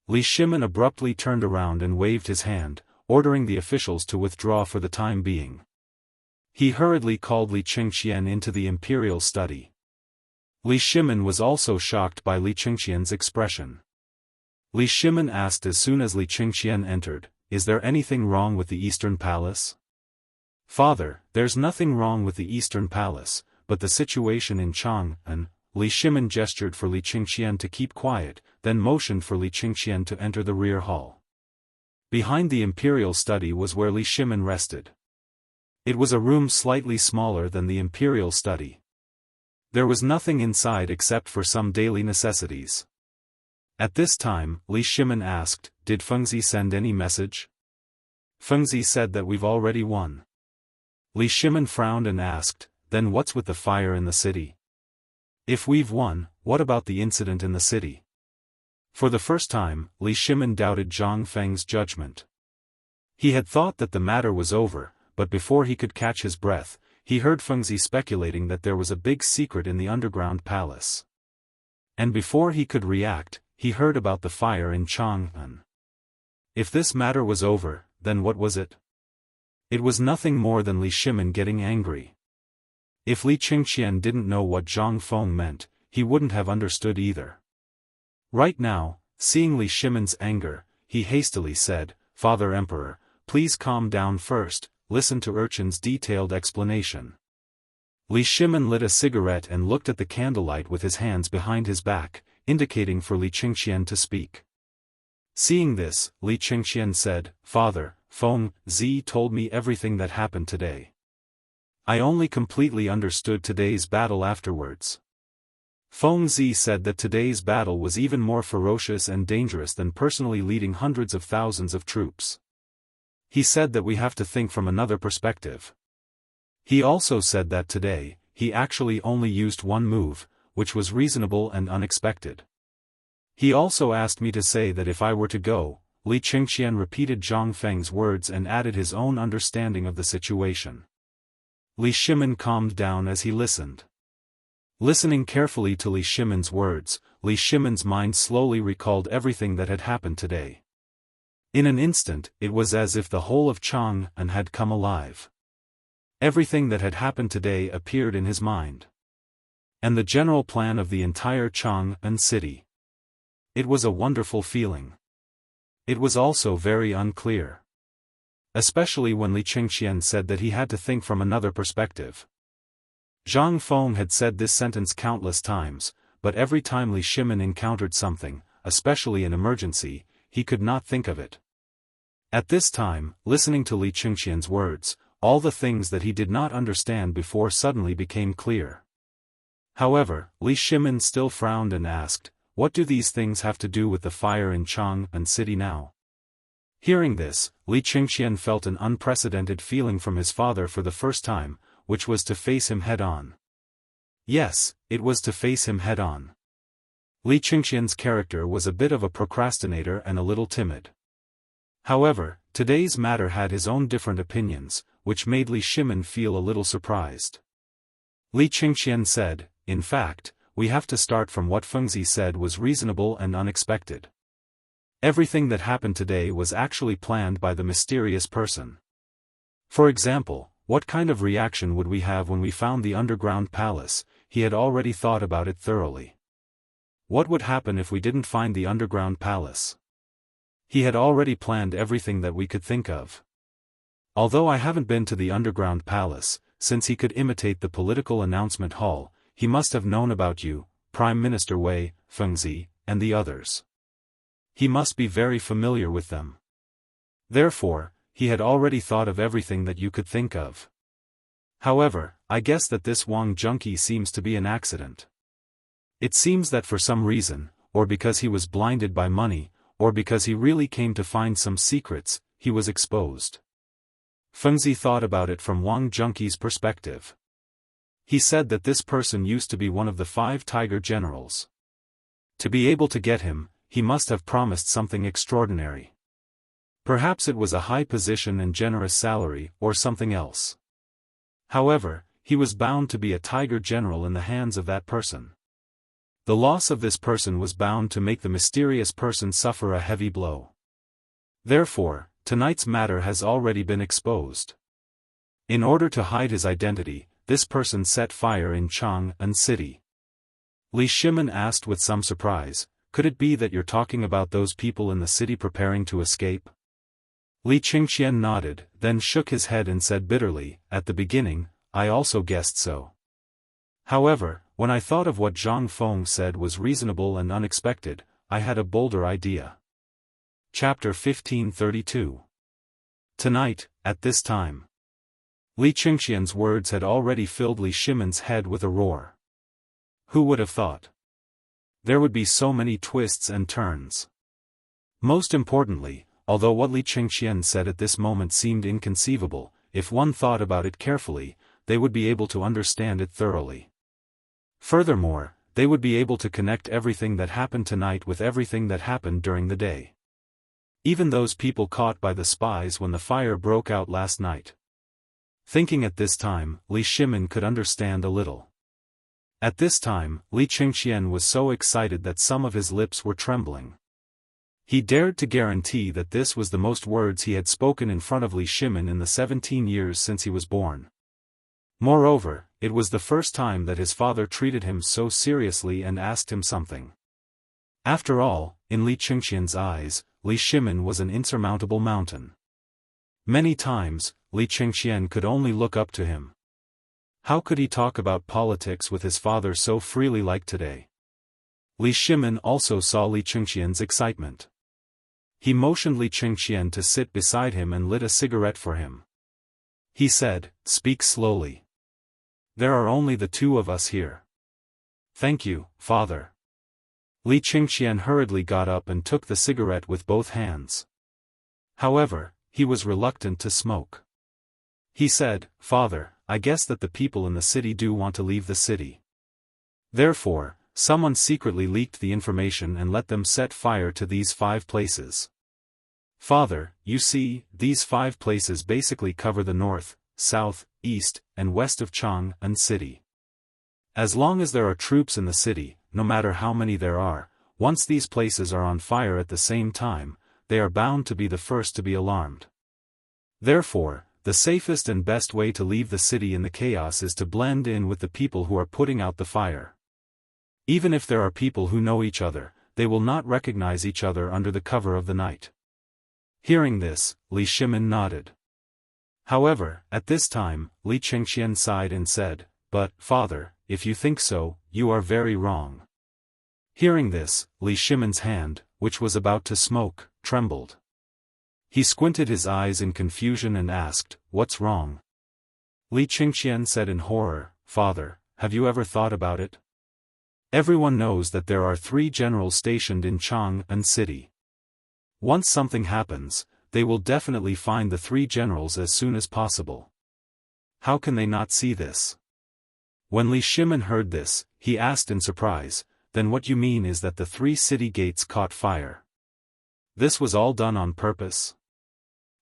Li Shimin abruptly turned around and waved his hand, ordering the officials to withdraw for the time being. He hurriedly called Li Qingqian into the imperial study. Li Shimin was also shocked by Li Qingqian's expression. Li Shimin asked as soon as Li Qingqian entered, "Is there anything wrong with the Eastern Palace?" "Father, there's nothing wrong with the Eastern Palace, but the situation in Chang'an." Li Shimin gestured for Li Qingqian to keep quiet, then motioned for Li Qingqian to enter the rear hall. Behind the imperial study was where Li Shimin rested. It was a room slightly smaller than the imperial study. There was nothing inside except for some daily necessities. At this time, Li Shimin asked, "Did Fengzi send any message?" "Fengzi said that we've already won." Li Shimin frowned and asked, "Then what's with the fire in the city? If we've won, what about the incident in the city?" For the first time, Li Shimin doubted Zhang Feng's judgment. He had thought that the matter was over, but before he could catch his breath, he heard Fengzi speculating that there was a big secret in the underground palace. And before he could react, he heard about the fire in Chang'an. If this matter was over, then what was it? It was nothing more than Li Shimin getting angry. If Li Qingqian didn't know what Zhang Feng meant, he wouldn't have understood either. Right now, seeing Li Shimin's anger, he hastily said, "Father Emperor, please calm down first, listen to Urchin's detailed explanation." Li Shimin lit a cigarette and looked at the candlelight with his hands behind his back, indicating for Li Qingqian to speak. Seeing this, Li Qingqian said, "Father, Feng Zi told me everything that happened today. I only completely understood today's battle afterwards. Feng Zi said that today's battle was even more ferocious and dangerous than personally leading hundreds of thousands of troops. He said that we have to think from another perspective. He also said that today, he actually only used one move, which was reasonable and unexpected. He also asked me to say that if I were to go." Li Qingqian repeated Zhang Feng's words and added his own understanding of the situation. Li Shimin calmed down as he listened. Listening carefully to Li Shimin's words, Li Shimin's mind slowly recalled everything that had happened today. In an instant, it was as if the whole of Chang'an had come alive. Everything that had happened today appeared in his mind. And the general plan of the entire Chang'an city. It was a wonderful feeling. It was also very unclear. Especially when Li Qingqian said that he had to think from another perspective. Zhang Feng had said this sentence countless times, but every time Li Shimin encountered something, especially an emergency, he could not think of it. At this time, listening to Li Qingqian's words, all the things that he did not understand before suddenly became clear. However, Li Shimin still frowned and asked, "What do these things have to do with the fire in Chang'an city now?" Hearing this, Li Qingqian felt an unprecedented feeling from his father for the first time, which was to face him head-on. Yes, it was to face him head-on. Li Qingqian's character was a bit of a procrastinator and a little timid. However, today's matter had his own different opinions, which made Li Shimin feel a little surprised. Li Qingqian said, "In fact, we have to start from what Fengzi said was reasonable and unexpected. Everything that happened today was actually planned by the mysterious person. For example, what kind of reaction would we have when we found the underground palace? He had already thought about it thoroughly. What would happen if we didn't find the underground palace? He had already planned everything that we could think of. Although I haven't been to the underground palace, since he could imitate the political announcement hall, he must have known about you, Prime Minister Wei, Fengzi, and the others. He must be very familiar with them. Therefore, he had already thought of everything that you could think of. However, I guess that this Wang Junqi seems to be an accident. It seems that for some reason, or because he was blinded by money, or because he really came to find some secrets, he was exposed. Fengzi thought about it from Wang Junqi's perspective. He said that this person used to be one of the 5 tiger generals. To be able to get him, he must have promised something extraordinary. Perhaps it was a high position and generous salary, or something else. However, he was bound to be a tiger general in the hands of that person. The loss of this person was bound to make the mysterious person suffer a heavy blow. Therefore, tonight's matter has already been exposed. In order to hide his identity, this person set fire in Chang'an City. Li Shimin asked with some surprise, could it be that you're talking about those people in the city preparing to escape? Li Qingqian nodded, then shook his head and said bitterly, at the beginning, I also guessed so. However, when I thought of what Zhang Feng said was reasonable and unexpected, I had a bolder idea. Chapter 1532. Tonight, at this time. Li Qingqian's words had already filled Li Shimin's head with a roar. Who would have thought? There would be so many twists and turns. Most importantly, although what Li Qingqian said at this moment seemed inconceivable, if one thought about it carefully, they would be able to understand it thoroughly. Furthermore, they would be able to connect everything that happened tonight with everything that happened during the day. Even those people caught by the spies when the fire broke out last night. Thinking at this time, Li Shimin could understand a little. At this time, Li Qingqian was so excited that some of his lips were trembling. He dared to guarantee that this was the most words he had spoken in front of Li Shimin in the 17 years since he was born. Moreover, it was the first time that his father treated him so seriously and asked him something. After all, in Li Qingqian's eyes, Li Shimin was an insurmountable mountain. Many times, Li Qingqian could only look up to him. How could he talk about politics with his father so freely like today? Li Shimin also saw Li Qingqian's excitement. He motioned Li Qingqian to sit beside him and lit a cigarette for him. He said, "Speak slowly. There are only the 2 of us here." "Thank you, father." Li Qingqian hurriedly got up and took the cigarette with both hands. However, he was reluctant to smoke. He said, "Father, I guess that the people in the city do want to leave the city. Therefore, someone secretly leaked the information and let them set fire to these 5 places. Father, you see, these 5 places basically cover the north, south, east, and west of Chang'an City. As long as there are troops in the city, no matter how many there are, once these places are on fire at the same time, they are bound to be the first to be alarmed. Therefore, the safest and best way to leave the city in the chaos is to blend in with the people who are putting out the fire. Even if there are people who know each other, they will not recognize each other under the cover of the night." Hearing this, Li Shimin nodded. However, at this time, Li Qingqian sighed and said, "But, father, if you think so, you are very wrong." Hearing this, Li Shimin's hand, which was about to smoke, trembled. He squinted his eyes in confusion and asked, "What's wrong?" Li Qingqian said in horror, "Father, have you ever thought about it? Everyone knows that there are 3 generals stationed in Chang'an City. Once something happens, they will definitely find the 3 generals as soon as possible. How can they not see this?" When Li Shimin heard this, he asked in surprise, "Then what you mean is that the 3 city gates caught fire? This was all done on purpose?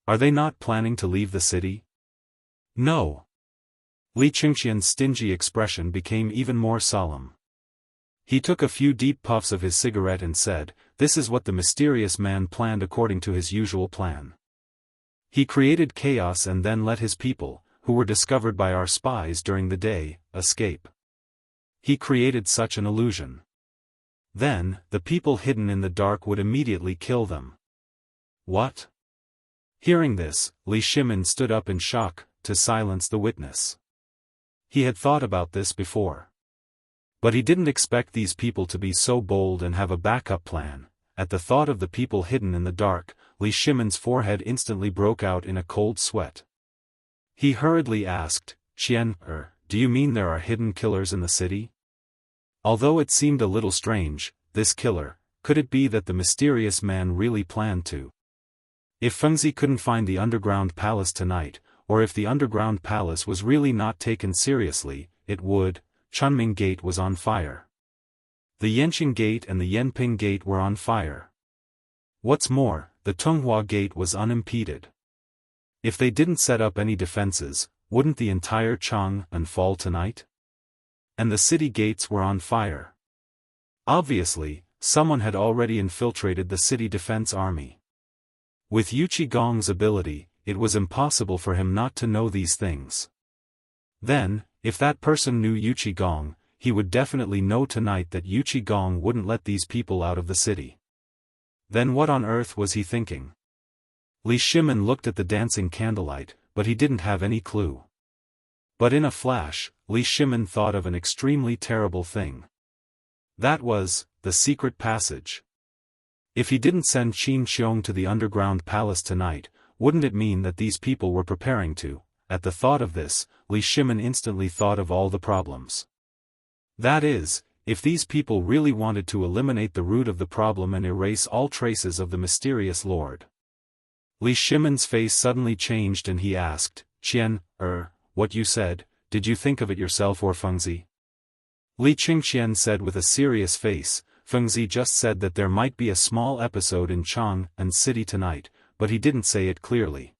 Are they not planning to leave the city?" "No." Li Qingqian's stingy expression became even more solemn. He took a few deep puffs of his cigarette and said, "This is what the mysterious man planned according to his usual plan. He created chaos and then let his people, who were discovered by our spies during the day, escape. He created such an illusion. Then, the people hidden in the dark would immediately kill them." "What?" Hearing this, Li Shimin stood up in shock, to silence the witness. He had thought about this before. But he didn't expect these people to be so bold and have a backup plan. At the thought of the people hidden in the dark, Li Shimin's forehead instantly broke out in a cold sweat. He hurriedly asked, "Qian, do you mean there are hidden killers in the city?" Although it seemed a little strange, this killer, could it be that the mysterious man really planned to? If Fengzi couldn't find the underground palace tonight, or if the underground palace was really not taken seriously, it would. Chunming Gate was on fire. The Yanqing Gate and the Yanping Gate were on fire. What's more, the Tunghua Gate was unimpeded. If they didn't set up any defenses, wouldn't the entire Chang'an fall tonight? And the city gates were on fire. Obviously, someone had already infiltrated the city defense army. With Yu Qigong's ability, it was impossible for him not to know these things. Then, if that person knew Yu Qigong, he would definitely know tonight that Yu Qigong wouldn't let these people out of the city. Then what on earth was he thinking? Li Shimin looked at the dancing candlelight, but he didn't have any clue. But in a flash, Li Shimin thought of an extremely terrible thing. That was, the secret passage. If he didn't send Qin Xiong to the underground palace tonight, wouldn't it mean that these people were preparing to? At the thought of this, Li Shimin instantly thought of all the problems. That is, if these people really wanted to eliminate the root of the problem and erase all traces of the mysterious lord. Li Shimin's face suddenly changed and he asked, "Qian, what you said, did you think of it yourself or Fengzi?" Li Qingqian said with a serious face, "Fengzi just said that there might be a small episode in Chang'an City tonight, but he didn't say it clearly.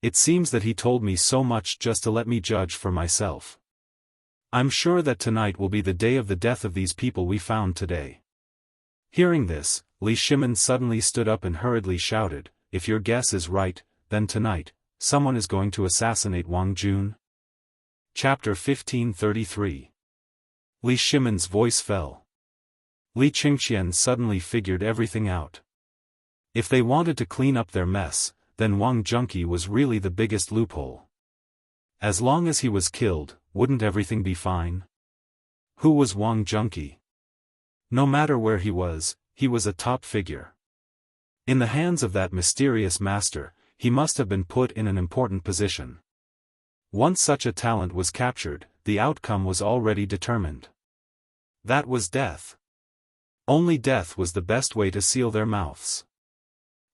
It seems that he told me so much just to let me judge for myself. I'm sure that tonight will be the day of the death of these people we found today." Hearing this, Li Shimin suddenly stood up and hurriedly shouted, "If your guess is right, then tonight, someone is going to assassinate Wang Jun." Chapter 1533. Li Shimin's voice fell. Li Qingqian suddenly figured everything out. If they wanted to clean up their mess, then Wang Junqi was really the biggest loophole. As long as he was killed, wouldn't everything be fine? Who was Wang Junqi? No matter where he was a top figure. In the hands of that mysterious master, he must have been put in an important position. Once such a talent was captured, the outcome was already determined. That was death. Only death was the best way to seal their mouths.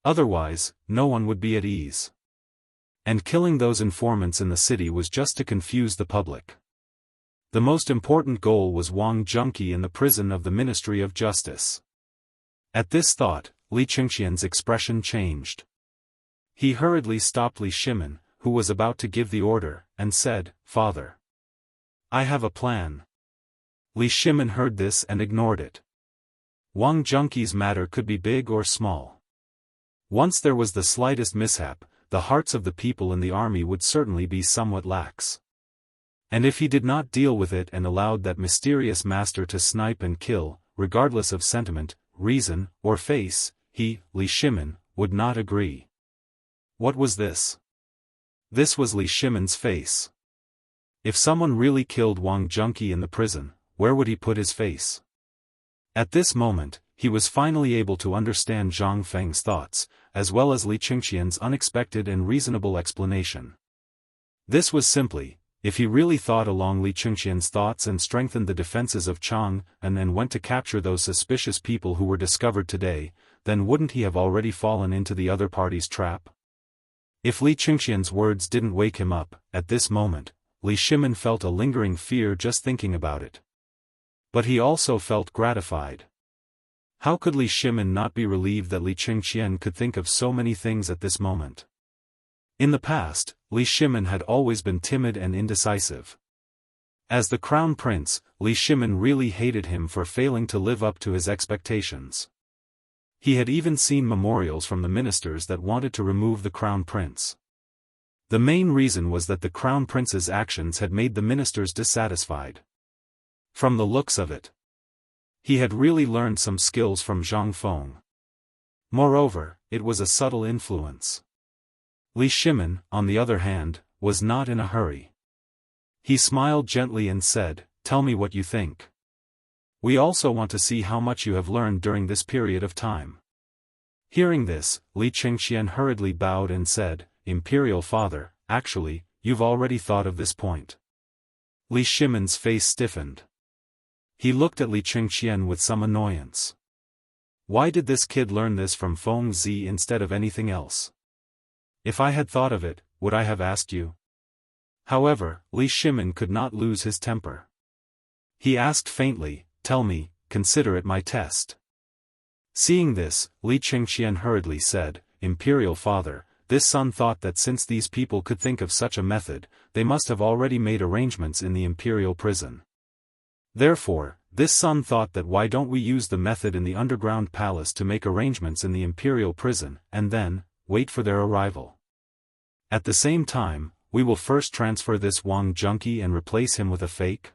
Otherwise, no one would be at ease. And killing those informants in the city was just to confuse the public. The most important goal was Wang Junqi in the prison of the Ministry of Justice. At this thought, Li Qingqian's expression changed. He hurriedly stopped Li Shimin, who was about to give the order, and said, "Father, I have a plan." Li Shimin heard this and ignored it. Wang Junqi's matter could be big or small. Once there was the slightest mishap, the hearts of the people in the army would certainly be somewhat lax. And if he did not deal with it and allowed that mysterious master to snipe and kill, regardless of sentiment, reason, or face, he, Li Shimin, would not agree. What was this? This was Li Shimin's face. If someone really killed Wang Junqi in the prison, where would he put his face? At this moment, he was finally able to understand Zhang Feng's thoughts, as well as Li Qingqian's unexpected and reasonable explanation. This was simply, if he really thought along Li Qingqian's thoughts and strengthened the defenses of Chang'an and then went to capture those suspicious people who were discovered today, then wouldn't he have already fallen into the other party's trap? If Li Qingqian's words didn't wake him up, at this moment, Li Shimin felt a lingering fear just thinking about it. But he also felt gratified. How could Li Shimin not be relieved that Li Qingqian could think of so many things at this moment? In the past, Li Shimin had always been timid and indecisive. As the crown prince, Li Shimin really hated him for failing to live up to his expectations. He had even seen memorials from the ministers that wanted to remove the crown prince. The main reason was that the crown prince's actions had made the ministers dissatisfied. From the looks of it, he had really learned some skills from Zhang Feng. Moreover, it was a subtle influence. Li Shimin, on the other hand, was not in a hurry. He smiled gently and said, "Tell me what you think. We also want to see how much you have learned during this period of time." Hearing this, Li Qingshan hurriedly bowed and said, "Imperial Father, actually, you've already thought of this point." Li Shimin's face stiffened. He looked at Li Qingshan with some annoyance. Why did this kid learn this from Feng Zi instead of anything else? If I had thought of it, would I have asked you? However, Li Shimin could not lose his temper. He asked faintly, "Tell me, consider it my test." Seeing this, Li Qingshan hurriedly said, "Imperial Father, this son thought that since these people could think of such a method, they must have already made arrangements in the imperial prison. Therefore, this son thought that why don't we use the method in the underground palace to make arrangements in the imperial prison, and then, wait for their arrival. At the same time, we will first transfer this Wang junkie and replace him with a fake?"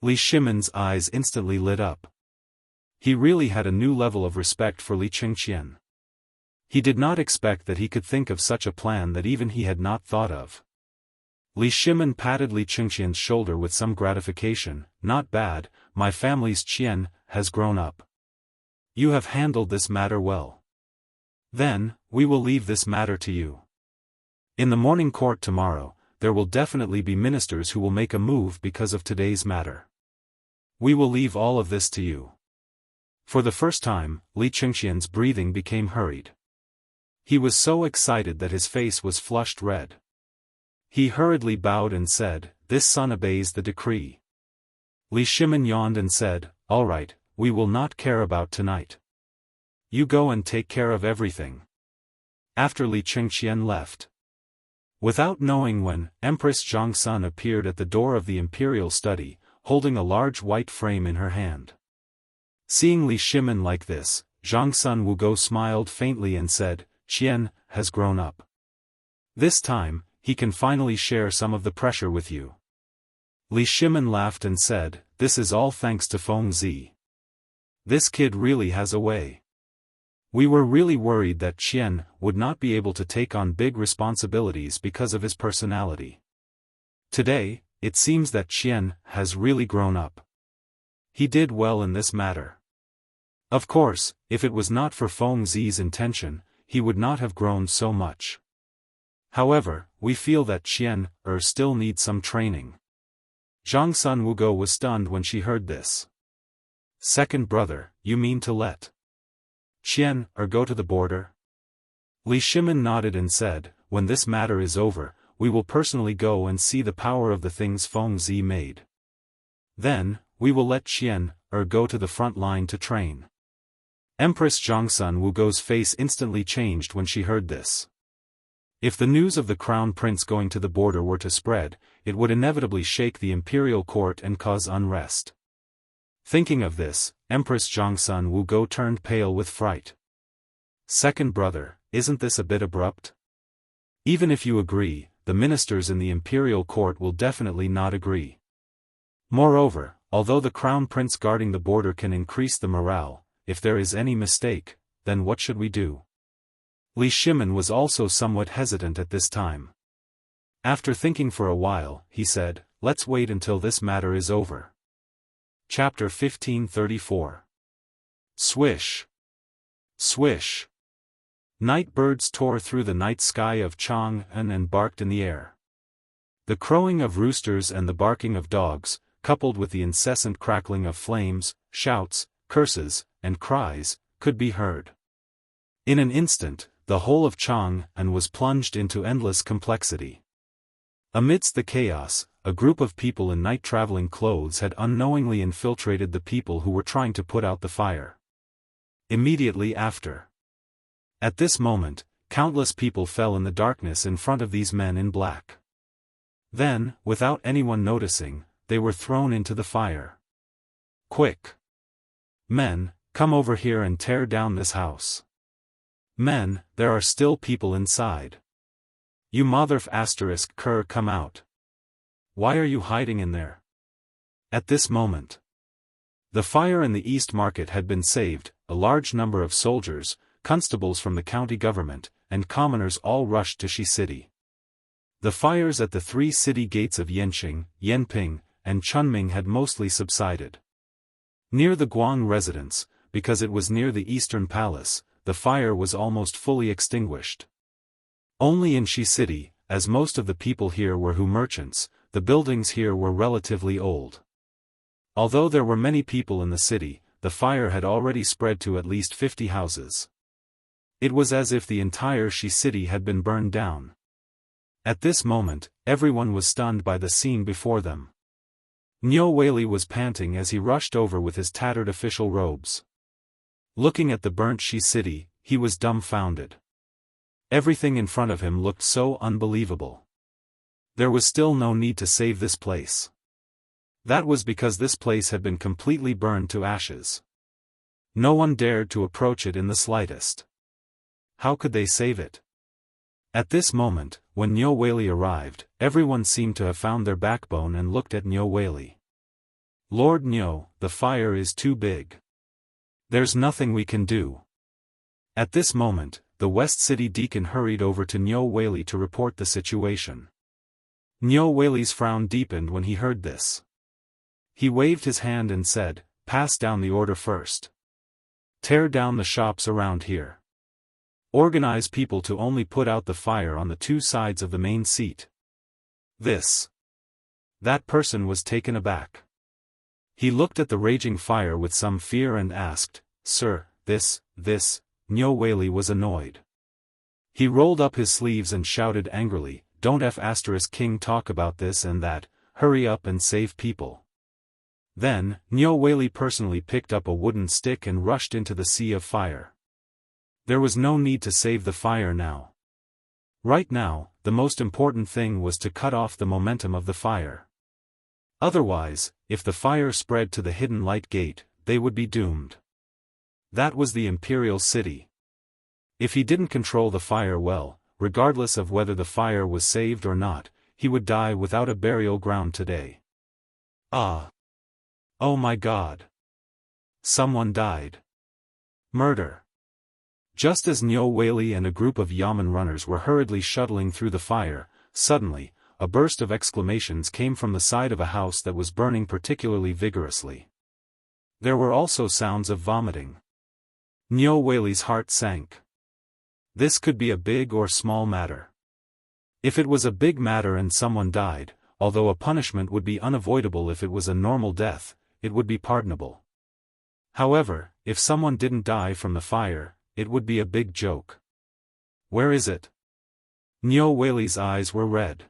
Li Shimin's eyes instantly lit up. He really had a new level of respect for Li Qingshan. He did not expect that he could think of such a plan that even he had not thought of. Li Shimin patted Li Qingshan's shoulder with some gratification. "Not bad, my family's Qian has grown up. You have handled this matter well. Then, we will leave this matter to you. In the morning court tomorrow, there will definitely be ministers who will make a move because of today's matter. We will leave all of this to you." For the first time, Li Qingshan's breathing became hurried. He was so excited that his face was flushed red. He hurriedly bowed and said, "This son obeys the decree." Li Shimin yawned and said, "All right, we will not care about tonight. You go and take care of everything." After Li Qingshan left. Without knowing when, Empress Zhangsun appeared at the door of the imperial study, holding a large white frame in her hand. Seeing Li Shimin like this, Zhangsun Wugo smiled faintly and said, "Qian has grown up. This time, he can finally share some of the pressure with you." Li Shimin laughed and said, "This is all thanks to Feng Zi. This kid really has a way. We were really worried that Qian would not be able to take on big responsibilities because of his personality. Today, it seems that Qian has really grown up. He did well in this matter. Of course, if it was not for Feng Zi's intention, he would not have grown so much. However, we feel that Qian still needs some training." Zhangsun Wugo was stunned when she heard this. "Second brother, you mean to let Qian go to the border?" Li Shimin nodded and said, "When this matter is over, we will personally go and see the power of the things Feng Zi made. Then, we will let Qian go to the front line to train." Empress Zhangsun Wugo's face instantly changed when she heard this. If the news of the crown prince going to the border were to spread, it would inevitably shake the imperial court and cause unrest. Thinking of this, Empress Zhangsun Wugo turned pale with fright. "Second brother, isn't this a bit abrupt? Even if you agree, the ministers in the imperial court will definitely not agree. Moreover, although the crown prince guarding the border can increase the morale, if there is any mistake, then what should we do?" Li Shimin was also somewhat hesitant at this time. After thinking for a while, he said, "Let's wait until this matter is over." Chapter 1534. Swish. Swish. Night birds tore through the night sky of Jianghu and barked in the air. The crowing of roosters and the barking of dogs, coupled with the incessant crackling of flames, shouts, curses, and cries, could be heard. In an instant, the whole of Jianghu was plunged into endless complexity. Amidst the chaos, a group of people in night-traveling clothes had unknowingly infiltrated the people who were trying to put out the fire. Immediately after. At this moment, countless people fell in the darkness in front of these men in black. Then, without anyone noticing, they were thrown into the fire. "Quick! Men, come over here and tear down this house. Men, there are still people inside. You motherf asterisk cur, come out. Why are you hiding in there?" At this moment, the fire in the East Market had been saved. A large number of soldiers, constables from the county government, and commoners all rushed to Shi City. The fires at the 3 city gates of Yanqing, Yanping, and Chunming had mostly subsided. Near the Guang residence, because it was near the Eastern Palace, the fire was almost fully extinguished. Only in Shi City, as most of the people here were Hu merchants, the buildings here were relatively old. Although there were many people in the city, the fire had already spread to at least 50 houses. It was as if the entire Shi City had been burned down. At this moment, everyone was stunned by the scene before them. Niu Weili was panting as he rushed over with his tattered official robes. Looking at the burnt Shi City, he was dumbfounded. Everything in front of him looked so unbelievable. There was still no need to save this place. That was because this place had been completely burned to ashes. No one dared to approach it in the slightest. How could they save it? At this moment, when Niu Weili arrived, everyone seemed to have found their backbone and looked at Niu Weili. Lord Niu, the fire is too big. There's nothing we can do. At this moment, the West City deacon hurried over to Niu Weili to report the situation. Niu Weili's frown deepened when he heard this. He waved his hand and said, "Pass down the order first. Tear down the shops around here. Organize people to only put out the fire on the 2 sides of the main seat." That person was taken aback. He looked at the raging fire with some fear and asked, "Sir, this, Niu Weili was annoyed. He rolled up his sleeves and shouted angrily, "Don't King talk about this and that, hurry up and save people." Then, Niu Weili personally picked up a wooden stick and rushed into the sea of fire. There was no need to save the fire now. Right now, the most important thing was to cut off the momentum of the fire. Otherwise, if the fire spread to the hidden light gate, they would be doomed. That was the imperial city. If he didn't control the fire well, regardless of whether the fire was saved or not, he would die without a burial ground today. Ah! Oh my God! Someone died. Murder! Just as Niu Weili and a group of Yamen runners were hurriedly shuttling through the fire, suddenly, a burst of exclamations came from the side of a house that was burning particularly vigorously. There were also sounds of vomiting. Niu Weili's heart sank. This could be a big or small matter. If it was a big matter and someone died, although a punishment would be unavoidable if it was a normal death, it would be pardonable. However, if someone didn't die from the fire, it would be a big joke. Where is it? Niu Weili's eyes were red.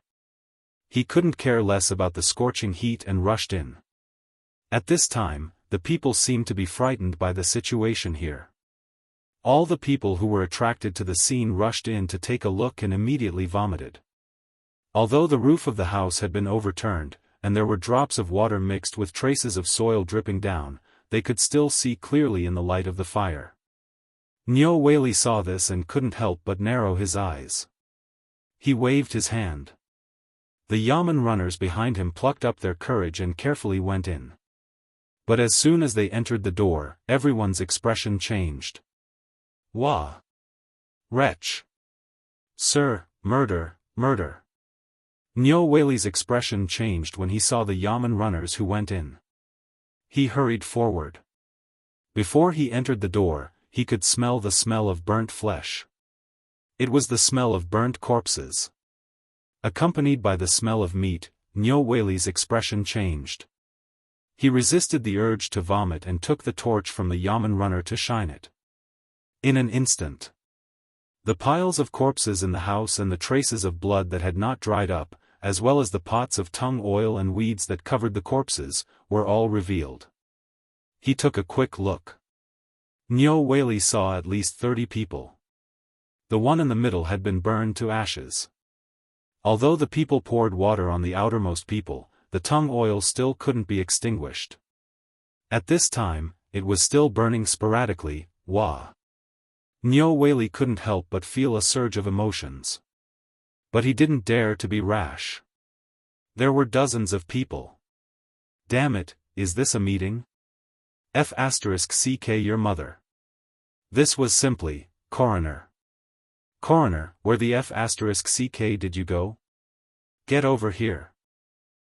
He couldn't care less about the scorching heat and rushed in. At this time, the people seemed to be frightened by the situation here. All the people who were attracted to the scene rushed in to take a look and immediately vomited. Although the roof of the house had been overturned, and there were drops of water mixed with traces of soil dripping down, they could still see clearly in the light of the fire. Niu Weili saw this and couldn't help but narrow his eyes. He waved his hand. The Yamen runners behind him plucked up their courage and carefully went in. But as soon as they entered the door, everyone's expression changed. Wah! Wretch! Sir, murder, murder! Niu Weili's expression changed when he saw the Yamen runners who went in. He hurried forward. Before he entered the door, he could smell the smell of burnt flesh. It was the smell of burnt corpses. Accompanied by the smell of meat, Niu Weili's expression changed. He resisted the urge to vomit and took the torch from the Yamen runner to shine it. In an instant, the piles of corpses in the house and the traces of blood that had not dried up, as well as the pots of tung oil and weeds that covered the corpses, were all revealed. He took a quick look. Niu Weili saw at least 30 people. The one in the middle had been burned to ashes. Although the people poured water on the outermost people, the tung oil still couldn't be extinguished. At this time, it was still burning sporadically. Wah! Niu Weili couldn't help but feel a surge of emotions. But he didn't dare to be rash. There were dozens of people. Damn it, is this a meeting? F*** your mother. This was simply Coroner. Coroner, where the F*ck did you go? Get over here.